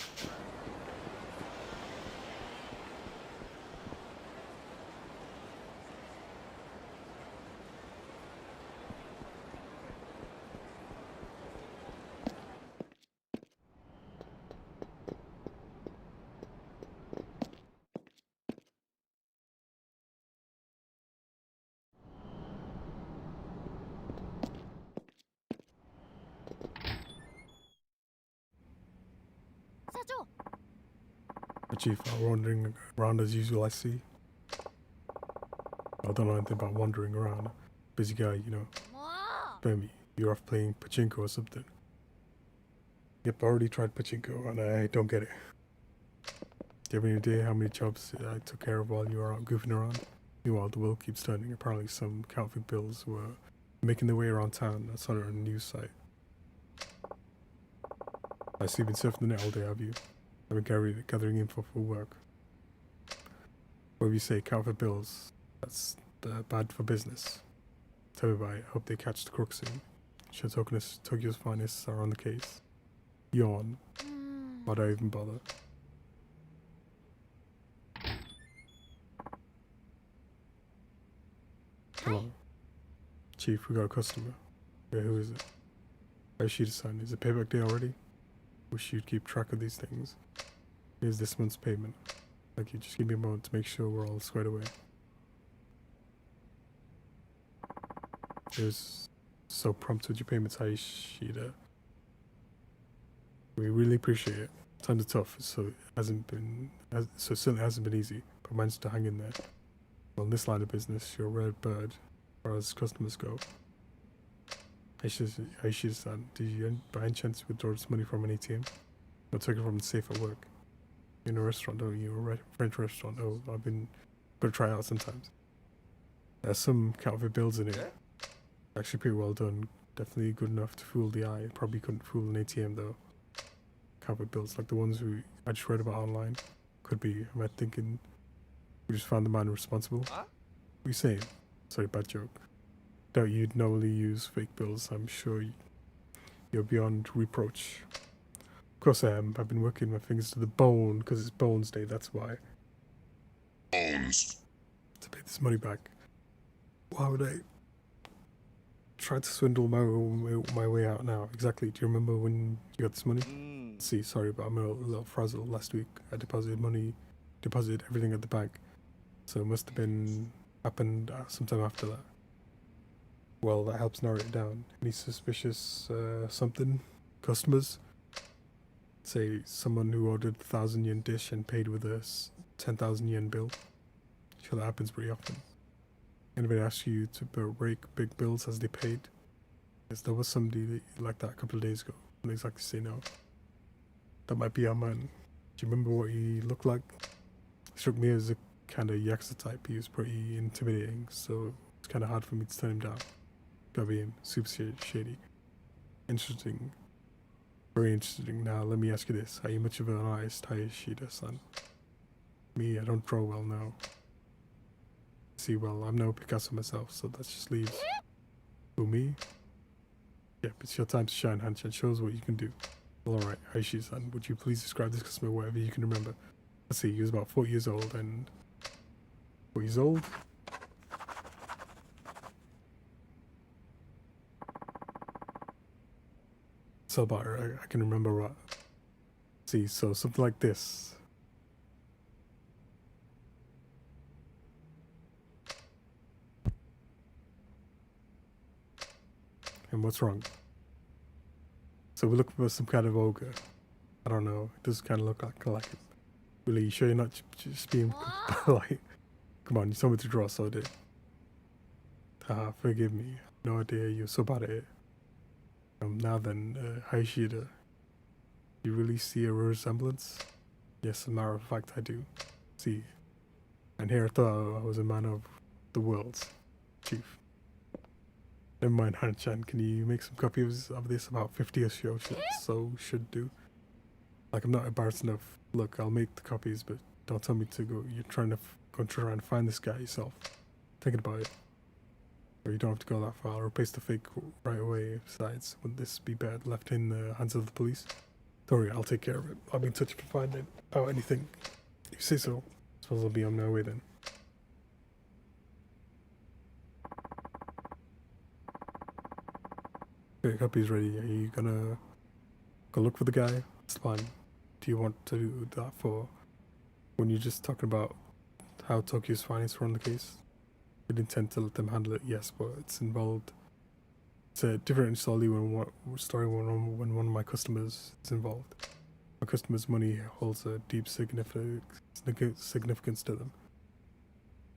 Chief, wandering around as usual, I see. I don't know anything about wandering around. Busy guy, you know. Spare me. You're off playing pachinko or something. Yep, I already tried pachinko and I don't get it. Do you have any idea how many jobs I took care of while you were out goofing around? Meanwhile, the wheel keeps turning. Apparently some counterfeit bills were making their way around town. I saw it on a news site. I see you've been surfing the net all day, have you? I've been gathering info for work. Whatever you say, counterfeit bills. That's bad for business. Tell me about it. I hope they catch the crooks soon. Sure, Tokyo's finest are on the case. Yawn. Why'd I even bother? Hello. Chief, we got a customer. Yeah, who is it? Yoshida-san, is it payback day already? Wish you'd keep track of these things. Here's this month's payment. Thank you, just give me a moment to make sure we're all squared away. It was so prompt with your payments, Yoshida. We really appreciate it. Times are tough, so it certainly hasn't been easy, but managed to hang in there. Well, in this line of business, you're a rare bird, as far as customers go. Yoshida-san, did you by any chance withdraw this money from an ATM? Or took it from the safe at work? You're in a restaurant, don't you? A French restaurant. Oh, I've been gonna try it out sometimes. There's some counterfeit bills in it. Actually pretty well done. Definitely good enough to fool the eye. Probably couldn't fool an ATM though. Counterfeit bills like the ones I just read about online. Could be. Am I thinking we just found the man responsible? What are you saying? Sorry, bad joke. Doubt you'd normally use fake bills. I'm sure you're beyond reproach. Of course I am. I've been working my fingers to the bone because it's Bones Day, that's why. Bones. To pay this money back. Why would I try to swindle my way out now? Exactly. Do you remember when you got this money? See, sorry, but I'm a little frazzled. Last week I deposited everything at the bank. So it must have happened sometime after that. Well, that helps narrow it down. Any suspicious something? Customers? Say someone who ordered 1,000 yen dish and paid with a 10,000 yen bill. Sure, that happens pretty often. Anybody ask you to break big bills as they paid? Yes, there was somebody like that a couple of days ago. I don't exactly say no. That might be our man. Do you remember what he looked like? He struck me as a kind of Yakuza type. He was pretty intimidating, so it's kind of hard for me to turn him down. Gotta be him. Super shady. Interesting. Very interesting. Now, let me ask you this. Are you much of an artist, Yoshida-san? Me, I don't draw well now. See, well, I'm no Picasso myself, so that just leaves... Who, me? Yep, it's your time to shine, Hanchan. Show us what you can do. Alright, Aishi-san, would you please describe this customer wherever you can remember? Let's see, he was about 4 years old and... 4 years old? So about her, I can remember right. See, so something like this. And what's wrong? So we're looking for some kind of ogre. I don't know. It does kind of look like it. Really, you sure you're not just being like? Come on, you told me to draw, so I did. Haha, forgive me. No idea you're so bad at it. Now then, Haishida, you really see a resemblance? Yes, as a matter of fact, I do. See, and here I thought I was a man of the worlds, Chief. Never mind, Han-chan, can you make some copies of this? About 50 or so should do. Like, I'm not embarrassed enough. Look, I'll make the copies, but don't tell me to go. You're trying to go try and find this guy yourself. Thinking about it. Or you don't have to go that far. I'll replace the fake right away. Besides, wouldn't this be bad left in the hands of the police? Don't worry, I'll take care of it. I'll be in touch if I find out anything. If you say so. Suppose I'll be on my way then. Okay, copy's ready. Are you gonna go look for the guy? It's fine. Do you want to do that for when you're just talking about how Tokyo's finance run the case? We'd intend to let them handle it, yes, but it's involved. It's a different story when one of my customers is involved. My customer's money holds a deep significance to them.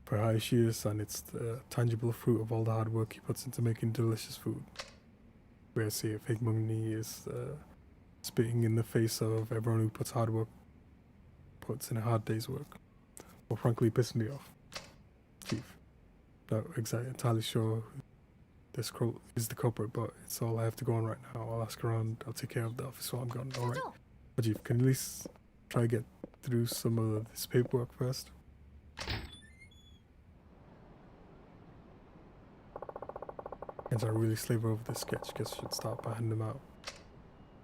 For Haishida-san, it's the tangible fruit of all the hard work he puts into making delicious food. Where I see fake money is spitting in the face of everyone who puts in a hard day's work. Well, frankly, pissing me off, Chief. Not exactly entirely sure this is the culprit, but it's all I have to go on right now. I'll ask around. I'll take care of the office while I'm gone. All right. But Chief, can you at least try to get through some of this paperwork first? As I really slave over this sketch, guess I should start by handing them out.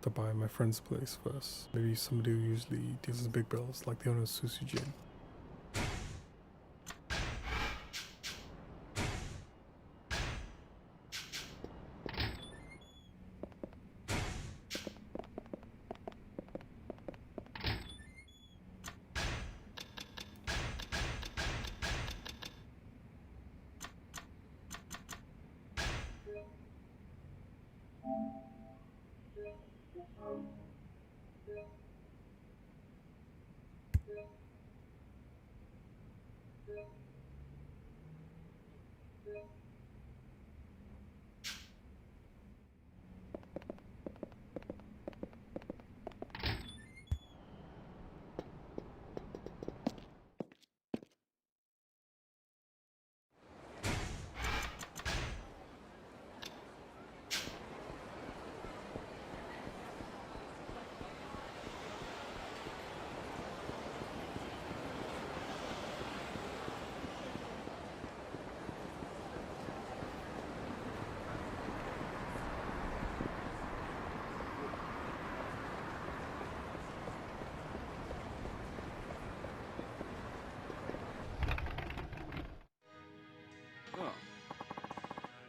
To buy my friend's place first. Maybe somebody who usually deals in big bills, like the owner of Susujin.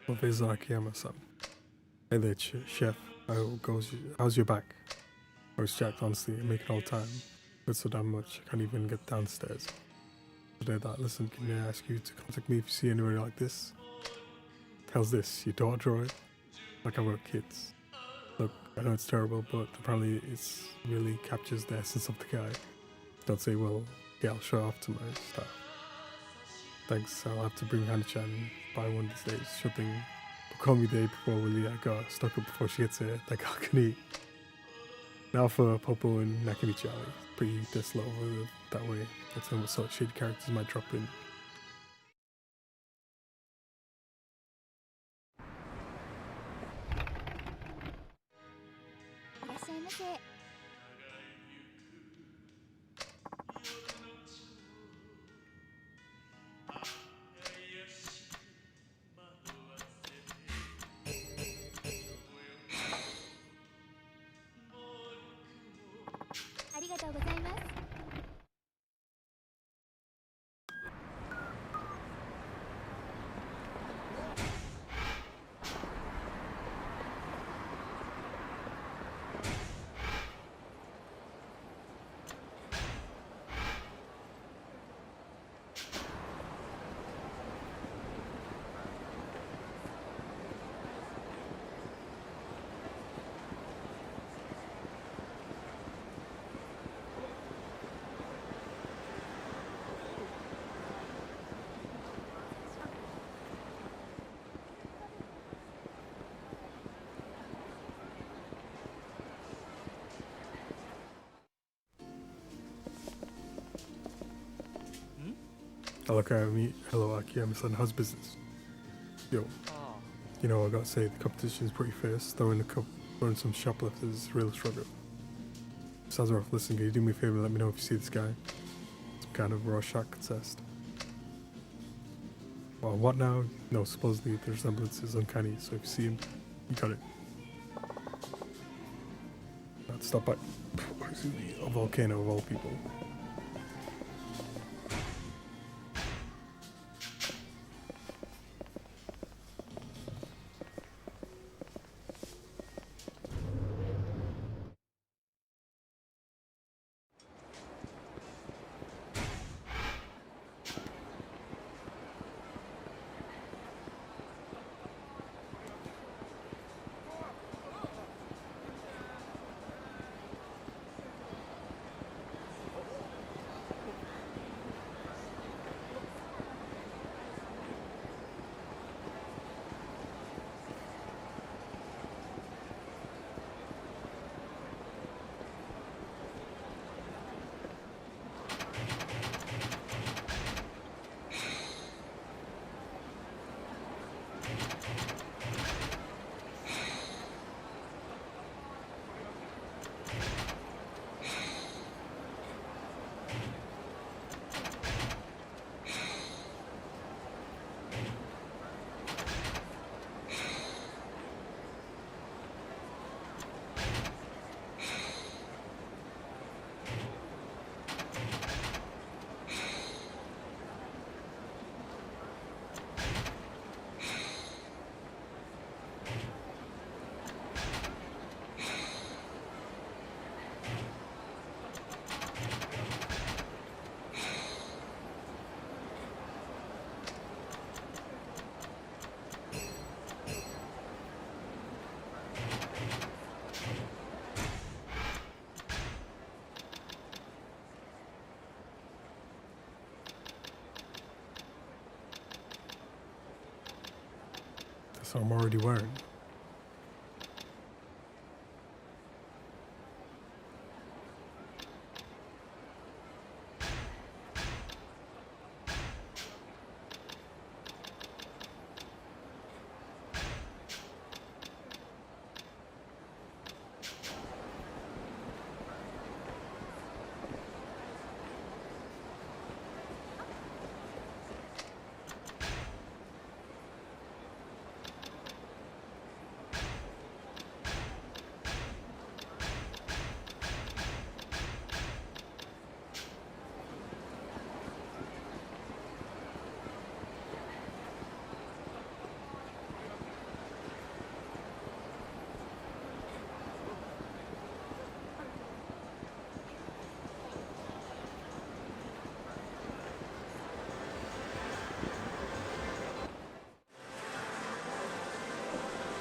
Professor Akiyama-san. Hey there, chef. How's your back? I was jacked, honestly. I make it all the time. But so damn much, I can't even get downstairs. Today that, listen, can I ask you to contact me if you see anybody like this? How's this? You don't draw it? Like I wrote kids. Look, I know it's terrible, but apparently it really captures the essence of the guy. Don't say, well, yeah, I'll show off to my staff. Thanks, I'll have to bring Hana-chan by one of these days. Sure thing. But call me the day before, will you? I got stuck up before she gets here. That girl can eat. Now for Popo and Nakamichi Ali. Pretty desolate over that way. That's what sort of shady characters might drop in. I look at me, hello Aki, I'm son, how's business? Yo, you know, I gotta say, the competition is pretty fierce. Throwing some shoplifters is a real struggle. Sounds rough. Listen, can you do me a favor and let me know if you see this guy? Some kind of raw shot contest. Well, what now? No, supposedly the resemblance is uncanny, so if you see him, you got it. Stop by, excuse me, a volcano of all people. That's what I'm already wearing.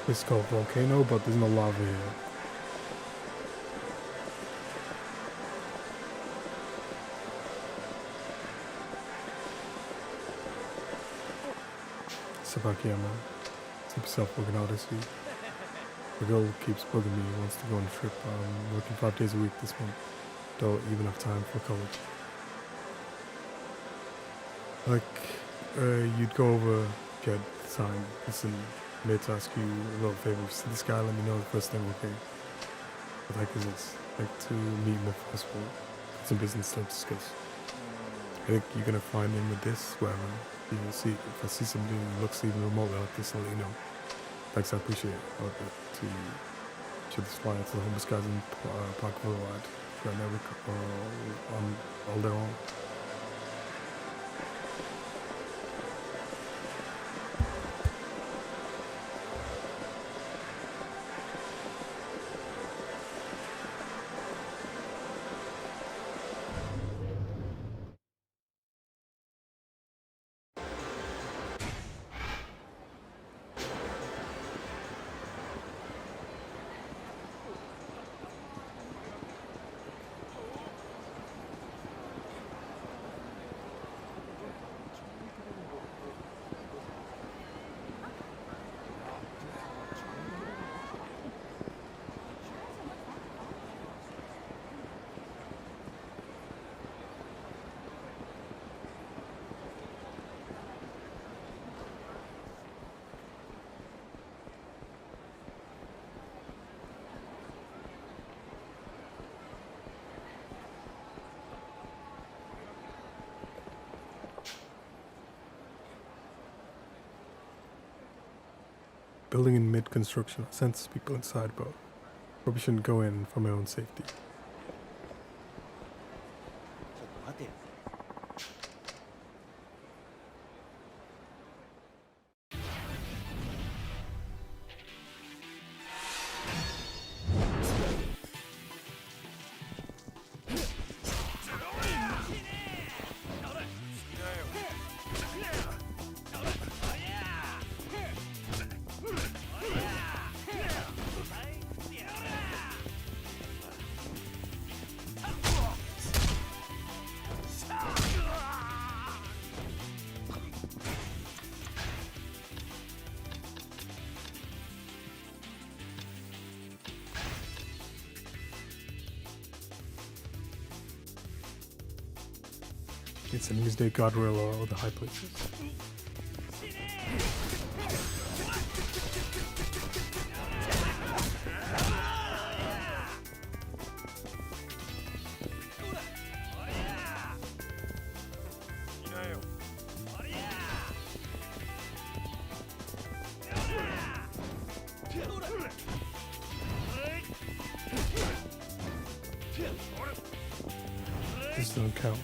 It's called Volcano, but there's no lava here. Sabaki, man. Keep yourself working out this week. The girl keeps bugging me, wants to go on a trip. I'm working 5 days a week this month. Don't even have time for college. Like, you'd go over if you had time. Listen, I'm here to ask you a little favor. If you see this guy, let me know the first thing, okay? What the heck is this? Like to meet him if possible. Some business to discuss. I think you're gonna find him with this, whatever. You see, if I see somebody who looks even remotely like this, I'll let you know. Thanks, I appreciate it. I'll get to show this flyer to the homeless guys in Park Boulevard. Right now, on all day long. building in mid-construction. I sense people inside, but probably shouldn't go in for my own safety. It's enemies near guardrail or the high places. This don't count.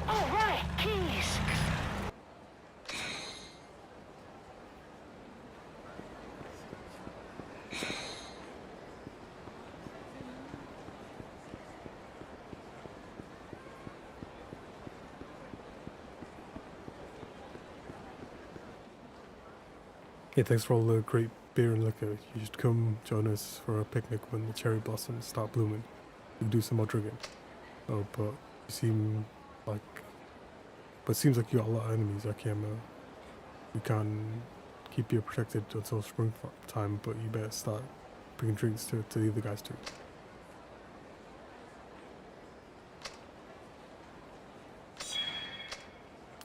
All right, keys. Hey, thanks for all the great beer and liquor. You should come join us for a picnic when the cherry blossoms start blooming. We can do some more drinking. Oh, but you seem like... But it seems like you got a lot of enemies, Akiyama. We can keep you protected until springtime, but you better start bringing drinks to the other guys too.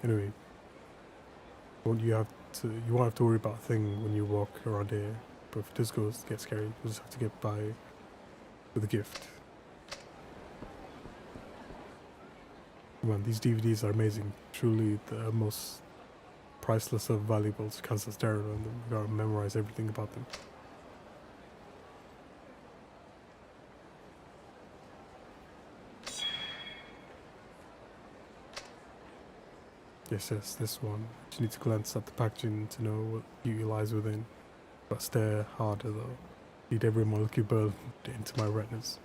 Anyway, you won't have to worry about a thing when you walk around here, but if it does get scary, you'll just have to get by with a gift. Man, these DVDs are amazing. Truly the most priceless of valuables because it's there and you gotta memorize everything about them. Yes, this one. You need to glance at the packaging to know what beauty lies within. But stare harder though. Feed every molecule burned into my retinas.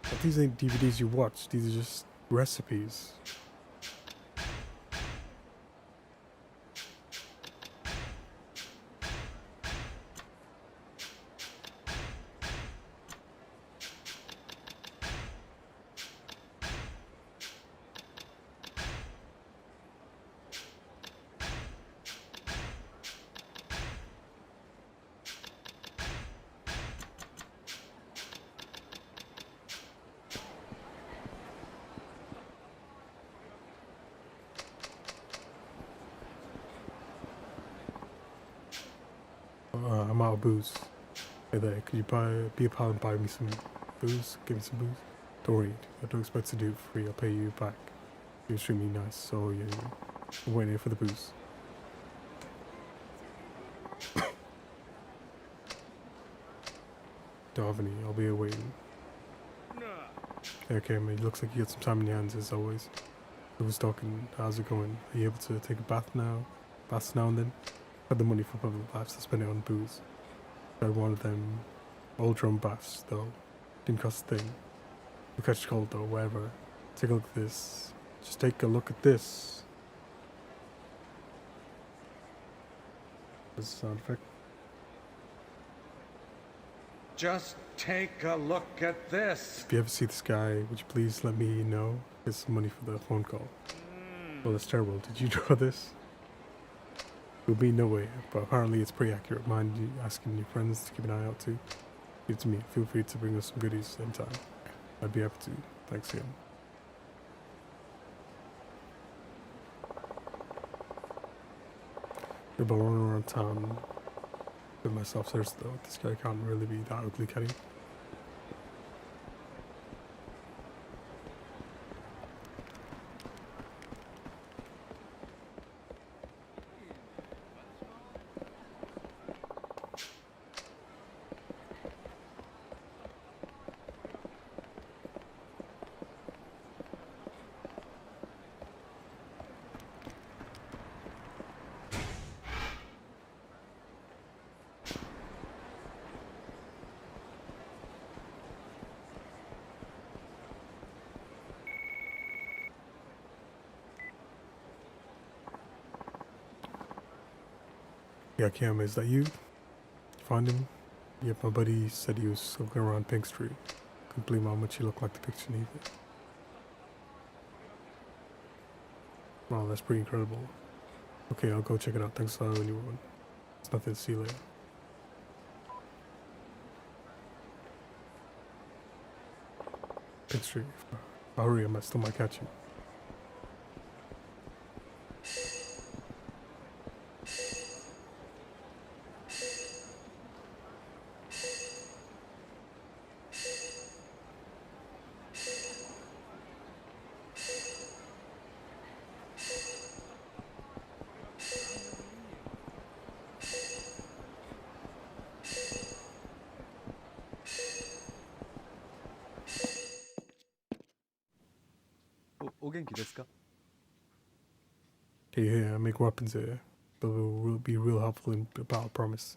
But these ain't DVDs you watch, these are just recipes. I'm out of booze. Hey there, could you be a pal and buy me some booze? Give me some booze? Don't worry, I don't expect to do it for free. I'll pay you back. You're extremely nice, so yeah, I'm waiting here for the booze. Don't have any, I'll be here waiting. Okay, mate, looks like you got some time in your hands as always. Who was talking? How's it going? Are you able to take a bath now? Baths now and then? Had the money for public baths to spend it on booze. Tried one of them old drum baths though. Didn't cost a thing. You catch cold though, wherever. Take a look at this. Just take a look at this. This sound effect. Just take a look at this. If you ever see this guy, would you please let me know? Here's some money for the phone call. Well, that's terrible. Did you draw this? It would be no way, but apparently it's pretty accurate. Mind you asking your friends to keep an eye out too. Give it to me. Feel free to bring us some goodies anytime. I'd be happy to. Thanks again. If I run around town with myself serious though, this guy can't really be that ugly, can he? Yeah, Cam, is that you? Find him? Yep, my buddy said he was looking around Pink Street. Couldn't believe how much he looked like the picture neither. Wow, that's pretty incredible. Okay, I'll go check it out. Thanks for anyone. It's nothing to see later. Pink Street. If I hurry, I still might catch him. Okay, yeah, I make weapons here. But will be real helpful in battle, I promise.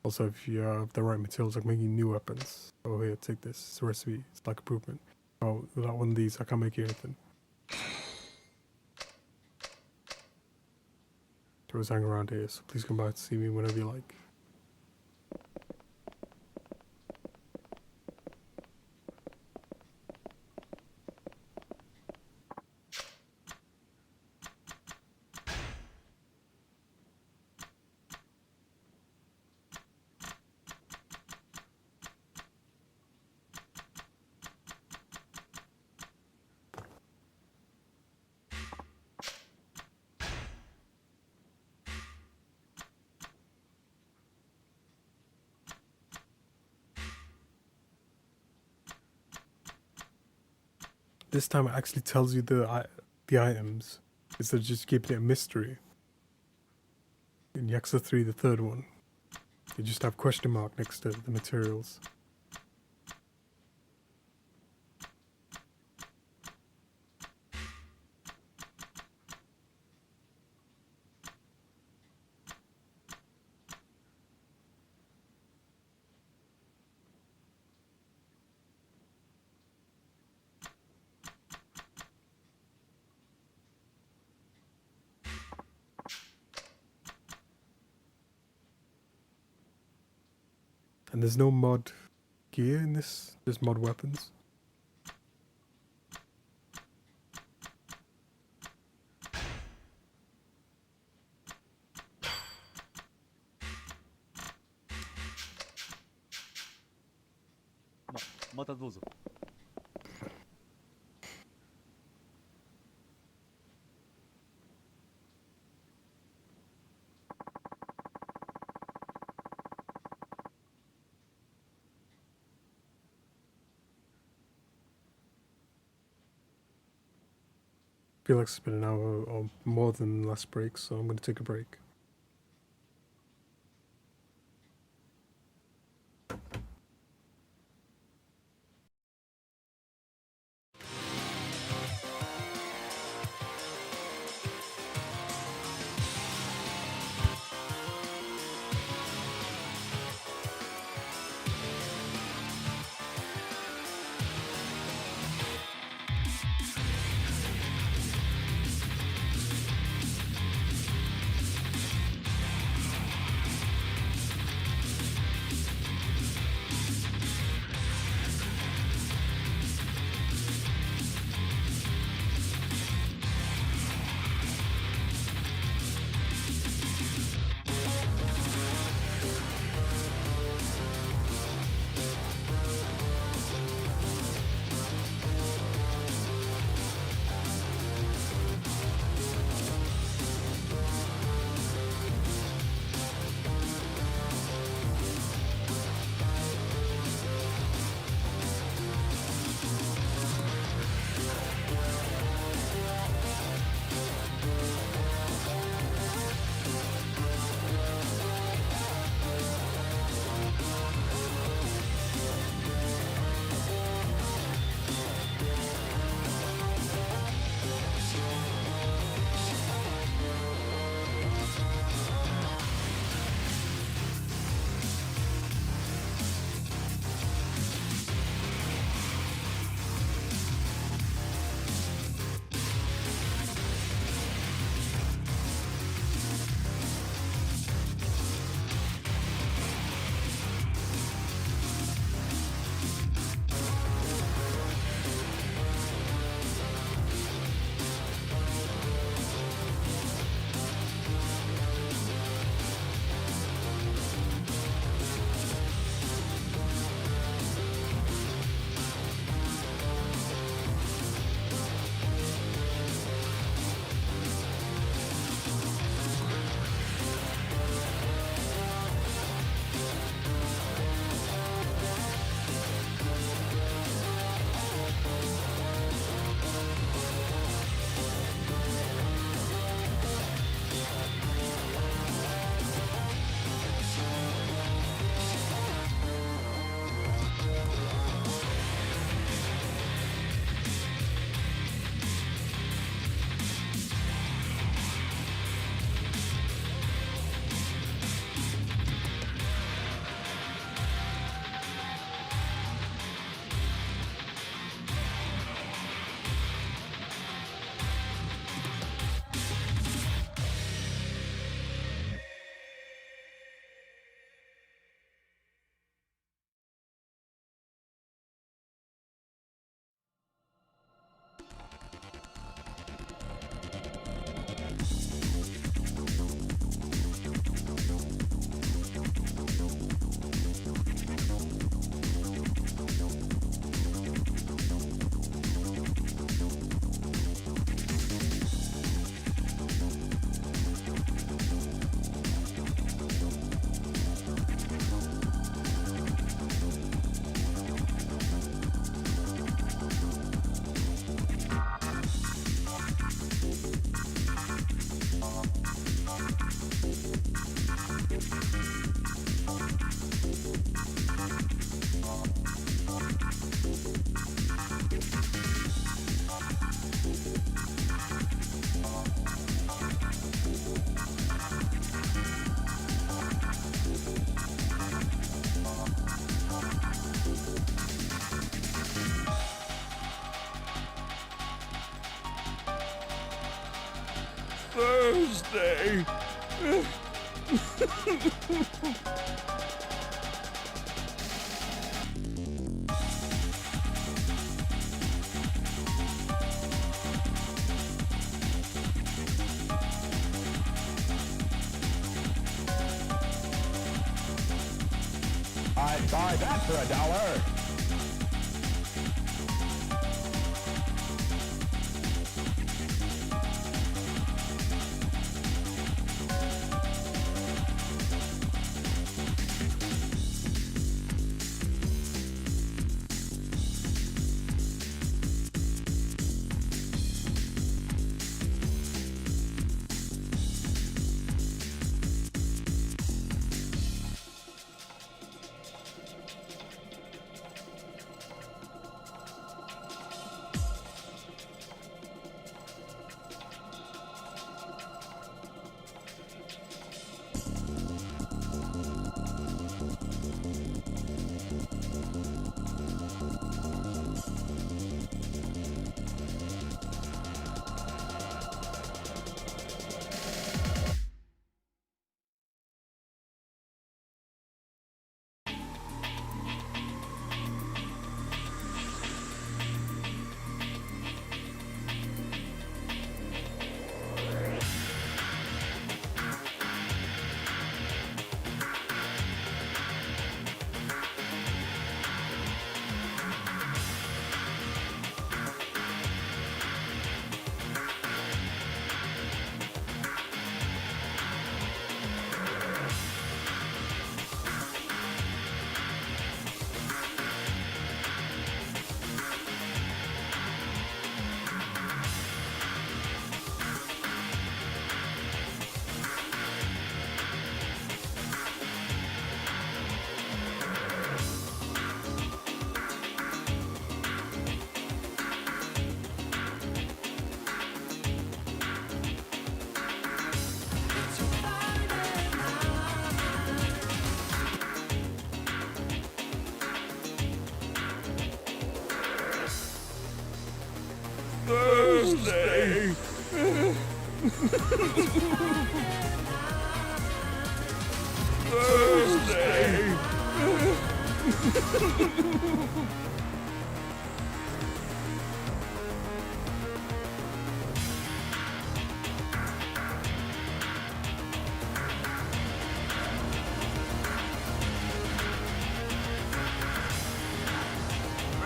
Also, if you have the right materials, like making new weapons. Oh, here, take this. It's a recipe. It's like improvement. Oh, without one of these, I can't make you anything. There was hanging around here, so please come by to see me whenever you like. This time it actually tells you the items instead of just keeping it a mystery. In Yakuza 3, the third one, you just have question mark next to the materials. And there's no mod gear in this, there's mod weapons. feel like it's been an hour or more than the last break, so I'm going to take a break. Thursday. I'd buy that for $1. Thursday.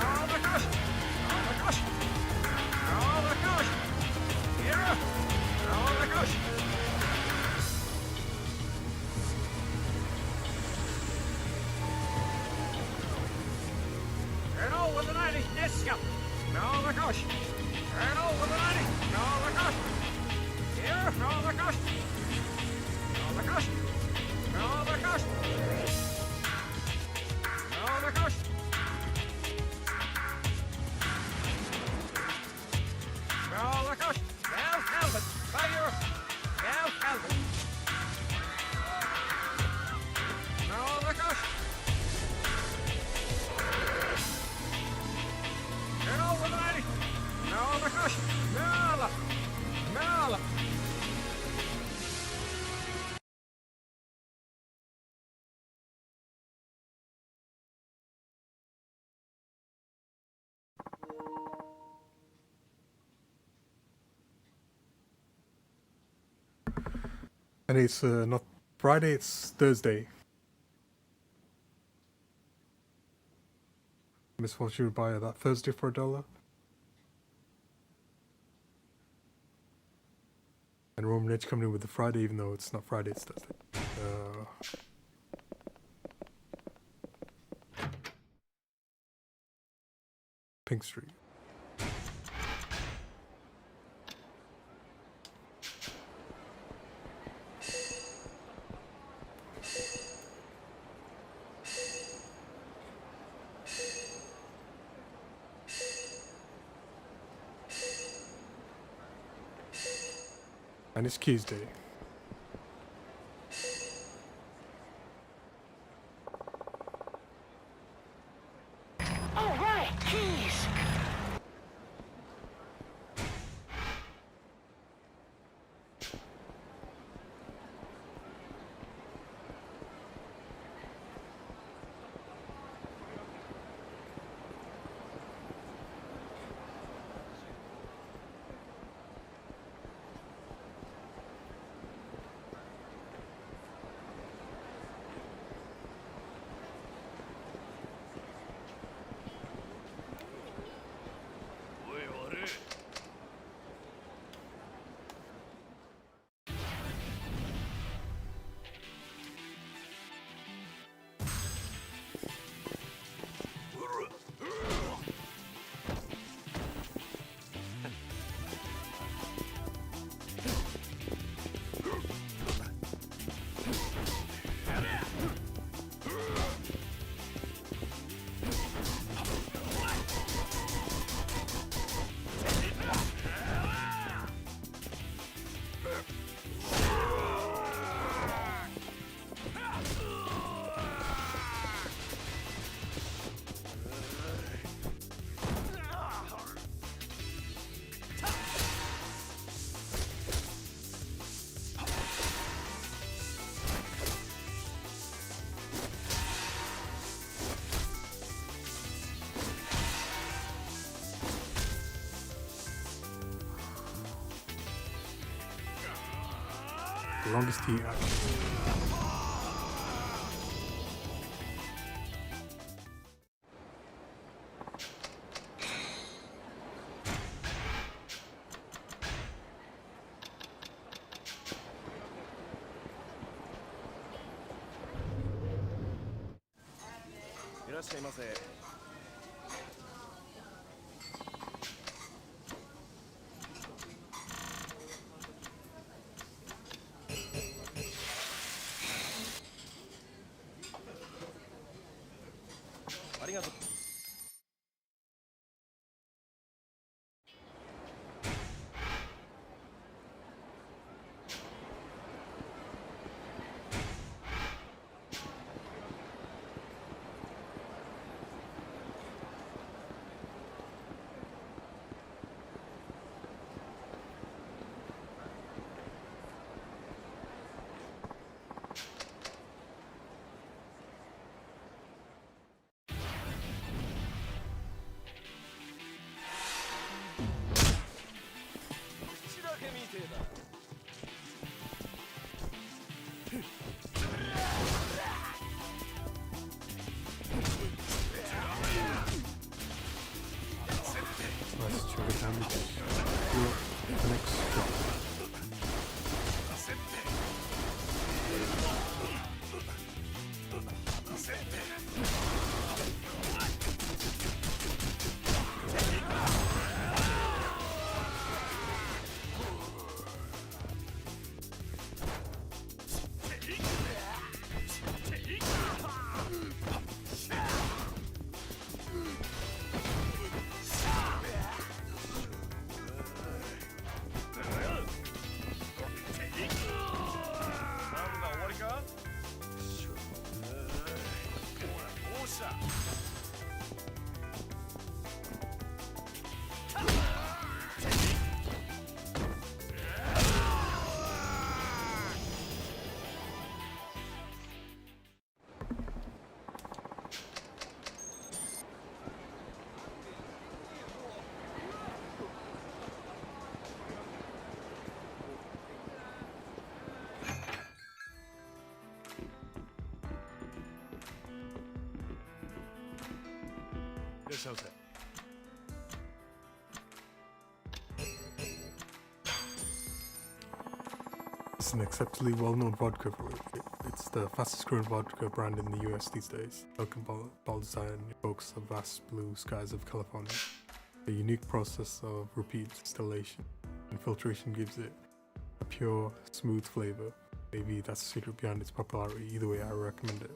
Oh my gosh! Oh my gosh! Oh my gosh! Yeah! Oh my gosh! Turn over the 90! Yes, yeah! Oh my gosh! Turn over the 90! Oh my gosh! Here! Oh my gosh! Oh my gosh! Oh my gosh! Oh my gosh! Oh my gosh! Now Calvin! Fire! Now Calvin! Oh my gosh! Turn over the 90! Oh my gosh! Nala! Nala! And it's not Friday, it's Thursday. Miss, what you would buy that Thursday for $1? And Roman Edge coming in with the Friday, even though it's not Friday, it's Thursday. Pink Street. And it's Keys Day. All right, keys. The longest heat action. It's an exceptionally well-known vodka. It's the fastest-growing vodka brand in the US these days. Elkin bottle design evokes the vast blue skies of California. The unique process of repeat distillation and filtration gives it a pure, smooth flavor. Maybe that's the secret behind its popularity. Either way, I recommend it.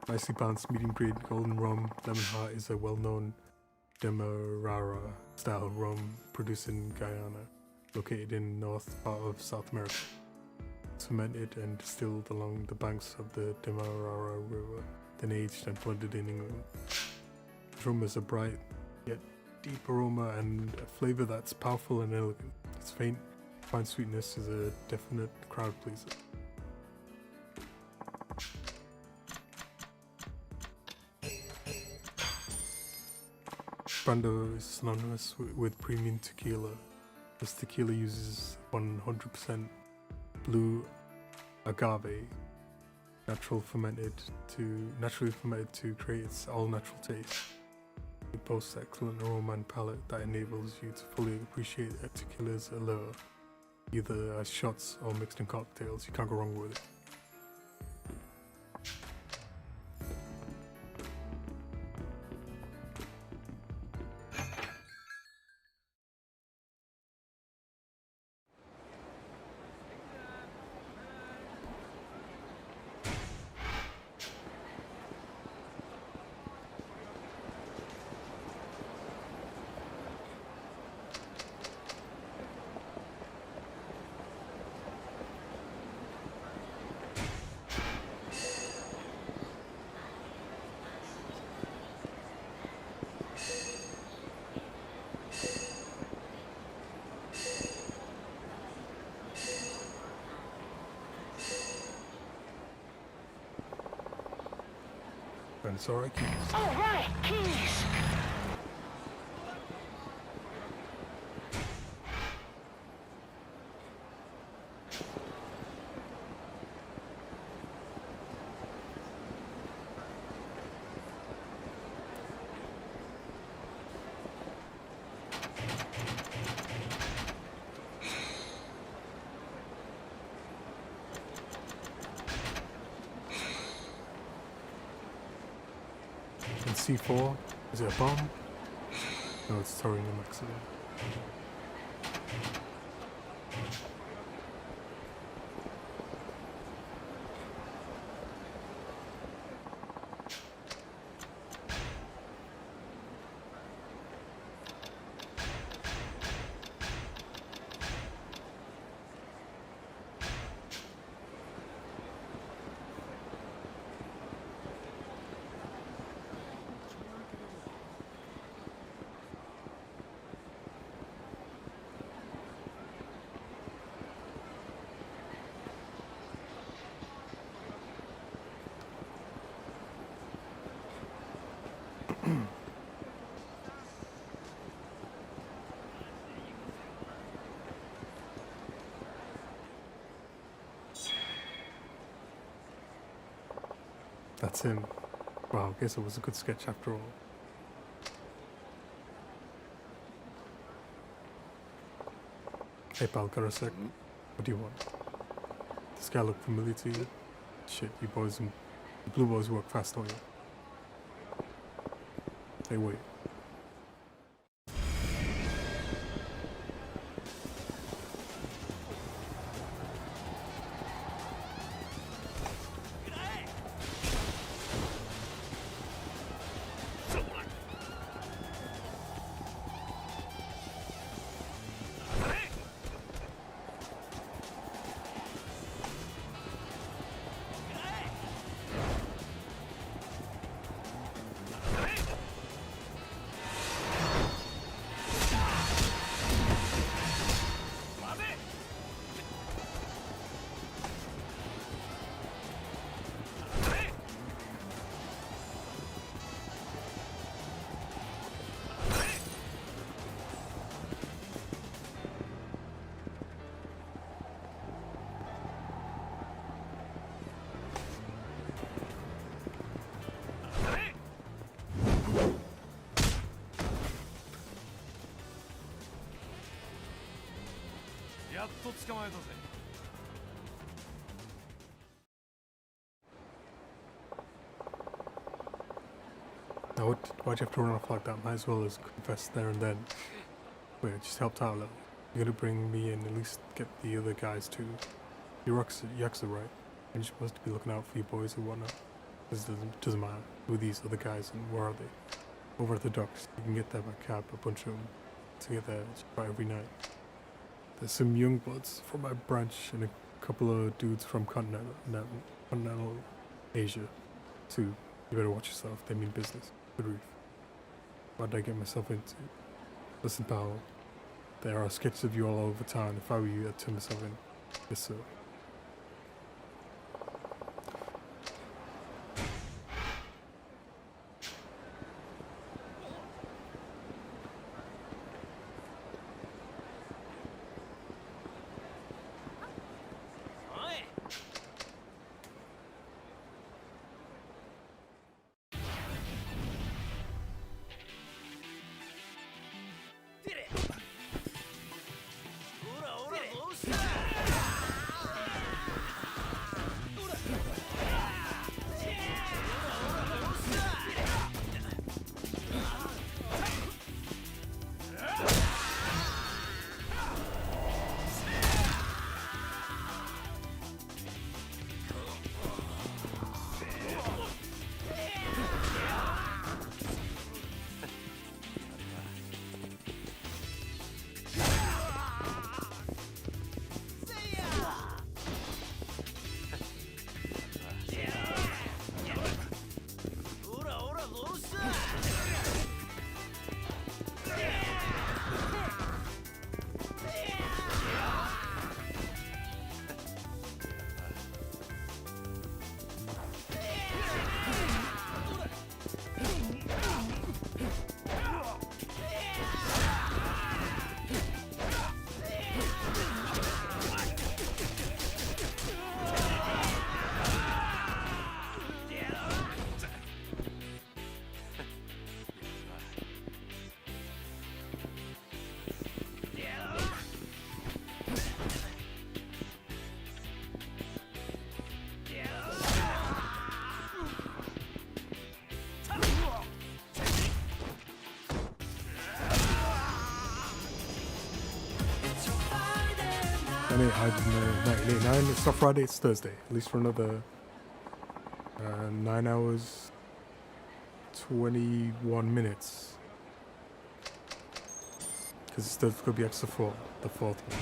Nicely balanced medium-grade golden rum, Lemon Heart is a well-known Demerara style rum produced in Guyana, located in north part of South America. It's fermented and distilled along the banks of the Demerara River, then aged and blended in England. The rum is a bright yet deep aroma and a flavor that's powerful and elegant. Its faint, fine sweetness is a definite crowd pleaser. Brando is synonymous with premium tequila. This tequila uses 100% blue agave, naturally fermented to create its all-natural taste. It boasts excellent aroma and palate that enables you to fully appreciate a tequila's allure, either as shots or mixed in cocktails. You can't go wrong with it. And it's alright, keys. All right, keys. And C4, is it a bomb? No, it's throwing an accident. That's him. Wow, I guess it was a good sketch after all. Hey pal, got a sec? What do you want? This guy look familiar to you? Shit, you boys and the blue boys work fast, don't you? Hey, wait. やっと捕まえたぜ。Now, why'd you have to run off like that? Might as well as confess there and then. Wait, it just helped out a little. You're gonna bring me in, at least get the other guys too. You're Yakuza, right? And you're supposed to be looking out for your boys and whatnot. This doesn't matter who these other guys and where are they. Over at the docks, you can get there by cab, a bunch of them together about every night. There's some young bloods from my branch and a couple of dudes from continental Asia too. You better watch yourself, they mean business. Good reef. What did I get myself into? Listen, pal, there are sketches of you all over town. If I were you, I'd turn myself in. Yes, sir. It's not Friday, it's Thursday. At least for another 9 hours, 21 minutes. Because it's going to be extra 4, the fourth one.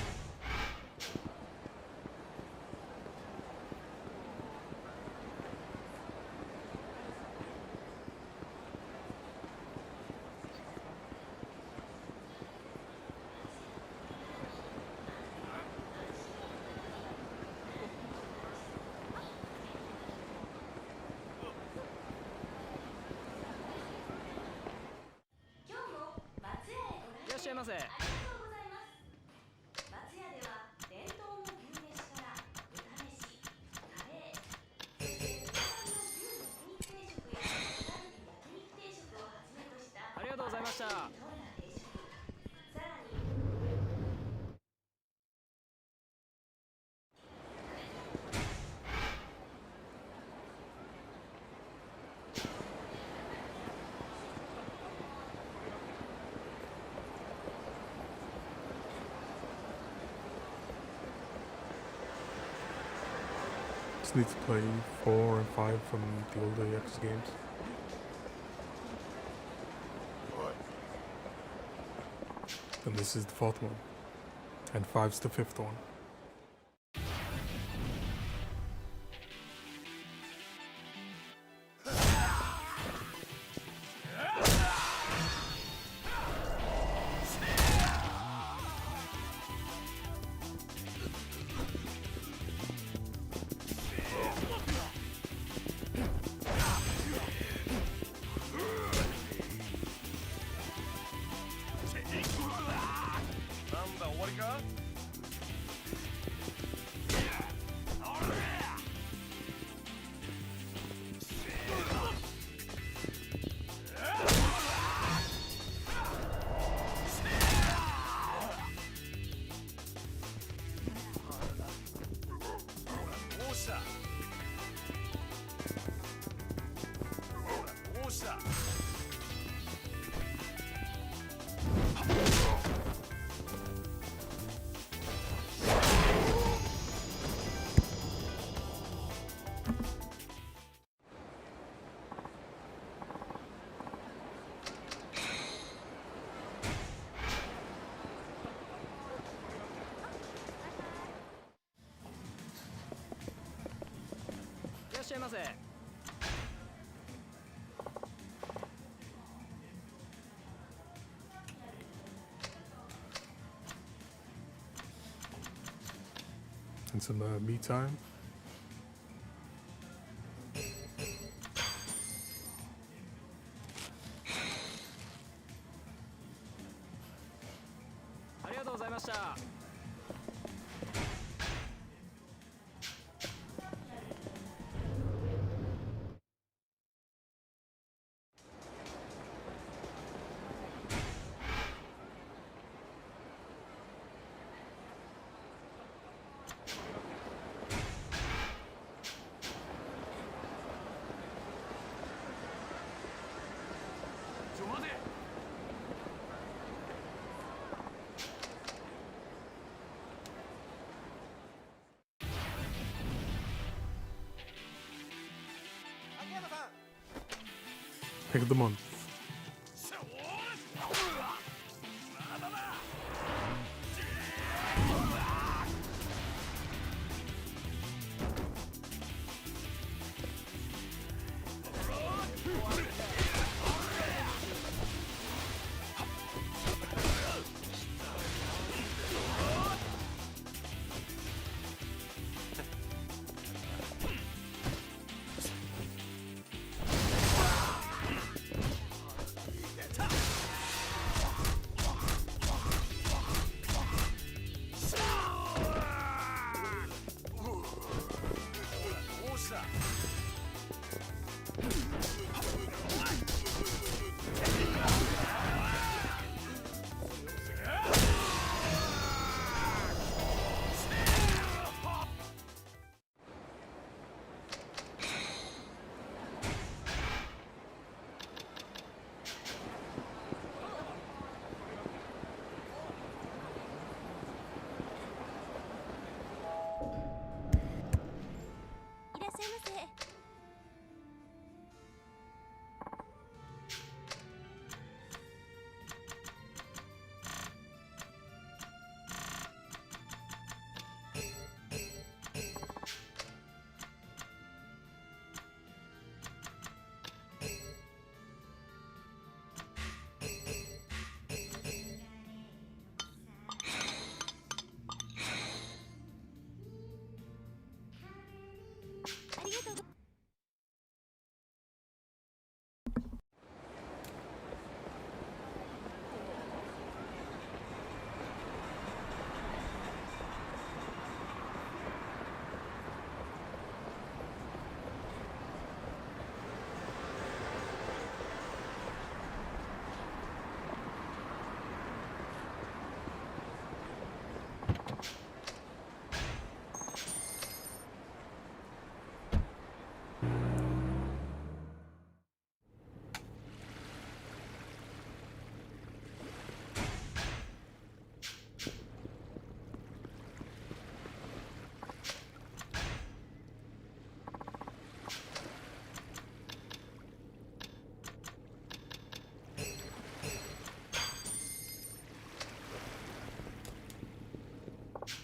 Just need to play 4 and 5 from the older Yakuza games. And this is the 4th one. And 5's the 5th one. しゃいませ。And some me time. ありがとうございました。ちょ待て。Pick of the month.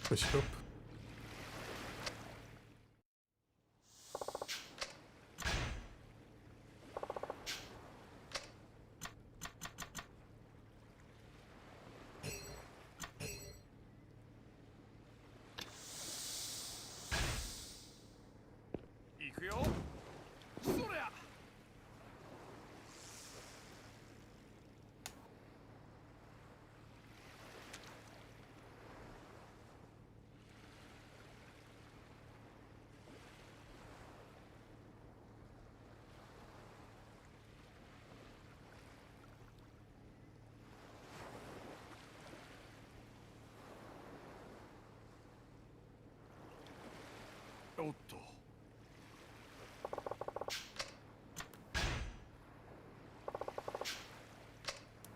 Push it up.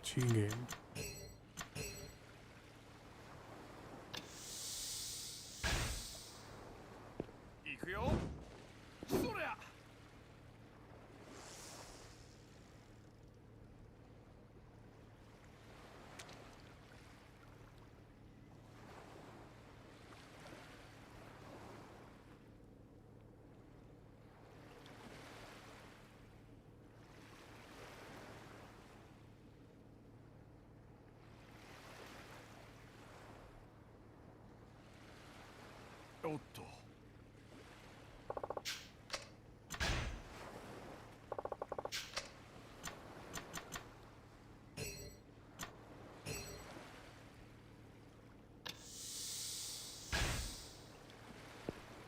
Cheating game. おっと。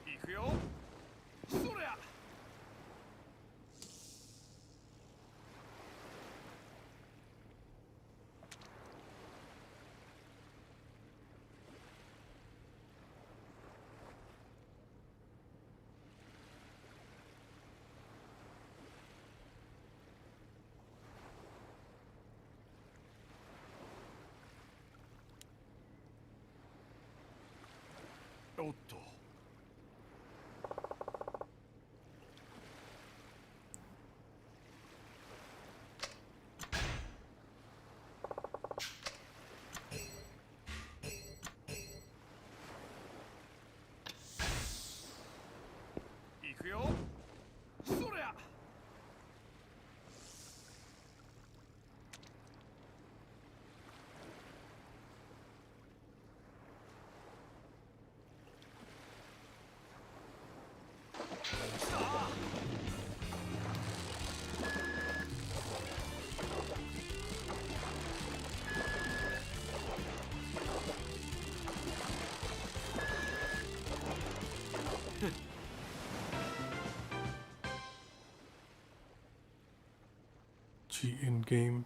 行くよ。そりゃ。おっと。行くよ。そりゃ。Cheating game.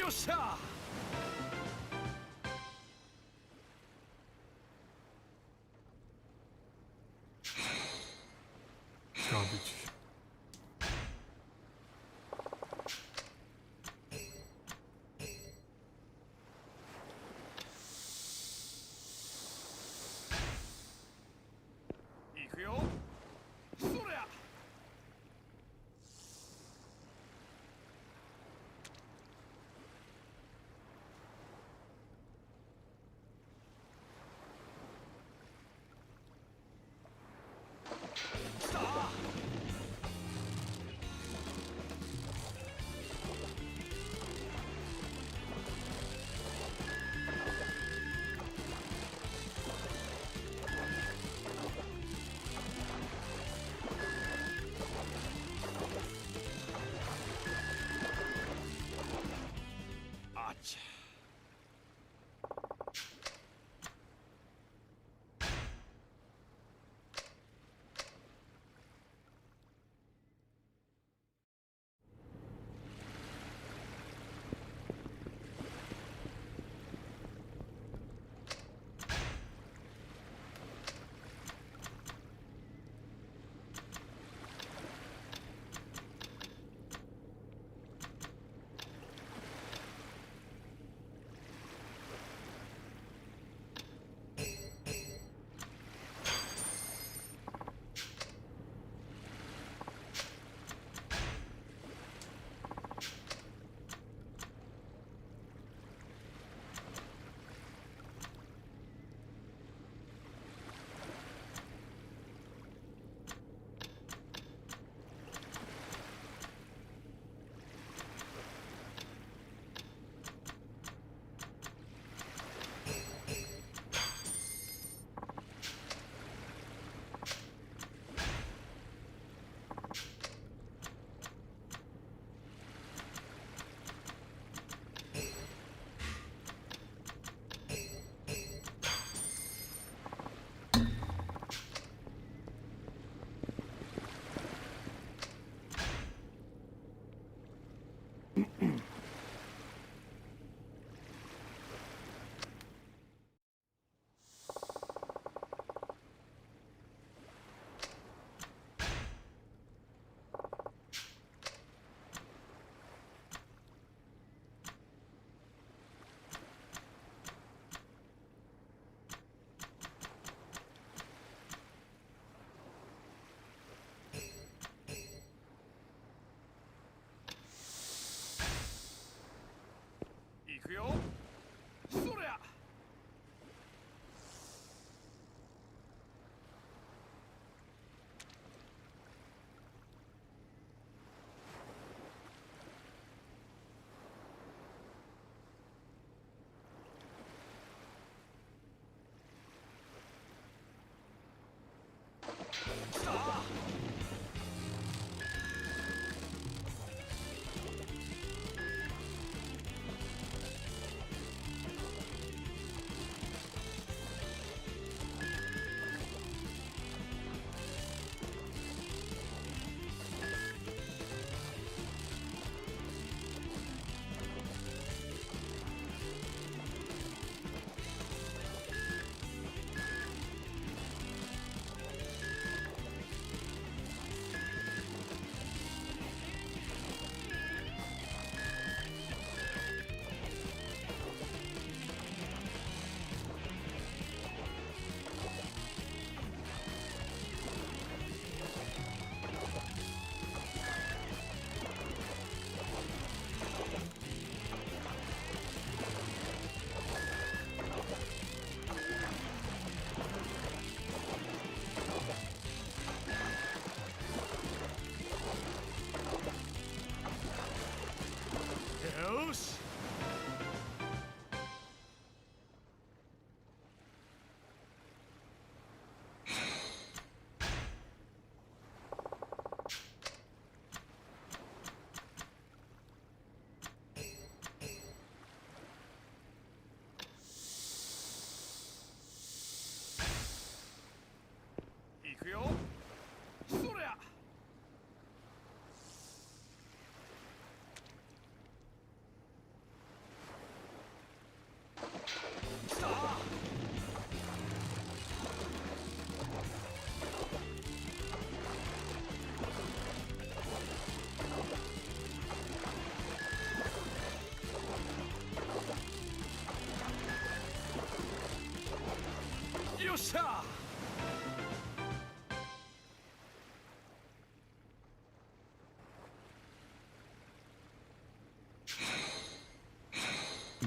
よっしゃ。Garbage.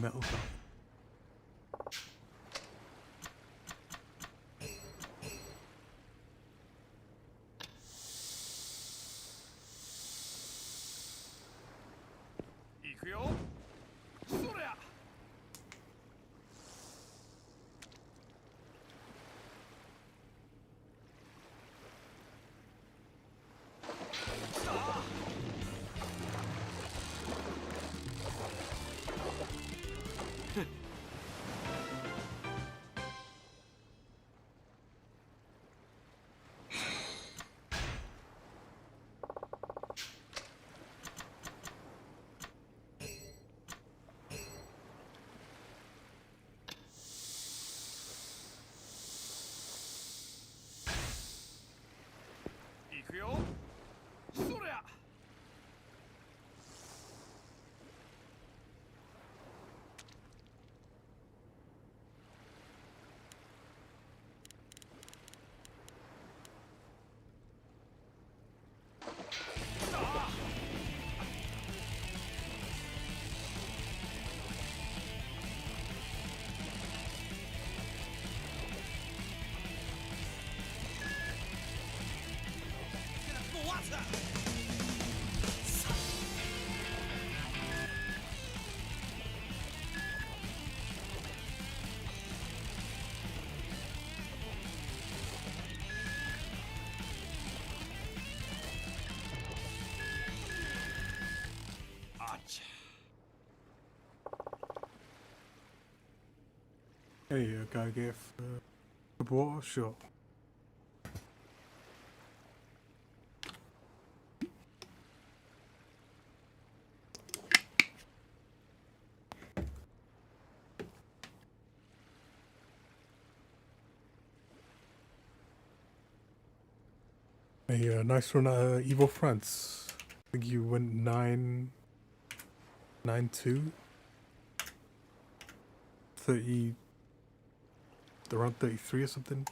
metal gun. Hey, gotta get the water? Sure. Hey, nice run at Evil France. I think you went 9-2? 30... around 33 or something?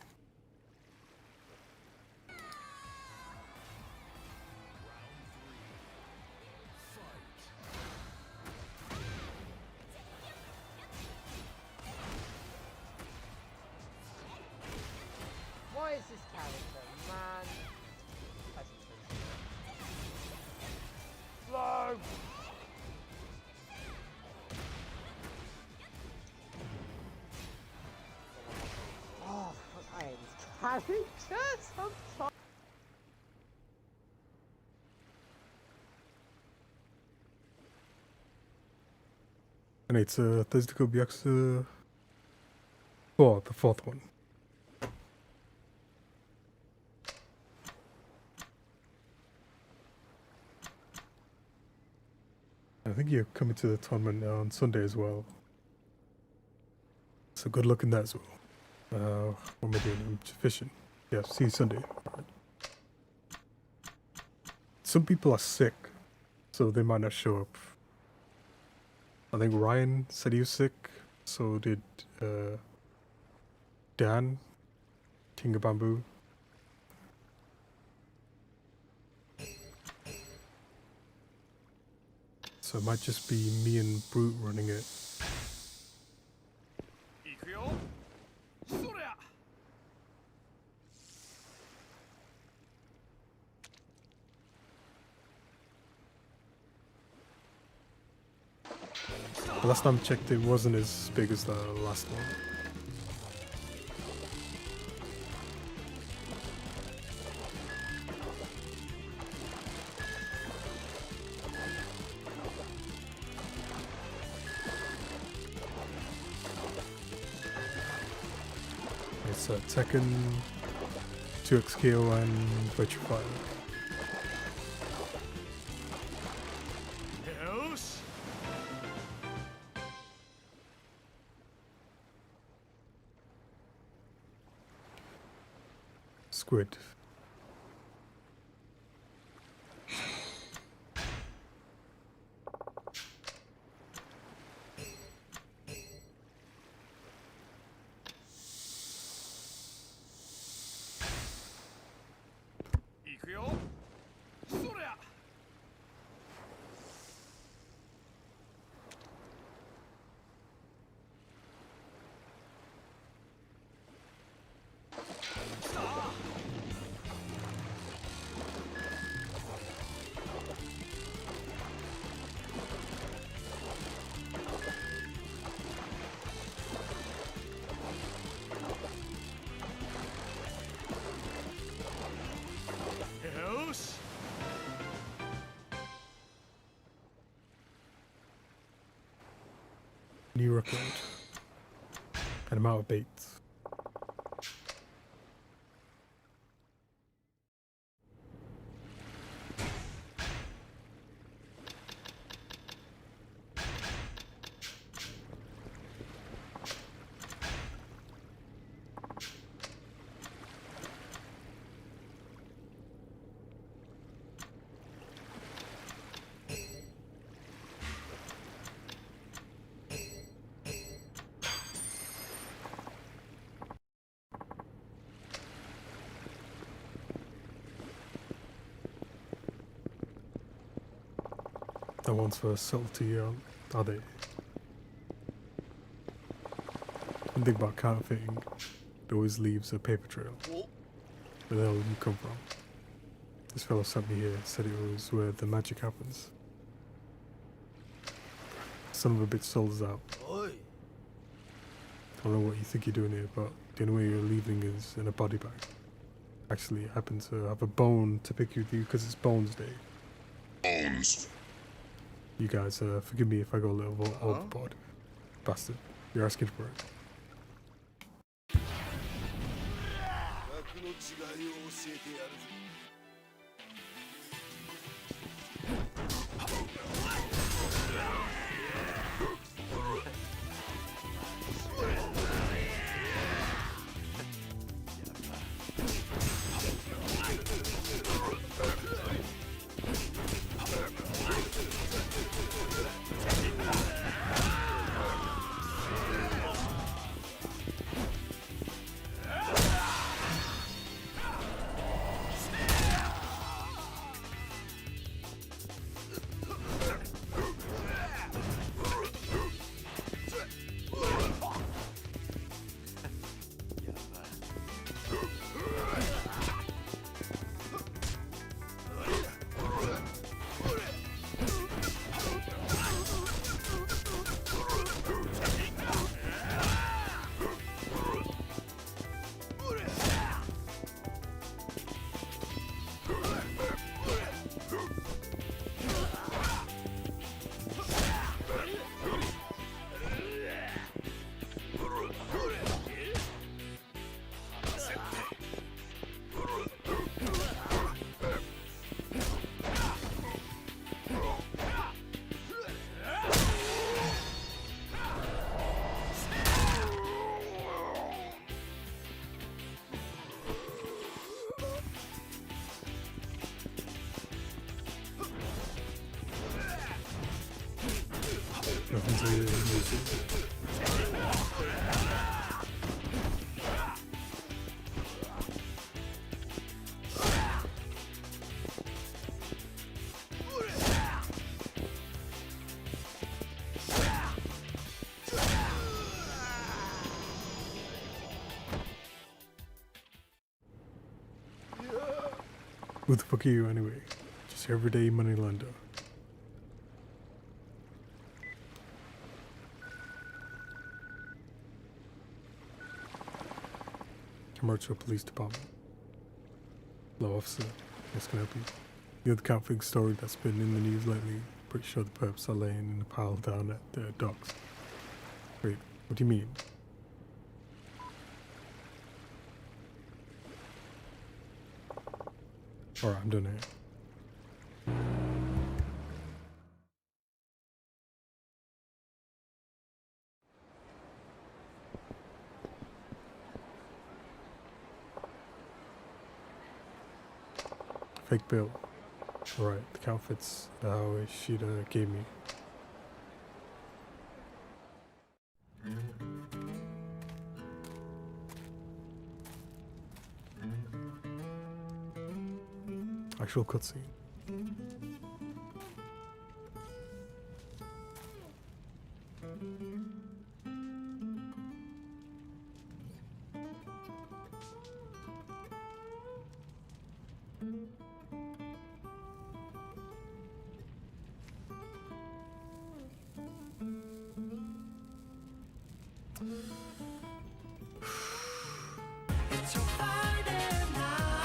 Why is this character, man? Slow! Oh, I hate these characters. I'm sorry. And it's Thursday go Yakuza 4, the fourth one. I think you're coming to the tournament on Sunday as well. So good luck in that as well. What am I doing? I'm fishing. Yeah, see you Sunday. Some people are sick, so they might not show up. I think Ryan said he was sick, so did Dan, King of Bamboo. So it might just be me and Brute running it. The last time I checked, it wasn't as big as the last one. It's Tekken, 2XKO, and Virtua Fighter. Squid. New record. And I'm out of baits. The ones for subtlety, are they? One thing about counterfeiting, it always leaves a paper trail. Where the hell did you come from? This fellow sent me here, said it was where the magic happens. Son of a bitch sold us out. I don't know what you think you're doing here, but the only way you're leaving is in a body bag. Actually, I happen to have a bone to pick with you because it's Bones Day. Bones. You guys, forgive me if I go a little overboard. Bastard, you're asking for it. Who the fuck are you anyway? Just your everyday moneylender. Commercial Police Department. Hello, officer. Yes, can I help you? You're the counterfeiting story that's been in the news lately. Pretty sure the perps are laying in a pile down at the docks. Wait, what do you mean? Alright, I'm done here. Fake bill. Alright, the counterfeit's how she gave me. Actual cutscene.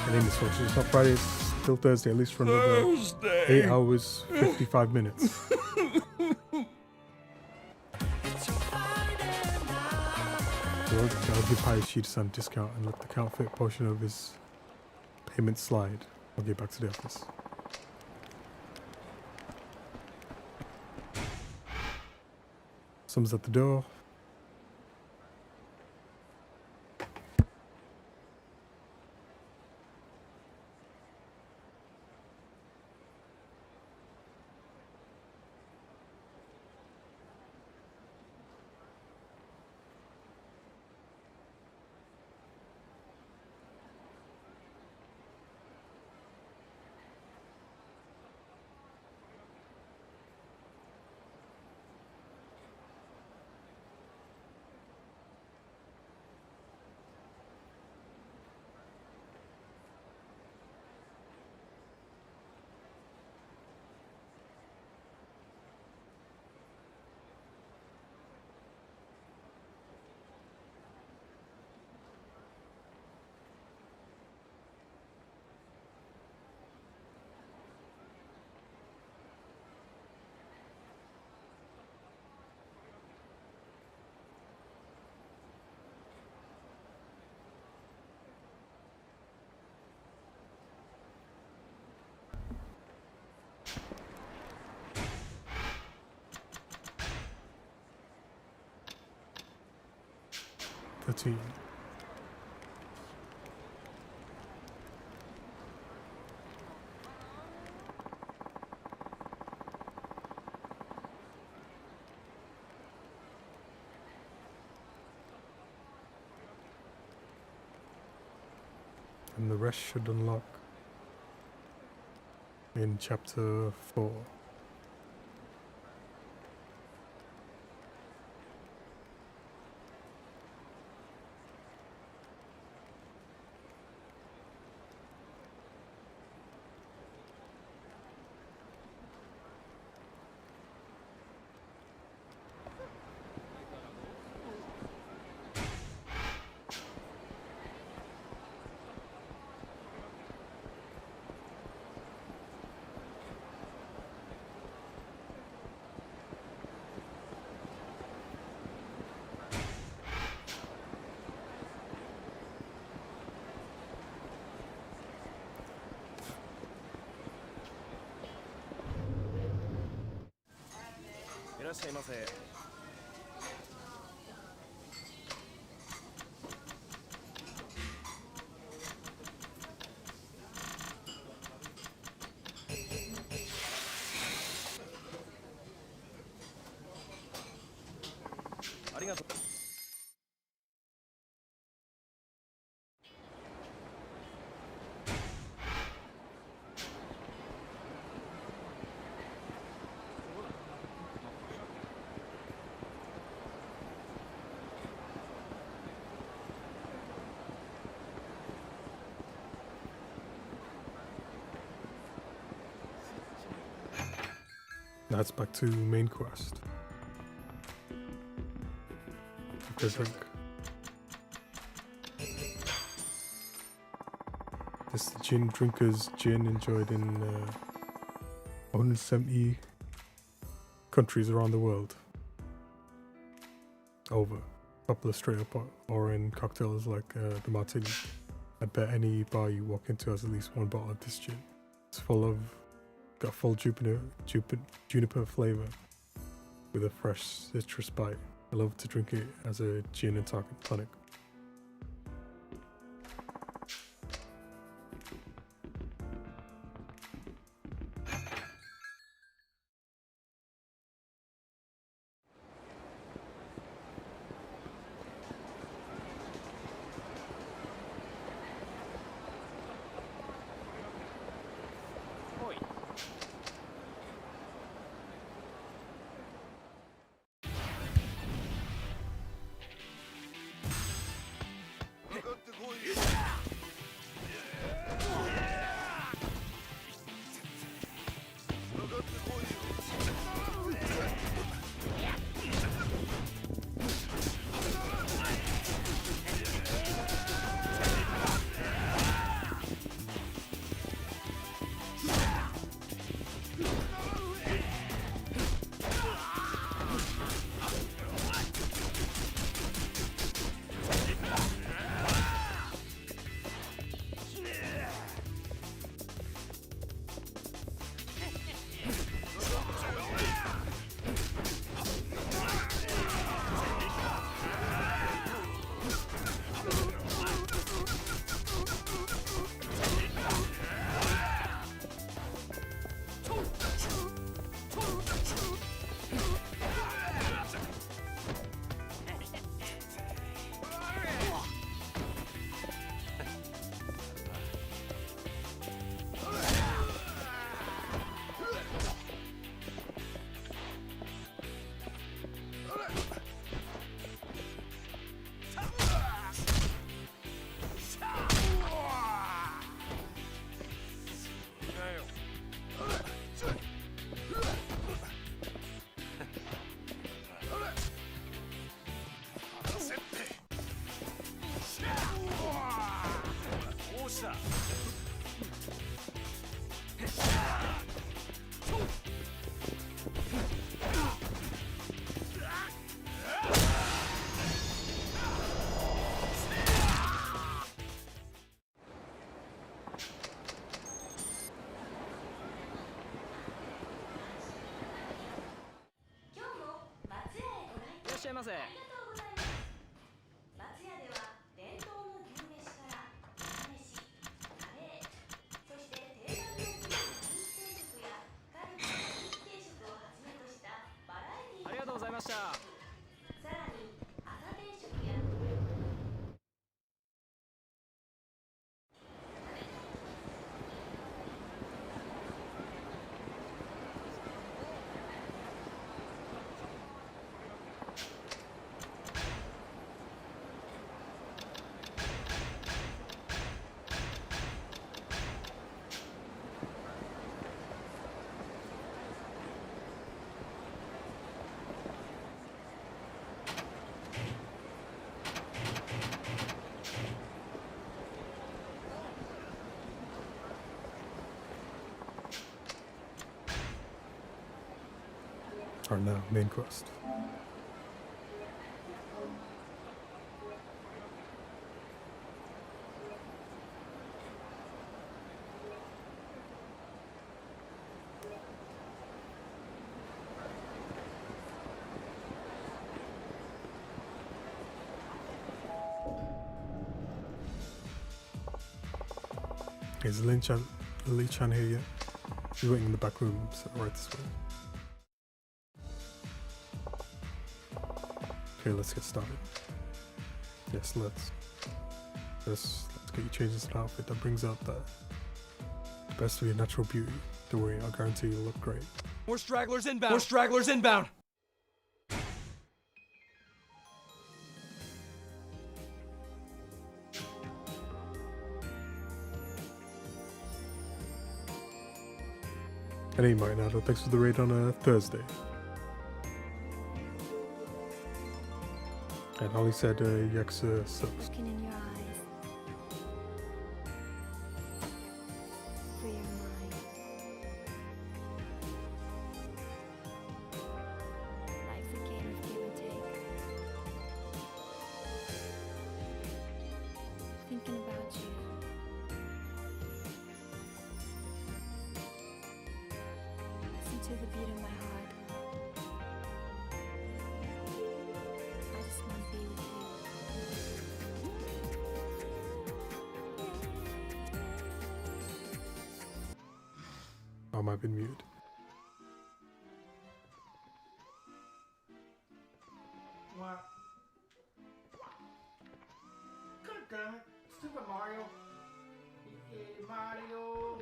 I think this one, it's not Friday, it's still Thursday, at least for another 8 hours, 55 minutes. occupy sheets on discount and let the counterfeit portion of his payment slide. I'll get back to the office. Someone's at the door. Team. And the rest should unlock in chapter 4. That's back to main quest. Okay, drink. This is the gin drinkers gin enjoyed in 170 countries around the world. Over. Popular straight up or in cocktails like the martini. I bet any bar you walk into has at least one bottle of this gin. It's got full juniper flavor with a fresh citrus bite. I love to drink it as a gin and tonic. ゃいませ。松屋では伝統の牛めしから飯、カレー、そして定番のビーフ定食やカルビビーフ定食をはじめとしたバラエティーありがとうございました。さらに朝定食やAlright, now, main quest. Is Lee Chan here yet? He's waiting in the back room, so right this way. Okay, let's get started. Yes, let's get you changed into an outfit that brings out the best of your natural beauty. Don't worry, I'll guarantee you'll look great. More stragglers inbound. More stragglers inbound. And hey, Mike, Nado, thanks for the raid on a Thursday. And Holly said Yakuza sucks. looking in your eyes for your mind. Life's a game of give and take. Thinking about you. Listen to the beat of my heart. I just want to be with you. I might have been muted. What? God damn it. Stupid Mario. Mario.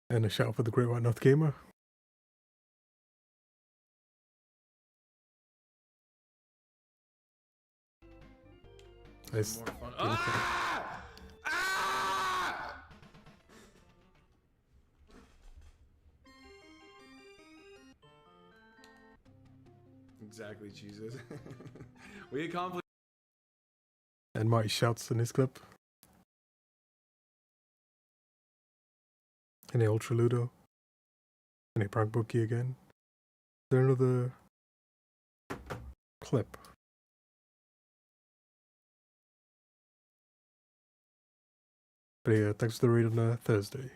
And a shout for the Great White North Gamer. Nice. More fun. Ah! Ah! Exactly, Jesus. We accomplished. And Marty shouts in his clip. And a Ultra Ludo. And a Prank Bookie again. Is there another clip? But yeah, thanks for the raid on Thursday.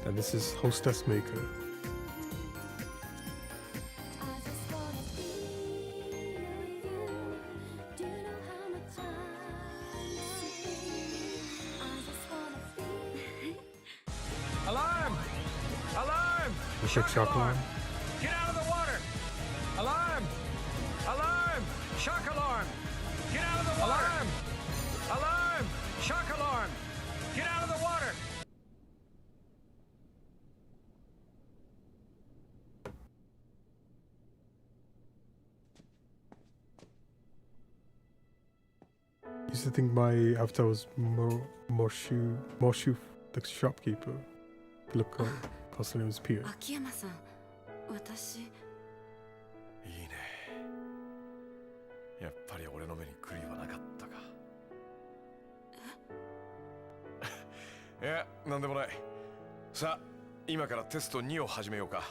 And this is Hostess Maker. Alarm! Alarm! The shock alarm. Get out of the water! Alarm! Alarm! Shock alarm! Get out of the water! Alarm! Alarm! Shock alarm! Get out of the water! Used to think my avatar was Moshu, the shopkeeper. Look, cause name was Pierre. 秋山さん、私。いいね。やっぱり俺の目に悔いはなかったか。いや、なんでもない。さあ、今からテスト2を始めようか。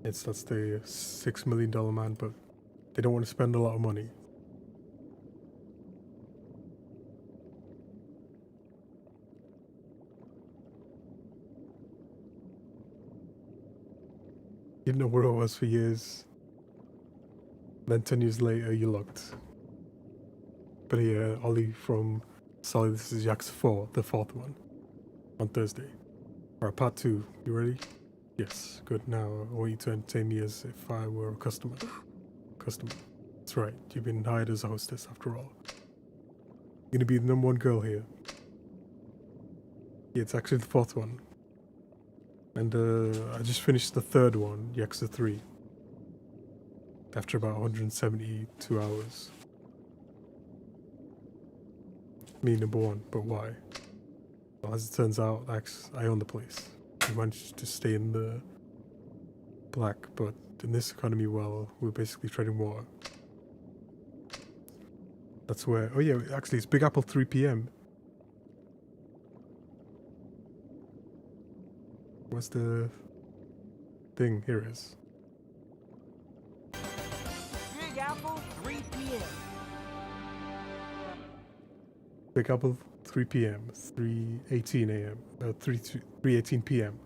That's the $6 million man, but they don't want to spend a lot of money. You didn't know where it was for years. Then 10 years later, you looked. But yeah, Ollie from sorry, this is Yakuza 4, the 4th one, on Thursday. Alright, part 2. You ready? Yes, good. Now I want you to entertain me as if I were a customer. Customer. That's right. You've been hired as a hostess after all. You're gonna be the #1 girl here. Yeah, it's actually the 4th one. And I just finished the 3rd one, Yakuza 3. After about 172 hours. Me #1, but why? Well, as it turns out, I own the place. I managed to stay in the black, but in this economy, well, we're basically trading water. That's where, oh yeah, actually it's Big Apple 3 p.m. What's the thing? Here it is. Big Apple, 3 p.m. Big Apple 3 p.m. 3:18 a.m. 3:18 p.m.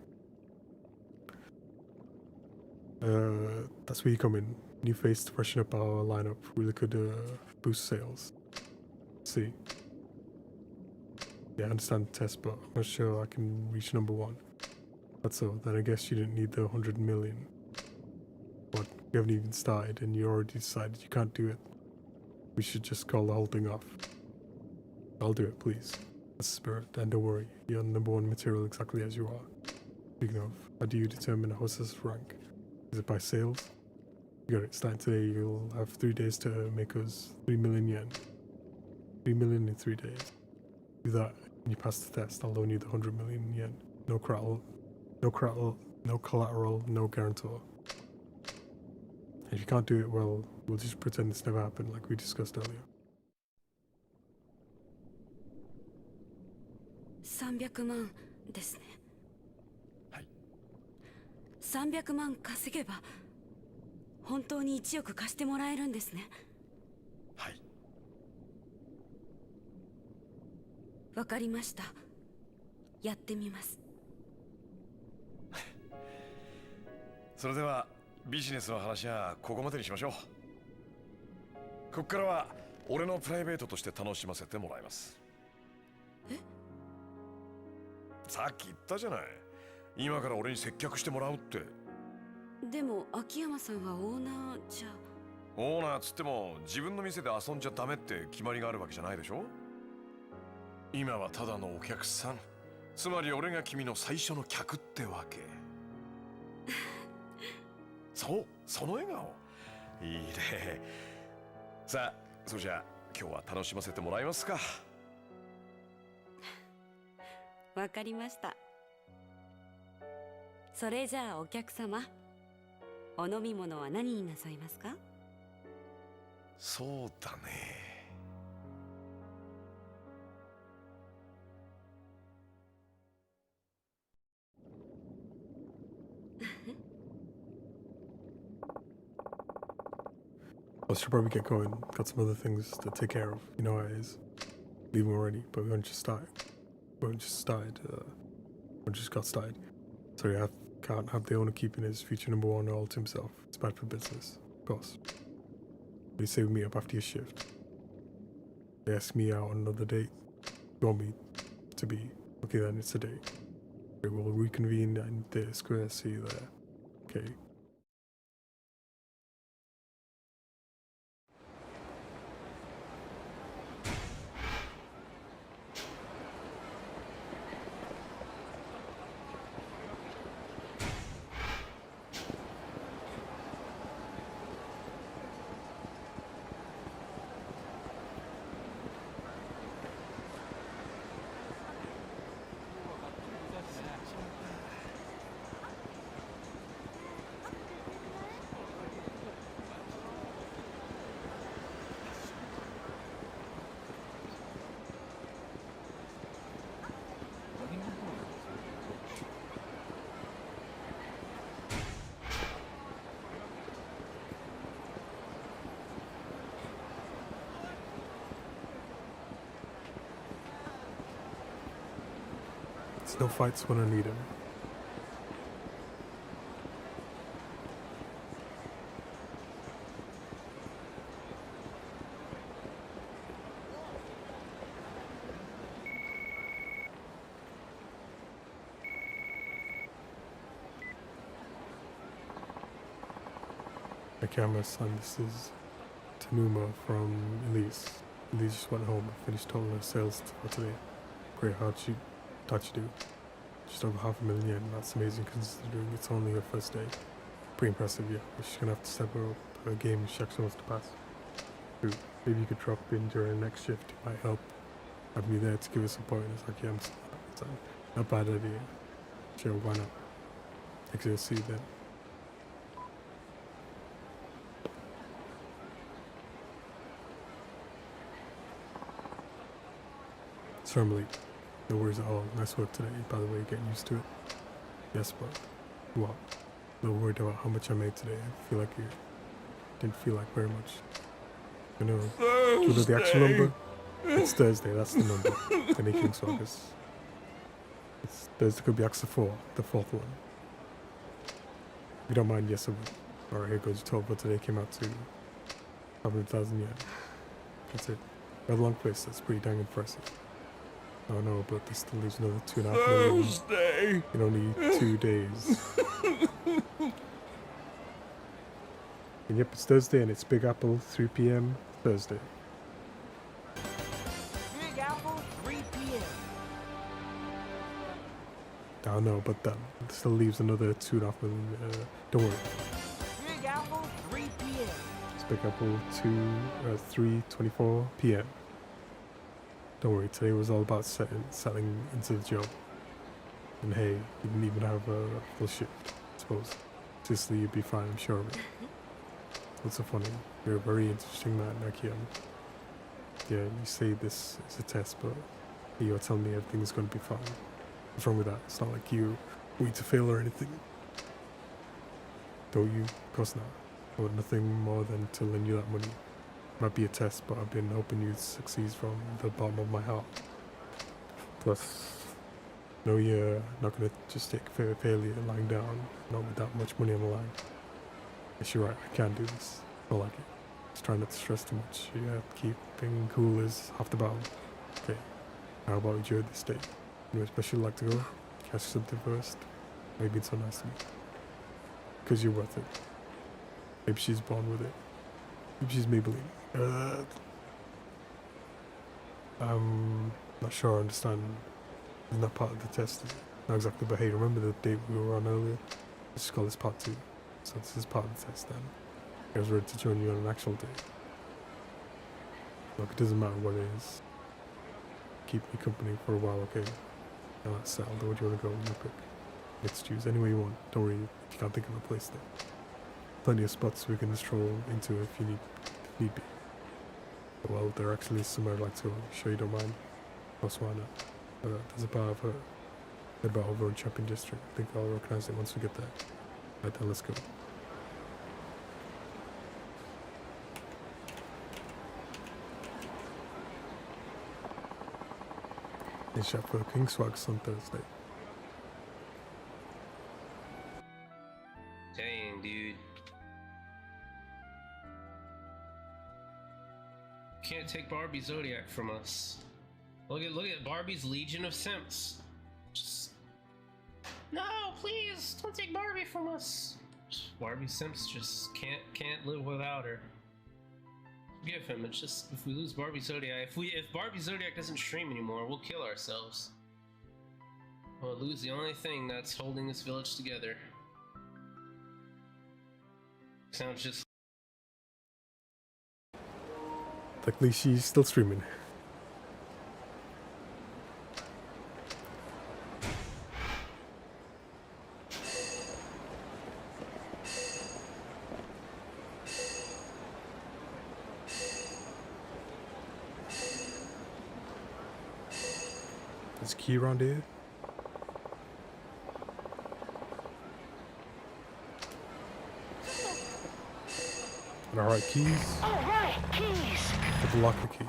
That's where you come in. New face to freshen up our lineup. Really could boost sales. See. Yeah, I understand the test, but I'm not sure I can reach #1. That's all. Then I guess you didn't need the 100 million. What? You haven't even started, and you already decided you can't do it. We should just call the whole thing off. I'll do it, please. That's the spirit, and don't worry, you're #1 material exactly as you are. Speaking of, how do you determine a hostess rank? Is it by sales? You got it. Starting today, you'll have 3 days to make us 3 million yen. 3 million in 3 days. Do that, and you pass the test. I'll loan you the 100 million yen. No collateral, no guarantor. And if you can't do it, well, we'll just pretend this never happened, like we discussed earlier. 300万ですね。はい。300万稼げば本当に1億貸してもらえるんですね。はい。わかりました。やってみます。それではビジネスの話はここまでにしましょう。ここからは俺のプライベートとして楽しませてもらいます。え？さっき言ったじゃない。今から俺に接客してもらうって。でも秋山さんはオーナーじゃ。オーナーっつっても自分の店で遊んじゃダメって決まりがあるわけじゃないでしょ。今はただのお客さん。つまり俺が君の最初の客ってわけ。そう、その笑顔。いいね。さあ、それじゃあ今日は楽しませてもらえますか。わかりました。それじゃあお客様、お飲み物は何になさいますか？そうだね。I should probably get going. Got some other things to take care of. You know how it is. Leave them already, but we haven't just started. We just got started. Sorry, I can't have the owner keeping his future #1 all to himself. It's bad for business, of course. They say we meet up after your shift. They ask me out on another date. You want me to be? Okay then, it's a date. We will reconvene in the square. See you there. Okay. fights. No fights when I need them. Okay, my son, this is Tanuma from Elise. Elise just went home and finished total her sales for today. Great, how'd you do? Just over $500,000 yen. That's amazing considering it's only her first day. Pretty impressive, yeah. But she's gonna have to step her up her game if she actually wants to pass. Dude, maybe you could drop in during the next shift. It might help. Have me there to give us support. It's like, yeah, it's not a bad idea. Sure, why not? Actually, I'll see you then. Sorry, I'm late. No worries at all. Nice work today, by the way, getting used to it. Yes, but what? A little worried about how much I made today. I feel like it didn't feel like very much. You know, do you know the actual number? It's Thursday, that's the number. Any King Sagas. It's Thursday could be Axa 4, the fourth one. If you don't mind, yes I would. Alright, here goes 12, but today came out to 500,000 yen. That's it. Rather long place, that's pretty dang impressive. Oh no, but this still leaves another 2.5 million in only 2 days. And yep, it's Thursday and it's Big Apple, 3 p.m. Thursday. Big Apple, 3 p.m. I don't know, but that still leaves another 2.5 million. Don't worry. Big Apple, 3 p.m. It's Big Apple 3:24 p.m. Don't worry, today was all about settling into the job. And hey, you didn't even have a full shift, I suppose. Seriously, you'd be fine, I'm sure of it. What's so funny? You're a very interesting man, Nakiam. Yeah, you say this is a test, but you're telling me everything's gonna be fine. What's wrong with that? It's not like you want to fail or anything. Don't you? Of course not. I want nothing more than to lend you that money. Might be a test, but I've been hoping you'd succeed from the bottom of my heart. Plus, no, you're not gonna just take failure lying down, not with that much money on the line. Yes, you're right, I can't do this. I like it. Just try not to stress too much. Yeah, keeping cool is half the battle. Okay, how about you enjoy this day? Anywhere special you'd like to go? Catch something first? Maybe it's so nice to me. Because you're worth it. Maybe she's born with it. Maybe she's Maybelline. I'm not sure I understand. Isn't that part of the test? Not exactly, but hey, remember the date we were on earlier? Let's just call this part 2. So this is part of the test then. I was ready to join you on an actual date. Look, it doesn't matter what it is. Keep me company for a while, okay? Now that's settled. Where do you want to go? You pick. Let's choose anywhere you want. Don't worry, if you can't think of a place though. Plenty of spots we can stroll into if need be. Well, there actually is somewhere I'd like to go. Sure you don't mind? Also, why not? There's a bar over in Shopping District. I think I'll recognize it once we get there. Right then, let's go. They shop for King Swags on Thursday. Dang, dude. Can't take Barbie Zodiac from us. Look at Barbie's Legion of Simps. Just no, please don't take Barbie from us. Barbie Simps just can't live without her. Forgive him. It's just if we lose Barbie Zodiac, if Barbie Zodiac doesn't stream anymore, we'll kill ourselves. We'll lose the only thing that's holding this village together. Sounds just. Luckily, she's still streaming. There's a key around here. Alright, keys. Alright, keys. With the locker key.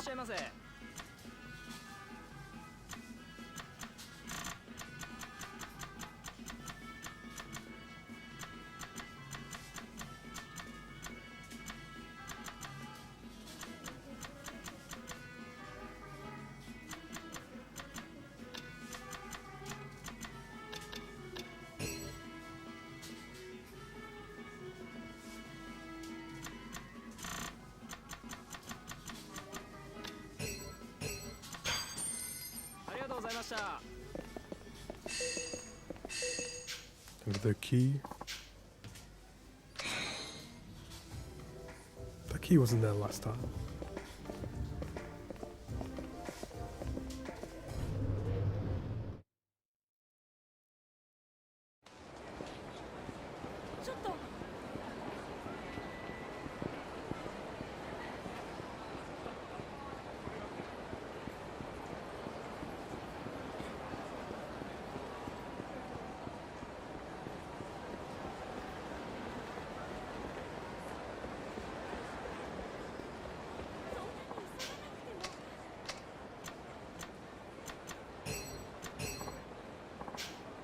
しゃいませ。ありがとうございました。 With the key. The key wasn't there last time.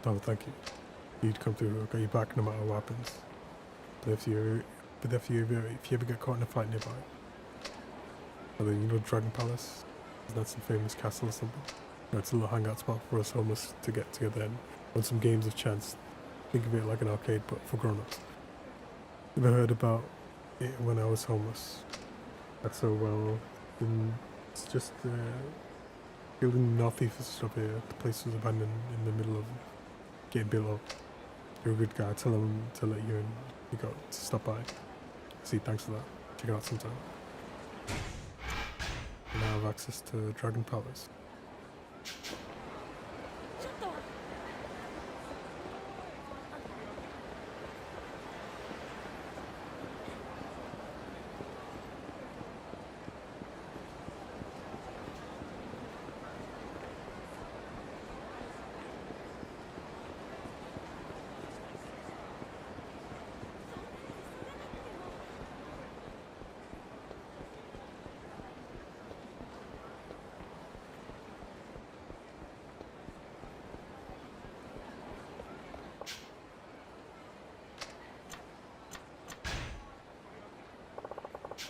Oh, thank you. You'd come through. I'll get you back no matter what happens. But if you ever get caught in a fight nearby, or then Dragon Palace, isn't that some famous castle or something? No, it's a little hangout spot for us homeless to get together and run some games of chance. Think of it like an arcade, but for grown-ups. Never heard about it when I was homeless. That's so well. It's just building northeast stuff here. The place was abandoned in the middle of getting built up. You're a good guy. Tell him to let you in. You got to stop by. See, thanks for that. Check it out sometime. And now I have access to Dragon Palace.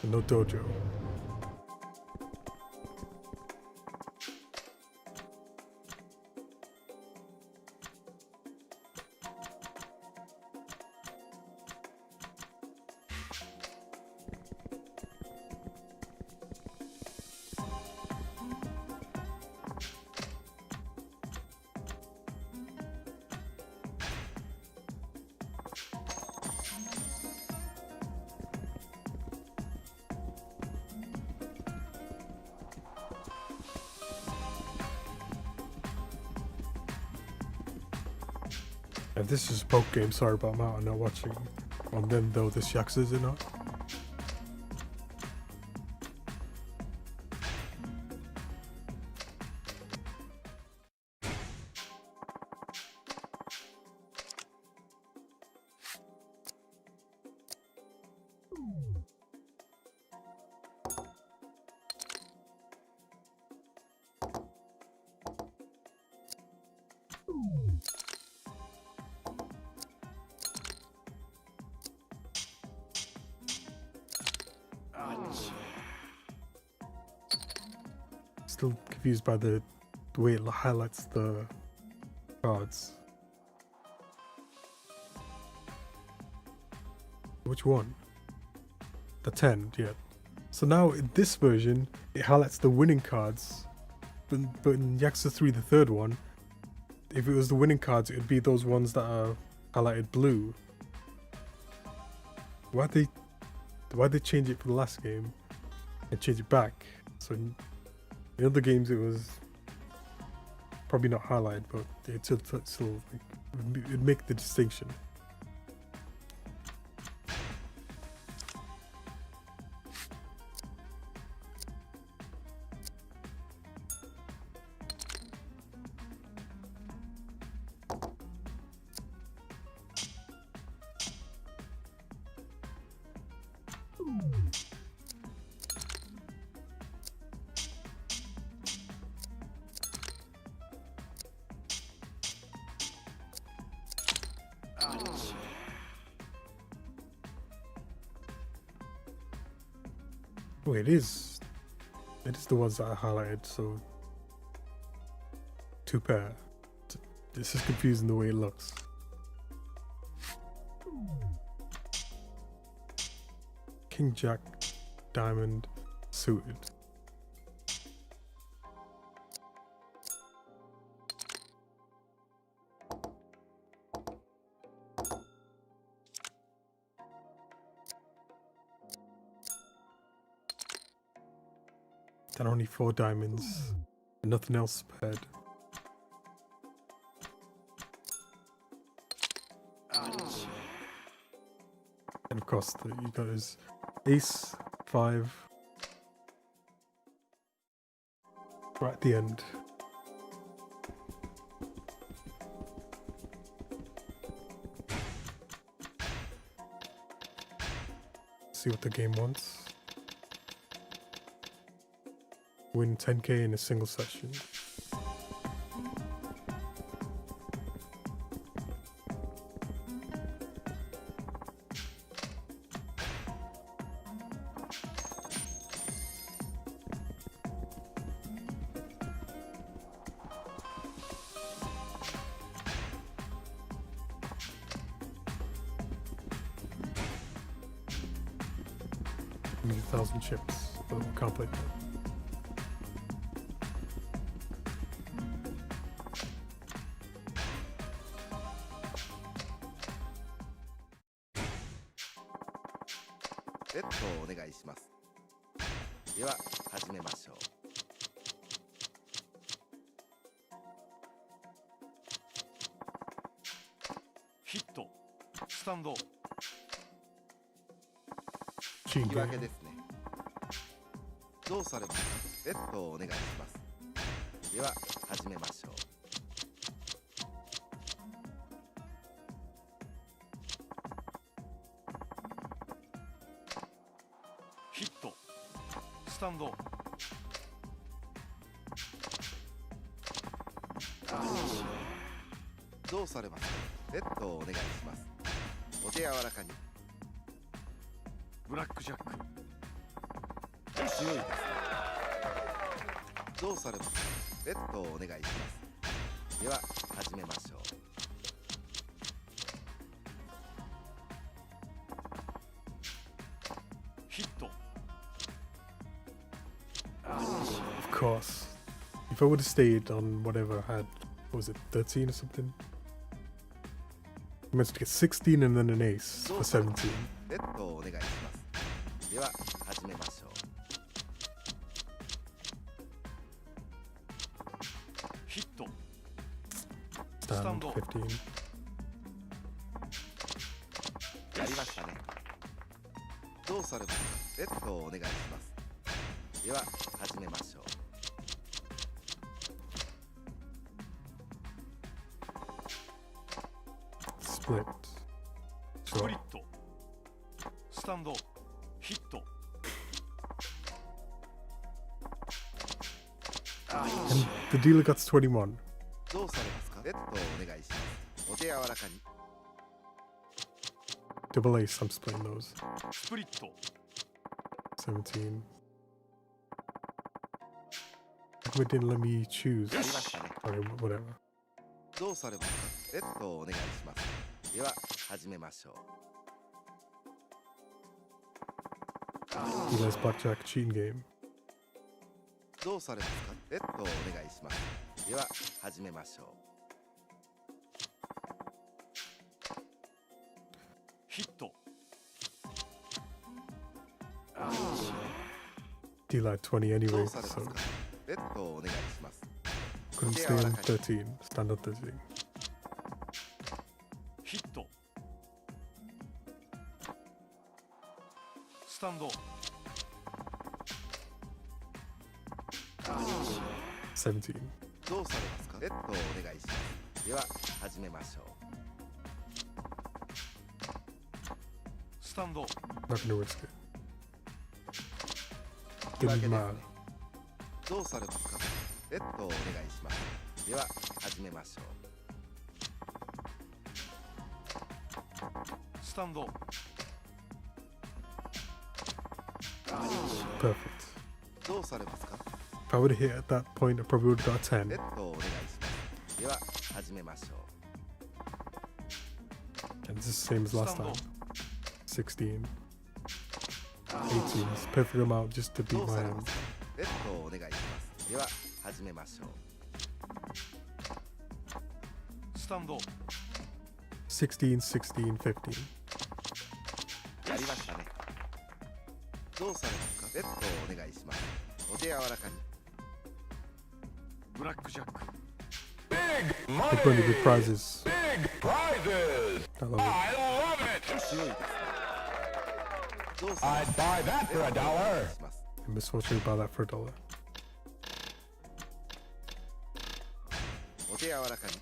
No dojo. If this is a poke game, sorry about Matt not watching on them though this Yakuza or not. Still confused by the way it highlights the cards. Which one? The 10, yeah. So now in this version, it highlights the winning cards. But in Yakuza 3, the third one, if it was the winning cards, it would be those ones that are highlighted blue. Why'd they change it for the last game and change it back? So in other games it was probably not highlighted, but it still it'd make the distinction. Oh, it is. It is the ones that I highlighted. So 2 pair. This is confusing the way it looks. King Jack, Diamond, suited. And only 4 diamonds. And nothing else paired. And of course, you got his ace, 5. Right at the end. See what the game wants. Win 10k in a single session. Need 1,000 chips, but we can't play that. Cheating 引き分け game. ですね。どうされますか？ベットをお願いします。では始めましょう。ヒットスタンドどうされますか？ベットをお願いします。お手柔らかに。ブラックジャック強いですね。どうされますか？ベットをお願いします。では始めましょう。ヒット Of course. If I would have stayed on whatever I had, what was it, 13 or something? I managed to get 16 and then an ace for 17. ベットをお願いします。では始めましょう。ヒット Stand 15. やりましたね。どうされますか？ベットをお願いします。では始めましょう。Split. スプリットスタンドヒット And the dealer got 21. どうされますか？ベットをお願いします。お手柔らかに。Double ace, I'm splitting those. スプリット17. It didn't let me choose. やりましたね。 Okay, whatever. どうされますか？ベットをお願いします。では始めましょう。Dealer's blackjack cheating game. どうされますか？ベットをお願いします。では始めましょう。ヒット Dealer had 20 anyway, どうされます so か？ベットをお願いします。 couldn't stay on 13. Stand on 13. ヒットスタンド17. どうされますか？ベットをお願いします。では始めましょう。スタンド Not gonna risk it. 引き分 Didn't けですね matter. どうされますか？ベットをお願いします。では始めましょう。スタンド perfect. どうされますか？ If I would have hit at that point, I probably would have got a レ 10. ッドをお願いします。では始めましょう。 And it's the same as last time. 16. 18. It's a perfect amount just to beat どう my されま hand. すか？レッドをお願いします。では始めましょう。スタンド。 16, 16, 15. やりましたね。どうされますか？レッドをお願いします。お手柔らかに。ブラックジャック。 Like really good prizes. Big prizes! I love it. I love it! 強いですね。どうされ I'd ますか？ buy that for a レッドをお願 dollar. いします。 And Miss Fortune buy that for $1. お手柔らかに。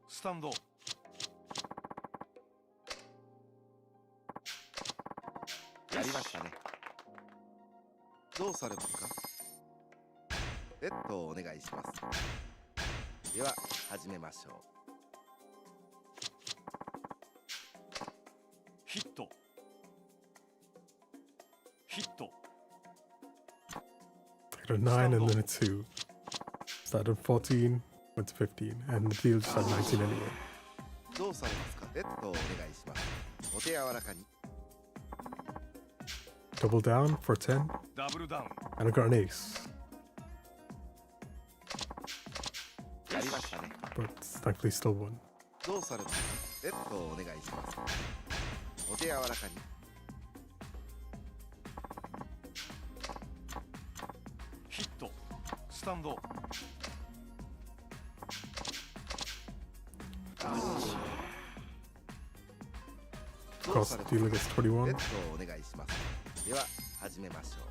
スタンド。やりましたね。どうされますか？レッドをお願いします。では始めましょう。ヒット。ヒット。 I got a 9 and then a 2. Started on 14, went to 15, and the deal just had 19 anyway. どうされますか？レッドをお願いします。お手柔らかに。 Double down for a 10, ダブルダウン。 and I got an ace. やりましたね。 But thankfully still won. どうされますか？レッドをお願いします。お手柔らかに。ヒット。スタンド。 Of course, the dealer gets 21. レッドをお願いします。では始めましょう。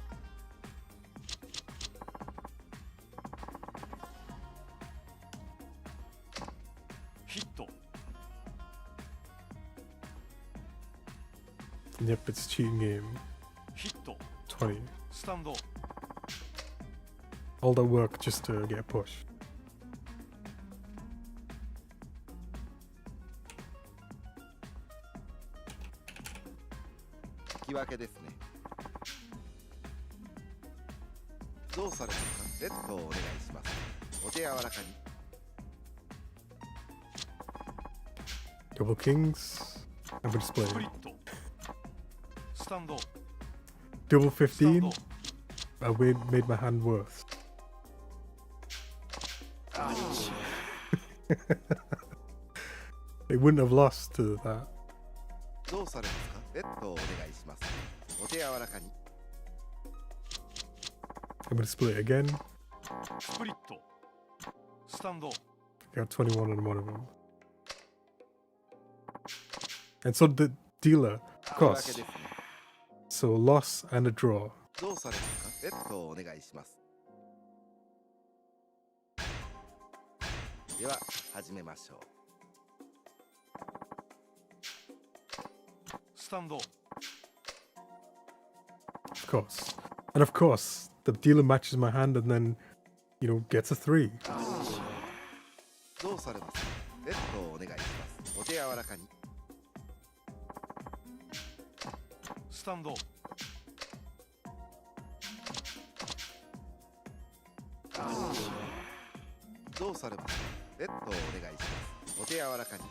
ヒット。 And yep, it's a cheating game. ヒット。 20. スタンド。 All that work just to get a push. 引き分けですね。どうされますか？レッドをお願いします。お手柔らかに。 Double kings. I'm gonna ス display. プリット。スタンド。 Double 15. I made my hand worse. They wouldn't have lost to that. どうされますか？レッドをお願いします。お手柔らかに。 I'm gonna split it again. スプリット。スタンド。 I got 21 on one of them. And so the dealer, of 引き分け course. ですね。 So loss and a draw. どうされますか？レッドをお願いします。では始めましょう。スタンド。 Of course. And of course, the dealer matches my hand and then, gets a 3. どうされますか？レッドをお願いします。お手柔らかに。スタンド。 どうされますか？レッドをお願いします。お手柔らかに。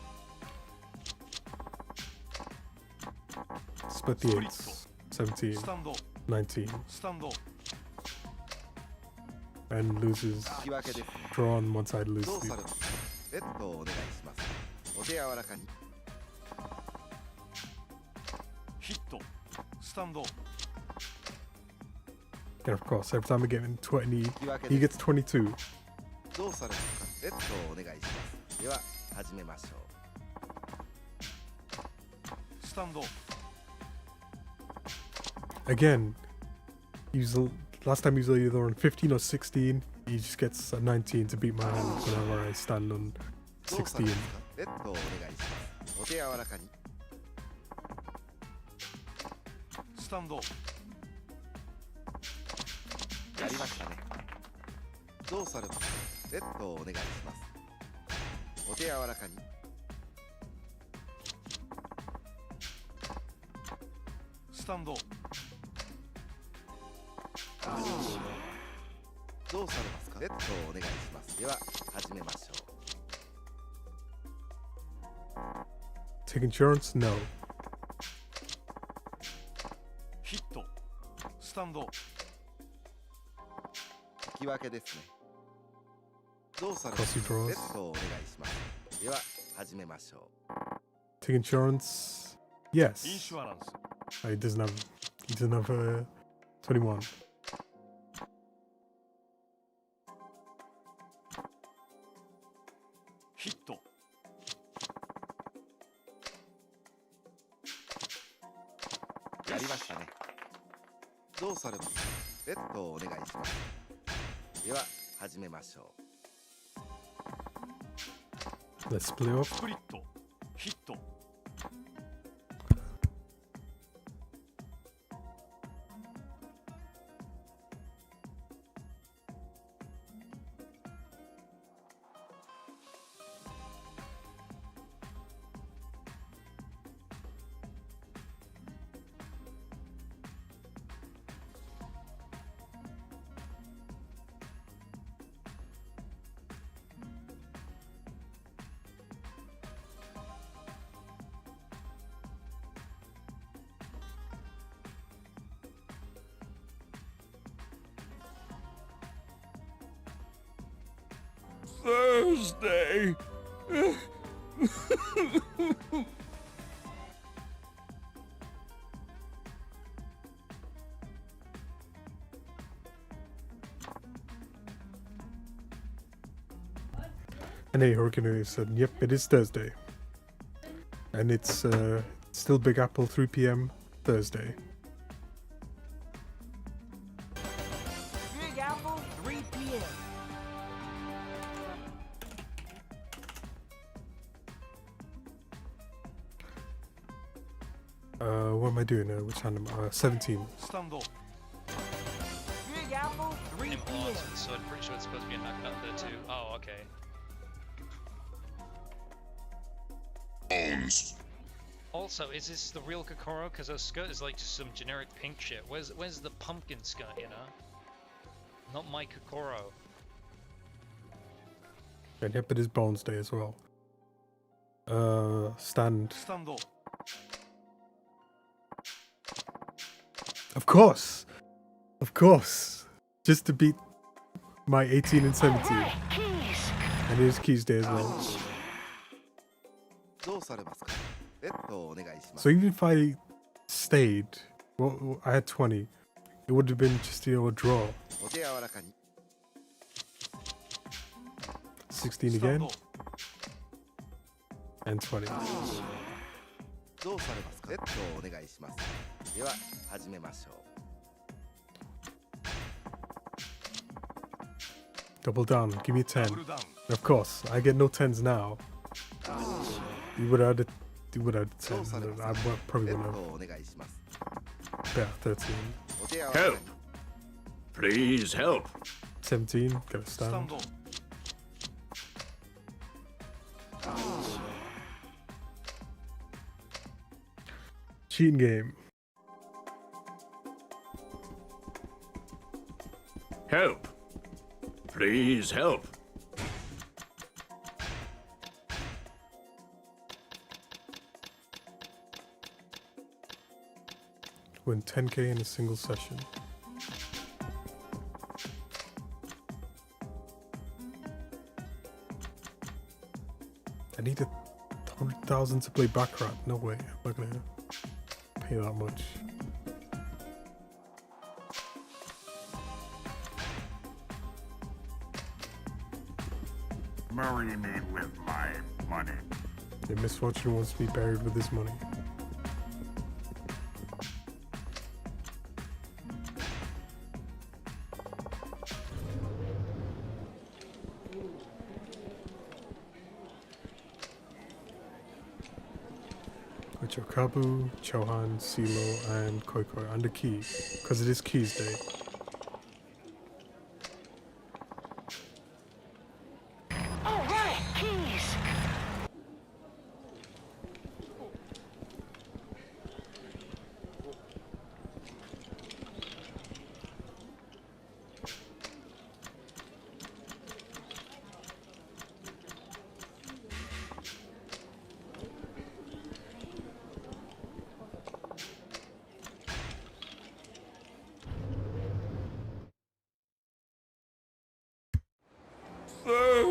Split the 8s. 17, スタンド。 19. スタンド。 And loses. 引き分けです。 Draw on one side, lose どう the され other. ますか？レッドをお願いします。お手柔らかに。ヒット。スタンド。 And of course, every time I get in 20, 引き分け he です。 gets 22. どうされますか？レッドをお願いします。では始めましょう。スタンド。 Again, last time he was either on 15 or 16. He just gets a 19 to beat my hand whenever I stand on どうされ 16. ますか？レッドをお願いします。お手柔らかに。スタンド。やりましたね。どうされますか？レッドをお願いします。お手柔らかに。スタンド。どうされますか？セットをお願いします。では始めましょう。 Take insurance? No. ヒット。スタンド。引き分けですね。どうされますか？ Crossy draws. セットをお願いします。では始めましょう。 Take insurance? Yes. インシュアランス。 He doesn't have 21. ヒット。やりましたね。どうされますか？セットをお願いします。では始めましょう。 Let's split off. スプリット。ヒット。 Thursday. And hey, Hurricane said, yep, it is Thursday. And it's still Big Apple, 3 p.m. Thursday. Big Apple, 3 p.m. What am I doing? Which hand am I? 17. スタンド。 Big Apple, 3 Name p.m. Austin, so I'm pretty sure it's supposed to be a knockout there too. Oh, okay. Also, is this the real Kokoro? Because her skirt is like just some generic pink shit. Where's the pumpkin skirt, you know? Not my Kokoro. And yep, it is Bones Day as well. Stand. スタンド。 Of course! Of course! Just to beat my 18 and 17. And it is Keys Day as well. どうされますか？セットをお願いします。 So even if I stayed, well, I had 20, it would have been just, you know, a draw. お手柔らかに。 16 again. And 20. どうされますか？セットをお願いします。では始めましょう。 Double down, give me a 10. Of course, I get no 10s now. You would have had a 10. I probably wouldn't have. お願いします。 Yeah, 13. Help! Please help! 17, get a stand. Cheating game. Help! Please help! Win 10k in a single session. I need 100,000 to play Baccarat. No way, I'm not gonna pay that much. Marry me with my money. The misfortune wants to be buried with his money. Chokabu, Chohan, Silo, and Koikoi under key, because it is Keys Day. Alright, keys.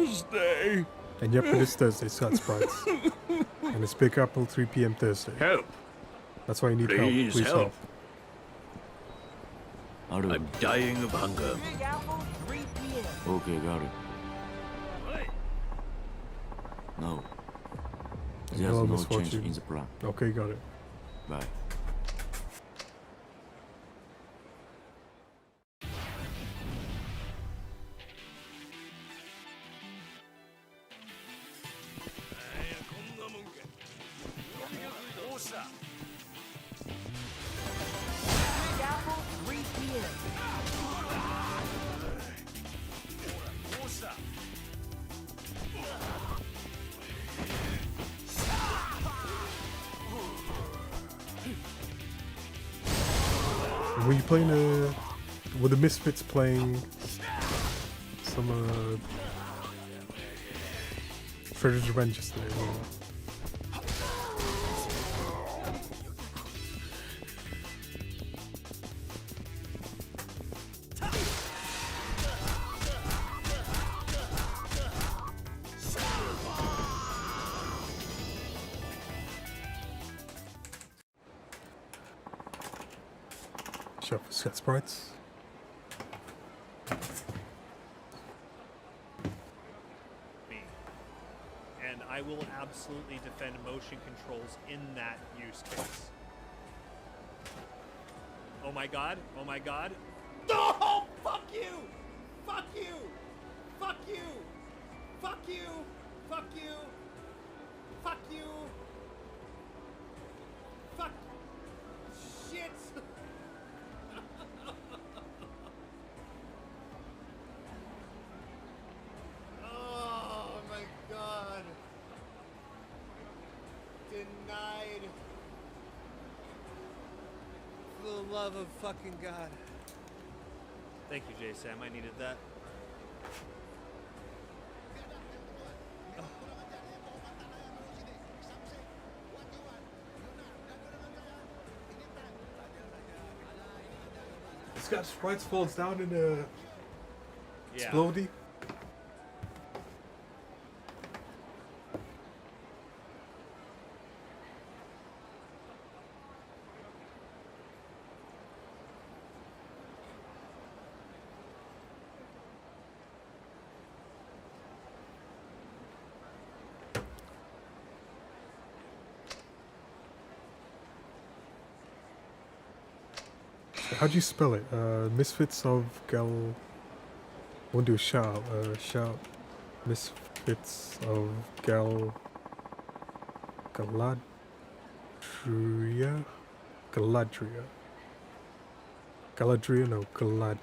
Thursday. And yep, it is Thursday, Scott Sprites. And it's Big Apple 3 p.m. Thursday. Help. That's why you need help. Please Please help. I'm dying of hunger. Big Apple, 3 p.m. Okay, got it. No. There's Hello, no change Misfortune. in the plan. Okay, got it. Bye. Big Apple, 3 p.m. Were you playing were the Misfits playing some Frederick's Revenge yesterday? Or... Shop for Scott Sprites. And I will absolutely defend motion controls in that use case. Oh my god, oh my god. No! Fuck you! Fuck you! Fuck you! Fuck you! Fuck you! Fuck you! Fuck! Shit! Oh my god! Denied! For the love of fucking God. Thank you, J Sam. I needed that. Scott Sprites falls down in a Yeah. explodey. How'd you spell it? Misfits of Gal. I want to do a shout. Shout. Misfits of Galadria. Galadria, no, Galadria.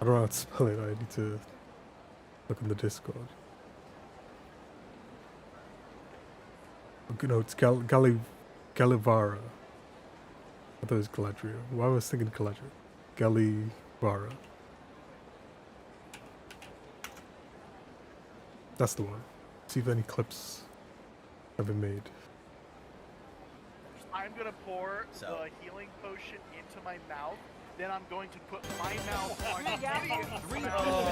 I don't know how to spell it. I need to look in the Discord. Okay, no, it's Galivara. I thought it was Galadria. Why was I thinking Galadria? Galivara. That's the one. See if any clips have been made. I'm gonna pour the healing potion into my mouth. Then I'm going to put my mouth on Gideon's mouth.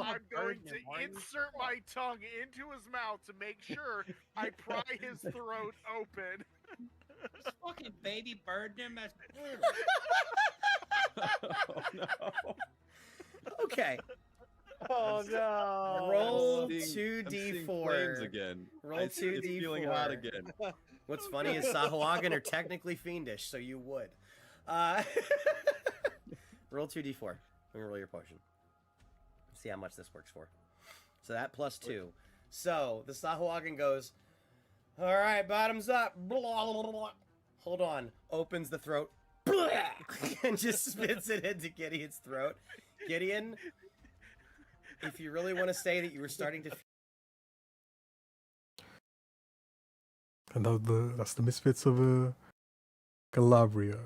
I'm going to insert my tongue into his mouth to make sure I pry his throat open. Just fucking baby bird him as. Oh no. Okay. Oh no! Roll I'm seeing 2d4. flames again. Roll It's 2d4. feeling hot again. What's funny is Sahuagin are technically fiendish, so you would. Roll 2d4. I'm gonna roll your potion. See how much this works for. So that plus 2. So the Sahuagin goes, all right, bottoms up. Blah, blah, blah, blah. Hold on. Opens the throat. Blah, and just spits it into Gideon's throat. Gideon, if you really want to say that you were starting to... And that's the Misfits of Calabria.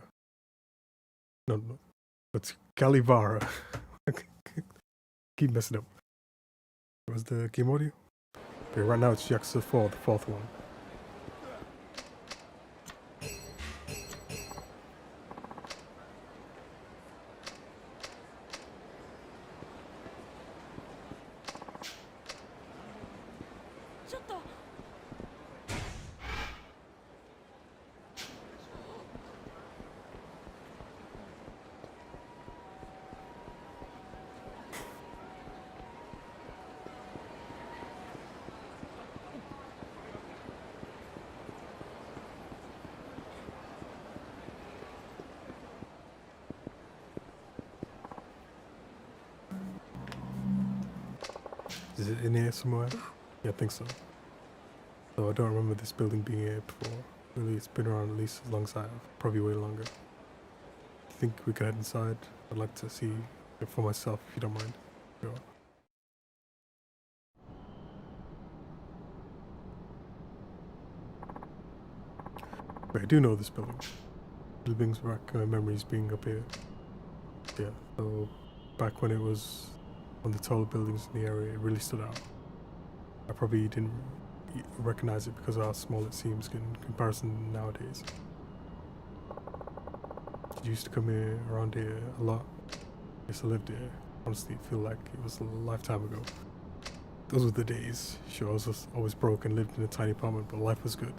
No, it's Calivara. Keep messing up. What was the game audio? Okay, right now it's Yakuza 4, the fourth one. Is it in here somewhere? Yeah, I think so. So I don't remember this building being here before. Really, it's been around at least as long as I have. Probably way longer. I think we could head inside. I'd like to see it for myself, if you don't mind. Sure. But I do know this building. It brings back memories being up here. Yeah, so back when it was one of the taller buildings in the area, it really stood out. I probably didn't recognize it because of how small it seems in comparison nowadays. I used to come here, around here a lot. I used to live here. Honestly, I feel like it was a lifetime ago. Those were the days. Sure, I was just always broke and lived in a tiny apartment, but life was good.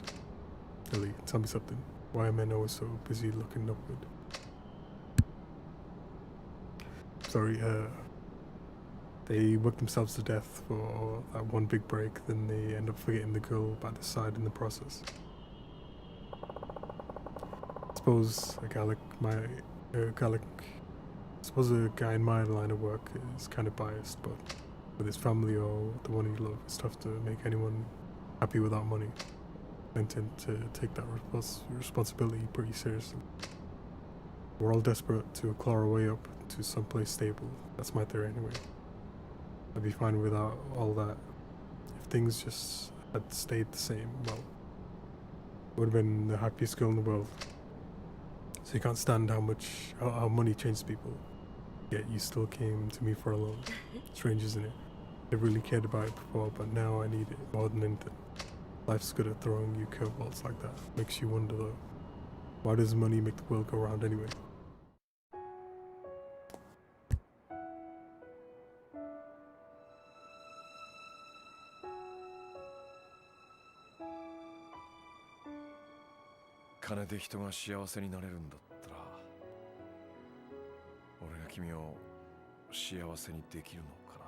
Ellie, tell me something. Why are men always so busy looking upward? Sorry, they work themselves to death for that one big break, then they end up forgetting the girl by their side in the process. I suppose a guy in my line of work is kind of biased, but with his family or the one he loves, it's tough to make anyone happy without money. I intend to take that responsibility pretty seriously. We're all desperate to claw our way up to someplace stable. That's my theory anyway. I'd be fine without all that. If things just had stayed the same, well, I would have been the happiest girl in the world. So you can't stand how money changes people. Yet you still came to me for a loan. Strange, isn't it? I really cared about it before, but now I need it more than anything. Life's good at throwing you curveballs like that. Makes you wonder though, why does money make the world go round anyway?金で人が幸せになれるんだったら、俺が君を幸せにできるのかな。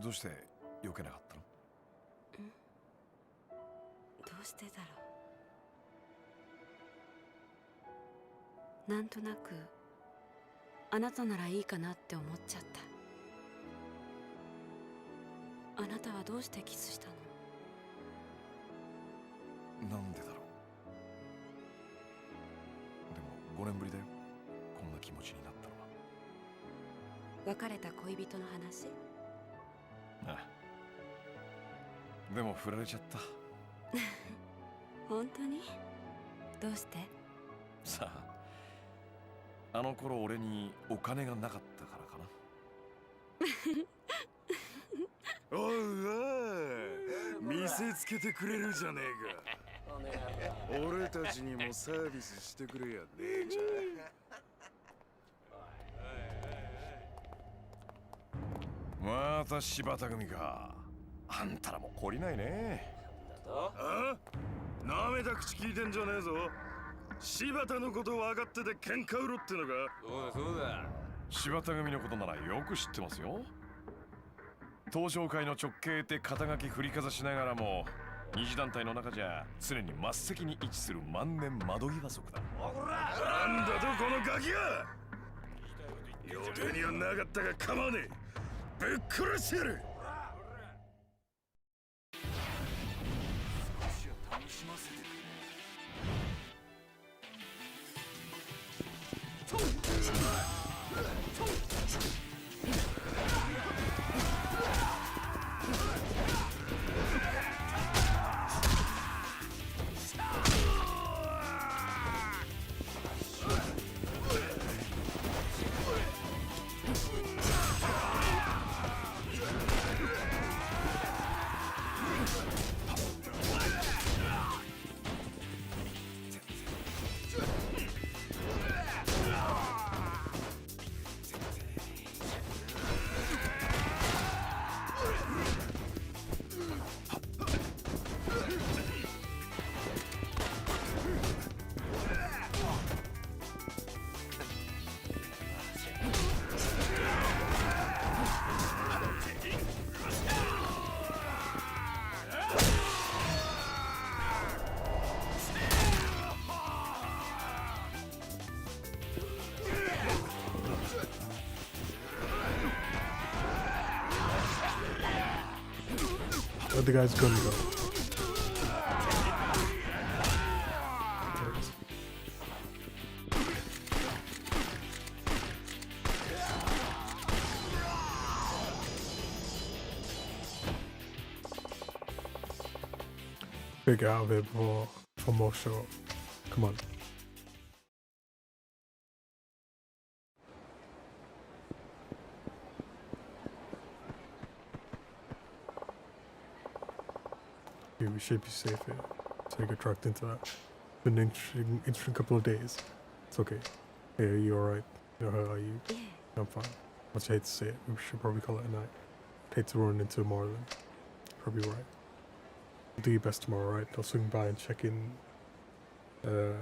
どうして避けなかったの？どうしてだろう。なんとなくあなたならいいかなって思っちゃった。あなたはどうしてキスしたの？なんでだろう。でも5年ぶりだよ。こんな気持ちになったのは。別れた恋人の話？ああ。でも振られちゃった。本当に？どうして？さあ、あの頃俺にお金がなかったからかな。おいおい、見せつけてくれるじゃねえか。俺たちにもサービスしてくれやねえじゃん。また柴田組か。あんたらも懲りないね。あ？なめた口聞いてんじゃねえぞ。柴田のこと分かってて喧嘩売ろってのか。そうだ。柴田組のことならよく知ってますよ。東証会の直系って肩書き振りかざしながらも、二次団体の中じゃ常に末席に位置する万年窓際族だ。なんだとこのガキが。予定にはなかったが構わねえ。ぶっ殺してやる。楽しませてくれ。Where'd the guy's gun go? Big out of it for more show up. Come on. Yeah, we should be safe here. So I get dragged into that. Been an interesting couple of days. It's okay. Hey, are you alright? You know, how are you? Yeah. I'm fine. Much I hate to say it, we should probably call it a night. Hate to run into more than. Probably right. Do your best tomorrow, right? I'll swing by and check in on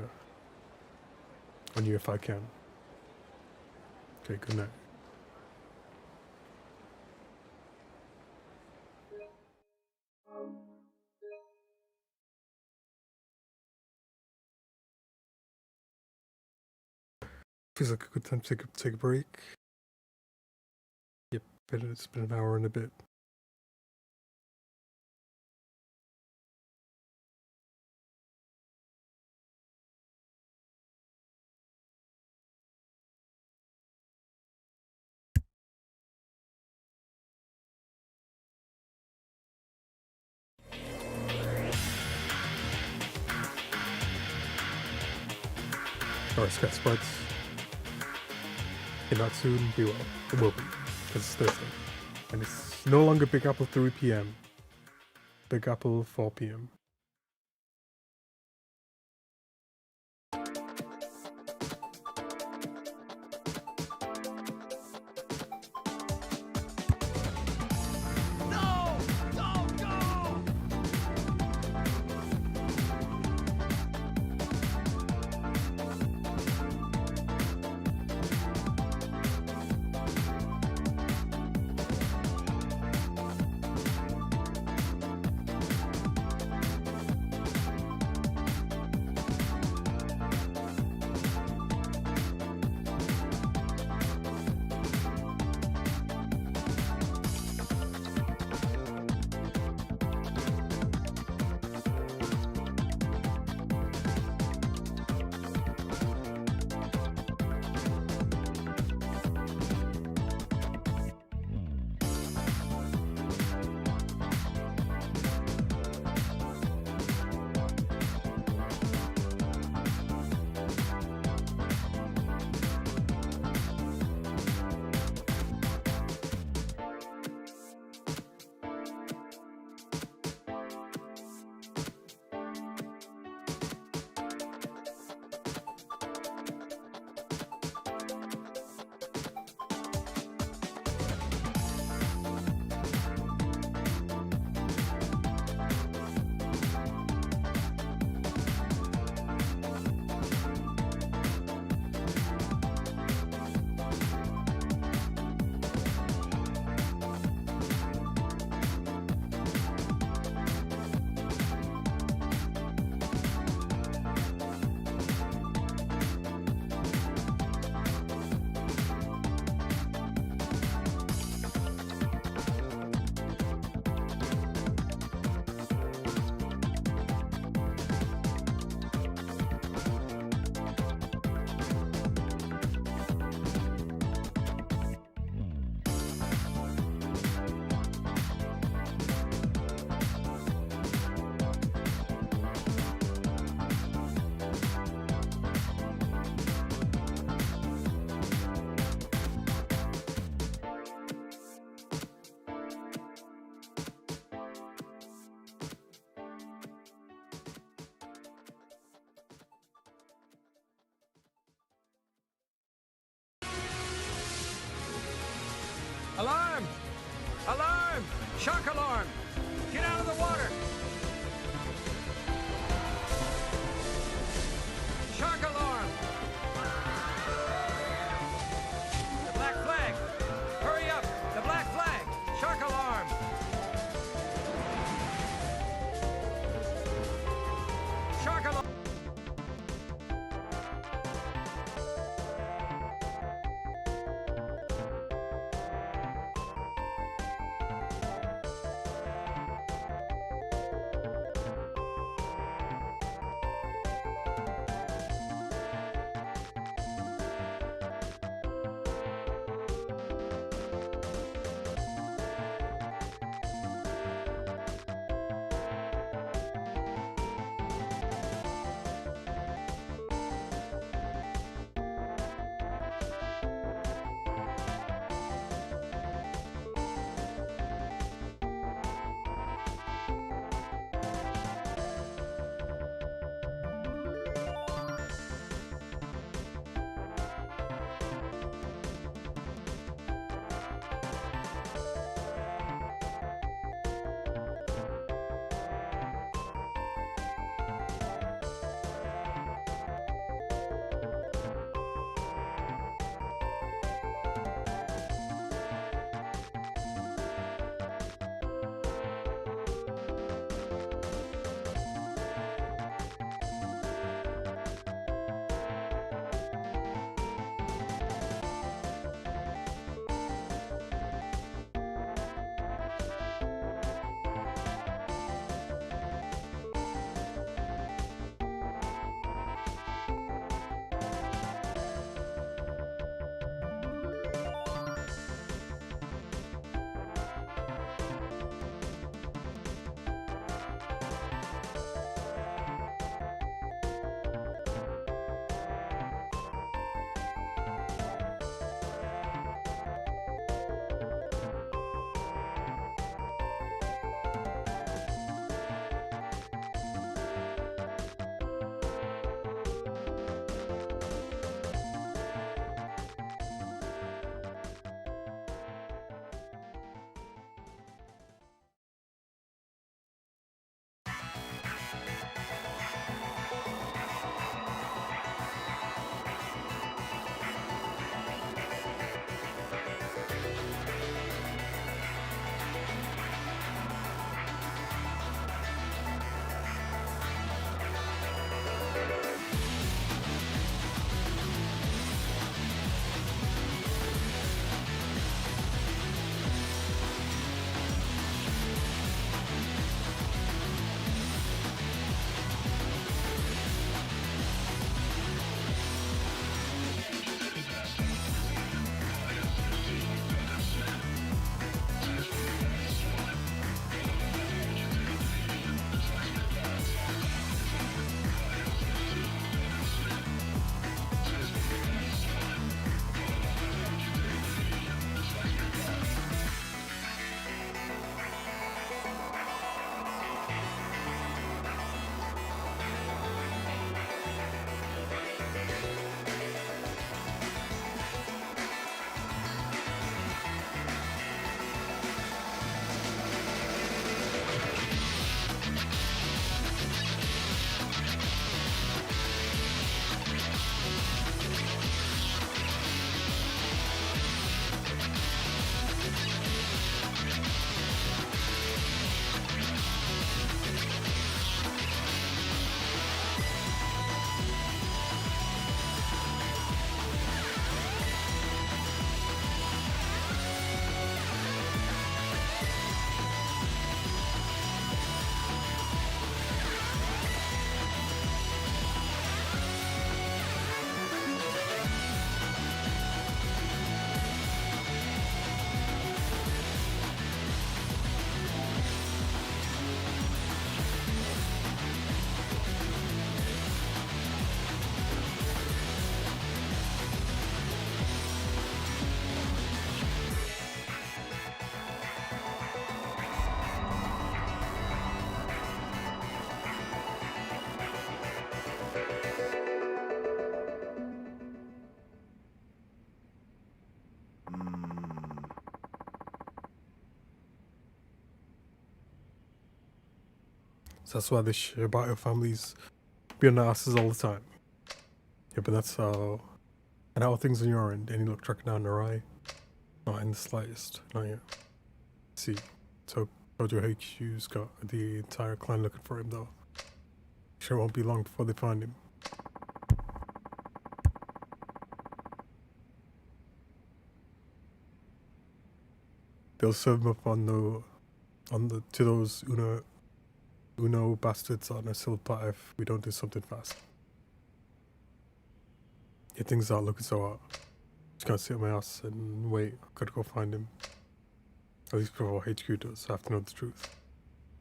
you if I can. Okay, good night. Feels like a good time to take a break. Yep, it's been an hour and a bit. Alright, Sky Sprites. Okay, not soon, be well. It will be, because it's Thursday. And it's no longer Big Apple 3 p.m. Big Apple 4 p.m. No! Don't go! Alarm! Alarm! Shock alarm! Get out of the water! Shock alarm! The black flag! Hurry up! The black flag! Shock alarm! Shock alarm! So that's why they share about your families being on their asses all the time. Yeah, but that's how. And how are things on your end? Any luck tracking down Arai? Not in the slightest. Not yet. See, so Tojo HQ's got the entire clan looking for him though. Sure won't be long before they find him. They'll serve him up to those Uno bastards on a silver platter if we don't do something fast. Yeah, things aren't looking so hot. Just gotta sit on my ass and wait. I've gotta go find him. At least before HQ does. I have to know the truth.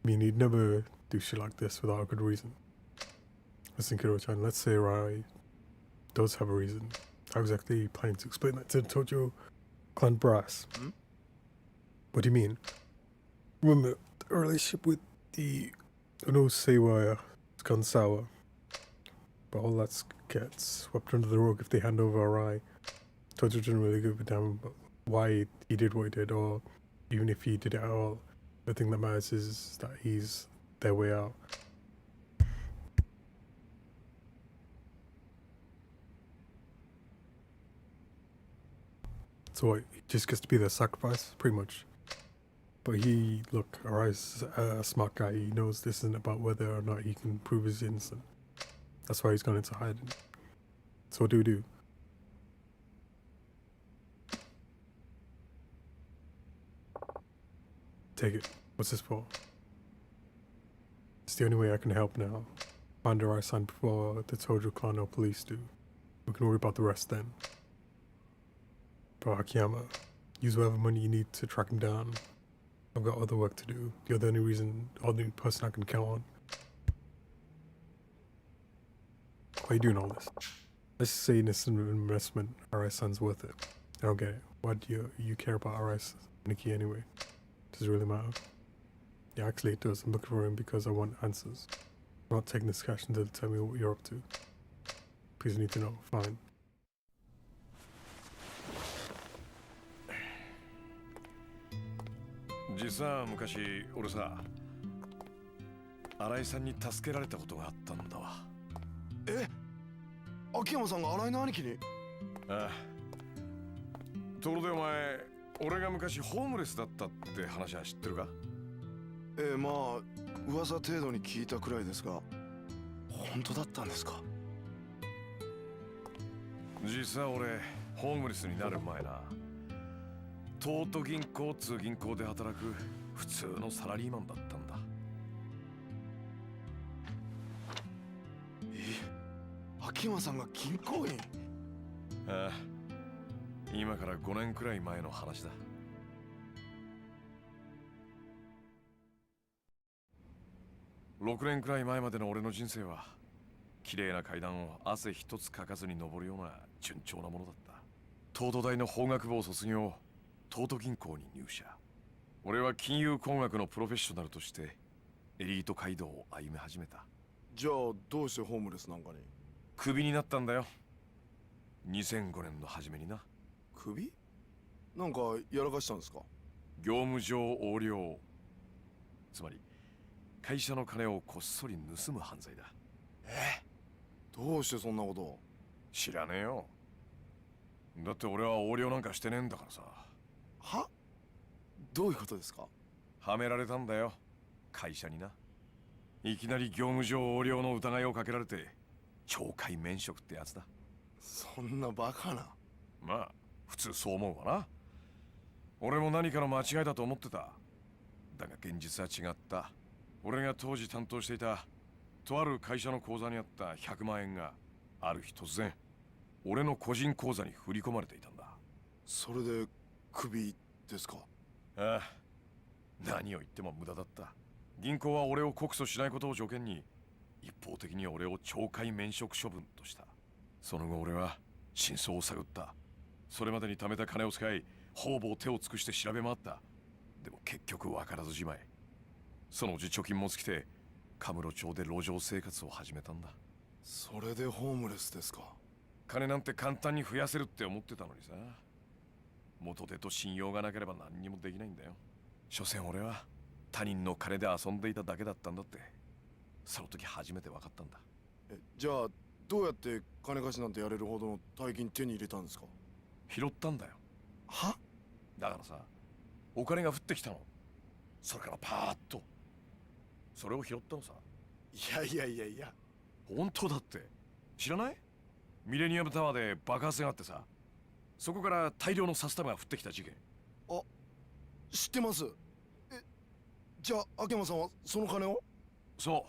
I mean, he'd never do shit like this without a good reason. Listen, Kiro-chan, let's say Rai does have a reason. How exactly are you planning to explain that to Tojo clan brass? What do you mean? Remember, the relationship with the Uno Seiwa has gone sour. But all that gets swept under the rug if they hand over Arai. Tojo didn't really give a damn about why he did what he did, or even if he did it at all. The thing that matters is that he's their way out. So what, he just gets to be their sacrifice, pretty much. But look, Arai's a smart guy. He knows this isn't about whether or not he can prove he's innocent. That's why he's gone into hiding. So what do we do? Take it. What's this for? It's the only way I can help now. Find Arai-san before the Tojo clan or police do. We can worry about the rest then. But Akiyama, use whatever money you need to track him down. I've got other work to do. You're the only person I can count on. Why are you doing all this? Let's just say this investment, Arai-san's worth it. I don't get it. Why do you care about Arai Nikki anyway? Does it really matter? Yeah, actually it does. I'm looking for him because I want answers. I'm not taking this cash until you tell me what you're up to. Please need to know. Fine.実は昔俺さ、新井さんに助けられたことがあったんだわ。え、秋山さんが新井の兄貴に？ああ。ところでお前、俺が昔ホームレスだったって話は知ってるか？まあ噂程度に聞いたくらいですが、本当だったんですか？実は俺ホームレスになる前な、東都銀行通銀行で働く普通のサラリーマンだったんだ。秋山さんが銀行員？ああ、今から5年くらい前の話だ。6年くらい前までの俺の人生は綺麗な階段を汗一つかかずに登るような順調なものだった。東都大の法学部を卒業、東都銀行に入社。俺は金融工学のプロフェッショナルとしてエリート街道を歩み始めた。じゃあどうしてホームレスなんかに？クビになったんだよ。2005年の初めにな。クビ？なんかやらかしたんですか？業務上横領。つまり会社の金をこっそり盗む犯罪だ。どうしてそんなことを？知らねえよ。だって俺は横領なんかしてねえんだからさ。は？どういうことですか？はめられたんだよ、会社にな。いきなり業務上横領の疑いをかけられて懲戒免職ってやつだ。そんなバカな。まあ普通そう思うわな。俺も何かの間違いだと思ってた。だが現実は違った。俺が当時担当していたとある会社の口座にあった100万円がある日突然俺の個人口座に振り込まれていたんだ。それでクビですか？ああ、何を言っても無駄だった。銀行は俺を告訴しないことを条件に一方的に俺を懲戒免職処分とした。その後俺は真相を探った。それまでに貯めた金を使い方々手を尽くして調べ回った。でも結局分からずじまい。そのうち貯金も尽きてカムロ町で路上生活を始めたんだ。それでホームレスですか？金なんて簡単に増やせるって思ってたのにさ。元手と信用がなければ何にもできないんだよ。所詮俺は他人の金で遊んでいただけだったんだって。その時初めて分かったんだ。じゃあどうやって金貸しなんてやれるほどの大金手に入れたんですか？拾ったんだよ。は？だからさ、お金が降ってきたの。それからパーッとそれを拾ったのさ。いや。本当だって。知らない？ミレニアムタワーで爆発があってさ、そこから大量の札束が降ってきた事件。あ、知ってます。じゃあ秋山さんはその金を？そ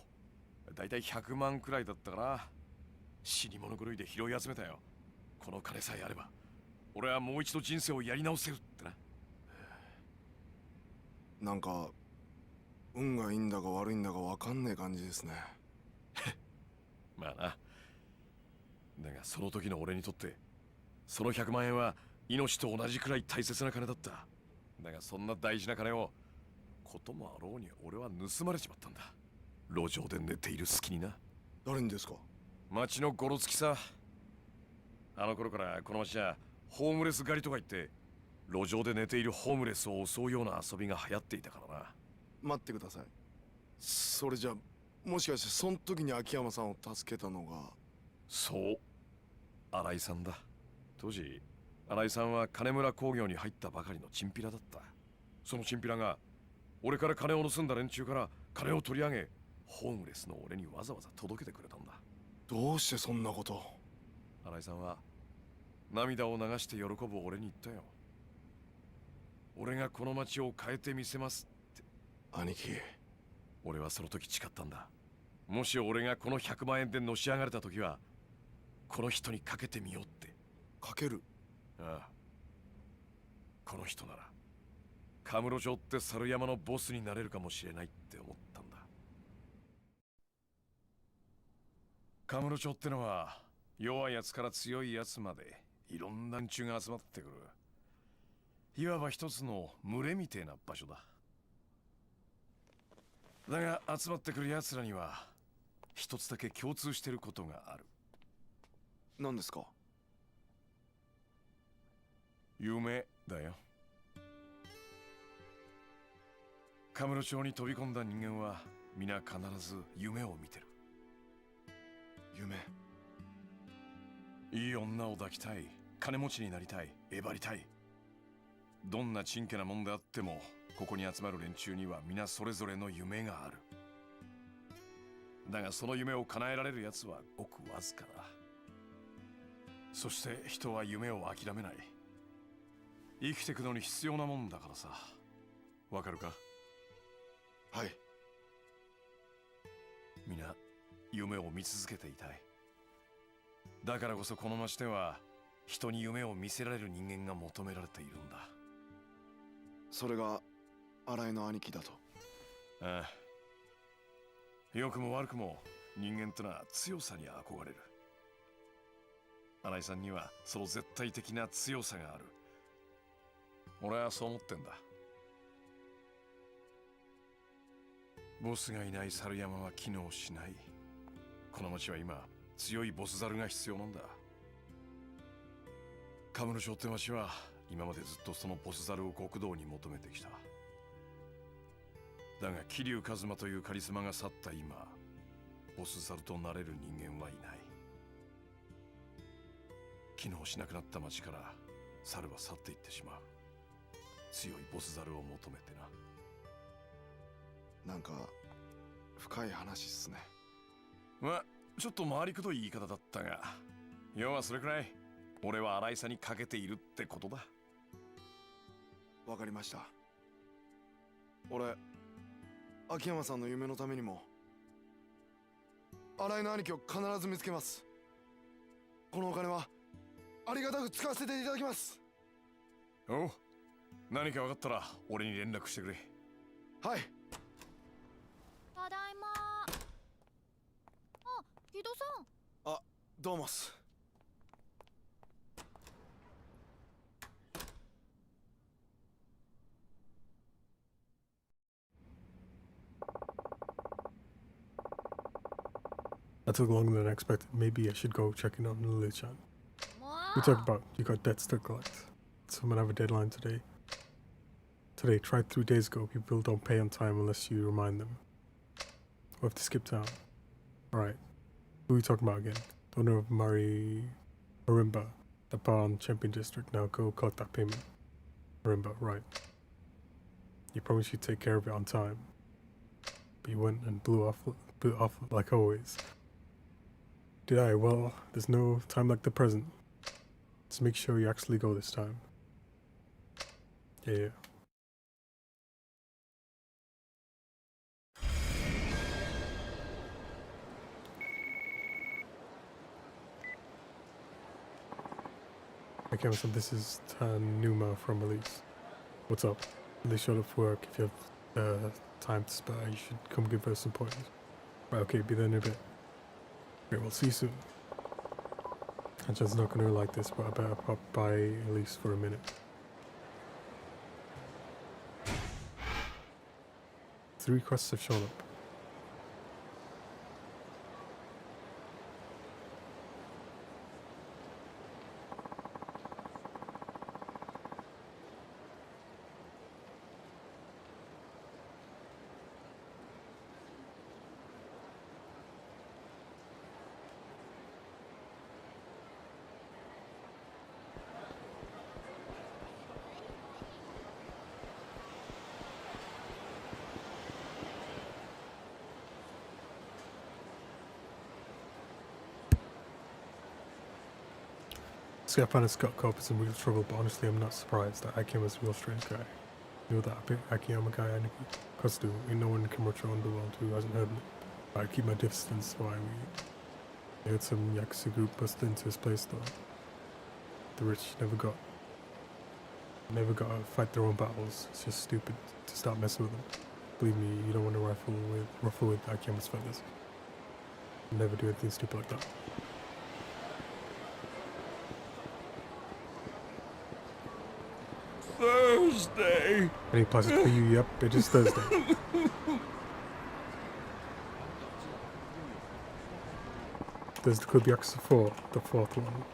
う、だいたい100万くらいだったから、死に物狂いで拾い集めたよ。この金さえあれば俺はもう一度人生をやり直せるってな。なんか運がいいんだか悪いんだか分かんねえ感じですね。まあな。だがその時の俺にとってその100万円は命と同じくらい大切な金だった。だがそんな大事な金をこともあろうに俺は盗まれちまったんだ。路上で寝ている隙にな。誰にですか？町のゴロつきさ。あの頃からこの町はホームレス狩りとか言って路上で寝ているホームレスを襲うような遊びが流行っていたからな。待ってください。それじゃもしかしてその時に秋山さんを助けたのが？そう、新井さんだ。当時新井さんは金村工業に入ったばかりのチンピラだった。そのチンピラが俺から金を盗んだ連中から金を取り上げ、ホームレスの俺にわざわざ届けてくれたんだ。どうしてそんなこと？新井さんは涙を流して喜ぶ俺に言ったよ。俺がこの町を変えてみせますって。兄貴、俺はその時誓ったんだ。もし俺がこの100万円でのし上がれた時はこの人にかけてみようって。かける？ああ、この人ならカムロ町って猿山のボスになれるかもしれないって思ったんだ。カムロ町ってのは弱いやつから強いやつまでいろんな連中が集まってくる、いわば一つの群れみてえな場所だ。だが集まってくるやつらには一つだけ共通してることがある。何ですか？夢だよ。カムロ町に飛び込んだ人間は皆必ず夢を見てる。夢？いい女を抱きたい、金持ちになりたい、えばりたい。どんなちんけなもんであってもここに集まる連中には皆それぞれの夢がある。だがその夢を叶えられるやつはごくわずかだ。そして人は夢を諦めない。生きていくのに必要なもんだからさ。わかるか？はい。皆夢を見続けていたい。だからこそこの町では人に夢を見せられる人間が求められているんだ。それが新井の兄貴だと？ああ、良くも悪くも人間ってのは強さに憧れる。新井さんにはその絶対的な強さがある。俺はそう思ってんだ。ボスがいない猿山は機能しない。この町は今強いボス猿が必要なんだ。カムロ町って町は今までずっとそのボス猿を極道に求めてきた。だが桐生一馬というカリスマが去った今、ボス猿となれる人間はいない。機能しなくなった町から猿は去っていってしまう。強いボス猿を求めてな。なんか深い話っすね。まあちょっと回りくどい言い方だったが、要はそれくらい俺は新井さんにかけているってことだ。わかりました。俺秋山さんの夢のためにも新井の兄貴を必ず見つけます。このお金はありがたく使わせていただきます。おう、何か分かったら俺に連絡してくれ。はい。ただいま。あ、木戸さん。あ、どうもっす。That took longer than I expected. Maybe I should go check in on Lily-chan. We talked about you got debts to collect. Someone have a deadline today. Today, tried 3 days ago. People don't pay on time unless you remind them. We have to skip town. Alright. Who are we talking about again? The owner of Marimba, the bar in Champion District. Now go collect that payment. Marimba, right. You promised you'd take care of it on time. But you went and blew off like always. Did I? Well, there's no time like the present. Let's make sure you actually go this time. Yeah. Okay, so this is Tanuma from Elise. What's up? They showed up for work. If you have time to spare, you should come give her some pointers. Right, okay, be there in a bit. Okay, we'll see you soon. Angela's not gonna like this, but I better pop by Elise for a minute. 3 requests have shown up. This guy found Scott Cope is in real trouble, but honestly I'm not surprised that Akiyama was a real strange guy. You know that Akiyama guy, Aniki? Cause do, ain't no one in Kamurocho Underworld who hasn't heard of it. I keep my distance while we heard some Yakuza group bust into his place though. The rich never got to fight their own battles. It's just stupid to start messing with them. Believe me, you don't want to ruffle with Akiyama's feathers. Never do anything stupid like that. Thursday. Any places for you? Yep, it is Thursday. There's the Club Yakuza 4, the 4th one.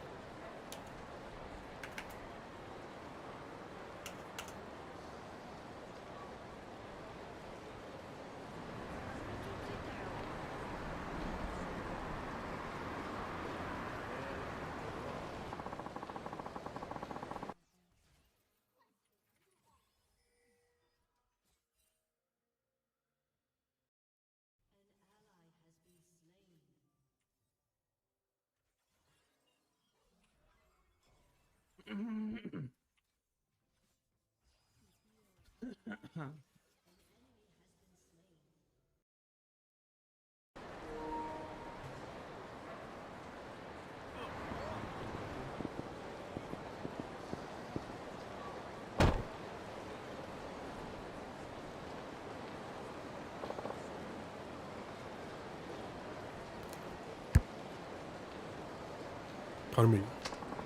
Pardon me.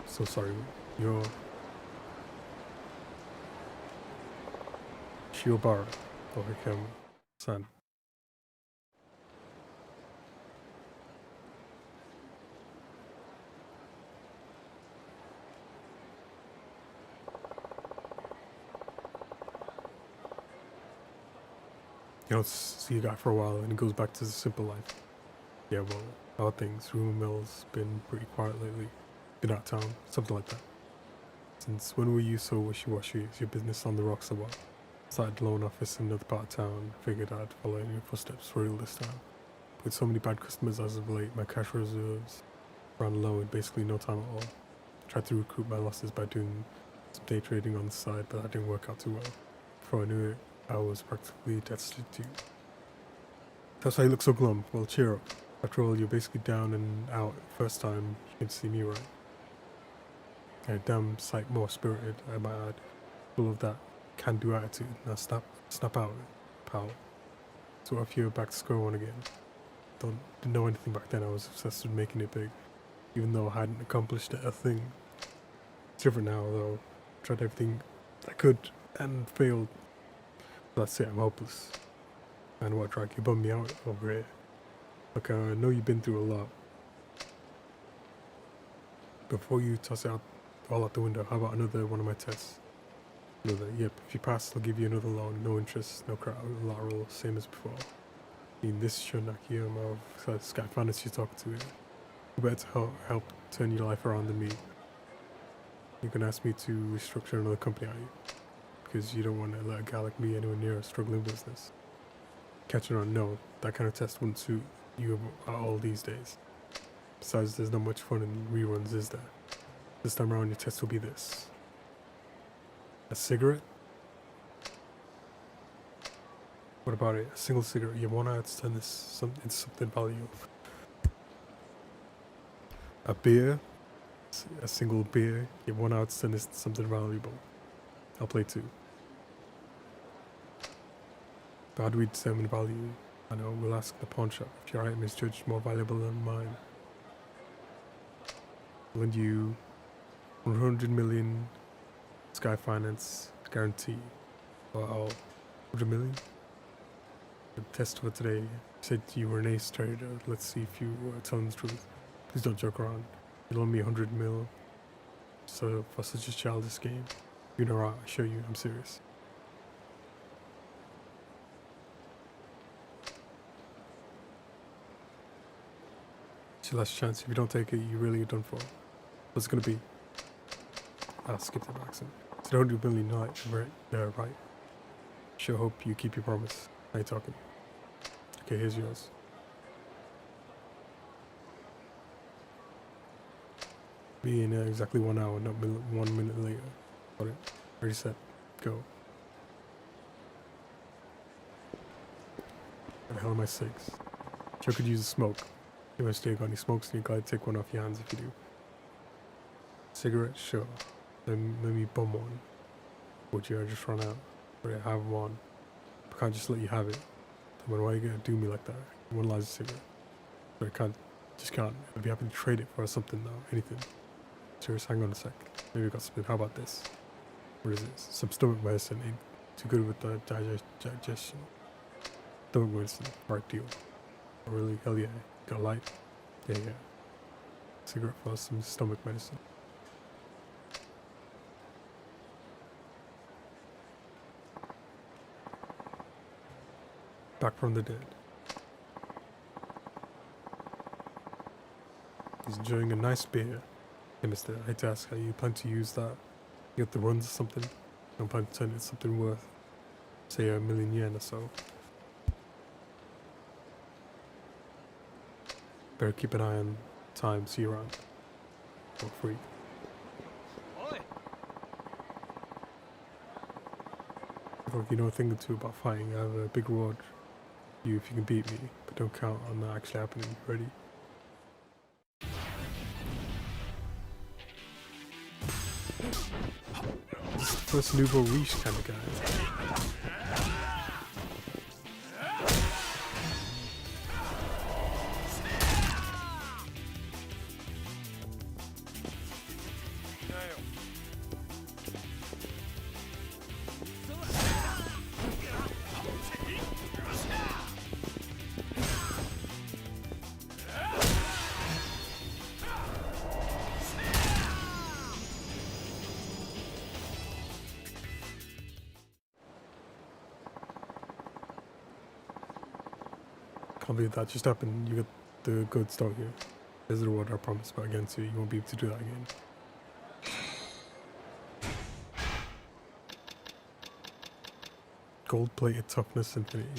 So sorry. You're Shiobara or Hikam-san. You don't see a guy for a while and he goes back to the simple life. Yeah, well, how are things? Rumor mill's been pretty quiet lately. Been out of town, something like that. Since when were you so wishy-washy? Is your business on the rocks or what? Started loan office in another part of town. Figured I'd follow in your footsteps for real this time. With so many bad customers as of late, my cash reserves ran low in basically no time at all. Tried to recoup my losses by doing some day trading on the side, but that didn't work out too well. Before I knew it, I was practically destitute. That's why you look so glum. Well, cheer up. After all, you're basically down and out first time you came to see me, right? A damn sight more spirited, I might add. Full of that can-do attitude. Now snap out, pal. So if you're back to square one again. Didn't know anything back then. I was obsessed with making it big, even though I hadn't accomplished a thing. It's different now, though. Tried everything I could and failed. That's it. I'm hopeless. Man, what drag you bummed me out over here? Look, I know you've been through a lot. Before you toss it all out the window, how about another one of my tests? Another, yep. If you pass, I'll give you another loan. No interest, no collateral, same as before. mean, this Shonakiyama of Sky Finance she's talking to here. Who better to help turn your life around than me? You're gonna ask me to restructure another company, are you? Because you don't want to let a guy like me anywhere near a struggling business. Catching on, no, that kind of test wouldn't suit you at all these days. Besides, there's not much fun in reruns, is there? This time around, your test will be this. A cigarette? What about it? A single cigarette. You want to turn this into something valuable. A beer? A single beer. You want to turn this into something valuable. I'll play two. But how do we determine value? I know, we'll ask the pawn shop if your item is judged more valuable than mine. I'll lend you 100 million Sky Finance guarantee. Wow, 100 million? The test for today, you said you were an ace trader. Let's see if you were telling the truth. Please don't joke around. You loan me 100 mil. So for such a childish game, you know, I assure you, I'm serious. It's your last chance. If you don't take it, you really are done for. What's it gonna be? I'll skip that accent. It's 100 million, right? Right. Sure hope you keep your promise. Now you're talking. Okay, here's yours. Be in exactly 1 hour, not 1 minute later. Got it. Ready, set, go. Where the hell am I six? Sure could use a smoke. If I still got any smokes, you gotta take one off your hands if you do. Cigarette, sure. Let me bum one. Would you? I just run out. But I have one. I can't just let you have it. Then why are you gonna do me like that? One lies a cigarette. But I can't. Just can't. I'd be happy to trade it for something now. Anything. Serious, hang on a sec. Maybe I got something. How about this? What is this? Some stomach medicine. Ain't too good with the digestion. Stomach medicine. Right deal. Oh, really? Hell yeah. Got a light? Yeah. Cigarette for some stomach medicine. Back from the dead. He's enjoying a nice beer. Hey mister, I hate to ask how you plan to use that. You got the runs or something? Don't plan to turn it into something worth, say, 1 million yen or so. Better keep an eye on time, see you around. For free. Look, you know a thing or two about fighting. I have a big reward for you if you can beat me, but don't count on that actually happening. Ready? This is the first nouveau riche kind of guy. Can't believe that just happened. You got the good start here. There's the reward I promised, but again, so you won't be able to do that again. Gold-plated toughness infinity.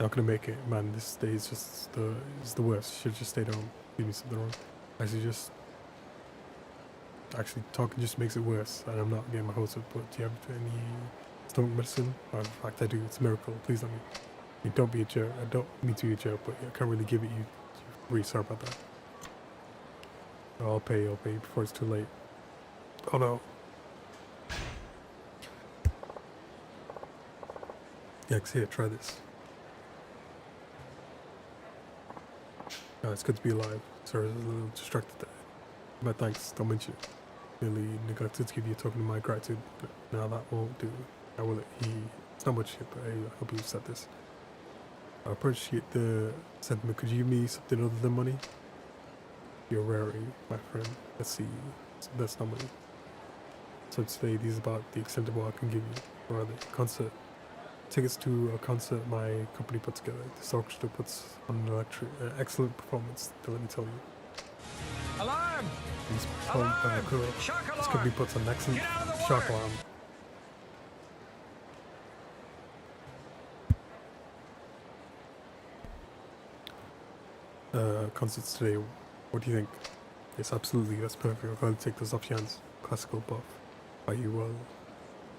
Not gonna make it, man. This day is just the worst. Should just stayed home. Give me something wrong. Actually talking just makes it worse, and I'm not getting my hopes up. But do you have any stomach medicine? In fact, I do. It's a miracle. Please let me. Don't be a jerk. I don't mean to be a jerk, but I can't really give it you. Really sorry about that. I'll pay before it's too late. Oh no. Yeah, here, try this. No, it's good to be alive. Sorry, I was a little distracted there. My thanks, don't mention it. Nearly neglected to give you a token of my gratitude, but now that won't do. I will. It's not much shit, but I hope you said this. I appreciate the sentiment. Could you give me something other than money? You're rarely, my friend. Let's see. That's not money. So today, these are about the extent of what I can give you. Or rather, concert. Tickets to a concert my company put together. This orchestra puts on an excellent performance, let me tell you. Alarm! This Shock company alarm! puts on an excellent Get out of the shock water! alarm. Concerts today, what do you think? Yes, absolutely, that's perfect. I'm going to take those off your hands. Classical buff. Are you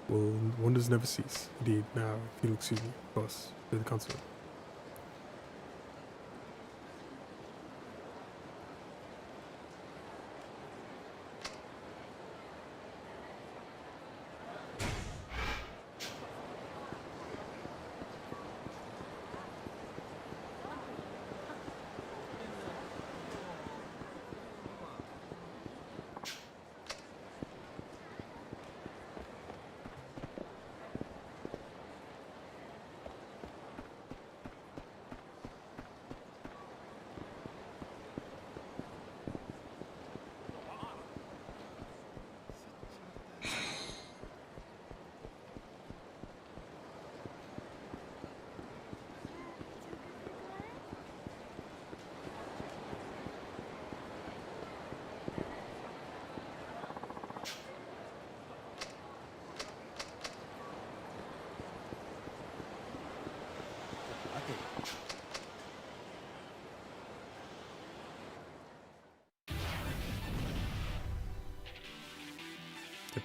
well, wonders never cease. Indeed, now, if you'll excuse me, of course, to the concert.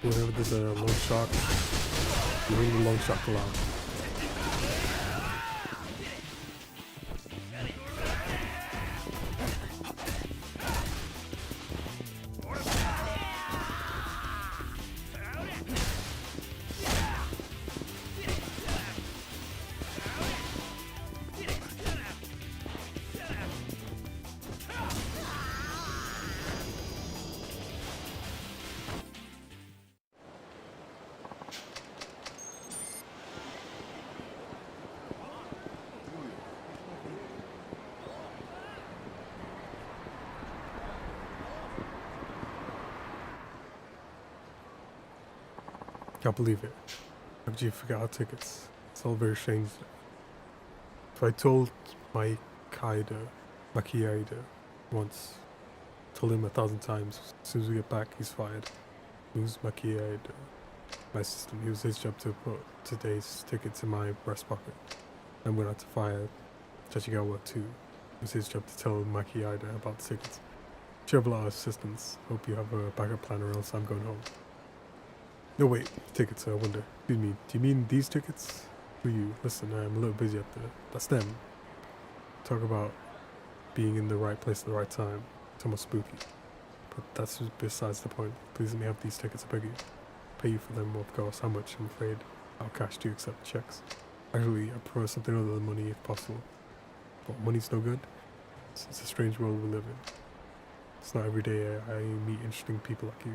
Whenever there's a long shot, you ring the long shot alarm. Can't believe it. How did you forget our tickets? It's all very strange. If I told Makiaida once, told him 1,000 times, as soon as we get back, he's fired. Who's Makiaida? My assistant. It was his job to put today's tickets in my breast pocket. And when I had to fire Tachigawa too. It was his job to tell Makiaida about the tickets. You have a lot of assistants. Hope you have a backup plan or else I'm going home. No, wait. Tickets, I wonder. Excuse me, do you mean these tickets? For you? Listen, I'm a little busy up there. That's them. Talk about being in the right place at the right time. It's almost spooky. But that's besides the point. Please let me have these tickets, I beg you. Pay you for them, of course. How much? I'm afraid I'll cash. Do you accept checks? Actually, I prefer something other than money if possible. But money's no good? It's a strange world we live in. It's not every day I meet interesting people like you.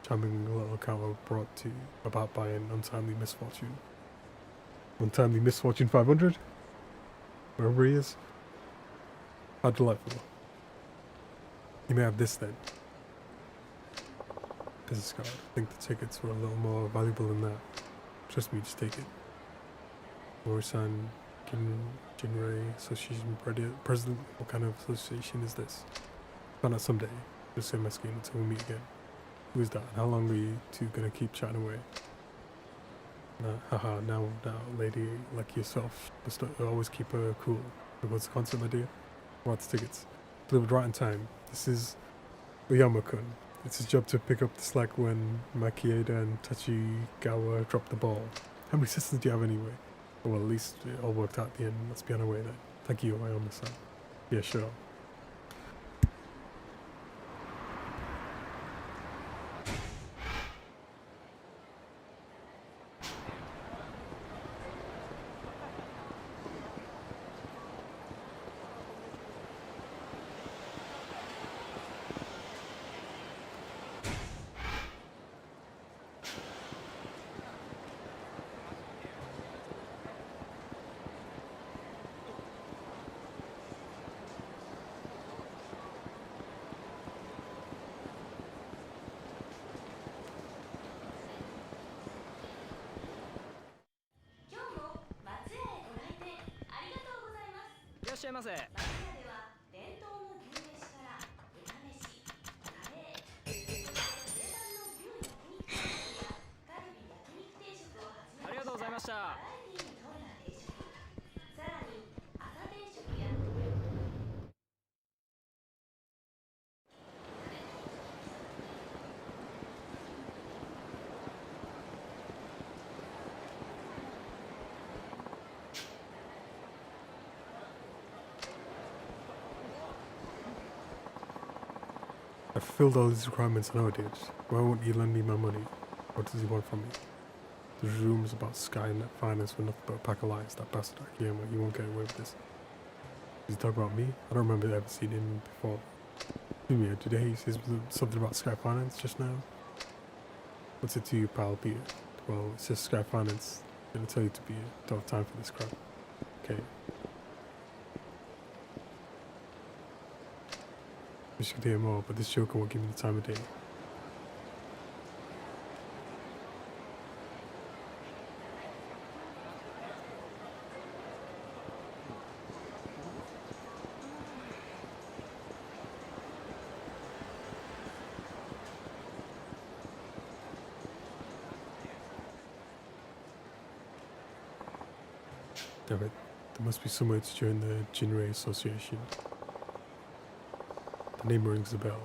Charming little account I brought to you about buying untimely misfortune. Untimely misfortune 500? Wherever he is? How delightful. You may have this then. Business card. I think the tickets were a little more valuable than that. Trust me, just take it. Morisan Jinrei Association President. What kind of association is this? Find out someday. Just say my skin until we meet again. Who is that? And how long are you two gonna keep chatting away? Haha, now, lady like yourself must always keep her cool. What's the concert, my dear? What's tickets? Delivered right in time. This is Oyama-kun. It's his job to pick up the slack when Makieda and Tachigawa drop the ball. How many sisters do you have anyway? Well, at least it all worked out at the end. Let's be on our way then. Thank you, Oyama-san. Yeah, sure. っしゃいませ。ありがとうございました。I fulfilled all these requirements, I know I did. Why won't he lend me my money? What does he want from me? There's rumours about Skynet finance were nothing but a pack of lies. That bastard Akiyama, he won't get away with this. Does he talk about me? I don't remember ever seeing him before. Junior, did he say something about Sky Finance just now? What's it to you, pal? Be it. Well, it's just Sky Finance. I'm gonna tell you to be it. Don't have time for this crap. Okay. Wish you could hear more, but this joker won't give me the time of day. Damn it. There must be some way to join the Jinrei Association. The name rings a bell.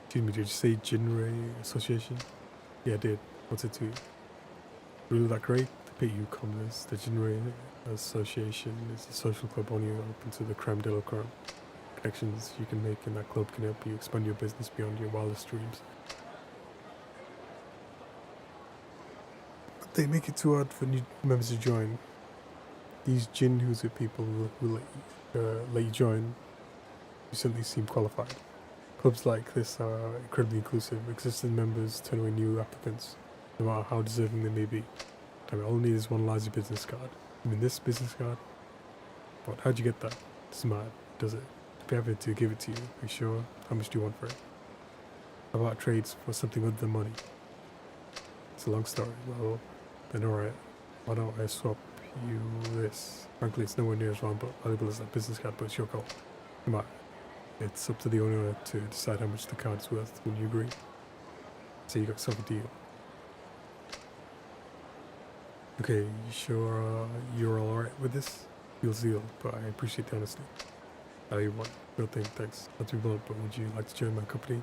Excuse me, did you say Jinrei Association? Yeah, I did. What's it to you? Really that great? The pity you commoners. The Jinrei Association is a social club only open to the creme de la creme. Connections you can make in that club can help you expand your business beyond your wildest dreams. They make it too hard for new members to join. These Jinhuzu people who let you join, you certainly seem qualified. Clubs like this are incredibly inclusive. Existing members turn away new applicants, no matter how deserving they may be. I mean, all I need is one lousy business card. I mean, this business card? What? How'd you get that? It's mad, does it? I'd be happy to give it to you. Are you sure? How much do you want for it? How about trades for something other than money? It's a long story. Well, then alright. Why don't I swap you this? Frankly, it's nowhere near as valuable as that business card, but it's your call. Come on. It's up to the owner to decide how much the card is worth when you agree. So you got yourself a deal. Okay, you sure you're alright with this? Deal's deal, but I appreciate the honesty. You want real thing, thanks. Not to be blunt, but would you like to join my company?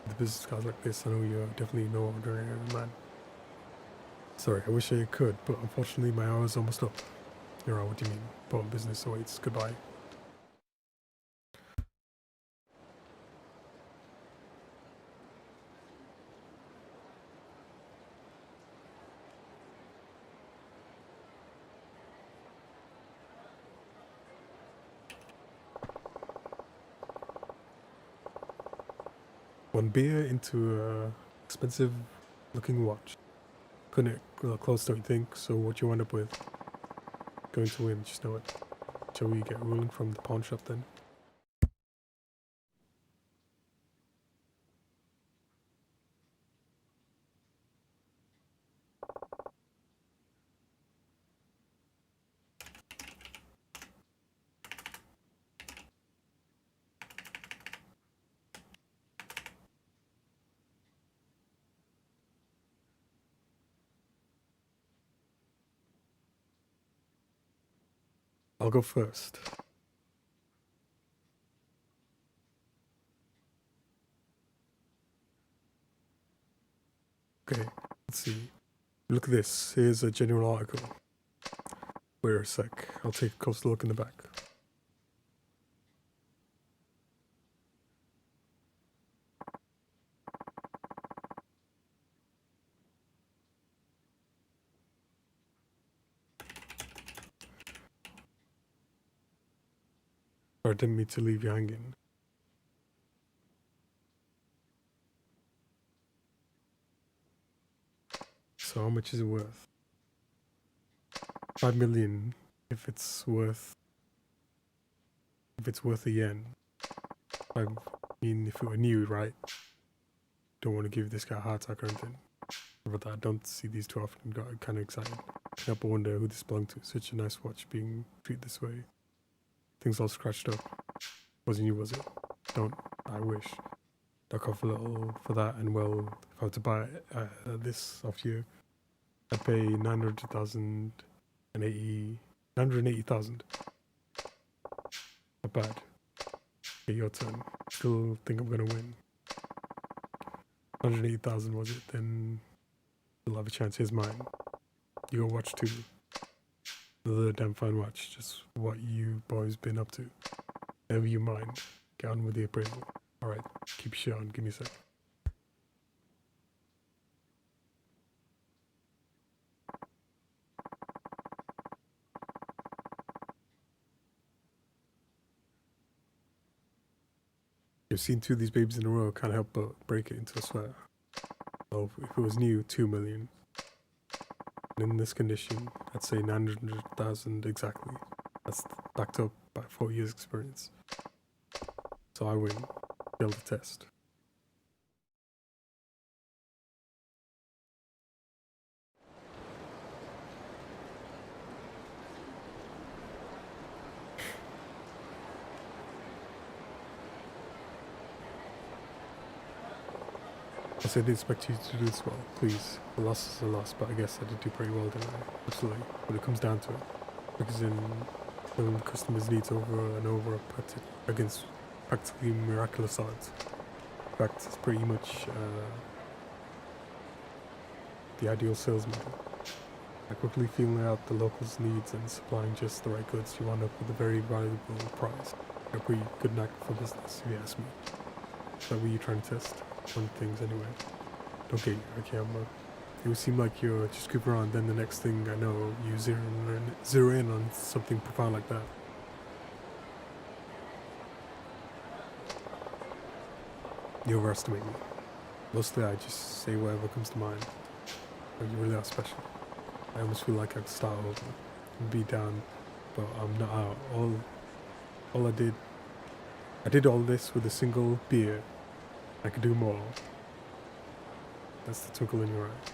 With the business cards like this, I know you're definitely no ordinary man. Sorry, I wish I could, but unfortunately my hour's almost up. You're right, what do you mean? Important business awaits. Goodbye. One beer into a expensive looking watch. Couldn't it close, don't you think? So what you end up with? Going to win, just know it. Shall we get rolling from the pawn shop then? I'll go first. Okay, let's see. Look at this. Here's a general article. Wait a sec. I'll take a closer look in the back. I didn't mean to leave you hanging. So how much is it worth? 5 million if it's worth a yen. I mean, if it were new, right? Don't want to give this guy a heart attack or anything. But I don't see these too often. Got kind of excited. Can't help but wonder who this belonged to. Such a nice watch being treated this way. Things all scratched up. Wasn't you, was it? Don't. I wish. Duck off a little for that, and well, if I were to buy this off you, I'd pay 980,000. Not bad. Okay, your turn. Still think I'm gonna win. 180,000 was it? Then you'll have a chance. Here's mine. You got watch too. Another damn fine watch. Just what you boys been up to. Never you mind. Get on with the appraisal. Alright, keep your shit on. Give me a sec. You've seen 2 of these babies in a row, can't help but break it into a sweat. Oh, if it was new, 2 million. And in this condition, I'd say 900,000 exactly. That's backed up by 4 years experience. So I win. Failed the test. I said I didn't expect you to do this well. Please, a loss is a loss, but I guess I did do pretty well, didn't I? Absolutely. When it comes down to it. Because in filling customers' needs over and over against practically miraculous odds. In fact, it's pretty much the ideal sales model. By quickly feeling out the locals' needs and supplying just the right goods, you wind up with a very valuable prize. A pretty good knack for business, if you ask me. Is that what you're trying to test? One of the things anyway. Don't get your camera. It would seem like you're just goofing around, then the next thing I know, you zero in on something profound like that. You overestimate me. Mostly I just say whatever comes to mind. But you really are special. I almost feel like I could start over and be down, but I'm not out. All I did all this with a single beer. I could do more. That's the twinkle in your eye.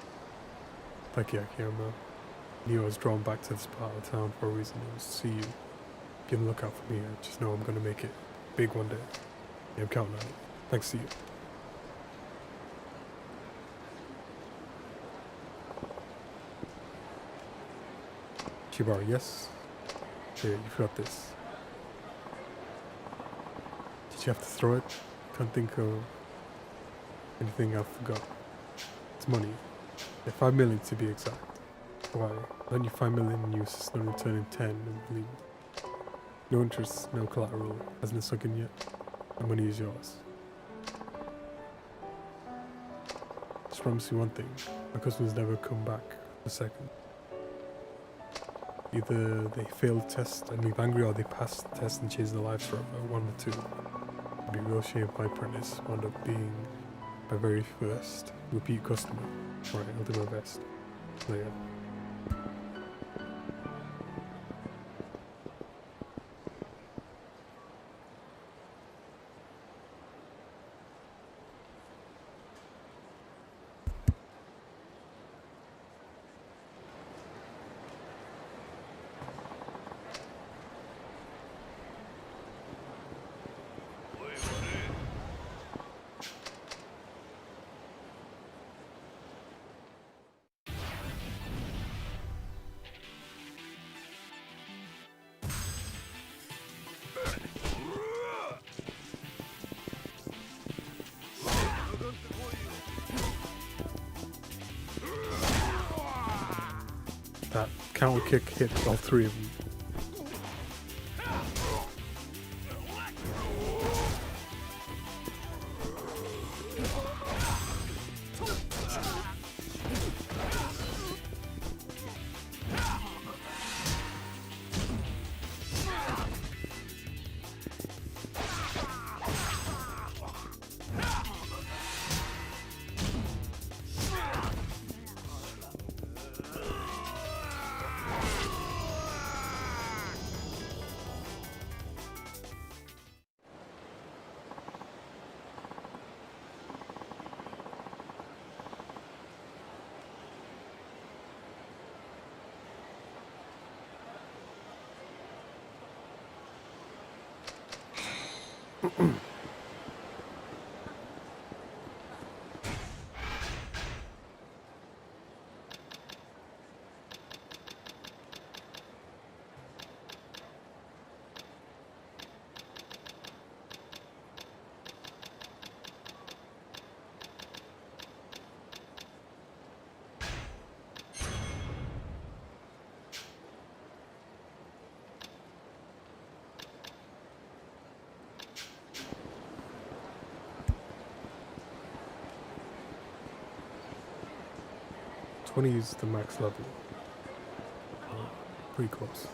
Thank you, Akiyama. I knew I was drawn back to this part of town for a reason. It was to see you. Be on the lookout for me. I just know I'm gonna make it big one day. Yeah, I'm counting on it. Thanks to you. Chibara, yes? Here, you forgot this. Did you have to throw it? Can't think of anything I forgot. It's money. Yeah, 5 million to be exact. Why? Lend you 5 million and you insist on returning 10 and leave. No interest, no collateral. Hasn't it sunk in yet? The money is yours. Just promise you one thing. My customers never come back a second. Either they fail the test and leave angry, or they pass the test and change their lives forever. One or two. It'd be a real shame if my apprentice wound up being my very first repeat customer. Alright, I'll do my best. Later. That counter kick hit all 3 of them. 20 is the max level. Pretty close.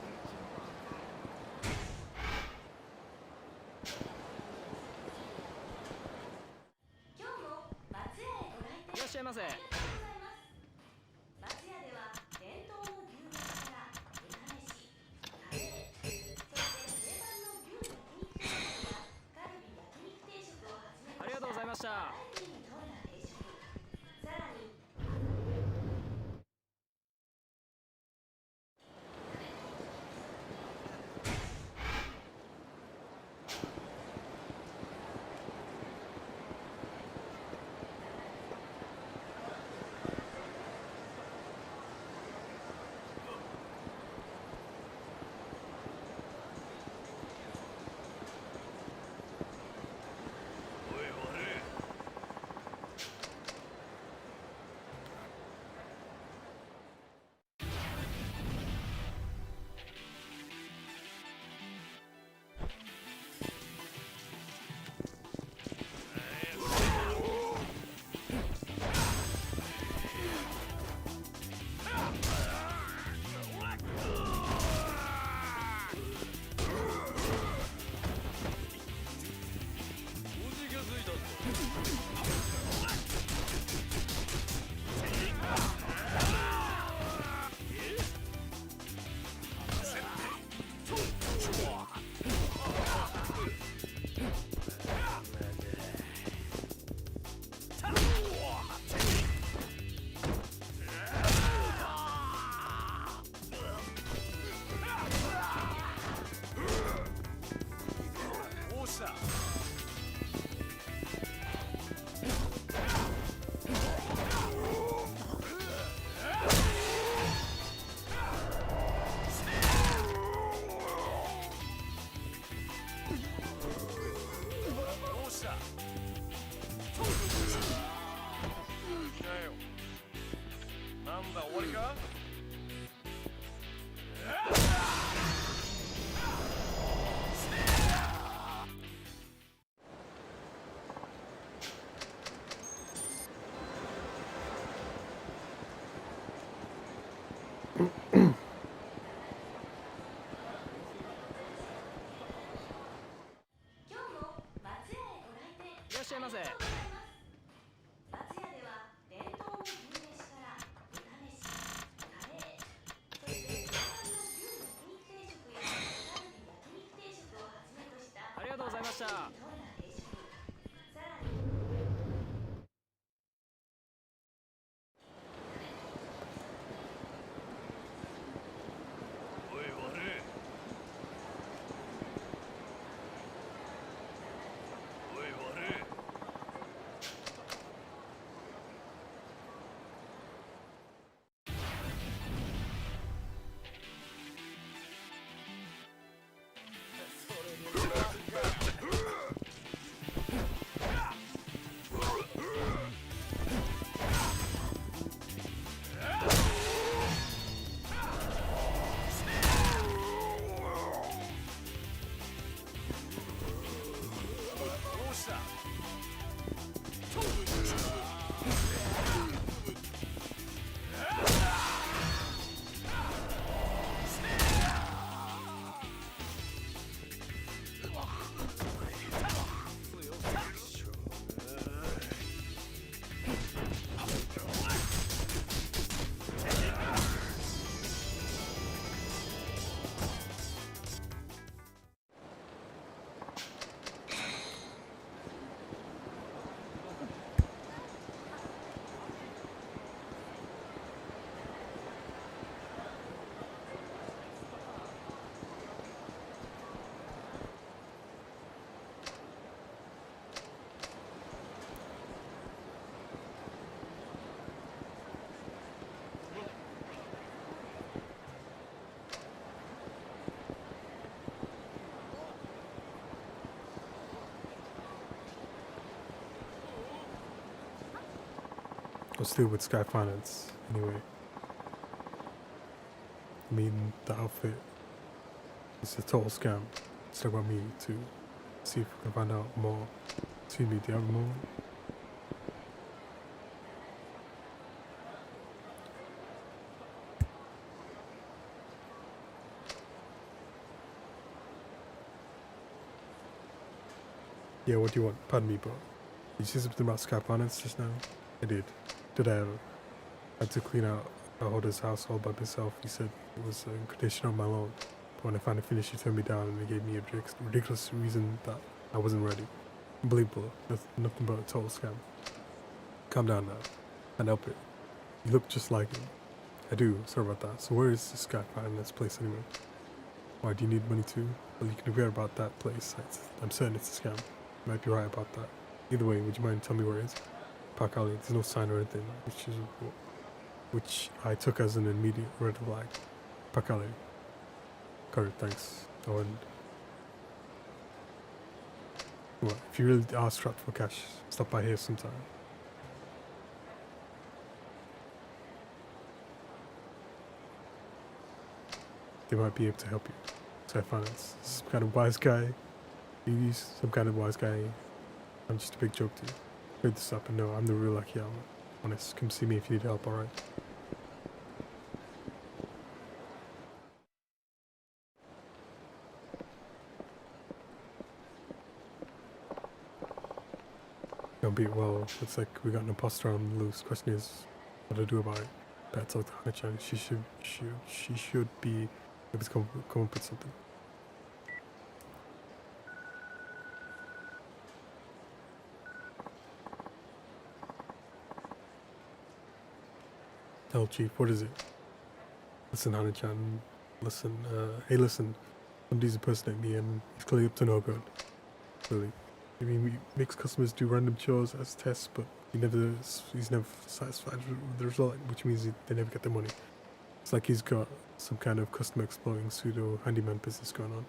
Or still with Sky Finance, anyway. I mean, the outfit is a total scam. It's about me to see if we can find out more. Excuse me, do you have a moment? Yeah, what do you want? Pardon me, bro. Did you say something about Sky Finance just now? I did. Did I ever? I had to clean out a holder's house all by myself. He said it was in condition of my loan. But when I finally finished, he turned me down and he gave me a ridiculous reason that I wasn't ready. Unbelievable. Nothing but a total scam. Calm down now. Can't help it. You look just like him. I do. Sorry about that. So where is this Sky Finance place anyway? Why, do you need money too? Well, you can forget about that place. I'm certain it's a scam. You might be right about that. Either way, would you mind telling me where it is? Park Alley, there's no sign or anything, which I took as an immediate red flag. Park Alley. Got it, thanks. Oh, and well, if you really are strapped for cash, stop by here sometime. They might be able to help you. Sky Finance. Some kind of wise guy. He's some kind of wise guy. I'm just a big joke to you. Clear this up and no, I'm the real Akiyama. Honest, come see me if you need help, alright? Don't be well. Looks like we got an imposter on the loose. Question is, what to do about it? Better talk to Hana-chan. She should be able to come up with something. Tell Chief, what is it? Listen, Hana-chan. Listen, hey, listen. Somebody's impersonating me and he's clearly up to no good. Really. I mean, he makes customers do random chores as tests, but he's never satisfied with the result, which means they never get their money. It's like he's got some kind of customer exploiting pseudo handyman business going on.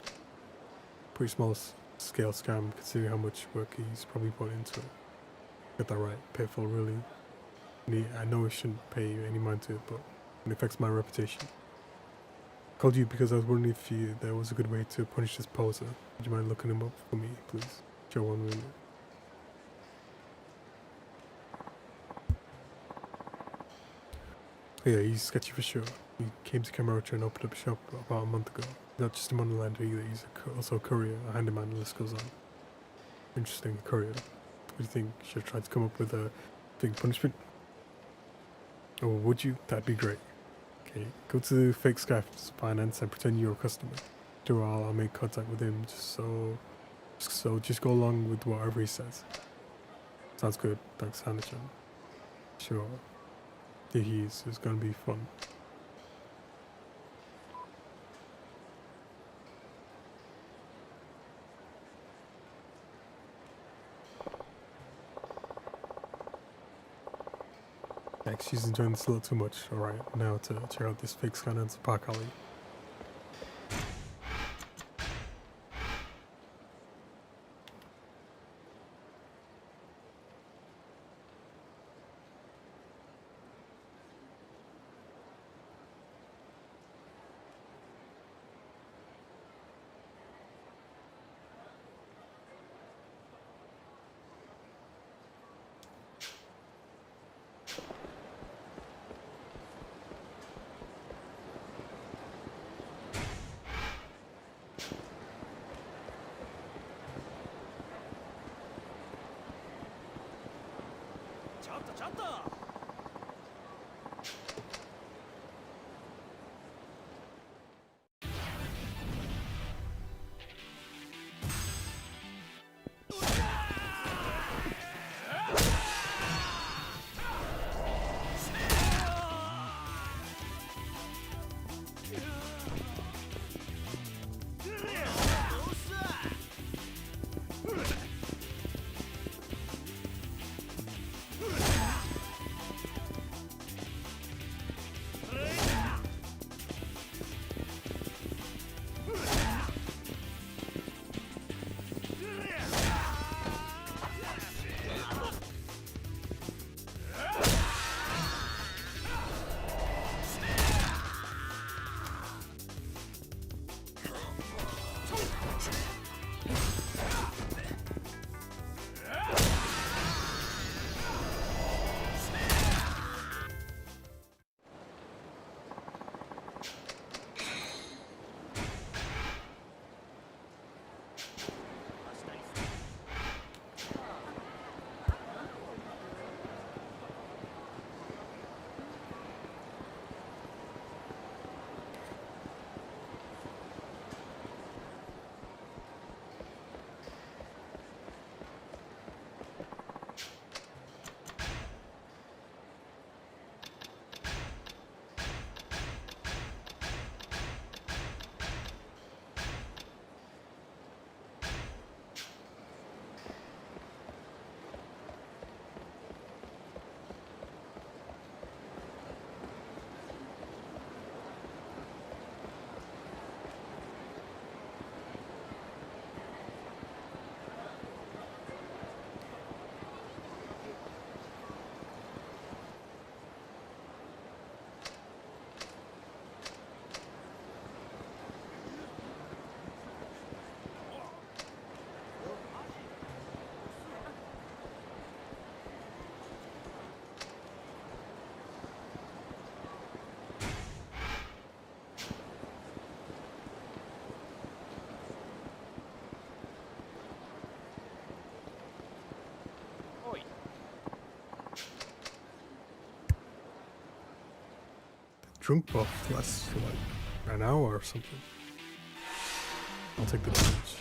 Pretty small scale scam considering how much work he's probably put into it. Get that right, pitiful really. And I know I shouldn't pay any mind to it, but it affects my reputation. Called you because I was wondering if there was a good way to punish this poser. Would you mind looking him up for me, please? Sure, 1 minute. Yeah, he's sketchy for sure. He came to Kamurocho and opened up a shop about a month ago. Not just a moneylander either, he's also a courier, a handyman, the list goes on. Interesting, a courier. What do you think? Should I try to come up with a big punishment? Or would you? That'd be great. Okay, go to fake Sky Finance and pretend you're a customer. After a while, I'll make contact with him just go along with whatever he says. Sounds good. Thanks, Hana-chan. Sure. Yeah, it's gonna be fun. Thanks, she's enjoying this a little too much. Alright, now to check out this fake Skylands Park Alley. drunk buff lasts for like an hour or something. I'll take the damage.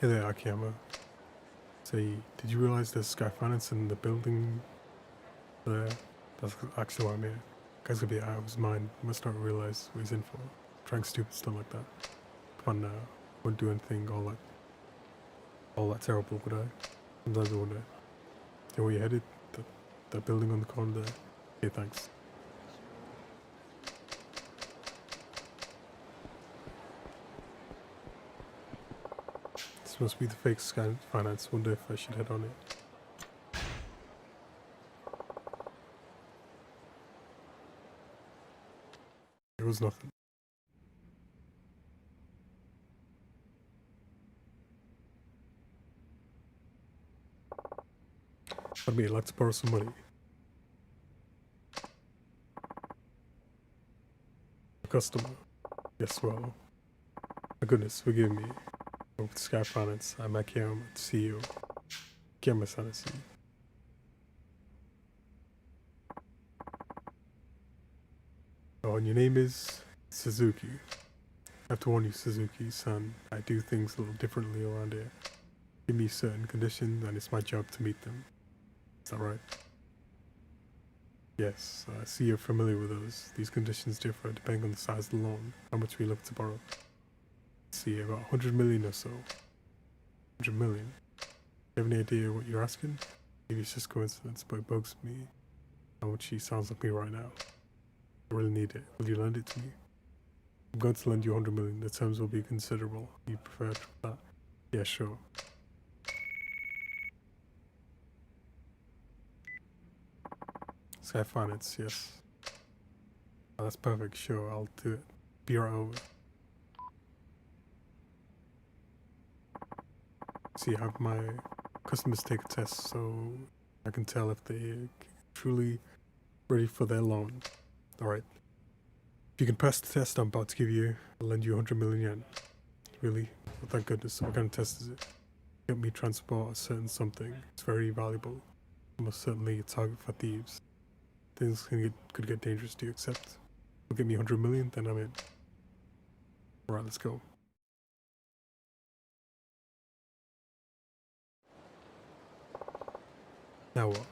Hey there, Akiyama. Say, did you realize there's Sky Finance in the building there? That's actually why I'm here. Guy's gonna be out of his mind. Must not realize what he's in for. Trying stupid stuff like that. Come on now. Wouldn't do anything all that terrible, would I? Sometimes I wonder. Hey, where you headed? That building on the corner there? Okay, thanks. This must be the fake Sky Finance. Wonder if I should head on it. It was nothing. Pardon me, I'd like to borrow some money. A customer. Yes, well. My goodness, forgive me. With Sky Finance, I'm Akiyama, CEO. Akiyama-san, I see. Oh, and your name is Suzuki. I have to warn you, Suzuki-san, I do things a little differently around here. Give me certain conditions, and it's my job to meet them. Is that right? Yes, I see you're familiar with those. These conditions differ depending on the size of the loan, how much we look to borrow. See, about 100 million or so. 100 million? You have any idea what you're asking? Maybe it's just coincidence, but it bugs me how much she sounds like me right now. I really need it. Will you lend it to me? I'm going to lend you 100 million. The terms will be considerable. You prefer that? Yeah, sure. Sky Finance, yes. Oh, that's perfect. Sure, I'll do it. Be right over. See, I have my customers take a test so I can tell if they're truly ready for their loan. Alright. If you can pass the test I'm about to give you, I'll lend you 100 million yen. Really? Well, thank goodness. What kind of test is it? Help me transport a certain something. It's very valuable. Almost certainly a target for thieves. Things could get dangerous. Do you accept? You'll give me 100 million, then I'm in. Alright, let's go. Now what?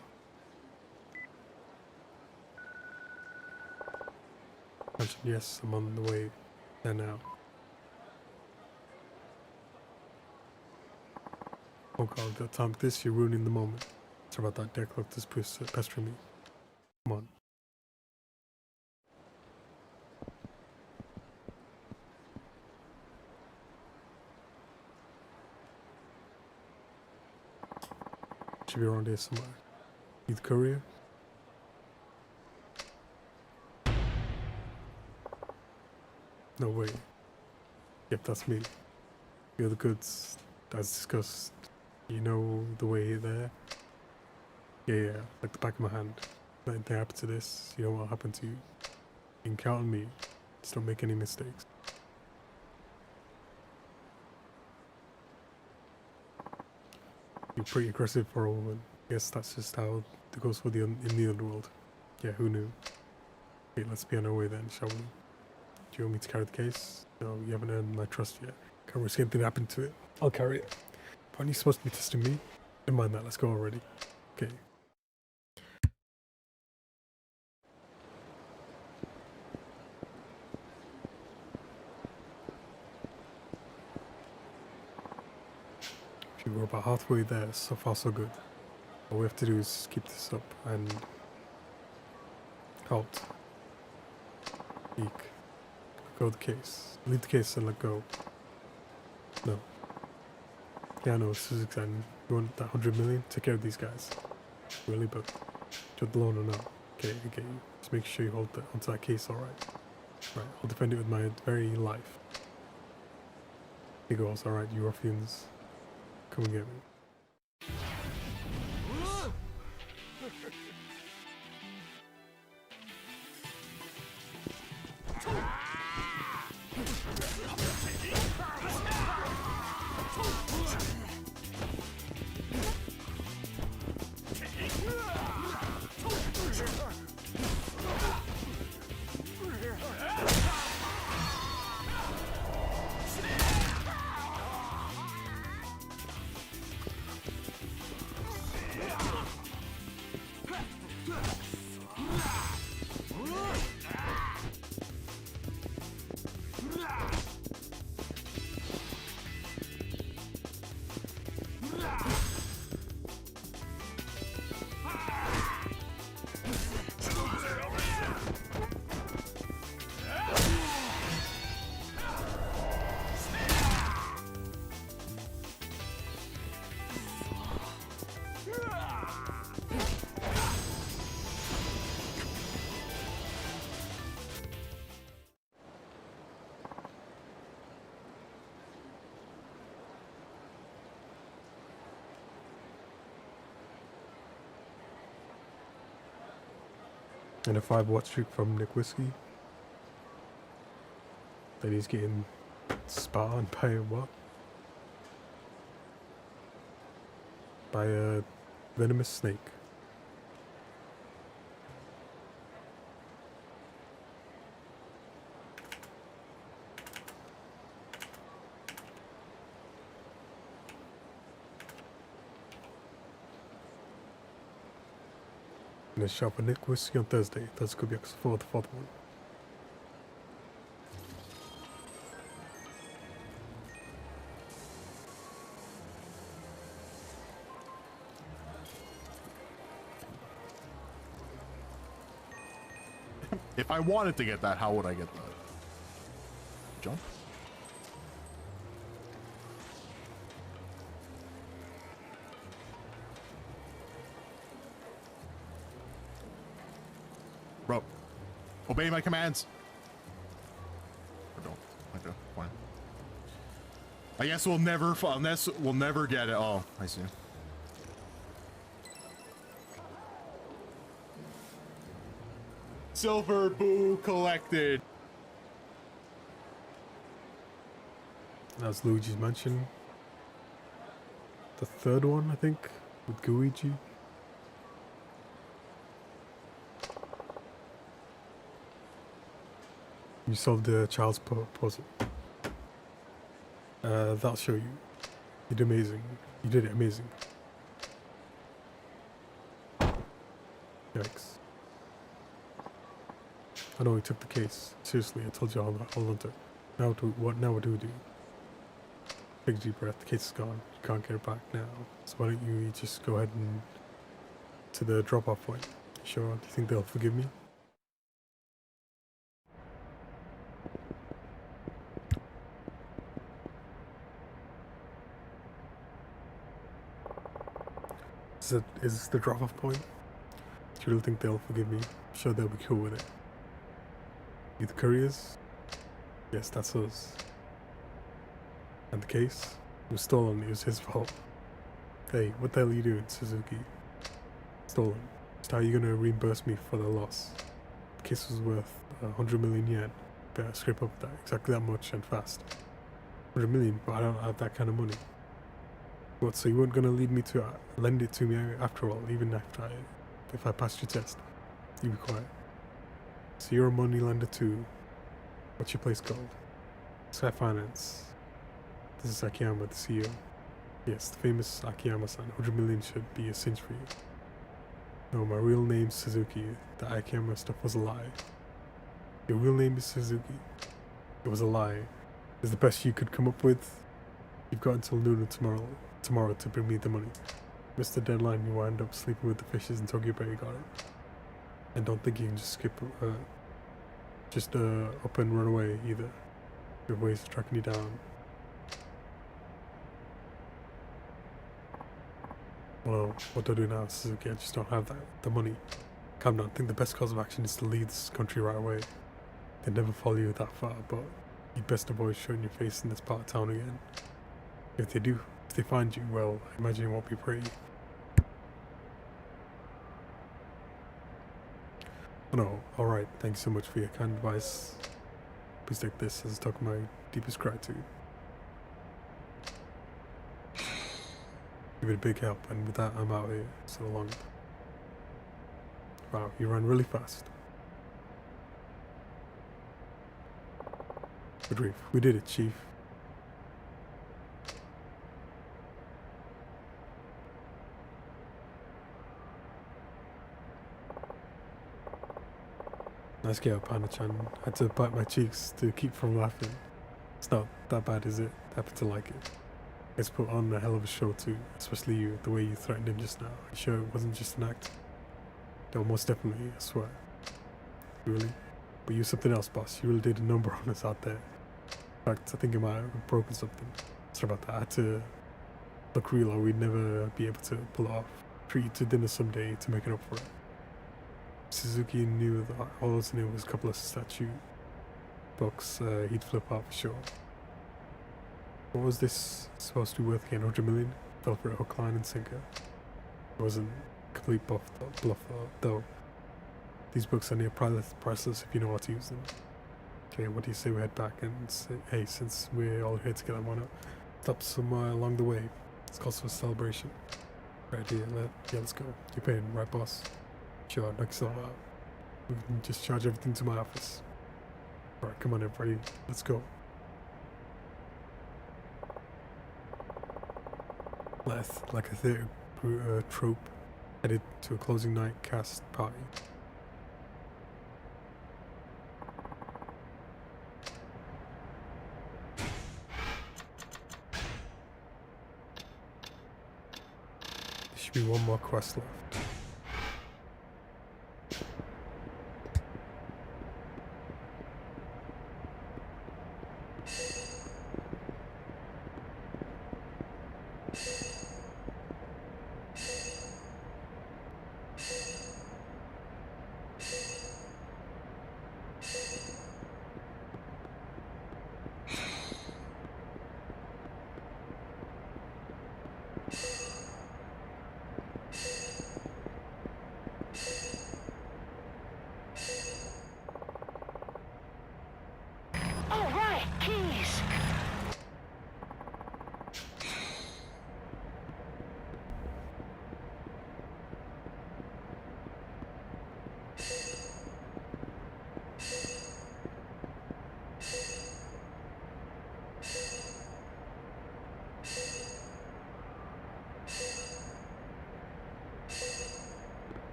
Yes, I'm on the way there now. Oh god, that time this, you're ruining the moment. Sorry about that, deck look this pestering me. Come on. Should be around here somewhere. Need the courier? No way. Yep, that's me. You're the goods, as discussed. You know the way there? Yeah, like the back of my hand. If anything happened to this, you know what'll happen to you. You can count on me. Just don't make any mistakes. You're pretty aggressive for a woman. Guess that's just how it goes for in the underworld. Yeah, who knew? Okay, let's be on our way then, shall we? Do you want me to carry the case? No, you haven't earned my trust yet. Can't risk anything to happen to it. I'll carry it. Aren't you supposed to be testing me? Never mind that, let's go already. Okay. We're about halfway there, so far so good. All we have to do is keep this up and halt. Eek. Let go of the case. Leave the case and let go. No. Yeah, I know, this is exciting. You want that 100 million? Take care of these guys. Really, but do you want the loan or not? Okay, I get you. Just make sure you hold onto that case, alright? Right, I'll defend it with my very life. He goes, alright, you ruffians. Come and get me. And a 5-watt streak from Nick Whiskey. That he's getting spat on by what? By a venomous snake. In a shop for Nick Whiskey on Thursday. Those could be for the fourth one. If I wanted to get that, how would I get that? Jump? Bro, obey my commands. Or don't. Okay, fine. I guess we'll never get it. Oh, I see. Silver boo collected. That's Luigi's Mansion. The third one, I think, with Luigi. You solved the child's puzzle. That'll show you. You did amazing. You did it amazing. Yikes. I know he took the case. Seriously, I told you I'll hold on to it. Now what do we do? Take a deep breath. The case is gone. You can't get it back now. So why don't you just go ahead and to the drop-off point? Sure, do you think they'll forgive me? Is this the drop-off point? Do you really think they'll forgive me? I'm sure they'll be cool with it. You the couriers? Yes, that's us. And the case? It was stolen, it was his fault. Hey, what the hell are you doing, Suzuki? Stolen. Just how are you gonna reimburse me for the loss? The case was worth 100 million yen. Better scrape up that, exactly that much and fast. 100 million, but I don't have that kind of money. What, so you weren't gonna lead me to lend it to me after all, even after if I passed your test? You be quiet. So you're a money lender too. What's your place called? Sky Finance. This is Akiyama, the CEO. Yes, the famous Akiyama-san. 100 million should be a cinch for you. No, my real name's Suzuki. The Akiyama stuff was a lie. Your real name is Suzuki. It was a lie. It's the best you could come up with. You've got until noon tomorrow to bring me the money. Missed the deadline, you wind up sleeping with the fishes in Tokyo Bay, got it? And don't think you can just skip, up and run away either. There are ways of tracking you down. Well, what do I do now, Suzuki? I just don't have the money. Calm down, I think the best course of action is to leave this country right away. They'd never follow you that far, but you'd best avoid showing your face in this part of town again. If they find you, well, I imagine it won't be pretty. Oh no, alright, thanks so much for your kind advice. Please take this as a token of my deepest gratitude. You've been a big help, and with that, I'm out here. So long. Wow, you ran really fast. Good grief, we did it, Chief. Nice get up, Hana-chan. Had to bite my cheeks to keep from laughing. It's not that bad, is it? Happy to like it. It's put on a hell of a show too, especially you, the way you threatened him just now. You sure it wasn't just an act? No, most definitely, I swear. Really? But you something else, boss. You really did a number on us out there. In fact, I think I might have broken something. Sorry about that. I had to look real or we'd never be able to pull it off. Treat you to dinner someday to make it up for it. Suzuki knew that all else knew was a couple of statue books he'd flip out for sure. What was this supposed to be worth again? 100 million? Fell for a hook, line and sinker. It wasn't complete bluff though. These books are near priceless if you know how to use them. Okay, what do you say we head back and say, hey, since we're all here together, why not stop somewhere along the way? It's called for a celebration. Right here, let's go. You're paying, right boss? Sure, knock yourself out. We can just charge everything to my office. Alright, come on everybody, let's go. Like a theatre trope, headed to a closing night cast party. There should be one more quest left.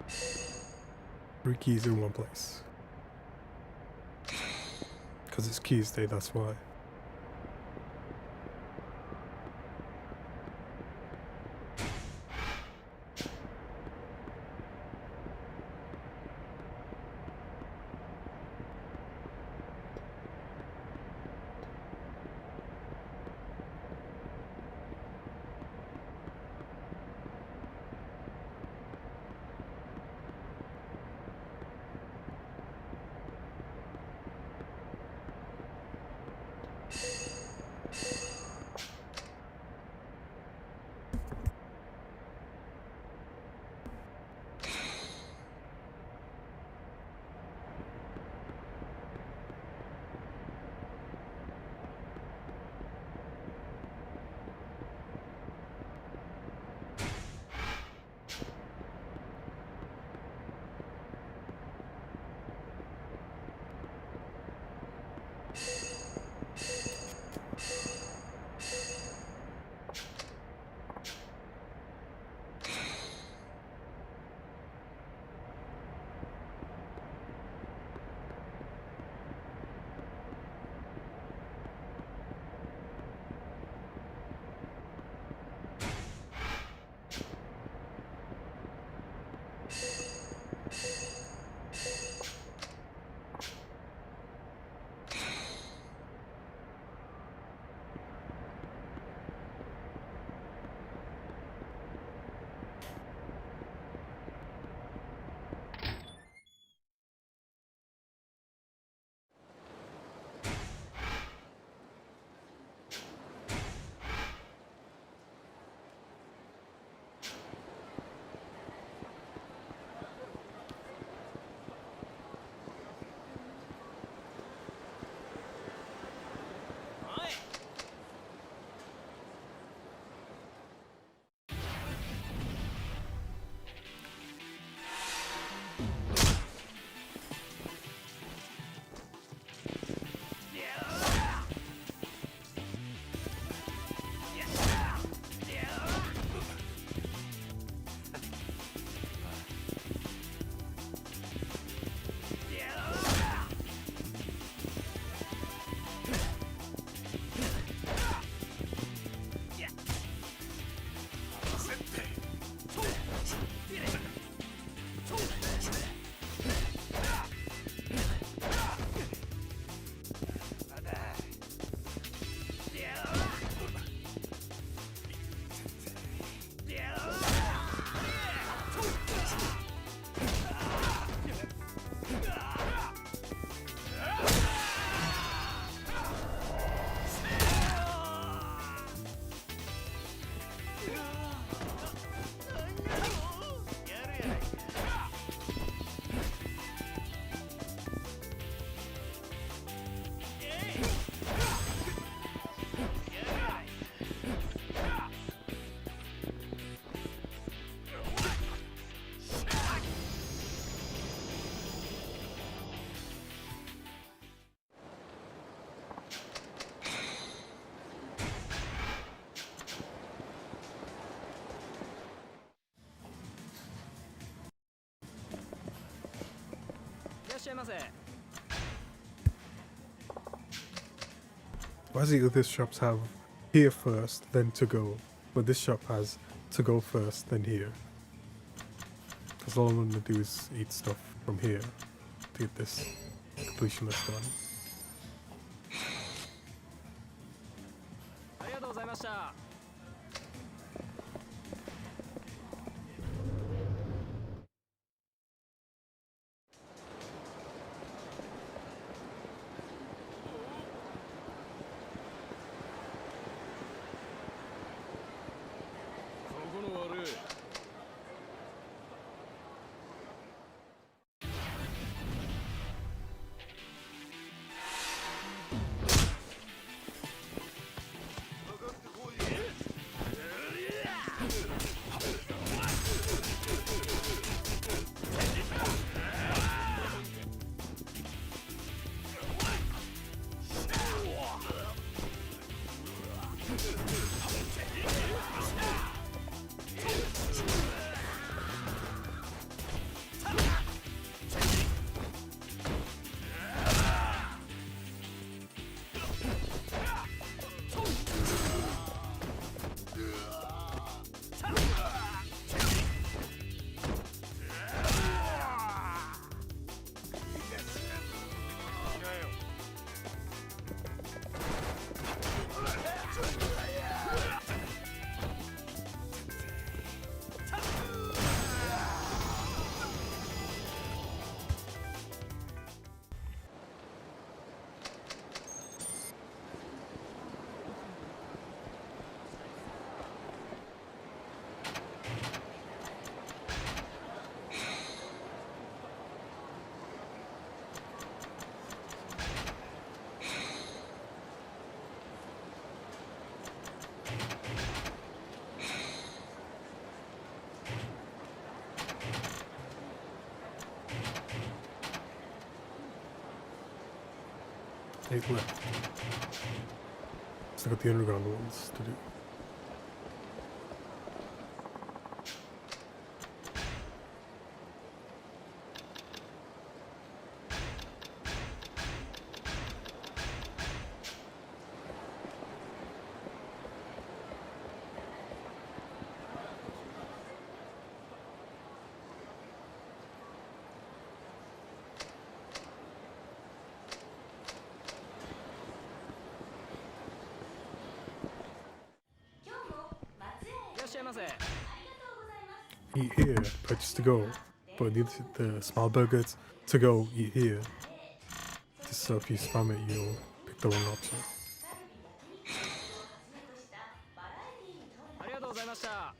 3 keys in one place. Because it's keys day, that's why. Why does the other shops have here first, then to go, but this shop has to go first, then here? Because all I'm gonna do is eat stuff from here to get this completion list done. 8 left. Still got the underground ones to do. Eat here, purchase to go. But the small burgers to go, eat here. Just so if you spam it, you'll pick the wrong option. ありがとうございました。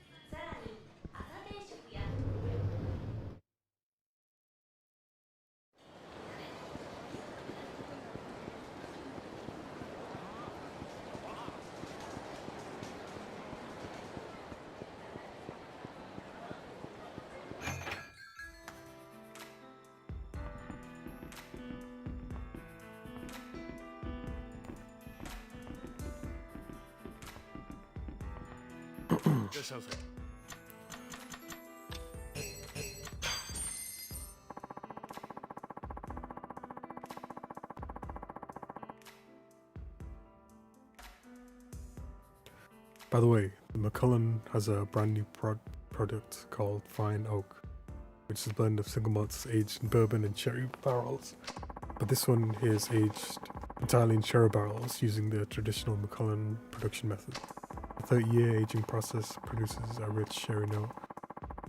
いらっしゃいませ。 By the way, McCullen has a brand new product called Fine Oak, which is a blend of single malts aged in bourbon and sherry barrels. But this one is aged entirely in sherry barrels using the traditional McCullen production method. The 30-year aging process produces a rich sherry note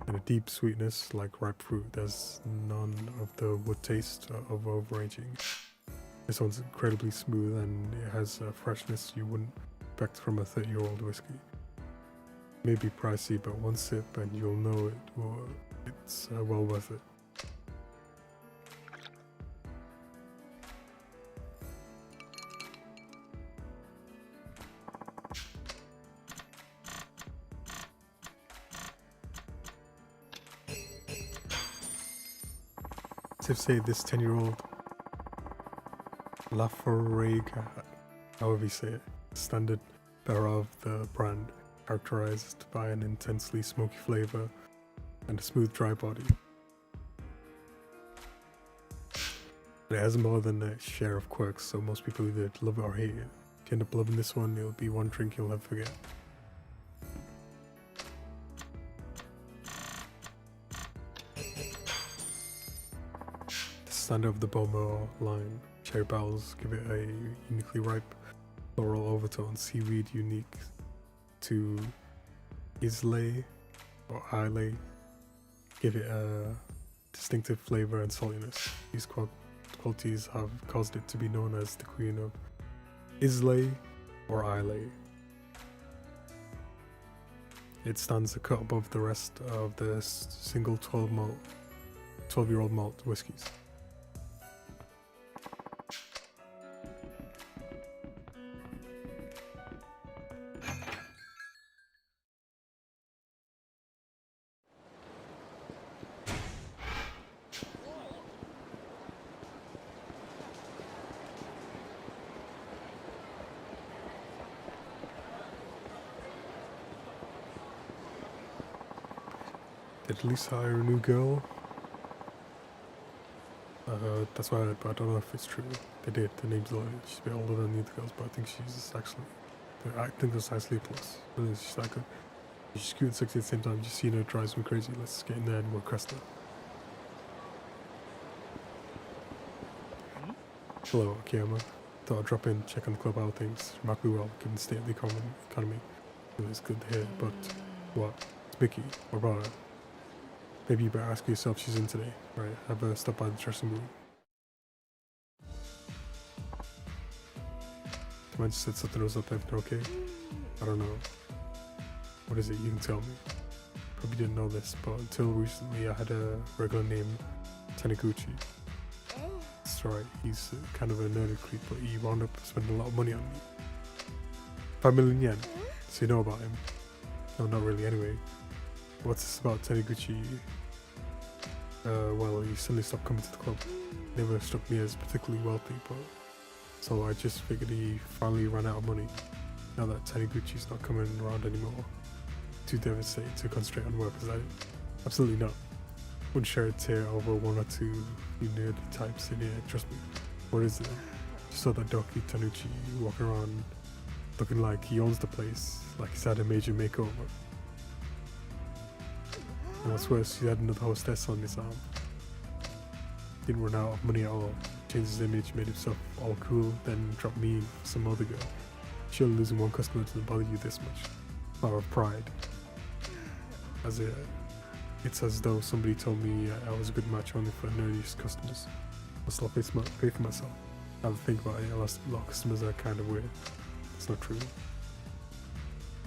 and a deep sweetness like ripe fruit. There's none of the wood taste of over-aging. This one's incredibly smooth and it has a freshness you wouldn't expect from a 30-year-old whiskey. It may be pricey, but one sip and you'll know it's well worth it. To say this 10-year-old Lafargue, however you say it, standard bearer of the brand, characterized by an intensely smoky flavor and a smooth dry body. It has more than a share of quirks, so most people either love it or hate it. If you end up loving this one, it'll be one drink you'll never forget. Standard of the Beaumont line, cherry barrels give it a uniquely ripe floral overtone, seaweed unique to Islay or Islay give it a distinctive flavor and saltiness. These qualities have caused it to be known as the Queen of Islay or Islay. It stands a cut above the rest of the single 12-year-old malt whiskies. Did Lisa hire a new girl? That's why, but I don't know if it's true. They did. The name's Lloyd. She's a bit older than the other girls, but I think she's actually. I think that's actually a plus. She's that good. She's cute and sexy at the same time. Just seeing her drives me crazy. Let's get in there and we'll crest her. Hello, Akiyama. Thought I'd drop in, check on the club, how things. Remarkably well, given the state of the economy. It's good to hear, but what? It's Mickey. What about her? Maybe you better ask yourself if she's in today. Right, have her stop by the dressing room. The man just said something was up, everything okay? I don't know. What is it? You can tell me. Probably didn't know this, but until recently I had a regular name, Taniguchi. That's right, he's kind of a nerdy creep, but he wound up spending a lot of money on me. 5 million yen. So you know about him? No, not really anyway. What's this about Taniguchi? Well, he suddenly stopped coming to the club. Never struck me as particularly wealthy, but So I just figured he finally ran out of money. Now that Taniguchi's not coming around anymore. Too devastated to concentrate on work as I absolutely not. Wouldn't share a tear over one or two you nerdy types in here, trust me. What is it? Just saw that Doki Tanuchi walking around looking like he owns the place, like he's had a major makeover. And what's worse, he had another hostess on his arm. Didn't run out of money at all. Changed his image, made himself all cool, then dropped me for some other girl. Surely losing one customer doesn't bother you this much. Power of pride. It's as though somebody told me I was a good match only for nerdiest customers. I still pay for myself. Now to think about it, a lot of customers are kind of weird. It's not true.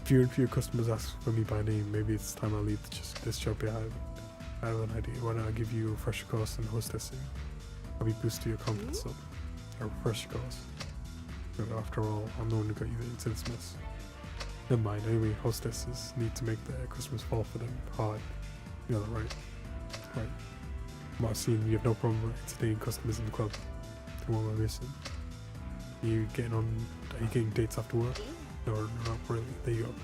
Fewer and fewer customers ask for me by name. Maybe it's time I leave this job behind. I have an idea. Why don't I give you a refresher course in hostessing? I'll be boosting your confidence up. A refresher course. But after all, I'm the one who got you into this mess. Never mind, anyway, hostesses need to make their customers fall for them hard. You know that, right? Right. From what I've seen, you have no problem entertaining customers in the club. Then what am I missing? Are you getting dates after work? No, not really. There you go.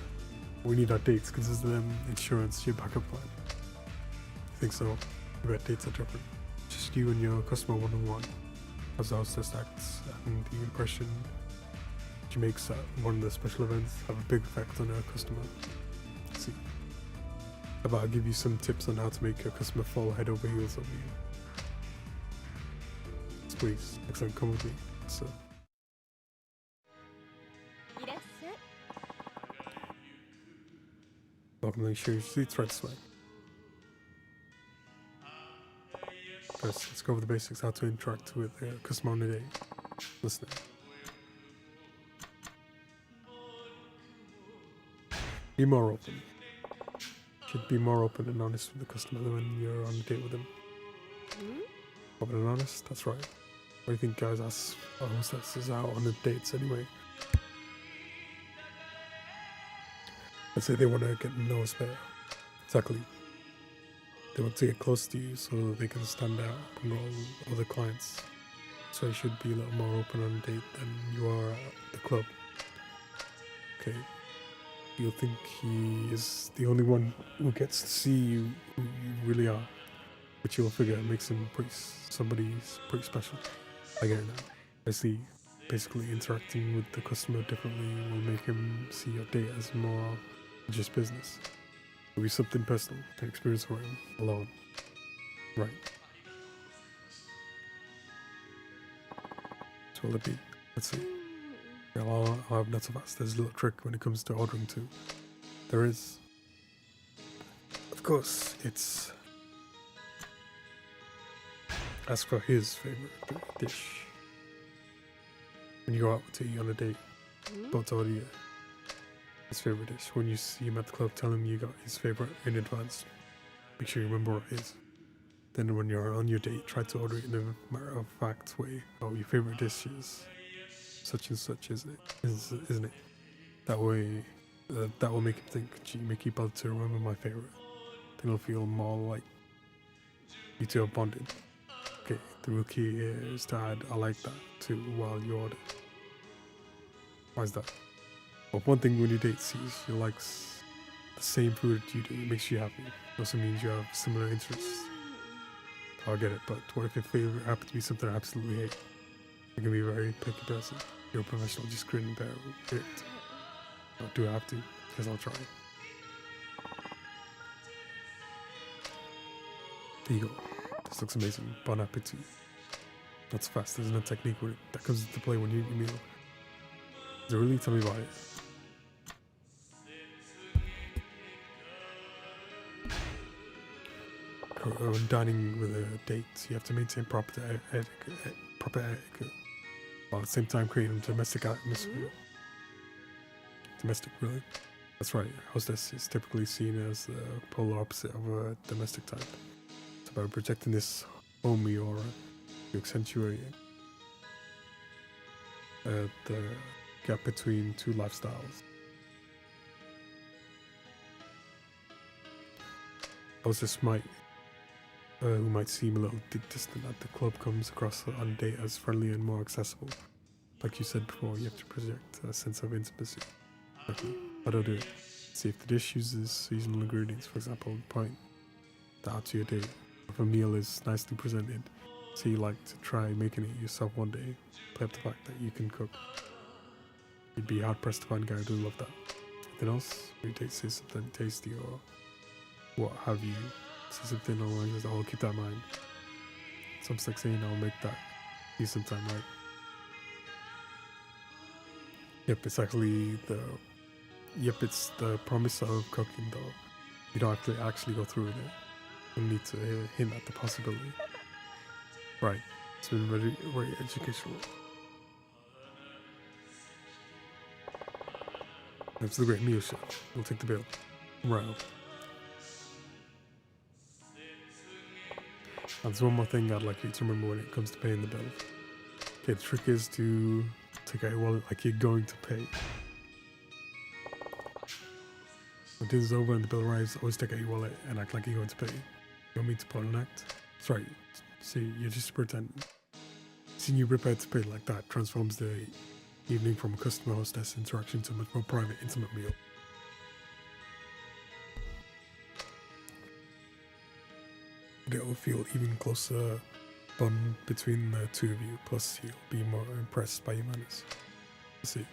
We need our dates because this is insurance, your backup plan. I think so. I bet dates are different. Just you and your customer one-on-one. As the hostess acts, and the impression she makes at one of the special events have a big effect on her customer. Let's see. How about I give you some tips on how to make your customer fall head over heels over you. Yes, please, excellent, come with me. So. Welcome to the show your seats right this way. First, let's go over the basics, how to interact with a customer on a day. Listening. Be more open. Should be more open and honest with the customer when you're on a date with them. Open and honest? That's right. What do you think guys ask our hostesses out on the dates anyway? Let's say they want to get to know us better. Exactly. They want to get close to you so they can stand out among all other clients. So you should be a little more open on a date than you are at the club. Okay. You'll think he is the only one who gets to see you who you really are. But you'll figure it makes him somebody's pretty special. I get it now. I see. Basically interacting with the customer differently will make him see your date as more than just business. It'll be something personal, an experience for him alone. Right. So will it be? Let's see. I'll have nuts of us. There's a little trick when it comes to ordering too. There is. Of course, it's ask for his favorite dish. When you go out to eat on a date, don't order his favorite dish. When you see him at the club, tell him you got his favorite in advance. Make sure you remember what it is. Then when you're on your date, try to order it in a matter-of-fact way. Oh, your favorite dish is such and such, isn't it? That way, that will make him think, gee, Mickey bothered to remember my favorite. Then he'll feel more like you two are bonded. Okay, the real key here is to add I like that too while you order. Why is that? Well, one thing when you date sees he likes the same food you do, it makes you happy. It also means you have similar interests. I get it, but what if your favorite happens to be something I absolutely hate? You can be a very picky person. You're a professional, just grin and bear it. Do I have to? Because I'll try. There you go. This looks amazing. Bon appetit. That's fast. There's no technique with it. That comes into play when you eat your meal. Does it really? Tell me about it. When dining with a date, you have to maintain proper etiquette, while at the same time creating a domestic atmosphere. Domestic, really? That's right. Hostess is typically seen as the polar opposite of a domestic type. So by projecting this homey aura, you accentuate the gap between two lifestyles. Hostess who might seem a little distant at the club comes across on a date as friendly and more accessible. like you said before, you have to project a sense of intimacy. Okay, how do I do it? See if the dish uses seasonal ingredients, for example, point that out to your date. If a meal is nicely presented, so you like to try making it yourself one day, play up the fact that you can cook. You'd be hard pressed to find a guy who doesn't love that. Anything else? Your date says something tasty or what have you. Say something along the lines of, "I'll keep that in mind." Something like saying, "I'll make that you sometime," right? Yep, it's actually it's the promise of cooking though. You don't have to actually go through with it. You need to hint at the possibility. Right, it's been very, very educational. It's the great meal chef. We'll take the bill. Right. There's one more thing I'd like you to remember when it comes to paying the bill. Okay, the trick is to take out your wallet like you're going to pay. When dinner's over and the bill arrives, always take out your wallet and act like you're going to pay. You want me to put on an act? Sorry, see, you're just pretending. Seeing you prepared to pay like that transforms the evening from a customer-hostess interaction to a much more private, intimate meal. It will feel even closer bond between the two of you, plus you'll be more impressed by your manners. See.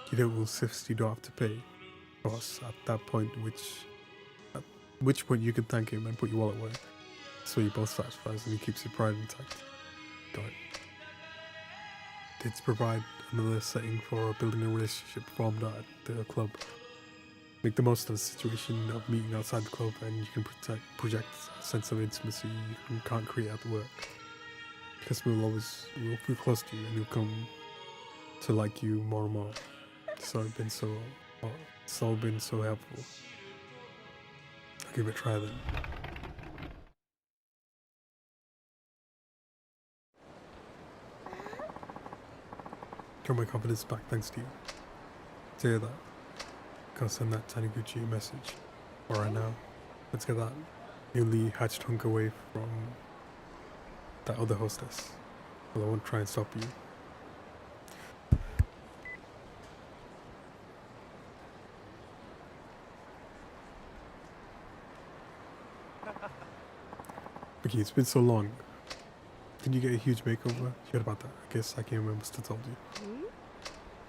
Kido will insist you don't have to pay, boss, at that point, at which point you can thank him and put your wallet away. So you both satisfied and he keeps your pride intact. Got it. Dates provide another setting for building a relationship formed at the club. Make the most of the situation of meeting outside the club and you can project a sense of intimacy you can't create at work. Because will feel close to you and he'll come to like you more and more. It's all been so helpful. I'll give it a try then. Got my confidence back thanks to you. To hear that, gotta send that Taniguchi a message. Alright now, let's get that newly hatched hunk away from that other hostess. Well, I won't try and stop you. Okay, it's been so long. Did you get a huge makeover? You heard about that? I guess I can't remember. Still told you.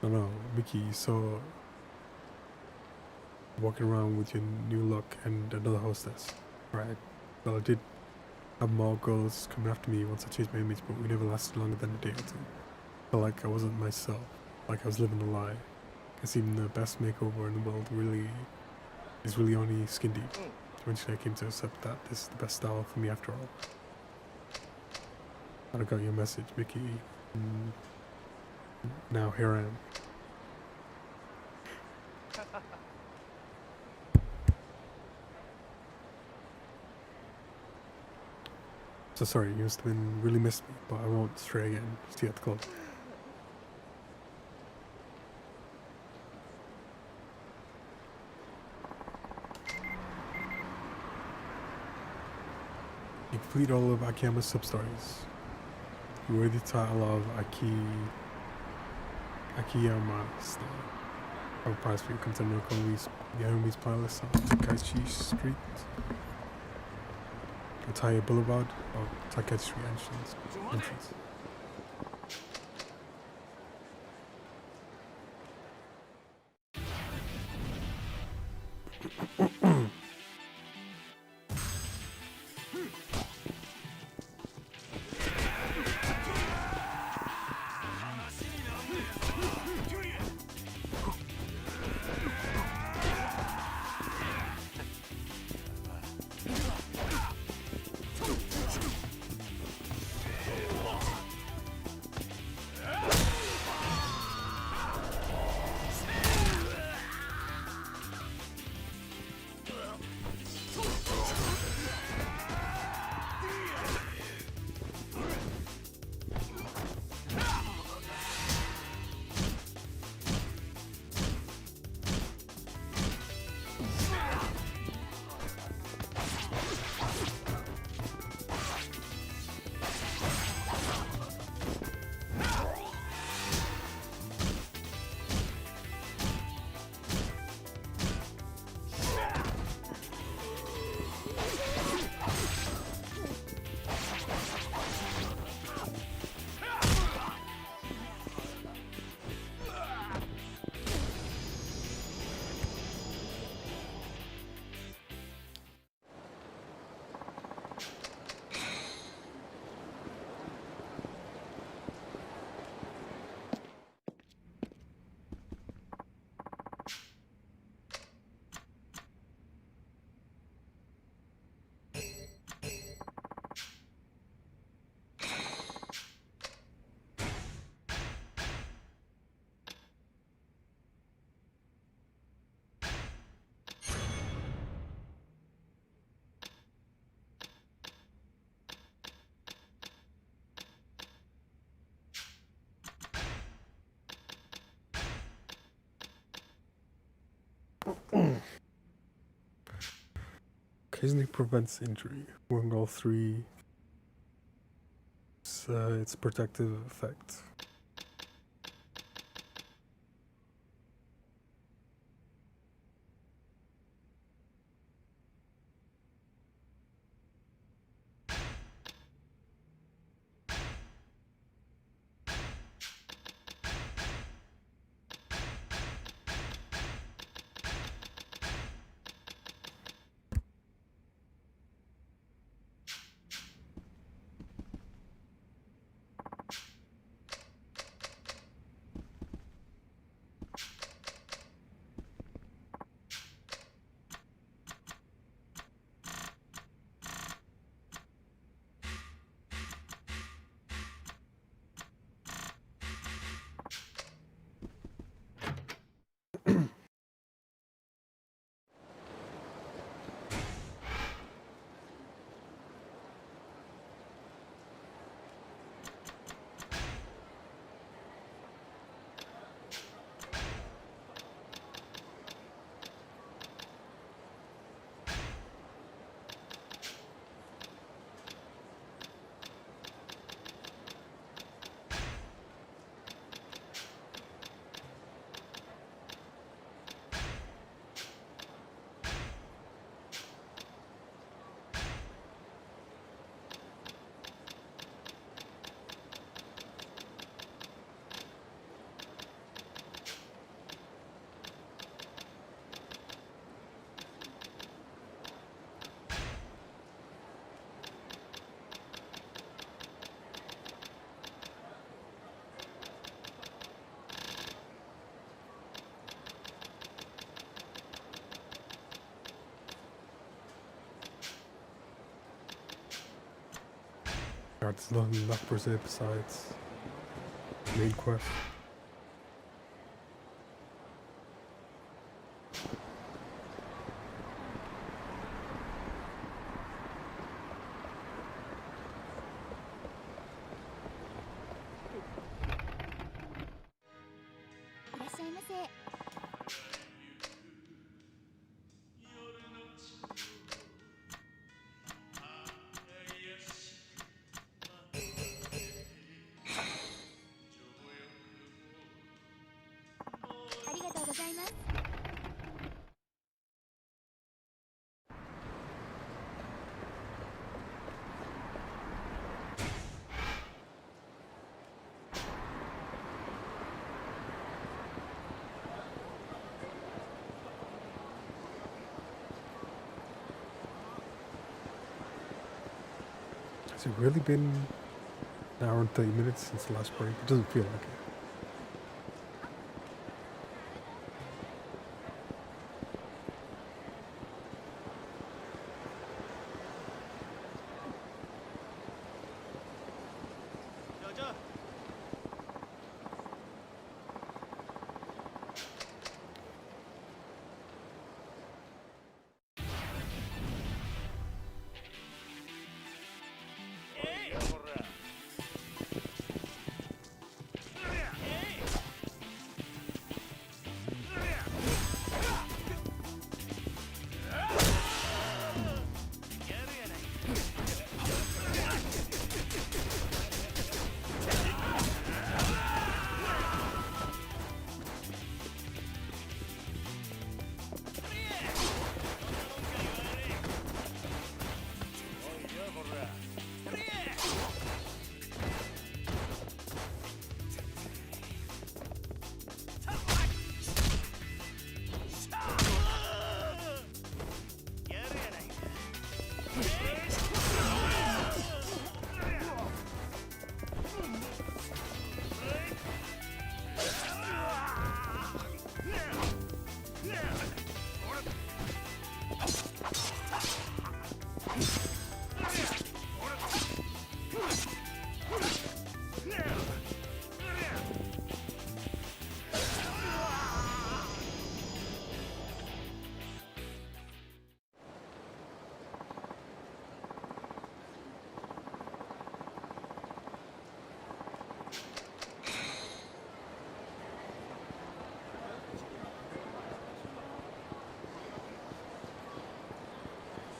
No, Mickey. You saw walking around with your new look and another hostess, right? Well, I did have more girls coming after me once I changed my image, but we never lasted longer than a day or two. Felt like I wasn't myself. Like I was living a lie. Guess even the best makeover in the world is really only skin deep. Eventually I came to accept that this is the best style for me after all. I got your message, Mickey. Now here I am. So sorry, you must have really missed me, but I won't stray again. See you at the club. You complete all of Akiyama's sub-stories. You wear the title of Akiyama's our prize for you comes under Yakuza's Palace on Takaichi Street, Otaya Boulevard, or Takaichi Street entrance. occasionally prevents injury. Wearing all three. Its protective effect. There's nothing left per se besides main quest. Has it really been an hour and 30 minutes since the last break? It doesn't feel like it.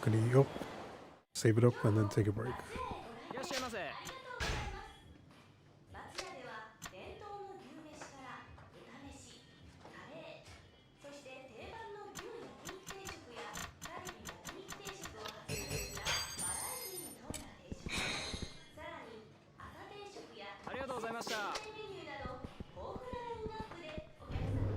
gonna eat up, save it up, and then take a break. いらっしゃいませ。松屋では伝統の牛めしから豚飯、カレー、そして定番の牛焼肉定食やカルビ焼肉定食をはじめとしたバラエティに富んだ定食、さらに朝定食やありがとうございました。メニューなど豊富なラインナップでお客様。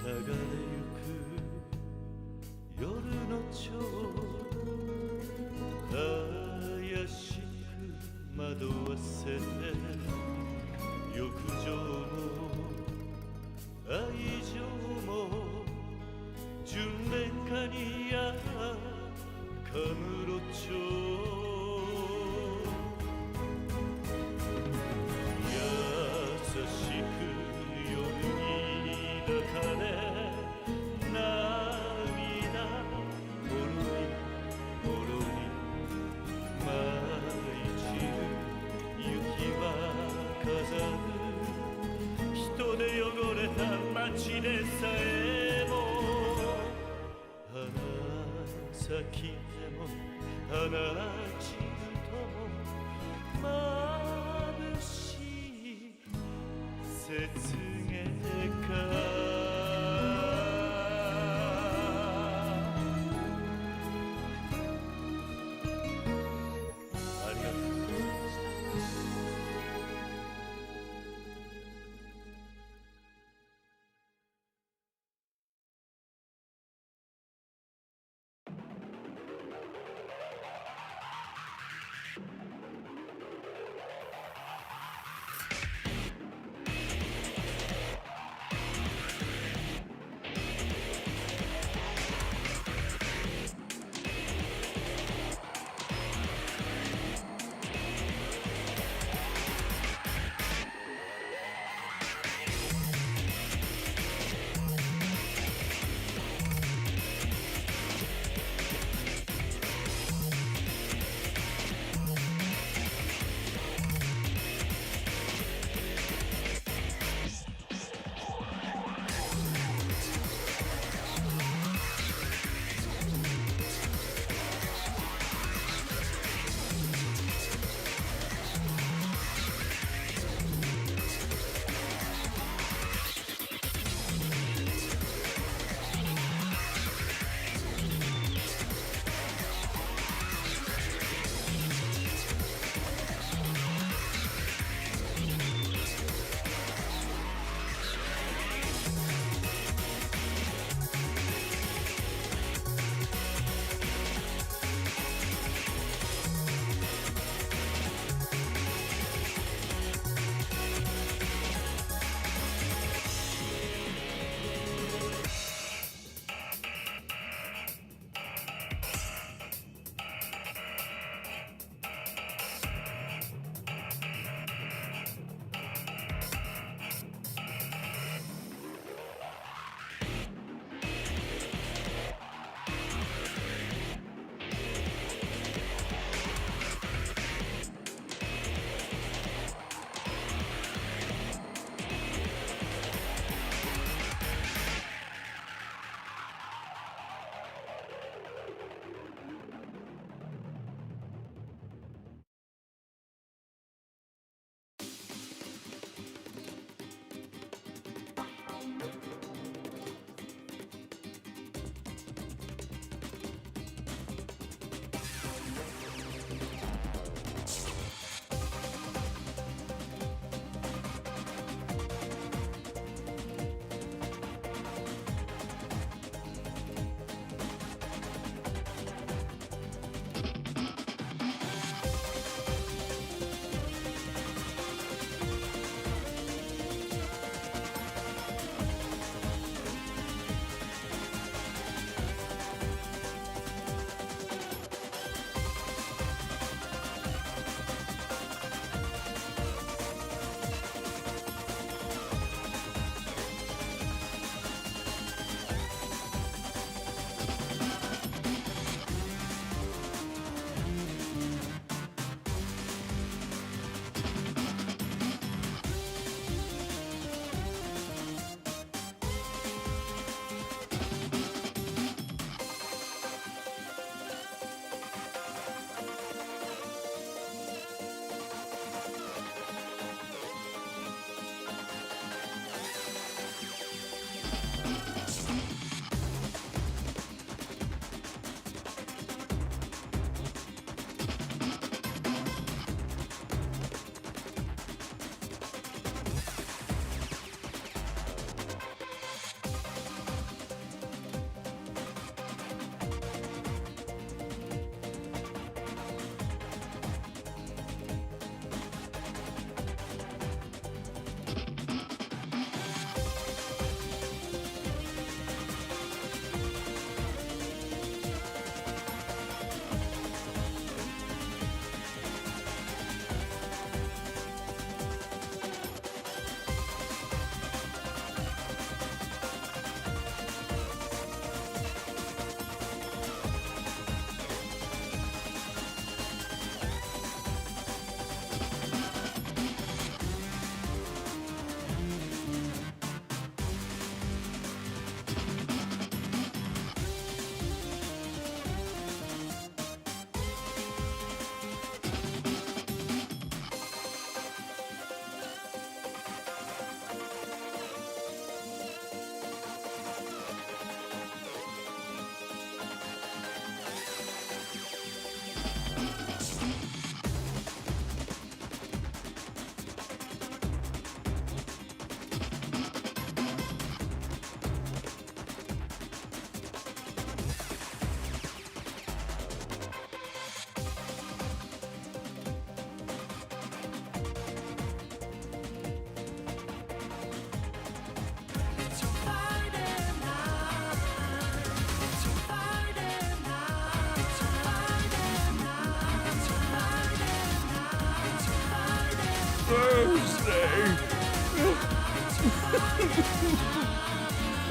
流れゆく夜の蝶怪しく惑わせて欲情も愛情も純恋歌にやかむろちょ優しく夜に抱かれ涙ほろりほろり舞い散る雪は飾る人で汚れた街でさえも花咲きでも花散るとも眩しい雪月か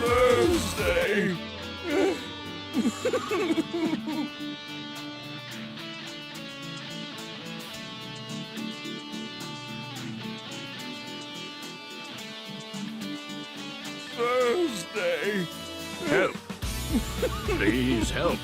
Thursday. Thursday. Help. Please help.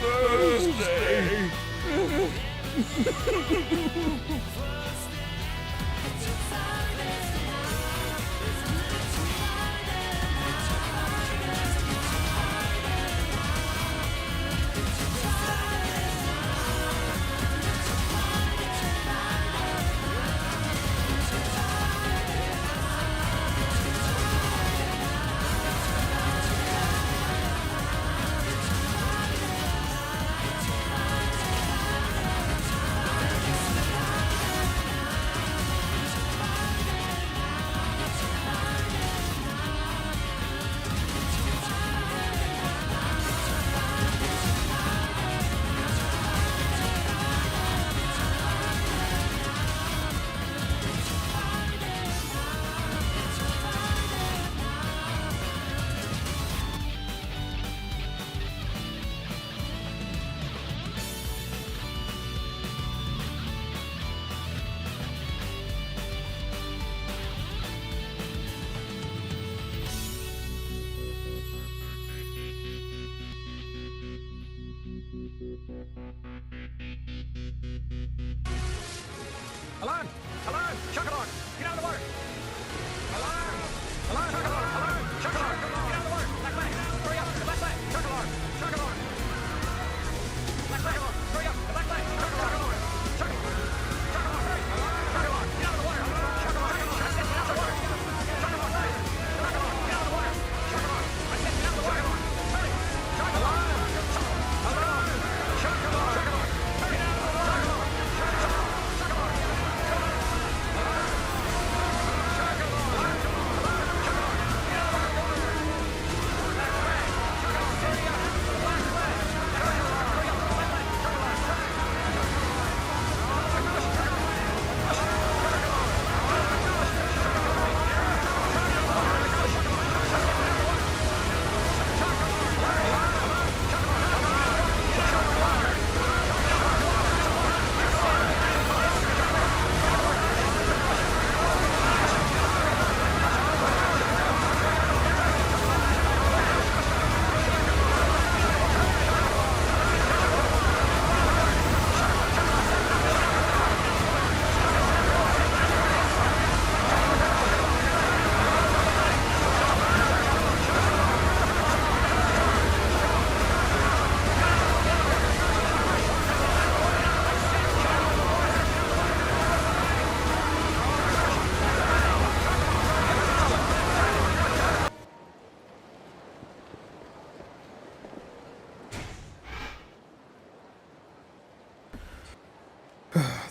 Thursday. Alarm! Alarm! Chuck alarm! Get out of the water! Alarm! Alarm! Chuck alarm! Alarm! Chuck alarm! Get out of the water! Black flag! Hurry up! The black flag! Chuck alarm! Chuck alarm! Black flag alarm! Hurry up! The black flag! Chuck alarm! Chuck alarm! Chuck alarm! Hurry! Chuck alarm! Get out of the water! Chuck alarm! I said get out of the water! Chuck alarm! Chuck alarm! Get out of the water! Chuck alarm! I said get out of the water! Hurry! Chuck alarm! Alarm! Chuck alarm! Chuck alarm! Hurry! Chuck alarm! Chuck alarm! Chuck alarm!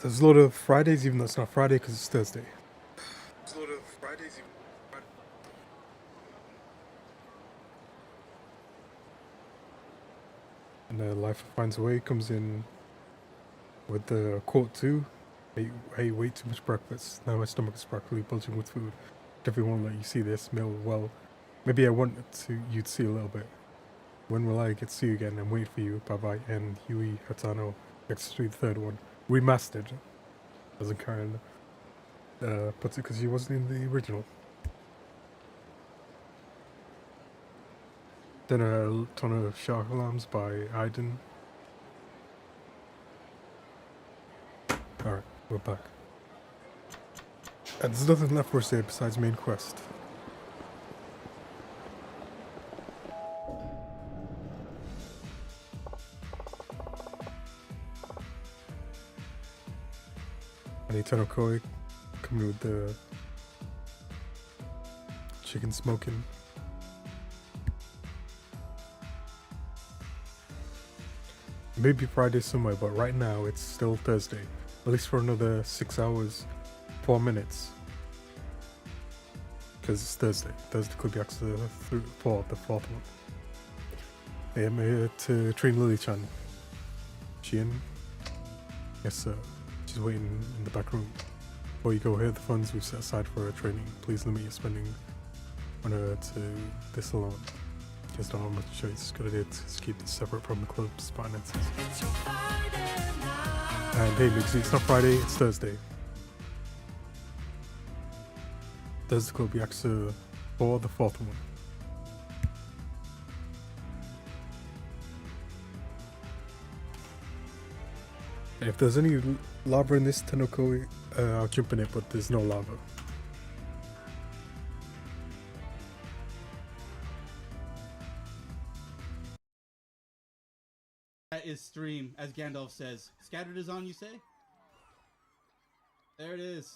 There's a lot of Fridays, even though it's not Friday because it's Thursday. There's a lot of Fridays, even Friday. And Life Finds a Way comes in with the quote too. Hey, way too much breakfast. Now my stomach is practically bulging with food. Definitely won't let you see this meal. Well, maybe I want you to see a little bit. When will I get to see you again? I'm waiting for you. Bye bye. And Yui Hatano, X3, the third one. Remastered. As in Karen puts it, because he wasn't in the original. Then a ton of shark alarms by Aiden. Alright, we're back. And there's nothing left for us here besides main quest. And Eternal Koi coming with the chicken smoking. Maybe Friday somewhere, but right now it's still Thursday. At least for another 6 hours, 4 minutes. Because it's Thursday. Thursday could be actually the fourth one. Hey, I'm here to train Lily-chan. She in? Yes, sir. She's waiting in the back room. Before you go, here are the funds we've set aside for her training. Please limit your spending on her to this alone. Just don't have much choice. Good idea to keep this separate from the club's finances. And hey, Mixie, it's not Friday, it's Thursday. Thursday Club Yakuza 4, the fourth one. And if there's any lava in this Tenokoi, I'll jump in it, but there's no lava. That is stream, as Gandalf says. Scattered is on, you say? There it is.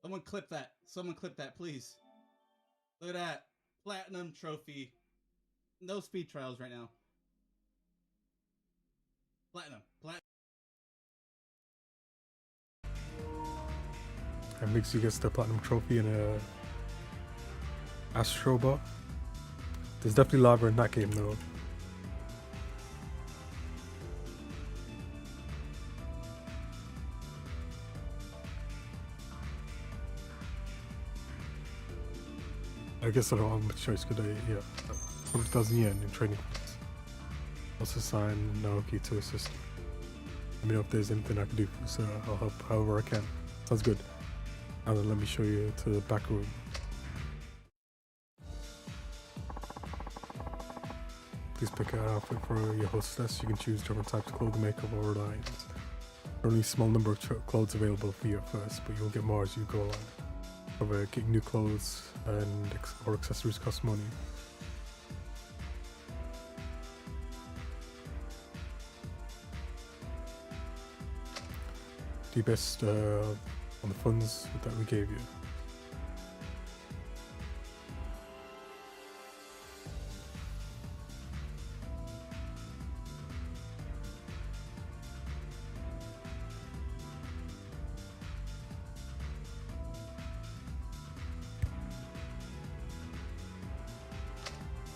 Someone clip that. Someone clip that, please. Look at that. Platinum trophy. No speed trials right now. Platinum. That makes you get the platinum trophy in a Astrobot. There's definitely lava in that game though. I guess I don't have much choice, could I? Yeah. 100,000 yen in training points. Also assign Naoki to assist. Let me know if there's anything I can do, so I'll help however I can. Sounds good. Now then, let me show you to the back room. Please pick an outfit for your hostess. You can choose different types of clothing, makeup, or lines. There are only a small number of clothes available for you at first, but you'll get more as you go along. However, getting new clothes or accessories cost money. Do your best on the funds that we gave you.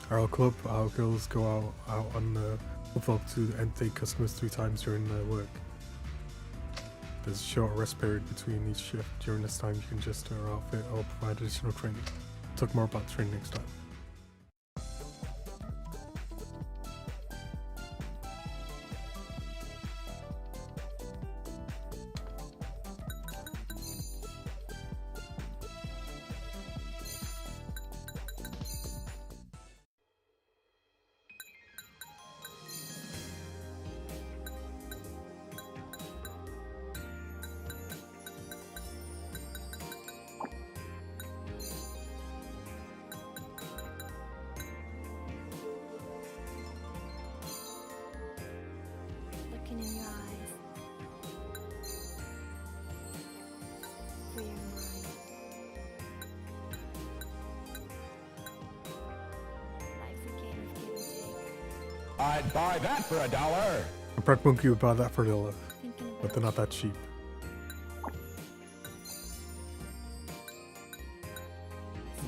Our club, our girls go out on the hoof to and take customers 3 times during their work. There's a short rest period between each shift. During this time, you can adjust our outfit or provide additional training. We'll talk more about training next time. Looking in your eyes. Free your mind. Life's a game of give and take. I'd buy that for $1. A Brett Monkey would buy that for $1, but they're not that cheap.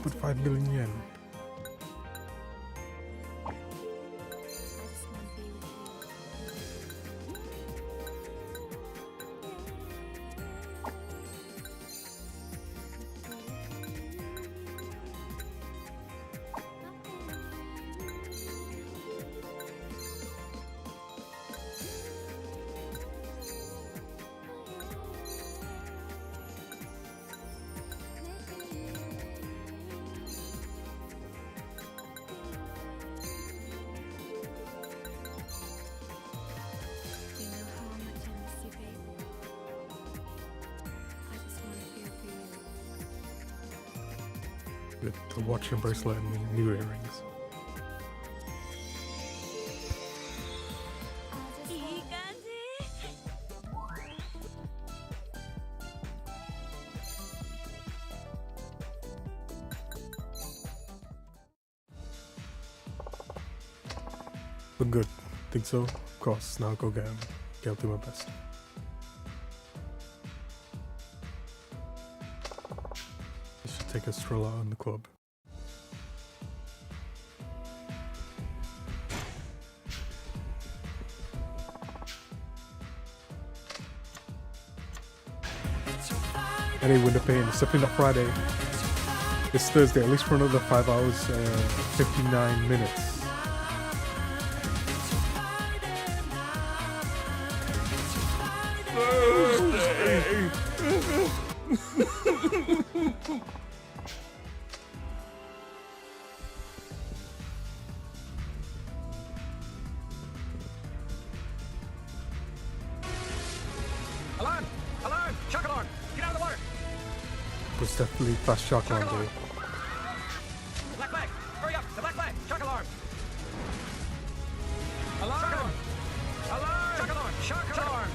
Put 5 million yen. You know how much I miss you, babe. I just want to feel for you. With the watch and bracelet and new earrings. いい感じ。 Look good. Think so? Of course. Now go get him. I'll do my best. I should take a stroll out in the club. Any window pain, it's definitely not Friday. It's Thursday, at least for another 5 hours, 59 minutes. Alarm! Alarm! Shock alarm! Get out of the water! Was definitely fast shock alarm day. Black flag! Hurry up! The black flag! Shock alarm! Alarm! Alarm! Shock alarm! Shock alarm! Shock alarm!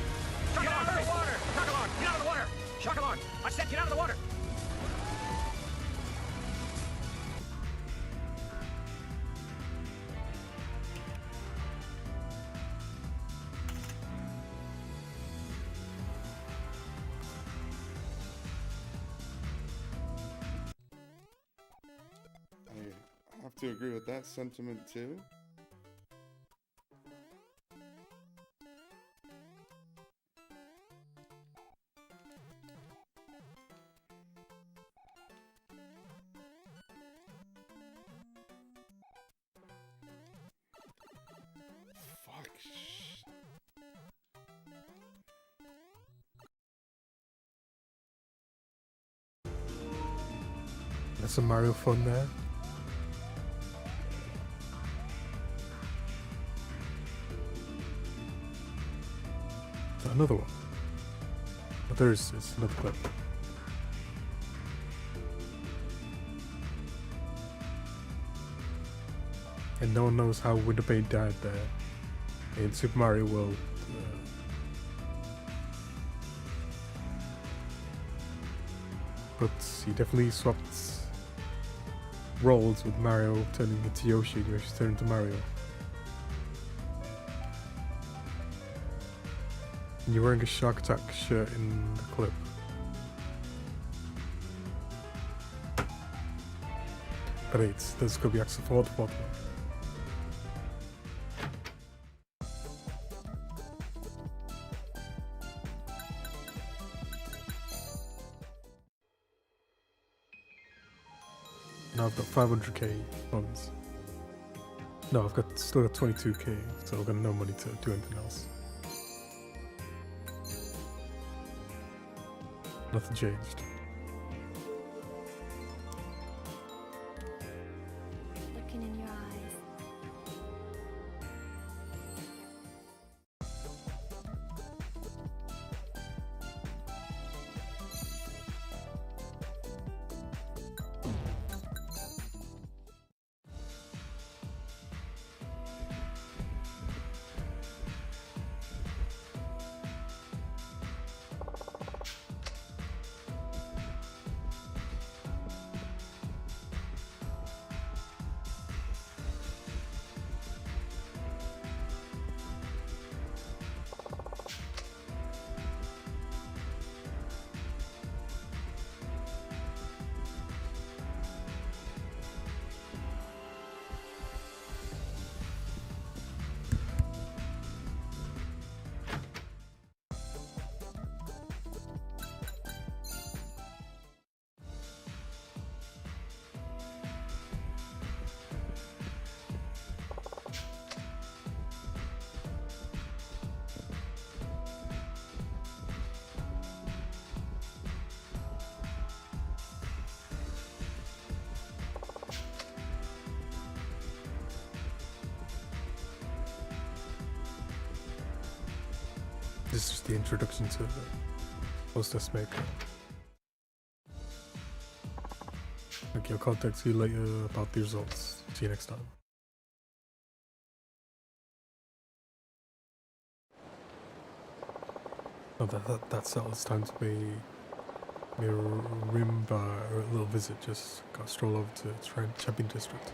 Get out of the water! Shock alarm! Get out of the water! Shock alarm! I said get out of the water! I have to agree with that sentiment too. Fuck. That's some Mario fun there. Is that another one? Oh, there's another clip. And no one knows how Window Pain died there in Super Mario World. But he definitely swapped roles with Mario turning into Yoshi and Yoshi turning into Mario. And you're wearing a Shark Attack shirt in the clip. Great, this could be actually for the bottom. Now I've got 500k funds. No, I've still got 22k, so I've got no money to do anything else. Nothing changed. Looking in your eyes. This is just the introduction to the hostess maker. Okay, I'll contact you later about the results. See you next time. Oh, that's all. It's time to pay me a rimba or a little visit. Just got to stroll over to Champion District.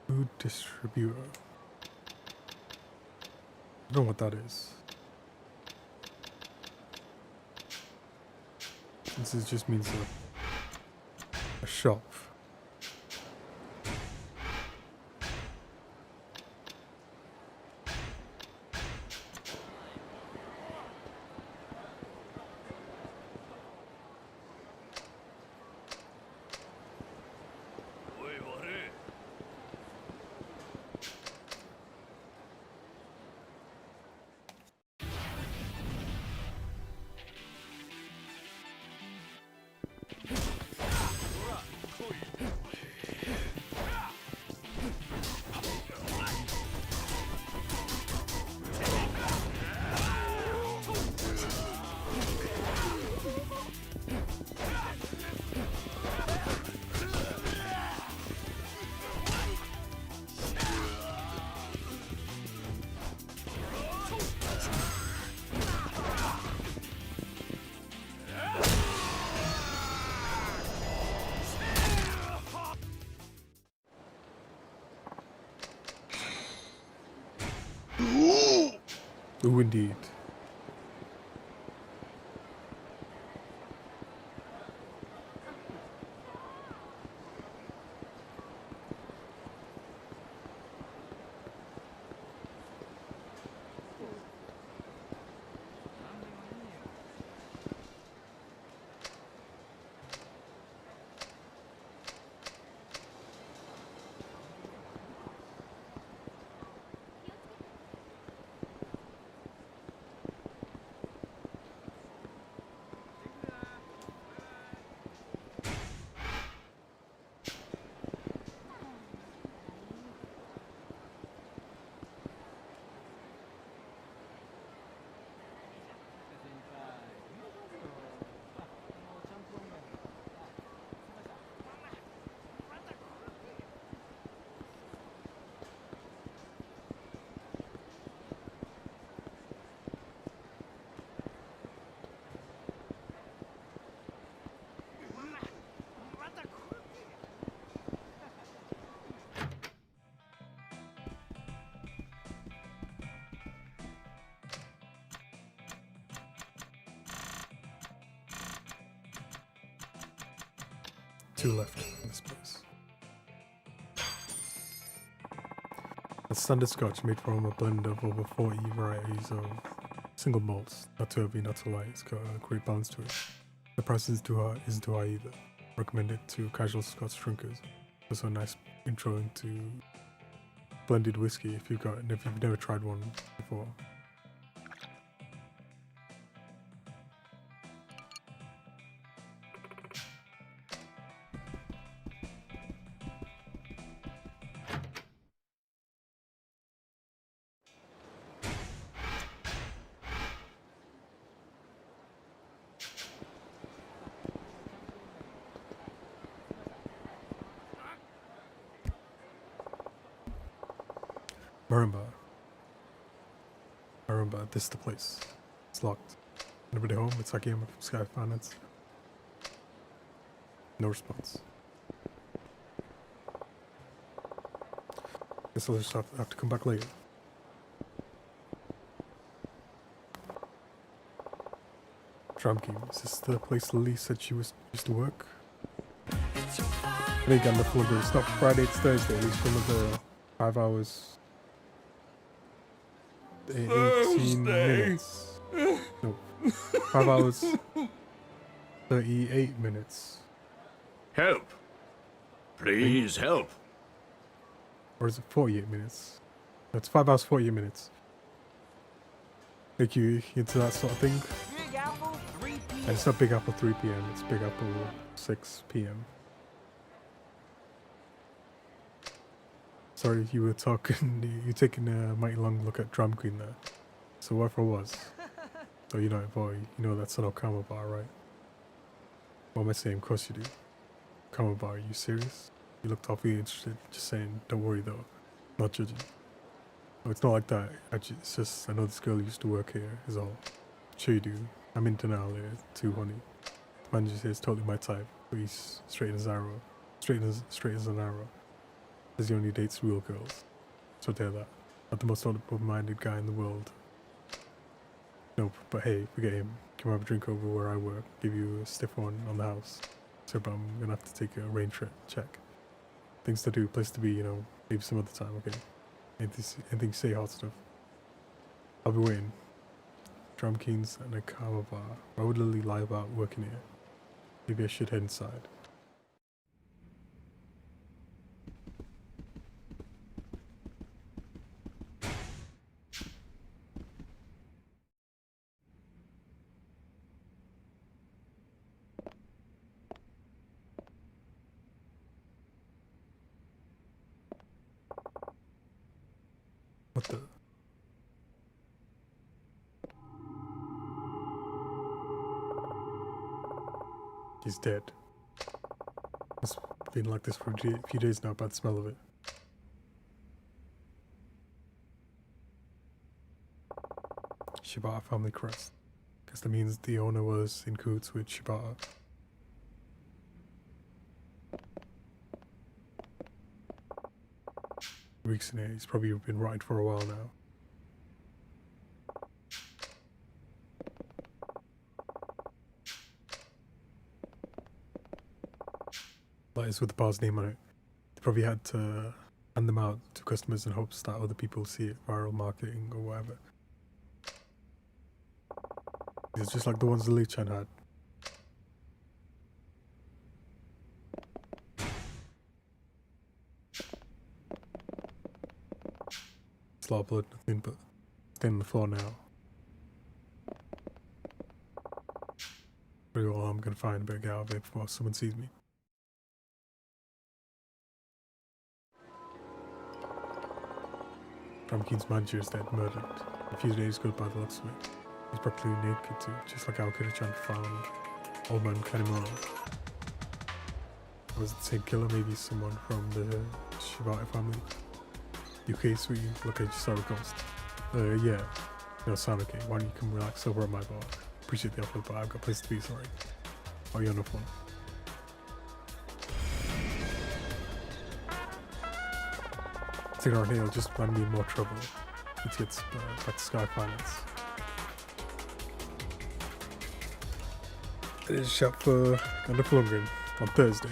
Food distributor. I don't know what that is. This just means a shop. Ooh, indeed. 2 left in this place. A standard scotch made from a blend of over 40 varieties of single malts. Not too heavy, not too light. It's got a great balance to it. The price isn't too high either. Recommend it to casual Scotch drinkers. Also a nice intro into blended whiskey if you've never tried one before. Marimba, this is the place. It's locked. Nobody home? It's like from Sky Finance. No response. Guess I'll just have to come back later. Drumkey, is this the place Lily said she used to work? I think I'm the full day. It's not Friday, it's Thursday. At least for another 5 hours. 18 minutes. No. 5 hours. 38 minutes. Help! Please help! Or is it 48 minutes? No, it's 5 hours, 48 minutes. Make you into that sort of thing. Big Apple, 3 p.m. And it's not Big Apple 3 p.m. It's Big Apple 6 p.m. Sorry, you were talking. You're taking a mighty long look at Drum Queen there. So whatever it was. So you know it, boy. You know that's an Okama bar, right? What am I saying? Of course you do. Okama bar, are you serious? You looked awfully interested. Just saying, don't worry though. Not judging. No, it's not like that. It's just, I know this girl used to work here, is all. Sure you do. I'm into now later, too, honey. The manager here is totally my type. But he's straight as arrow. Straight as an arrow. Says he only dates real girls. So dare that. Not the most open-minded guy in the world. Nope, but hey, forget him. Come have a drink over where I work. Give you a stiff one on the house. So I'm gonna have to take a rain check. Things to do, place to be, you know. Maybe some other time, okay? Anything say hot stuff. I'll be waiting. Drum Kings and a Kama bar. Why would Lily lie about working here? Maybe I should head inside. What the? He's dead. It's been like this for a few days now by the smell of it. Shibata family crest. Guess that means the owner was in cahoots with Shibata. Weeks in here, he's probably been rotting for a while now. Letters with the bar's name on it. They probably had to hand them out to customers in hopes that other people see it, viral marketing or whatever. It's just like the ones the Lee-chan had. It's a lot of blood, nothing but staying on the floor now. Pretty well, I'm gonna find a bit of get out of it before someone sees me. Drumkeen's manager is dead, murdered. A few days go by the looks of it. He's practically naked too, just like Aokira-chan found old man Kanemaru. Was it the same killer? Maybe someone from the Shibata family? You okay, sweetie? Look, I just saw a ghost. Yeah. No, sound okay. Why don't you come relax over at my bar? Appreciate the offer, but I've got a place to be, sorry. Oh, you're on the phone. Take our nail, just land me in more trouble. Let's get back to Sky Finance. It is shop for Gundam Lundgren on Thursday.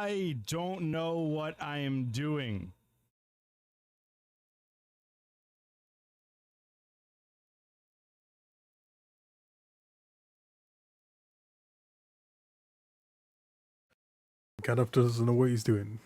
I don't know what I am doing. Gadup doesn't know what he's doing.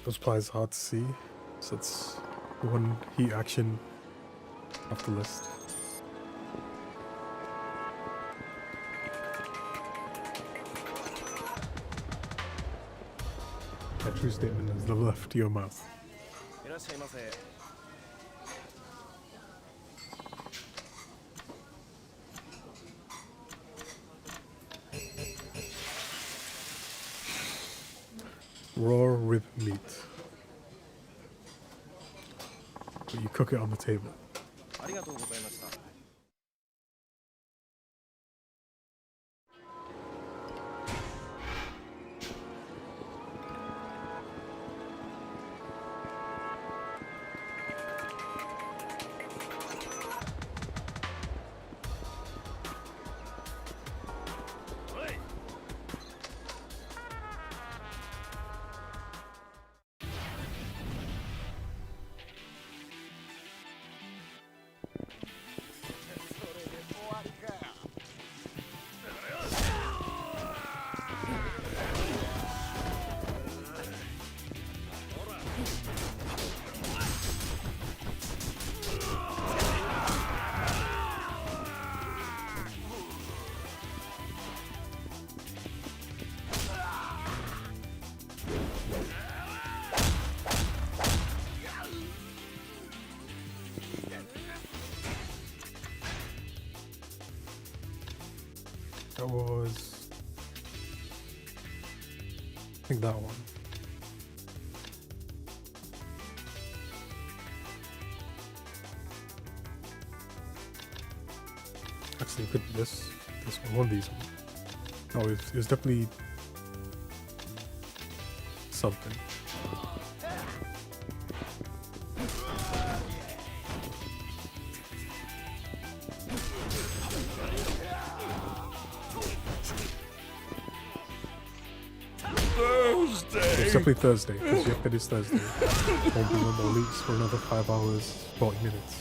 Those plies are hard to see, so it's one heat action off the list. A true statement is the left to your mouth. Raw rib meat. But you cook it on the table. That was, I think that one. Actually, it could be this one of these ones. No, it was definitely something. It's definitely Thursday, because yep, it is Thursday. Won't be no more leaks for another 5 hours, 40 minutes.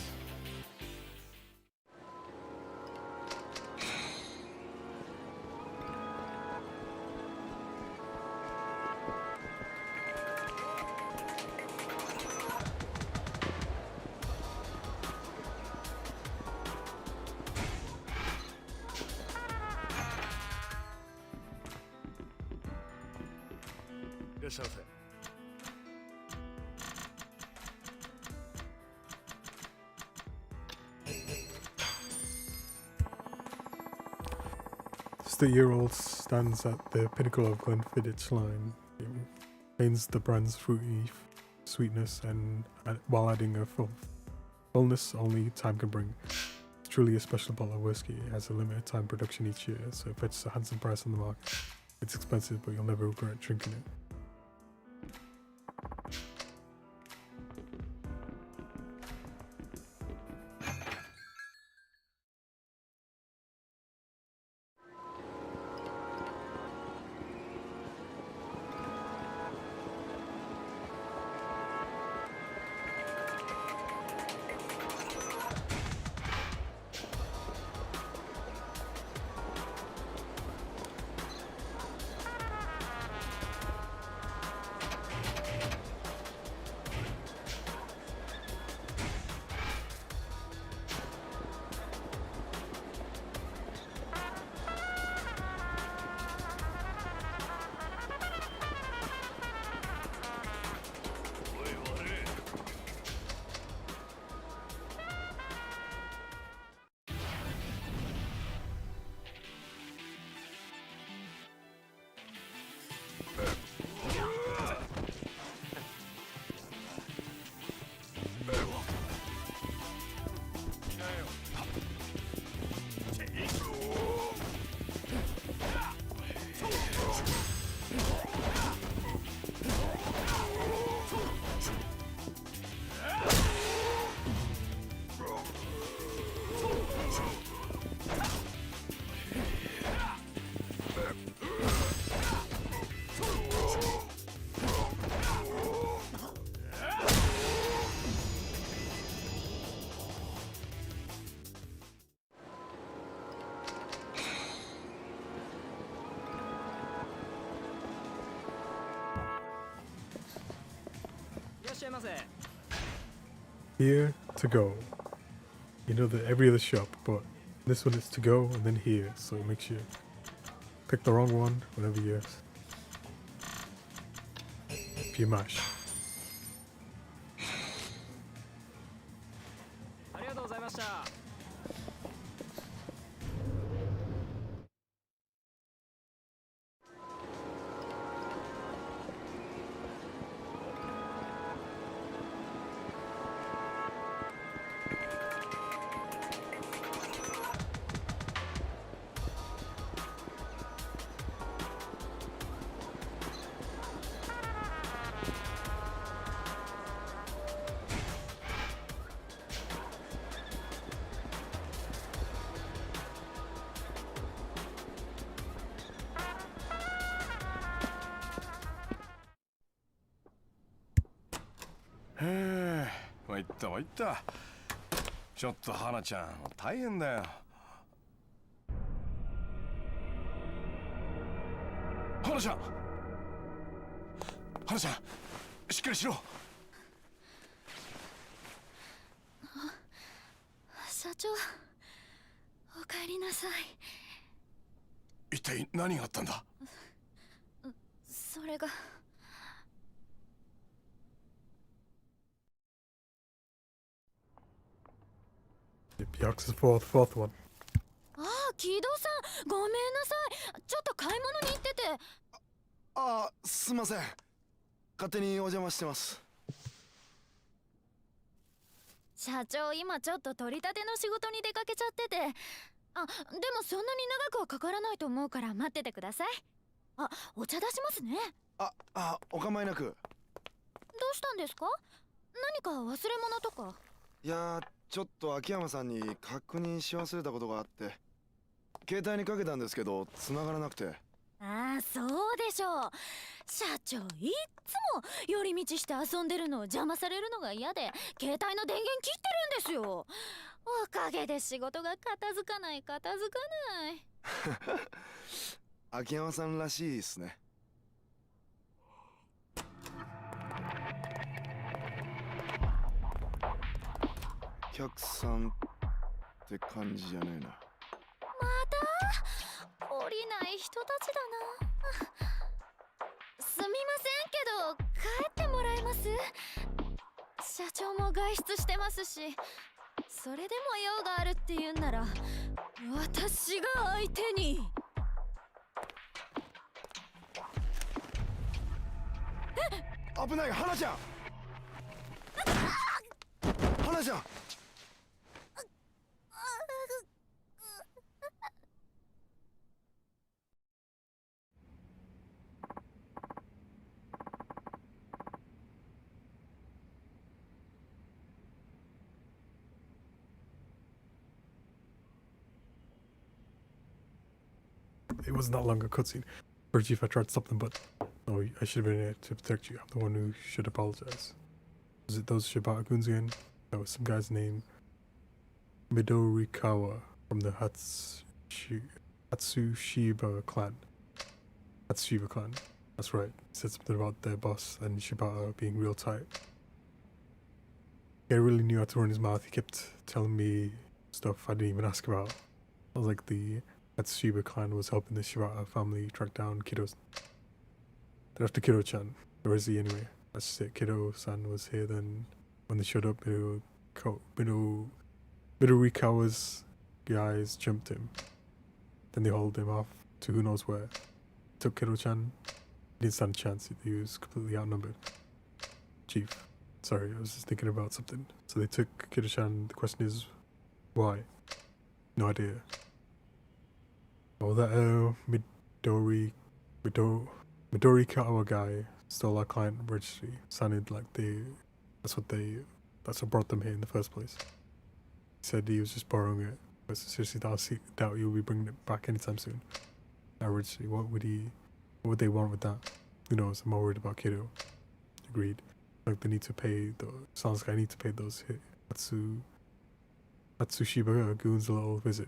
The 30-year-old stands at the pinnacle of Glenfiddich line, maintains the brand's fruity sweetness and while adding a fullness only time can bring. It's truly a special bottle of whiskey. It has a limited time production each year, so it fetches a handsome price on the market. It's expensive, but you'll never regret drinking it. Here to go. You know that every other shop, but this one is to go and then here, so make sure you pick the wrong one whenever you mash.参った参った。ちょっと花ちゃん大変だよ。花ちゃん、花ちゃん、しっかりしろ。社長、お帰りなさい。一体何があったんだ。それが。Yakuza fourth one. ああ、木戸さん、ごめんなさい。ちょっと買い物に行ってて。すいません。勝手にお邪魔してます。社長、今ちょっと取り立ての仕事に出かけちゃってて。でもそんなに長くはかからないと思うから待っててください。お茶出しますね。お構いなく。どうしたんですか？何か忘れ物とか。いやちょっと秋山さんに確認し忘れたことがあって、携帯にかけたんですけど繋がらなくて。そうでしょう。社長、いっつも寄り道して遊んでるのを邪魔されるのが嫌で携帯の電源切ってるんですよ。おかげで仕事が片付かない。秋山さんらしいですね。お客さんって感じじゃねえな。また降りない人たちだな。すみませんけど帰ってもらえます？社長も外出してますし、それでも用があるって言うんなら私が相手に。危ない花ちゃん花ちゃん It was not long a cutscene. For Chief, I tried to stop them, but no, I should have been here to protect you. I'm the one who should apologize. Was it those Shibata goons again? No, some guy's name Midorikawa from the Hatsushiba clan. Hatsushiba clan. That's right. He said something about their boss and Shibata being real tight. He really knew how to run his mouth. He kept telling me stuff I didn't even ask about. I was like the Hatsushiba clan was helping the Shibata family track down Kido's. They're after Kido-chan. Where is he anyway? That's just it. Kido-san was here then. When they showed up, Midorikawa's guys jumped him. Then they hauled him off to who knows where. Took Kido-chan. He didn't stand a chance. He was completely outnumbered. Chief. Sorry, I was just thinking about something. So they took Kido-chan. The question is, why? No idea. Oh, that Midorikawa guy stole our client registry. Sounded like that's what brought them here in the first place. He said he was just borrowing it, but seriously doubt he'll be bringing it back anytime soon. Our registry, what would they want with that? Who knows, I'm more worried about Kido. Agreed. Like they need to pay sounds like I need to pay those Hatsushiba goons a little visit.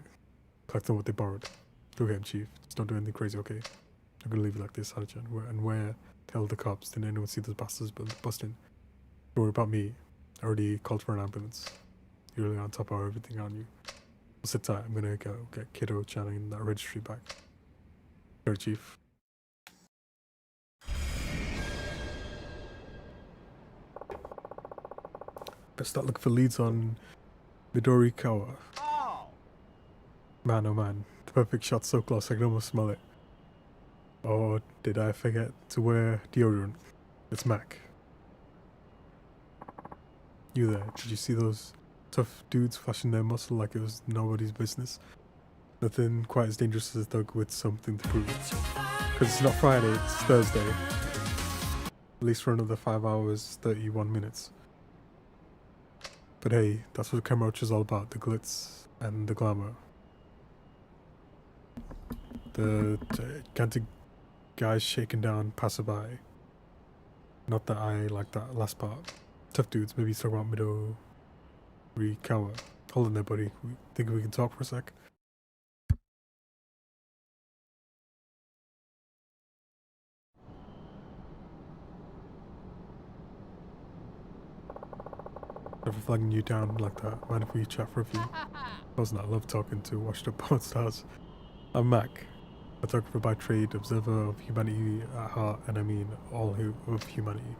Collect on what they borrowed. Go ahead, Chief. Just don't do anything crazy, okay? I'm gonna leave it like this, Hana-chan. Where? Tell the cops. Didn't anyone see those bastards busting? Don't worry about me. I already called for an ambulance. You're really on top of everything on you. Well, sit tight. I'm gonna go get Kido-chan and that registry back. Sure, Chief. Better start looking for leads on Midorikawa. Man, oh man. The perfect shot's so close I can almost smell it. Or did I forget to wear deodorant? It's Mac. You there, did you see those tough dudes flashing their muscle like it was nobody's business? Nothing quite as dangerous as a thug with something to prove. Because it's not Friday, it's Thursday. At least for another 5 hours, 31 minutes. But hey, that's what Kamurocho is all about, the glitz and the glamour. The gigantic guys shaking down passerby. Not that I like that last part. Tough dudes, maybe he's talking about Midorikawa. Hold on there, buddy. Think we can talk for a sec? Never flagging you down like that. Mind if we chat for a few? Wasn't I love talking to washed up porn stars? I'm Mac. Photographer by trade, observer of humanity at heart, and I mean all of humanity.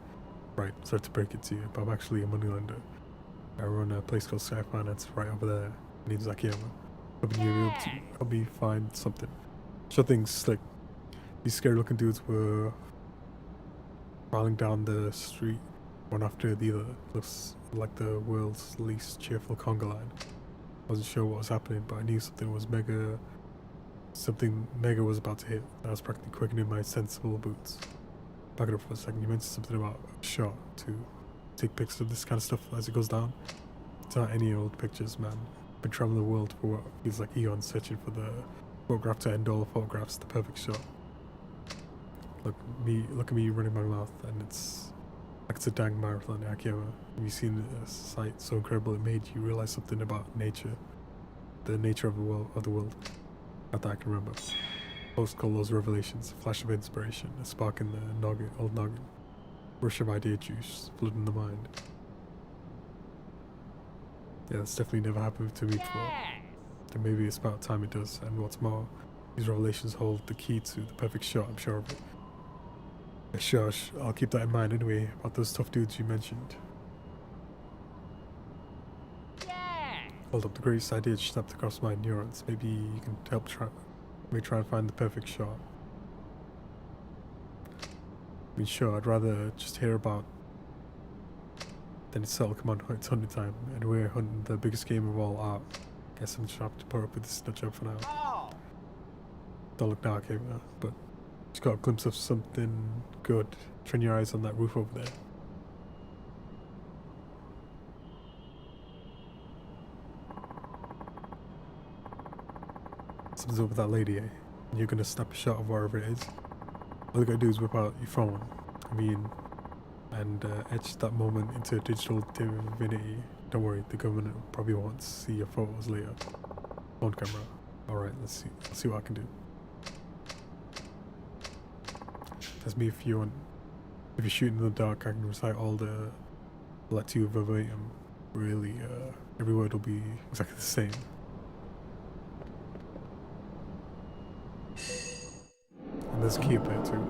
Right, sorry to break it to you, but I'm actually a moneylender. I run a place called Sky Finance right over there. My name's Akiyama. Hoping you'll be able to help me find something. Sure thing's slick. These scary looking dudes were filing down the street one after the other. Looks like the world's least cheerful conga line. Wasn't sure what was happening, but I knew something mega was about to hit. I was practically quickening my sensible boots. Back it up for a second. You mentioned something about a shot to take pictures of this kind of stuff as it goes down. It's not any old pictures, man. I've been traveling the world for what feels like eons, searching for the photograph to end all photographs, the perfect shot. Look at me running my mouth, and it's like it's a dang marathon, Akiyama. Have you seen a sight so incredible it made you realize something about nature, the nature of the world? Not that I can remember. Most call those revelations, a flash of inspiration, a spark in the old noggin, rush of idea juice, flooding the mind. Yeah, that's definitely never happened to me before. Then maybe it's about time it does, and what's more, these revelations hold the key to the perfect shot, I'm sure of it. Yeah, sure, I'll keep that in mind anyway, about those tough dudes you mentioned. Hold up, the greatest idea just snapped across my neurons. Maybe you can help try and find the perfect shot. I mean, sure, I'd rather just hear about than itself. Come on, it's hunting time, and we're hunting the biggest game of all out. Guess I'm just have to put up with this nut job for now. Don't look now, okay, but just got a glimpse of something good. Train your eyes on that roof over there. Something's up with that lady, eh? And you're gonna snap a shot of wherever it is. All you gotta do is whip out your phone. And etch that moment into digital divinity. Don't worry, the government probably won't see your photos later. Phone camera. Alright, let's see what I can do. That's me if you want. If you're shooting in the dark, I can recite all the to you verbatim. Really, every word will be exactly the same. And there's a key up there too.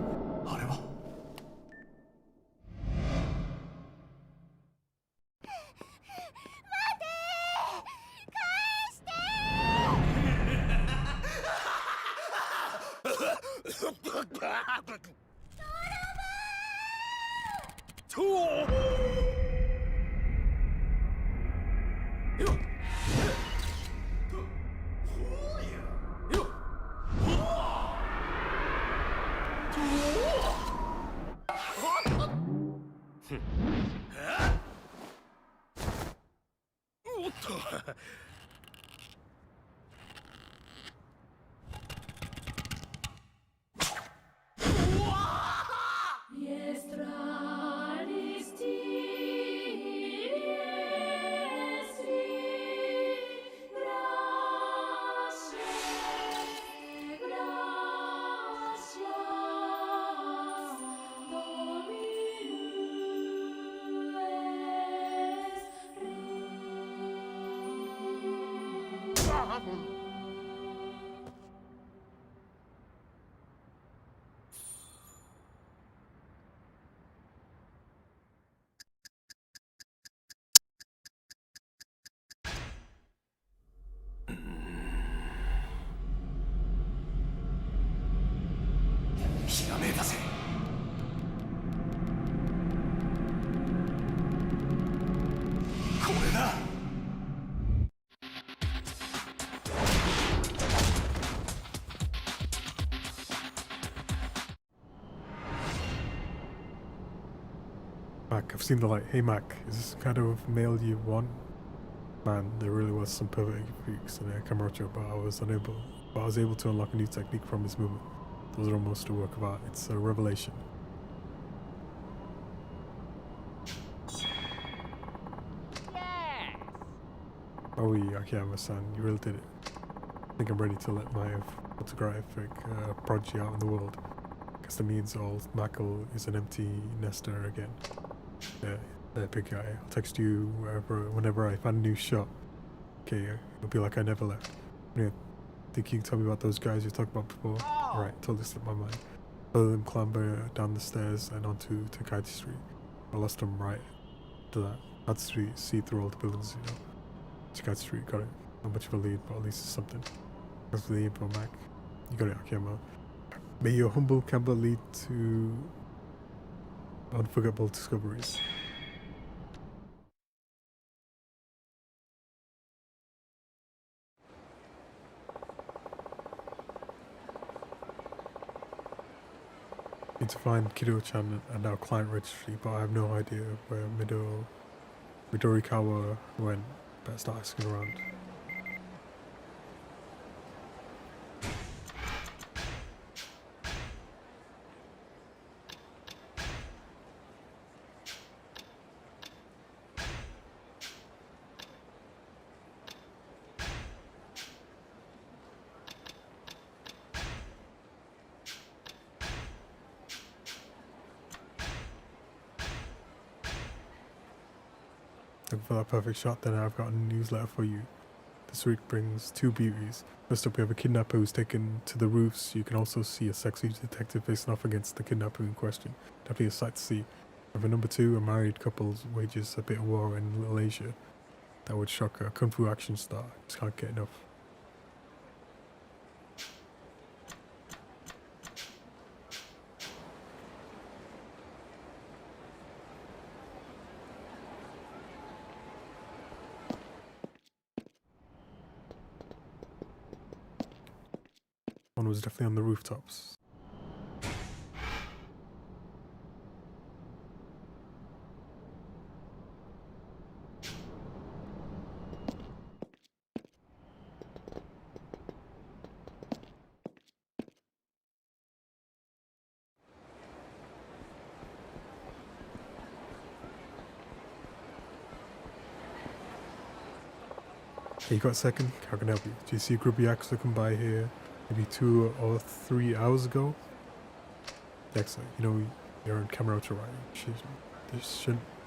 Mac, I've seen the light. Hey Mac, is this the kind of mail you want? Man, there really was some perfect freaks in Camarocho, but I was able to unlock a new technique from his movement. Those are almost a work of art. It's a revelation. Oh, Akiyama-san, you really did it. I think I'm ready to let my photographic prodigy out in the world. Guess that means old Mackle is an empty nester again. There, big guy. I'll text you whenever I find a new shot. Okay, it'll be like I never left. Yeah, think you can tell me about those guys you talked about before? Alright, totally slipped my mind. I let them clamber down the stairs and onto Takaiti Street. I lost them right to that. That street, see through all the buildings, you know. Takaiti Street, got it. Not much of a lead, but at least it's something. As for the info, Mac, you got it, Akiyama. May your humble camber lead to unforgettable discoveries. Need to find Kido-chan and our client registry, but I have no idea where Midorikawa went. Better start asking around. Looking for that perfect shot, then I've got a newsletter for you. This week brings two beauties. First up, we have a kidnapper who's taken to the roofs. You can also see a sexy detective facing off against the kidnapper in question. Definitely a sight to see. And for number two, a married couple wages a bit of war in Little Asia. That would shock a kung fu action star. Just can't get enough. One was definitely on the rooftops. Hey, you got a second? How can I help you? Do you see a group of Yakuza come by here maybe 2 or 3 hours ago? Yakuza, you know, you're on camera to right.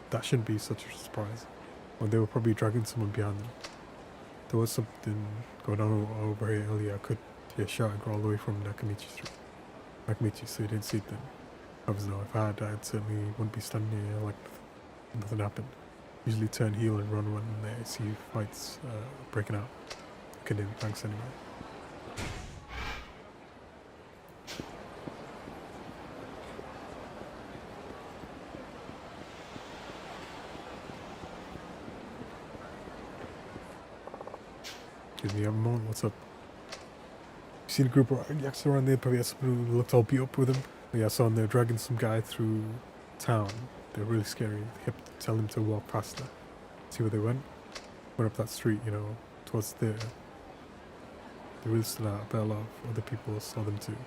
That shouldn't be such a surprise. Well, they were probably dragging someone behind them. There was something going on over here earlier. I could hear shouting all the way from Nakamichi Street. Nakamichi, so you didn't see it then. Obviously, no, if I had, I certainly wouldn't be standing here like nothing happened. Usually turn heel and run when they see fights breaking out. Okay then, thanks anyway. Excuse me, a moment, what's up? You seen a group of Yakuza around there? Probably had someone who looked all beat up with him. Yeah, I saw them, they're dragging some guy through town. They're really scary. They kept telling him to walk past her. See where they went? Went up that street, you know, towards there. They really stood out. I bet a lot of other people saw them too.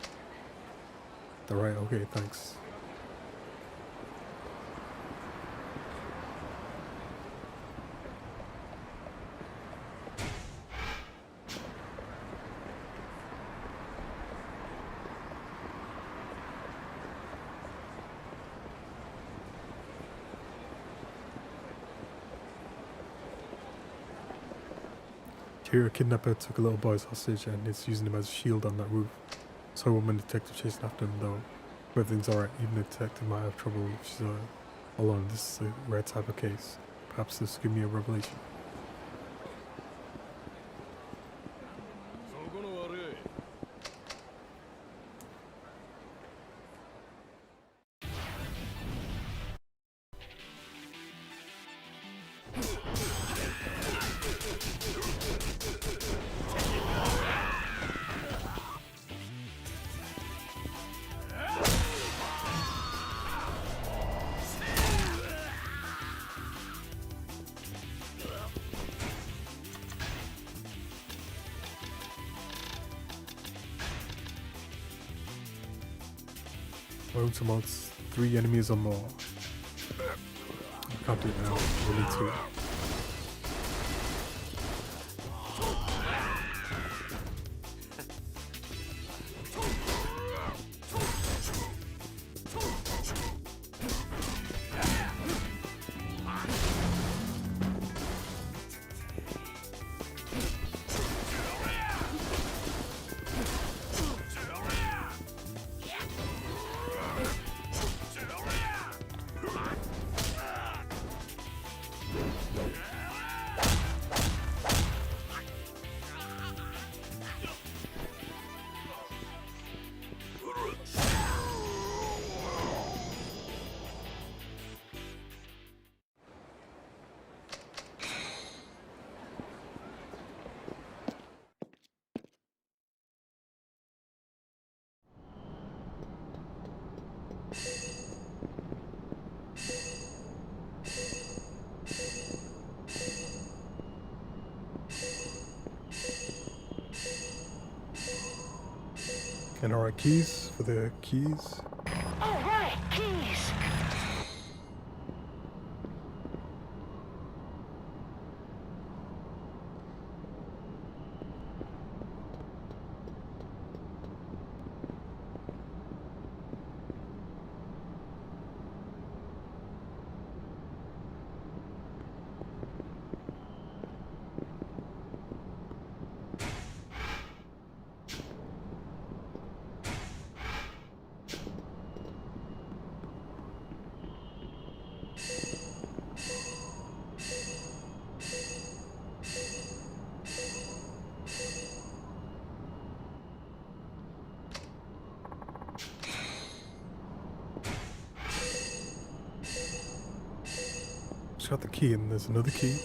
They're right, okay, thanks. Here, a kidnapper took a little boy's hostage and is using him as a shield on that roof. So a woman detective chasing after him though. But everything's alright, even the detective might have trouble if she's alone. This is a rare type of case. Perhaps this will give me a revelation. Road to mods, 3 enemies or more. I can't do it now, only 2. And alright, keys for the keys. Alright, keys. Just got the key and there's another key.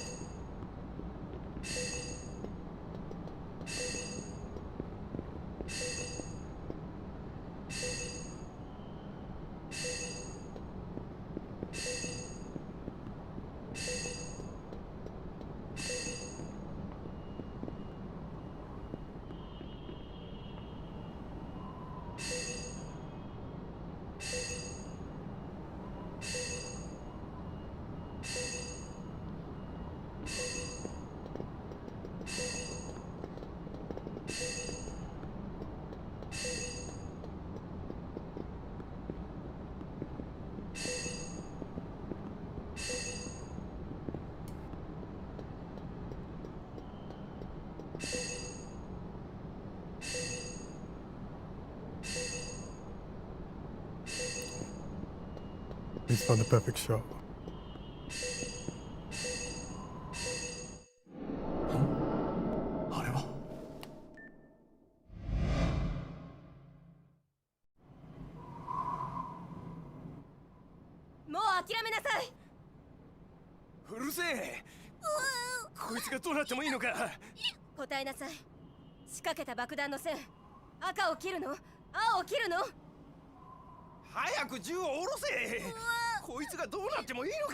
He's found the perfect shot. あれはもう諦めなさい。うるせえ。こいつがどうなってもいいのか。答えなさい。仕掛けた爆弾の線、赤を切るの、青を切るの。早く銃を下ろせ。こいつがどうなってもいいのか。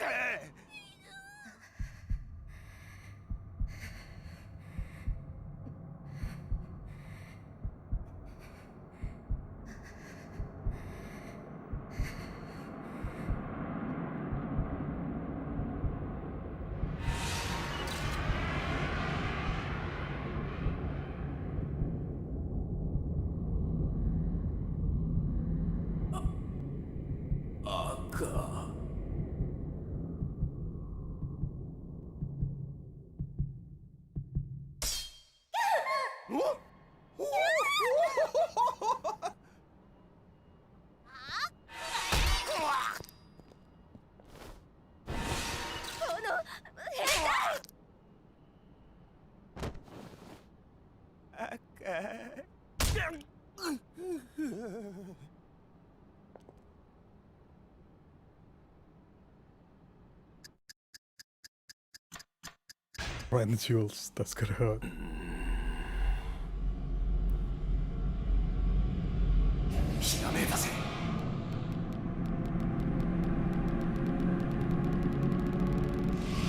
赤。Right in the jewels. That's gonna hurt. ひらめいたぜ。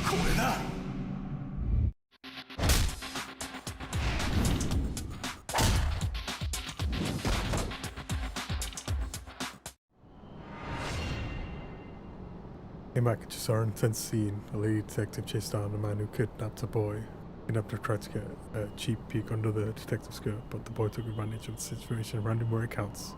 これだ。Came back and just saw an intense scene. A lady detective chased down a man who kidnapped a boy. Kidnapper tried to get a cheap peek under the detective's skirt, but the boy took advantage of the situation and ran him where it counts.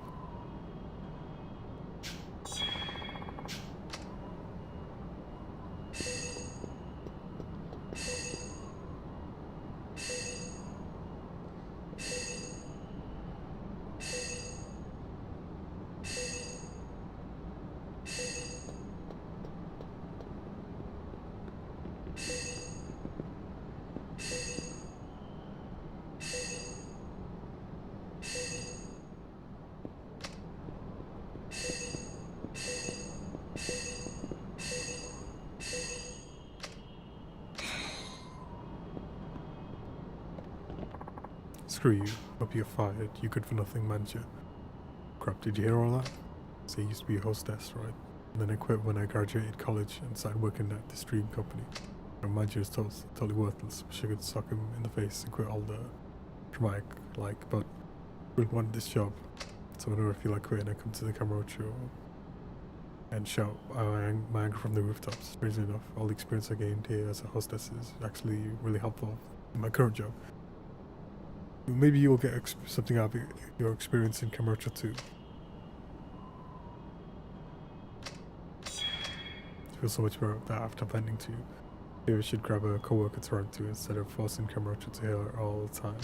Screw you. Hope you're fired. You good for nothing manager. Crap, did you hear all that? So I used to be a hostess, right? And then I quit when I graduated college and started working at the stream company. My manager was totally worthless. Wish I could sock him in the face and quit all the dramatic but really wanted this job. So whenever I feel like quitting, I come to the camera show and shout my anger from the rooftops. Strangely enough, all the experience I gained here as a hostess is actually really helpful in my current job. Maybe you'll get something out of your experience in Kamurocho too. I feel so much better about that after venting to you. Maybe I should grab a co-worker to run to instead of forcing Kamurocho to hear all the time.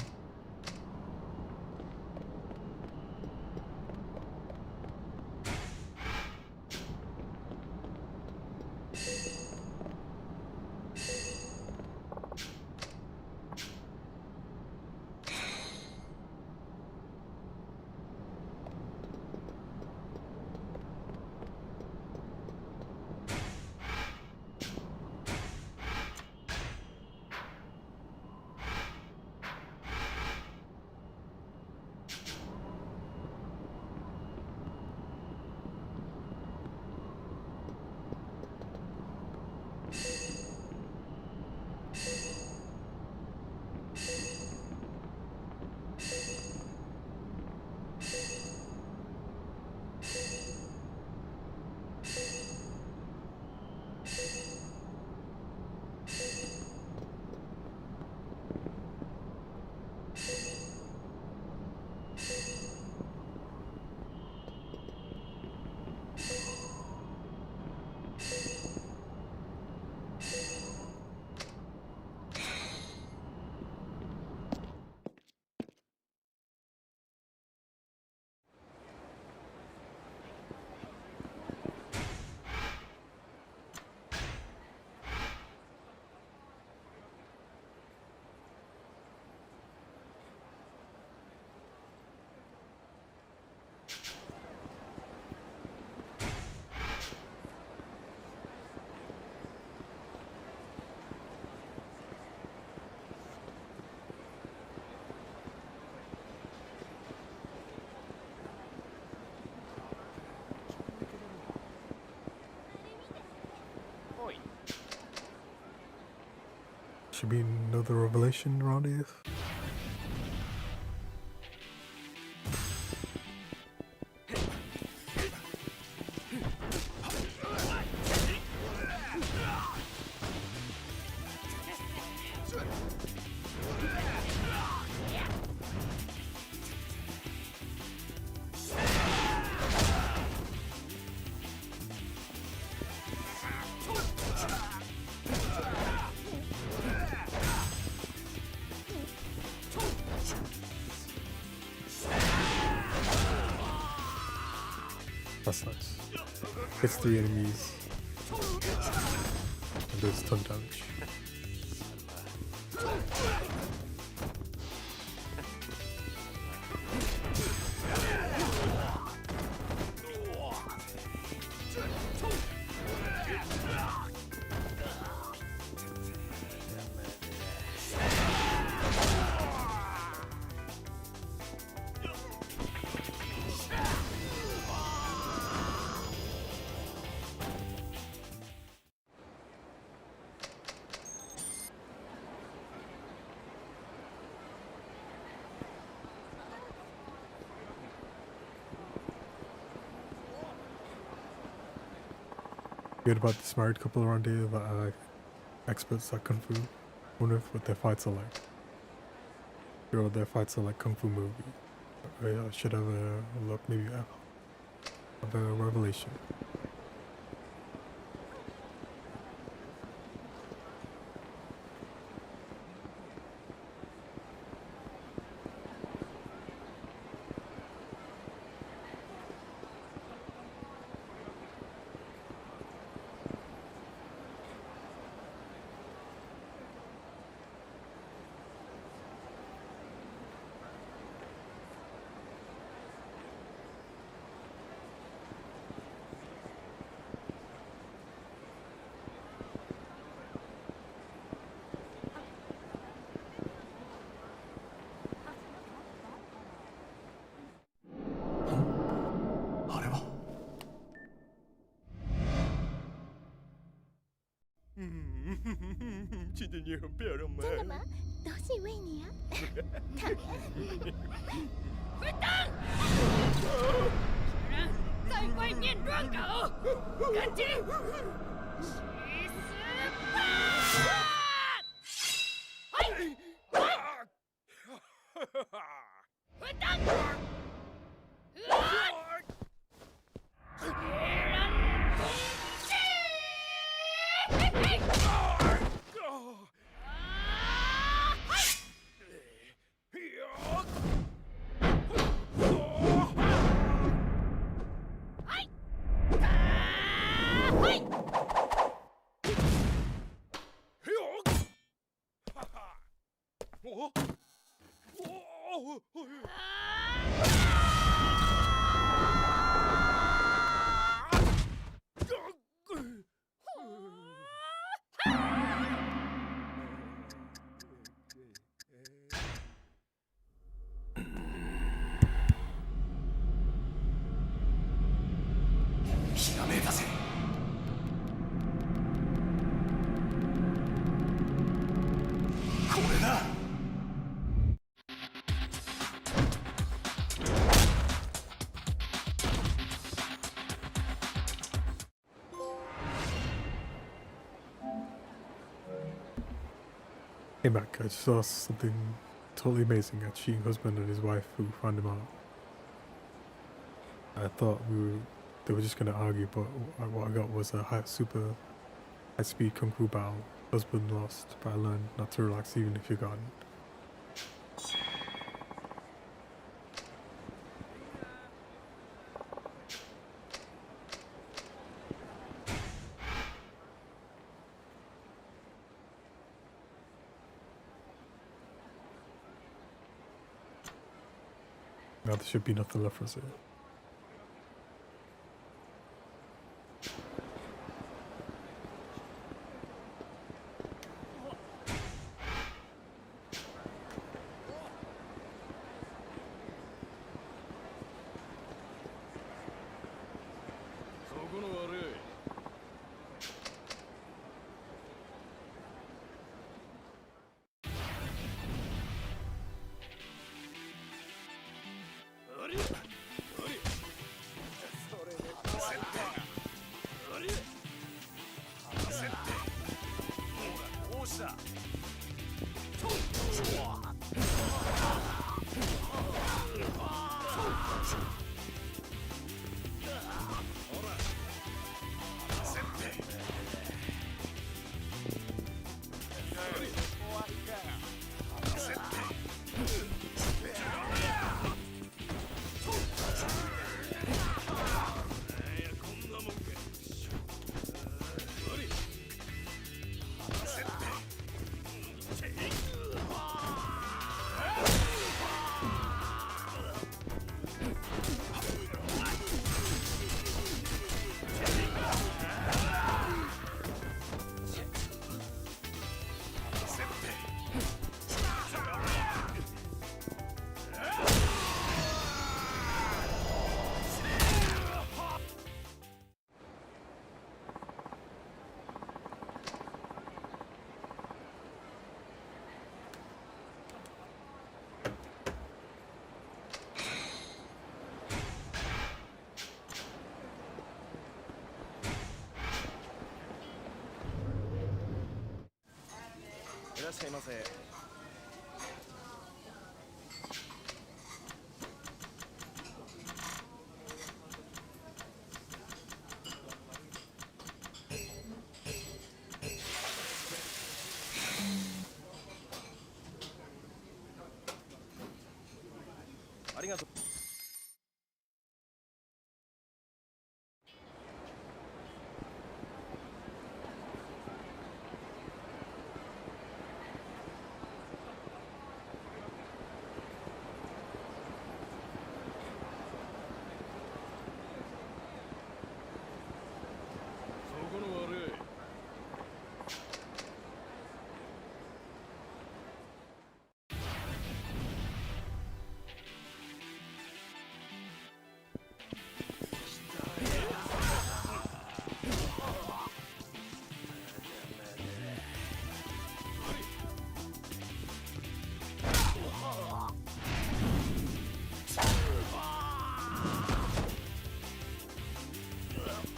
should be another revelation around here. That's nice. Hits 3 enemies and does ton damage. Good about this married couple around here that are experts at Kung Fu. Wonder what their fights are like. Sure, their fights are like Kung Fu movie. I should have a look, maybe have a revelation.今天你很漂亮吗？真的吗？都是因为你啊！混蛋！居然在外面乱搞，赶紧去死吧！嘿，混蛋！别人同志！嘿嘿。ひらめいたぜ。これだ。Hey Mac, I just saw something totally amazing. A cheating husband and his wife who found him out. I thought they were just gonna argue, but what I got was a super high-speed kung fu battle. Husband lost, but I learned not to relax even if you're gone. Now there should be nothing left for us here. いらっしゃいませ。ありがとう。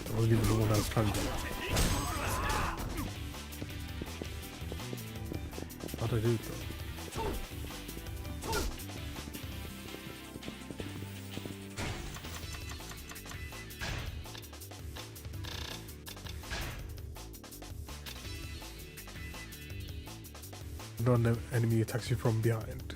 I wasn't even the one I was trying to do. How'd I do it though? Non enemy attacks you from behind.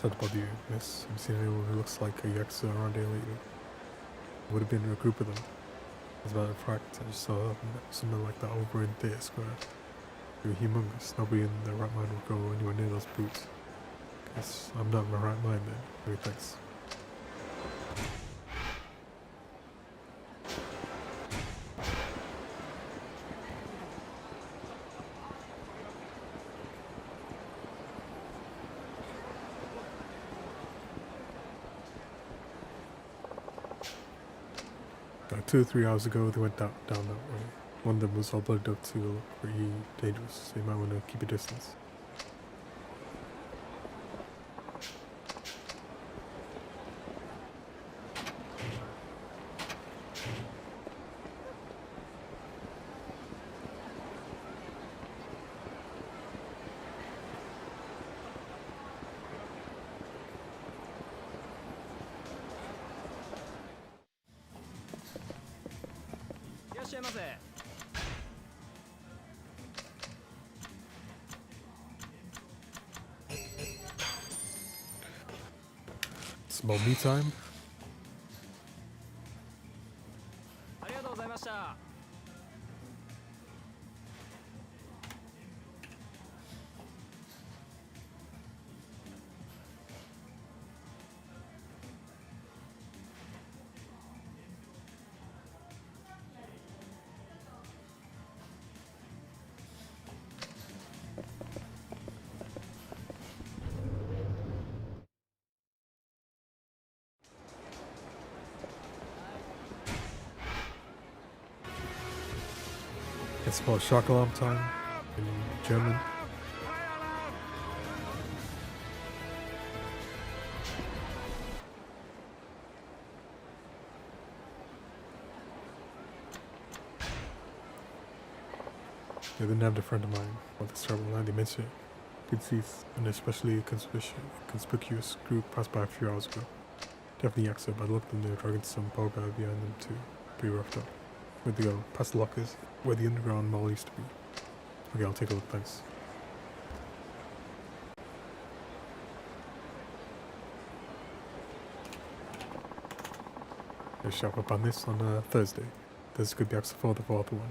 Sorry to bother you, miss. Have you seen anyone who looks like a Yakuza around here lately? Would have been a group of them. As a matter of fact, I just saw something like that over in Theatre Square. They were humongous. Nobody in their right mind would go anywhere near those boots. Guess I'm not in my right mind then. Anyway, thanks. About 2 or 3 hours ago, they went down that way. One of them was all blooded up to look pretty dangerous, so you might want to keep your distance. It's about me time. It's about shock alarm time in German. The other nabbed a friend of mine about this terrible land. They mentioned it. Good thief, and especially a conspicuous group passed by a few hours ago. Definitely Yakuza, by the look of them, they were dragging some power guy behind them too. Pretty roughed up. Where'd they go? Past the lockers, where the underground mall used to be. Okay, I'll take a look, thanks. I'll shop up on this on Thursday. This could be actually for the fourth one.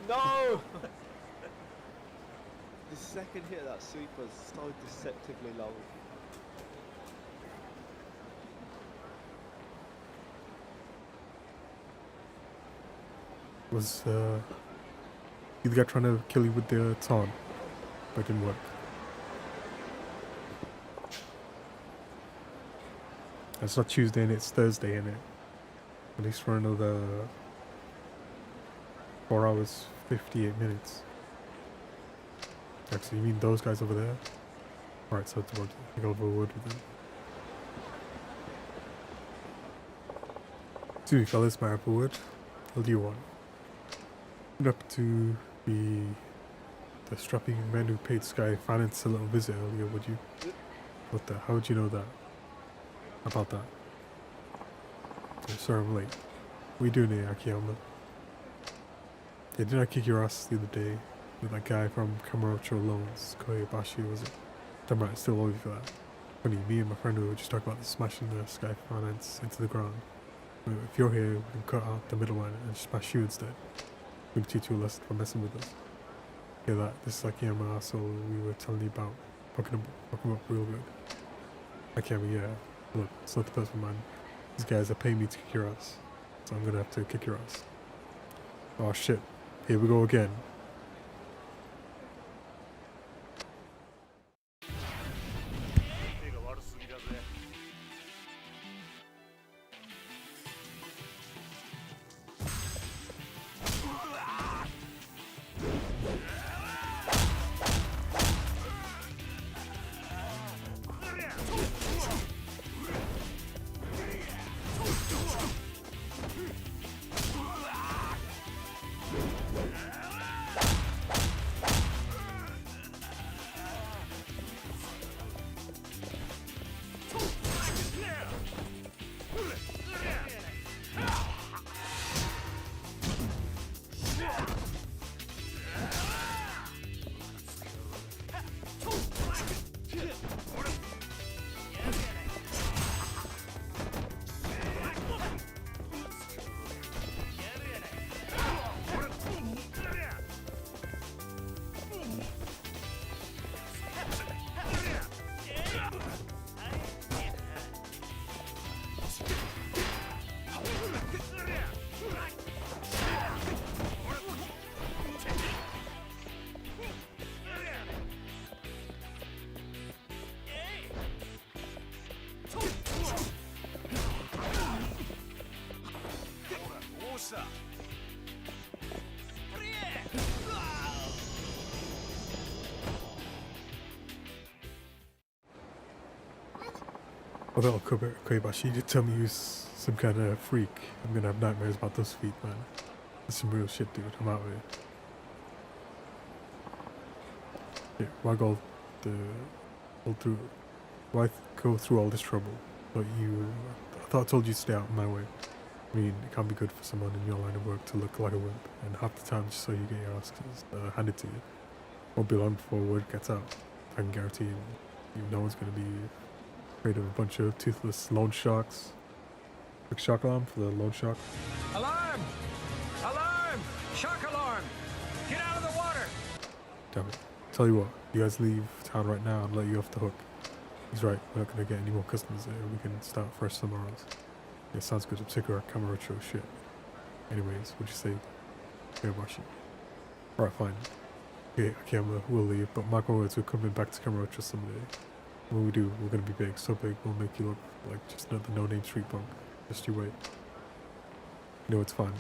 No! The second hit of that sweeper is so deceptively long. Was the guy trying to kill you with the taunt, but it didn't work. It's not Tuesday and it's Thursday, innit? At least for another 4 hours, 58 minutes. Actually, you mean those guys over there? Alright, so it's about to take over a word with them. Excuse me, fellas, my upper word. What do you want? Up to be the strapping man who paid Sky Finance a little visit earlier, would you? What the? How would you know that? About that? Oh, sorry, I'm late. What are you doing here, Akiyama? Yeah, didn't I kick your ass the other day with that guy from Kamurocho Loans, Koyabashi, was it? Damn right, I still love you for that. Funny, me and my friend were just talking about smashing the Sky Finance into the ground. If you're here, we can cut out the middleman and just smash you instead. We can teach you a lesson for messing with us. Yeah, that. This is Akiyama, asshole we were telling you about. Fucking up real good. Akiyama, yeah. Look, it's not the person, man. These guys are paying me to kick your ass. So I'm gonna have to kick your ass. Oh shit. Here we go again. Although Kobayashi did tell me he was some kind of freak. I'm gonna have nightmares about those feet, man. That's some real shit, dude. I'm out here. Yeah, why go through all this trouble? But I thought I told you to stay out of my way. I mean, it can't be good for someone in your line of work to look like a wimp, and half the time just so you get your ass handed to you. Won't be long before word gets out. I can guarantee you no one's gonna be afraid of a bunch of toothless loan sharks. Quick shock alarm for the loan shark. Alarm! Alarm! Shark alarm! Get out of the water! Damn it. Tell you what, you guys leave town right now and let you off the hook. He's right, we're not gonna get any more customers here. We can start fresh somewhere else. Yeah, sounds good. I'm sick of our Kamurocho shit. Anyways, what'd you say? Kobayashi. Alright, fine. Okay, Akiyama, we'll leave, but mark my words, we're coming back to Kamurocho someday. When we do, we're gonna be big, so big we'll make you look like just another no-name street punk. Just you wait. You know it's fine.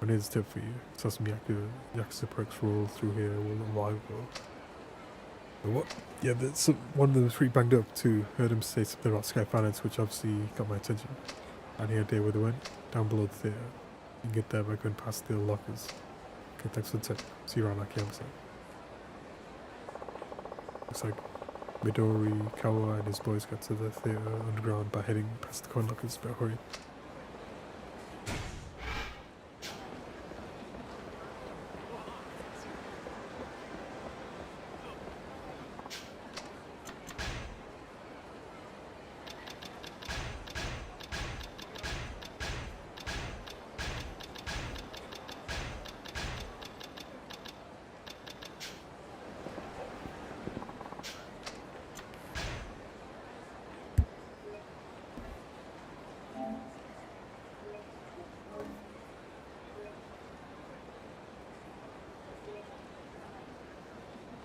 My name's a tip for you. Saw some Yakuza perks roll through here a little while ago. What? Yeah, one of them was pretty banged up too. Heard him say something about Sky Finance, which obviously got my attention. Any idea where they went? Down below the theatre. You can get there by going past the lockers. Okay, thanks for the tip. See you around, Akiyama-san. Looks like Midori, Kawa, and his boys got to the theatre underground by heading past the coin lockers. Better hurry.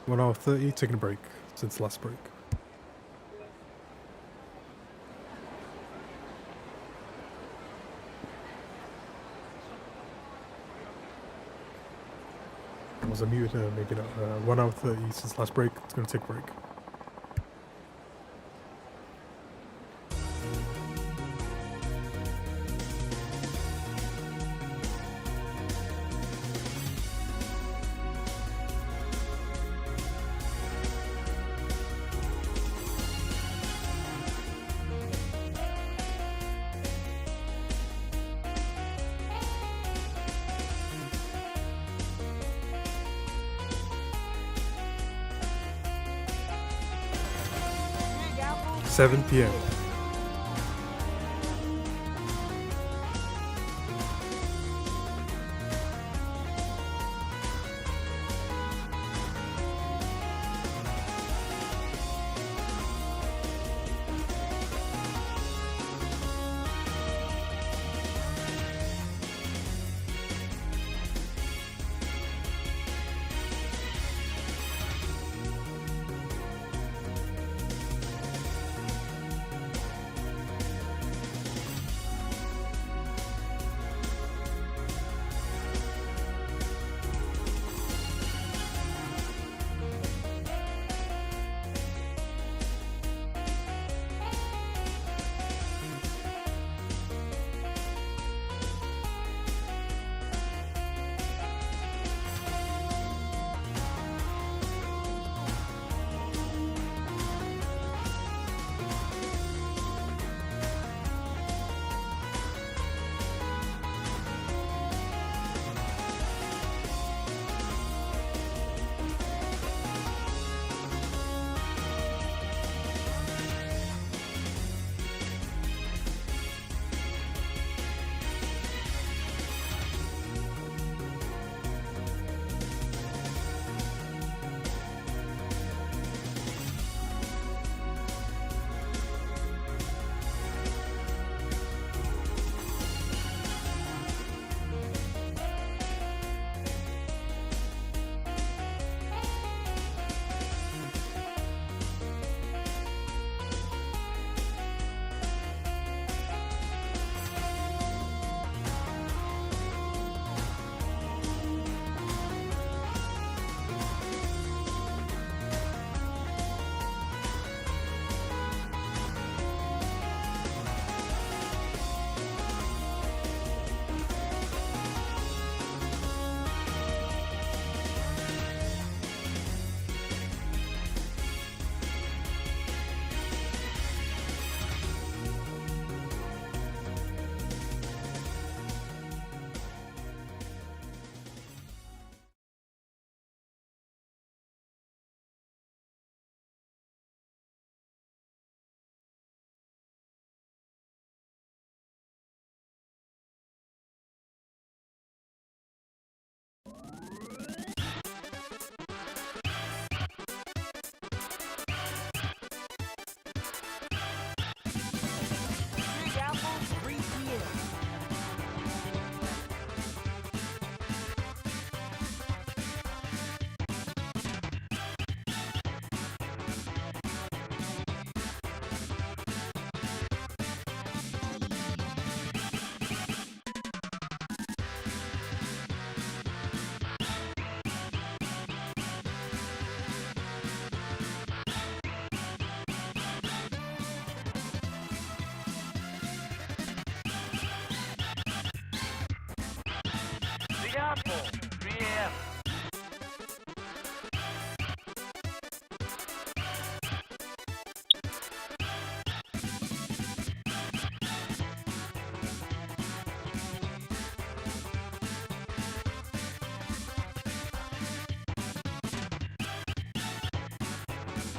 One hour 30, taking a break since last break. Was I muted? Maybe not. 1 hour 30 since last break. It's gonna take a break. Seven PM.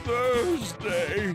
Thursday.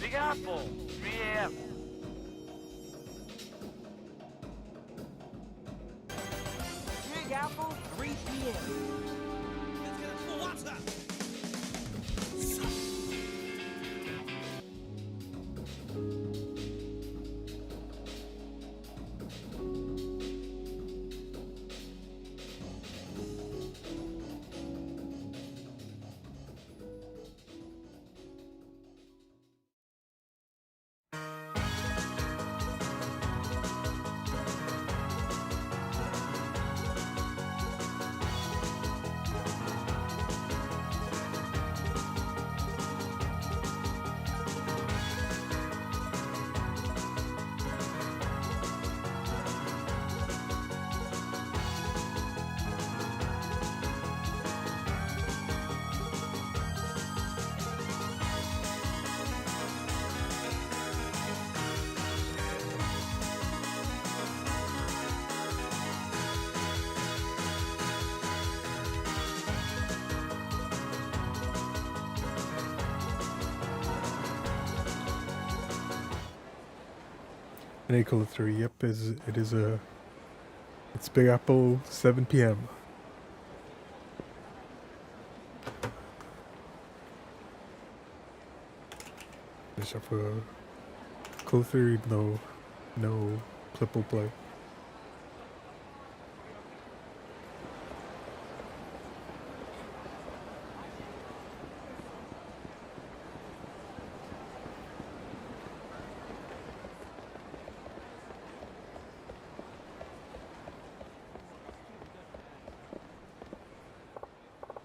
Big Apple, 3 a.m. Big Apple, 3 p.m. What's that? An 8 color 3. Yep, it is a. It's Big Apple 7 p.m. Finish up for color 3, even though no clip will play.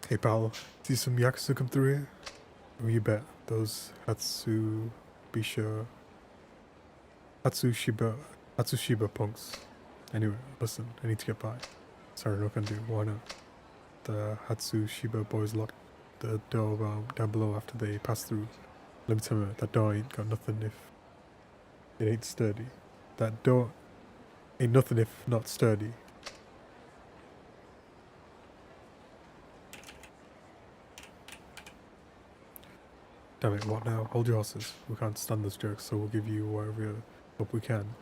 Hey pal, see some Yakuza come through here? Oh, you bet. Those Hatsushiba punks. Anyway, listen, I need to get by. Sorry, no can do. Why not? The Hatsushiba boys locked the door down below after they passed through. Let me tell you, that door ain't got nothing if it ain't sturdy. That door ain't nothing if not sturdy. Damn it, what now? Hold your horses. We can't stand this jerk, so we'll give you whatever help we can.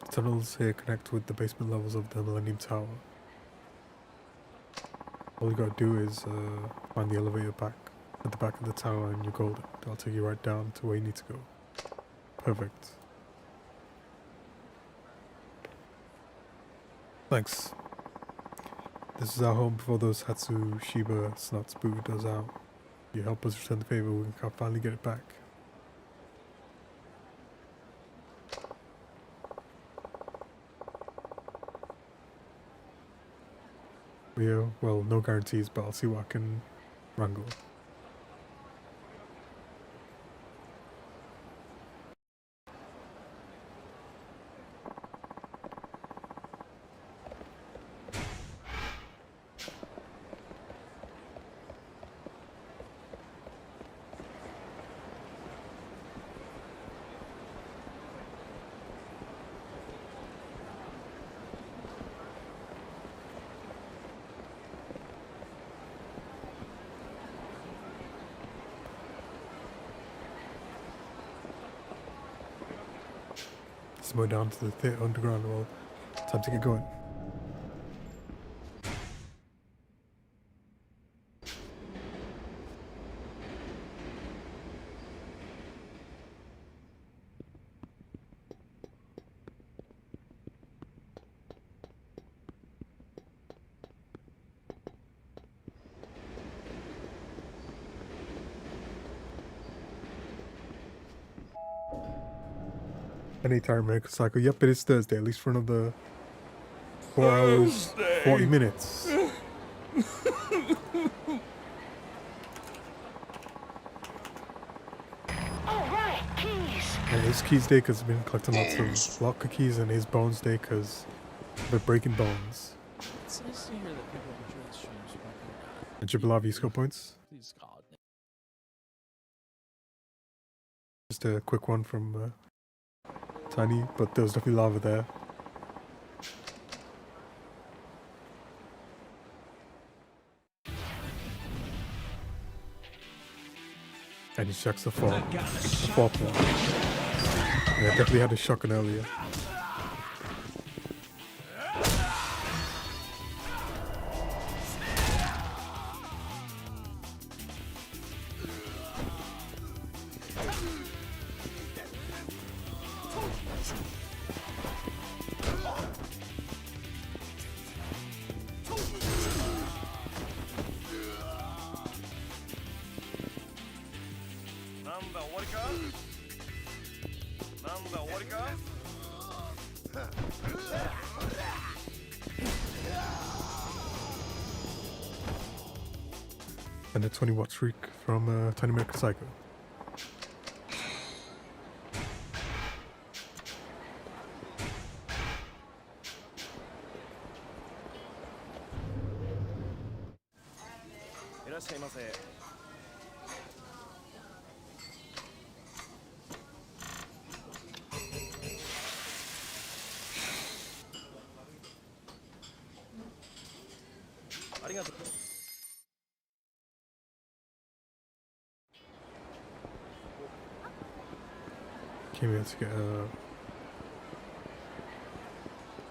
The tunnels here connect with the basement levels of the Millennium Tower. All you gotta do is find the elevator back at the back of the tower and you're golden. I'll take you right down to where you need to go. Perfect. Thanks. This is our home before those Hatsushiba snots booted us out. You help us return the favor, we can finally get it back. Yeah, well, no guarantees, but I'll see what I can wrangle. Somewhere down to the theatre underground. Well, time to get going. Anytime American Cycle. Yep, it is Thursday, at least for another 4 hours, 40 minutes. Alright, keys. And his keys day because I've been collecting lots of locker keys, and his bones day because I've been breaking bones. It's nice to hear that people enjoy the streams. And Jibalavi score points. Please, God. Just a quick one from Tiny, but there was definitely lava there. And he checks the fourth one. Yeah, definitely had a shotgun earlier. And a 20-watt shriek from Tiny American Psycho. came here to get a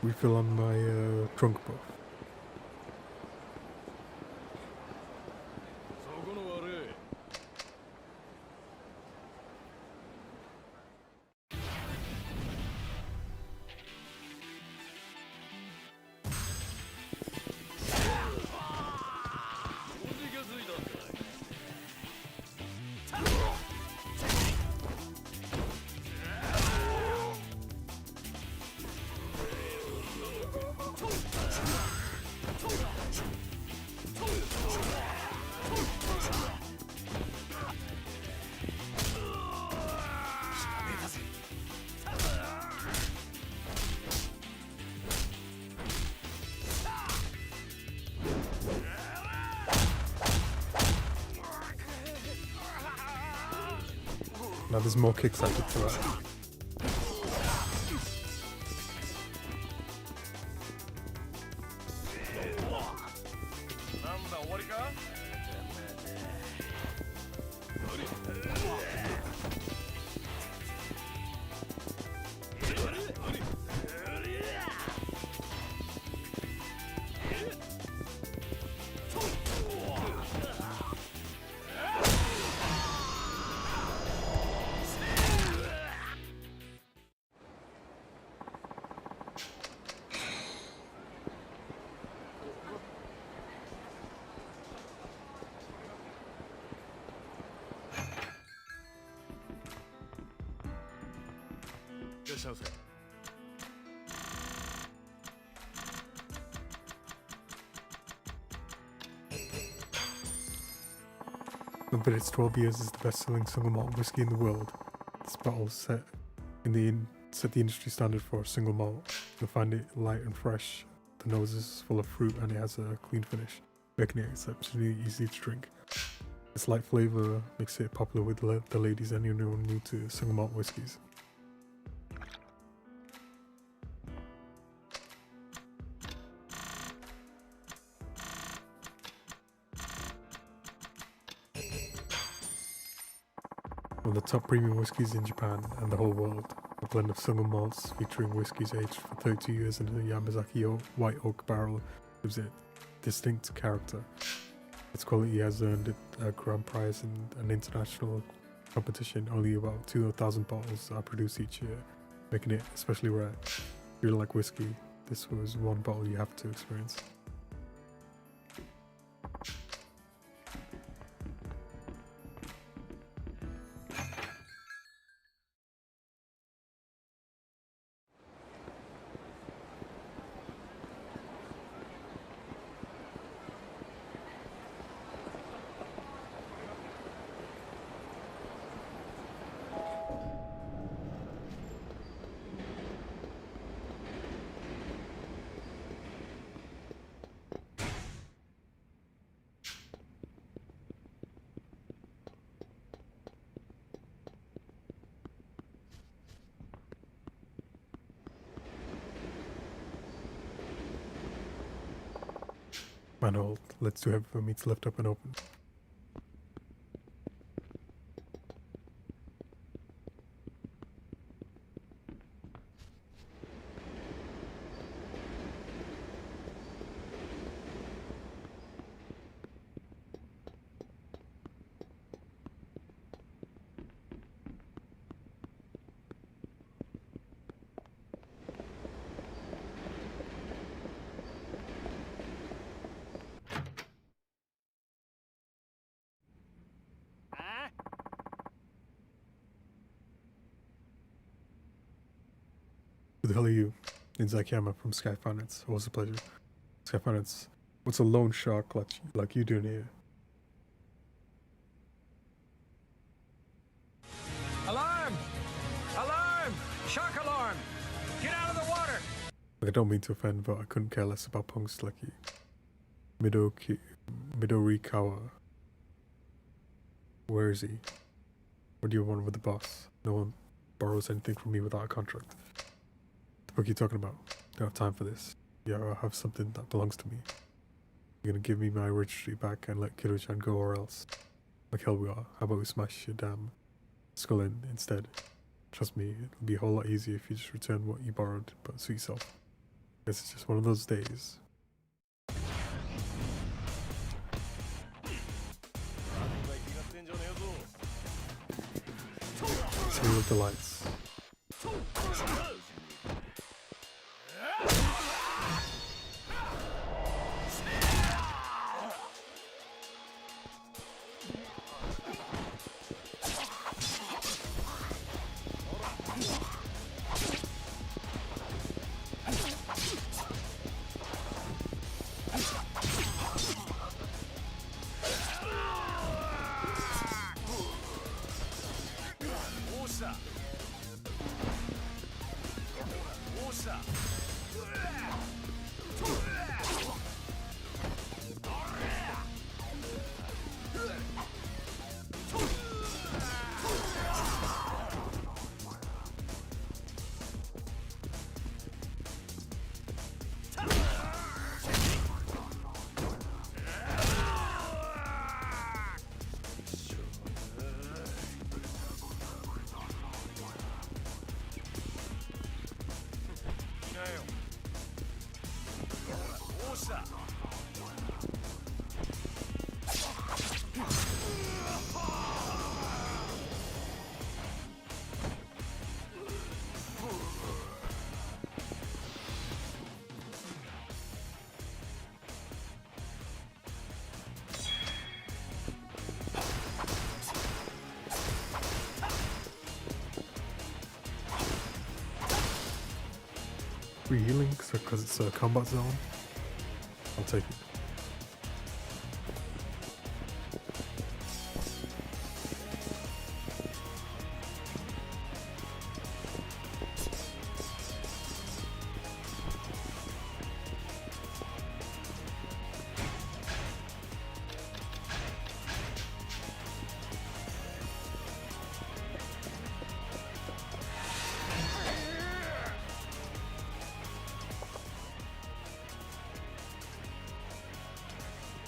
refill on my drunk buff. Now there's more kicks added to that. But its 12 years as the best-selling single malt whiskey in the world. This bottle set the industry standard for a single malt. You'll find it light and fresh. The nose is full of fruit and it has a clean finish, making it exceptionally easy to drink. Its light flavour makes it popular with the ladies and anyone new to single malt whiskies. One of the top premium whiskies in Japan and the whole world. A blend of single malts featuring whiskies aged for 32 years in a Yamazaki white oak barrel gives it distinct character. Its quality has earned it a grand prize in an international competition. Only about 2,000 bottles are produced each year, making it especially rare. If you like whiskey, this was one bottle you have to experience. Manhold, let's do heavy for me to lift up and open. Who the hell are you? Inzakiyama from Sky Finance. Always a pleasure. Sky Finance, what's a loan shark like you doing here? Alarm! Alarm! Shark alarm! Get out of the water! I don't mean to offend, but I couldn't care less about punks like you. Midorikawa. Where is he? What do you want with the boss? No one borrows anything from me without a contract. The fuck are you talking about? Don't have time for this. Yeah, I have something that belongs to me. You're gonna give me my registry back and let Kiro-chan go or else. Like hell we are. How about we smash your damn skull in instead? Trust me, it'll be a whole lot easier if you just return what you borrowed, but suit yourself. Guess it's just one of those days. See with the lights. Free healing because it's a combat zone. I'll take it.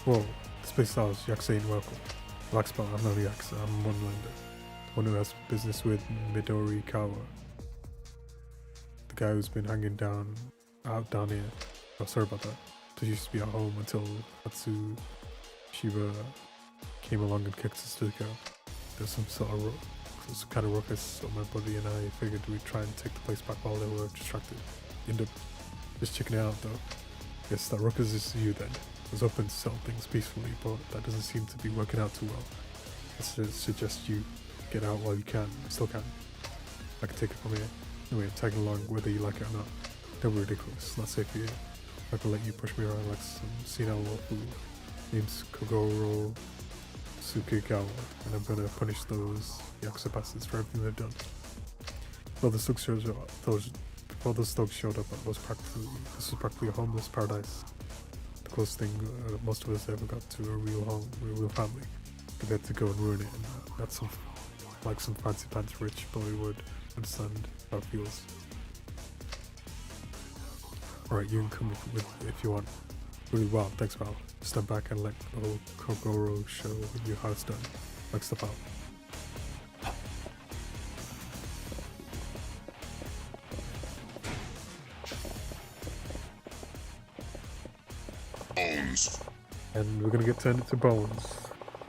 Whoa, Space Stars, Yakuza ain't welcome. Black Spot, I'm not a Yakuza, I'm one lander. The one who has business with Midori Kawa. The guy who's been hanging down here. Oh, sorry about that. He used to be at home until Hatsu Shiba came along and kicked us to the cow. There's some sort of kind of ruckus on my buddy and I figured we'd try and take the place back while they were distracted. End up just checking it out though. Guess that ruckus is you then. I was hoping to settle things peacefully, but that doesn't seem to be working out too well. I suggest you get out while you can. You still can. I can take it from here. Anyway, I'm tagging along whether you like it or not. Don't be ridiculous. It's not safe for you. I can let you push me around like some senile wafu. Name's Kogoro Tsukigawa, and I'm gonna punish those Yakuza bastards for everything they've done. Before the thugs showed up, this was practically a homeless paradise. Closest thing most of us ever got to a real home, a real family. But they had to go and ruin it, and that's some fancy pants rich boy would understand how it feels. Alright, you can come with if you want. Really well, thanks pal. Step back and let the whole Kogoro show you how it's done. Like step out. And we're gonna get turned into bones.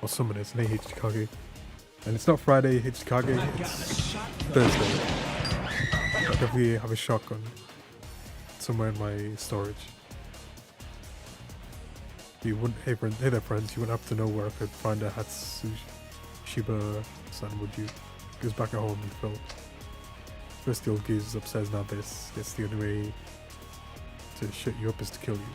Or summon it, hey Hikage. And it's not Friday, Hikage, it's Thursday. I definitely have a shotgun somewhere in my storage. You wouldn't, hey there friends, you wouldn't have to know where I could find a Hatsushiba-san, would you? He was back at home, he felt. First the old geezer's upstairs, now this. Guess the only way to shut you up is to kill you.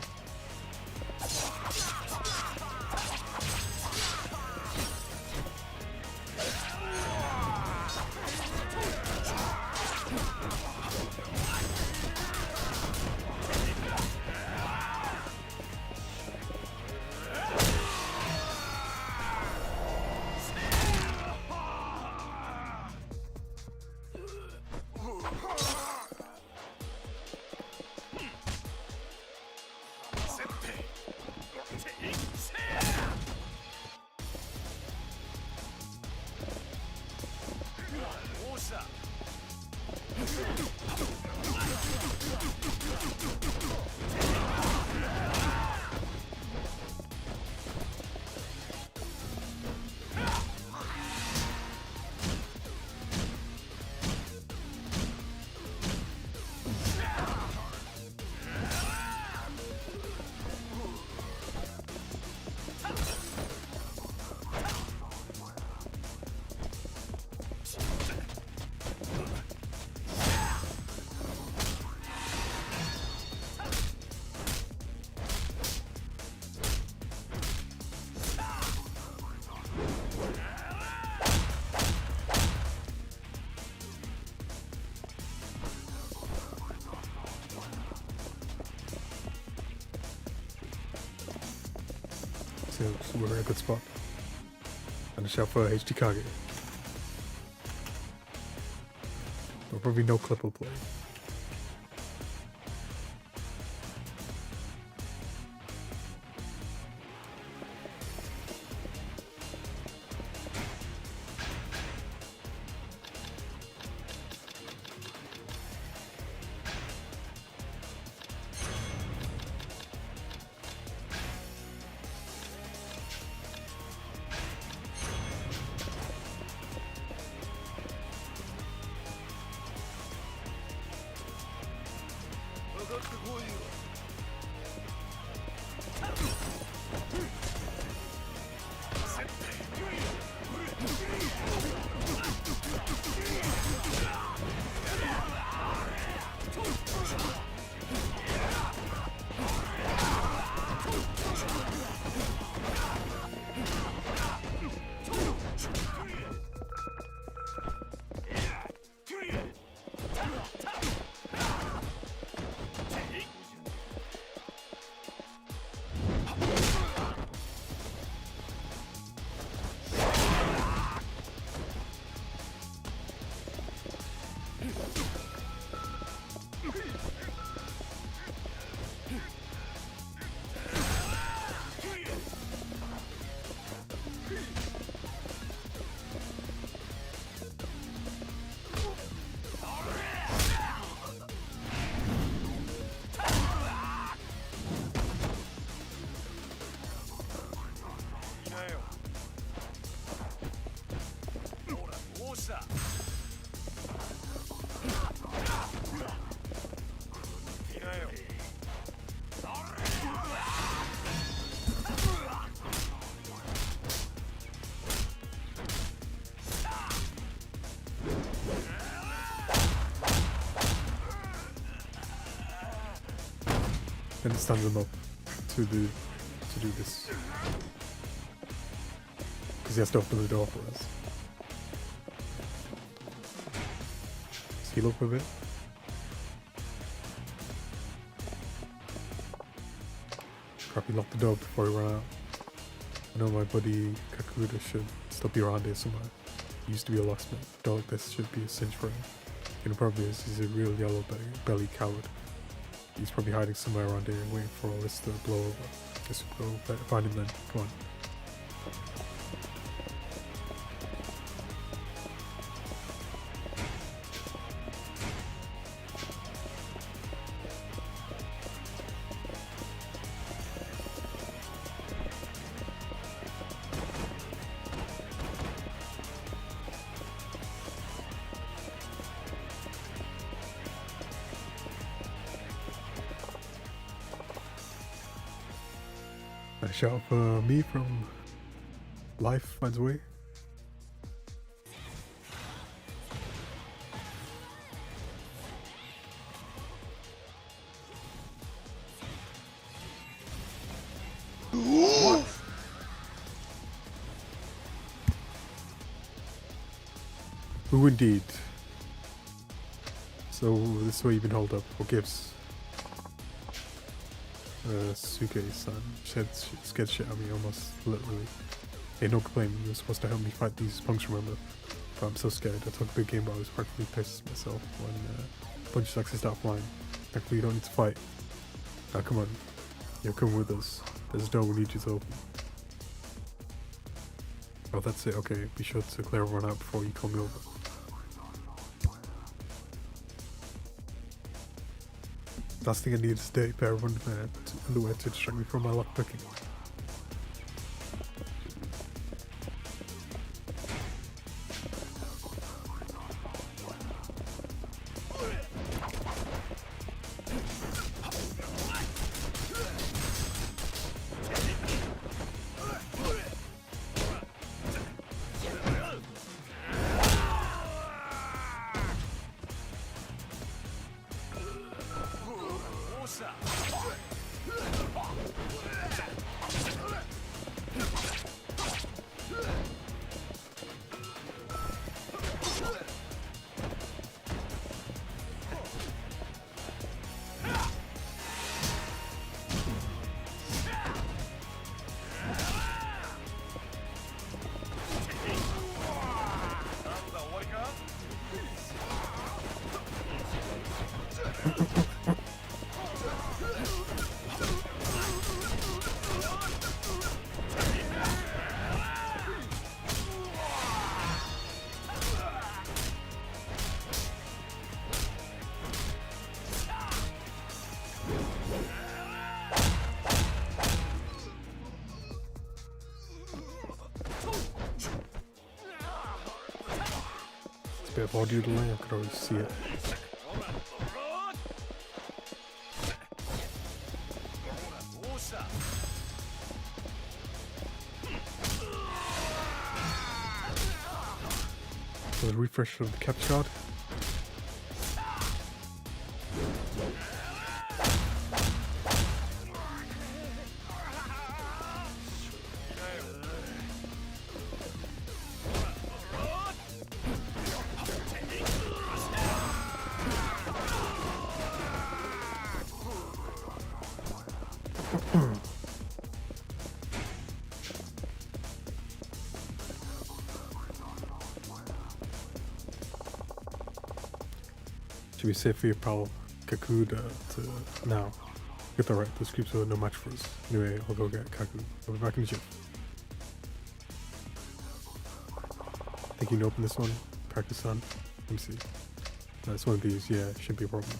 So we're in a good spot. And a shout for HD Kage. But probably no clip will play. Then it stands him up to do this. Because he has to open the door for us. Let's heal up a bit. Crap, he locked the door before he ran out. I know my buddy Kakuda should still be around here somewhere. He used to be a locksmith. Door like this should be a cinch for him. You know, probably is. He's a real yellow belly coward. He's probably hiding somewhere around here and waiting for all this to blow over. Just go find him then. Come on. A shout out for me from Life Finds a Way. What? Who indeed? So this is where you've been holed up. What gives? Suke-san scared shit out of me almost literally. Hey, no complaint, you were supposed to help me fight these punks, remember? But I'm so scared. I took a big game, but I was practically pissed myself when punches actually start flying. Thankfully you don't need to fight. Now come on, you're coming with us. There's a door we need you to open. Oh, that's it, okay. Be sure to clear everyone out before you call me over. Last thing I need is a dirty pair of underwear to distract me from my lockpicking. bit of audio delay, I could already see it. So the refresh of the capture card. Should we say for your pal Kaku to now get that right? Those creeps are no match for us. Anyway, I'll go get Kaku. I'll be back in the gym. Think you can open this one? Pakistan? Let me see. It's one of these. Yeah, shouldn't be a problem.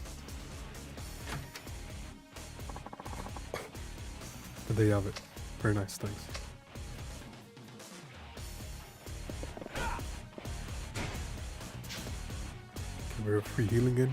But there you have it. Very nice, thanks. Okay, we're free healing in.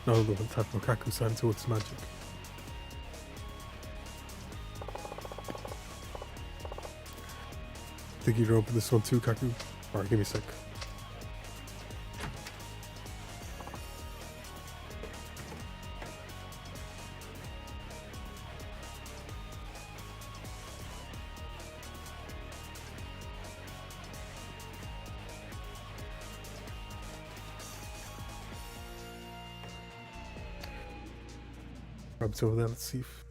No, the type of Kaku-san until it's magic. Think you can open this one too, Kaku? Alright, give me a sec. Rob's over there, let's see if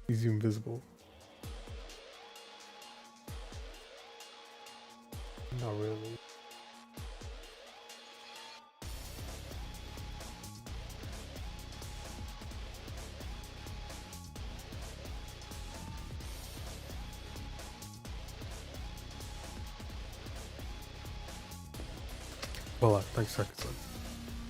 he's even visible. Not really. Voila, thanks, Sakusan.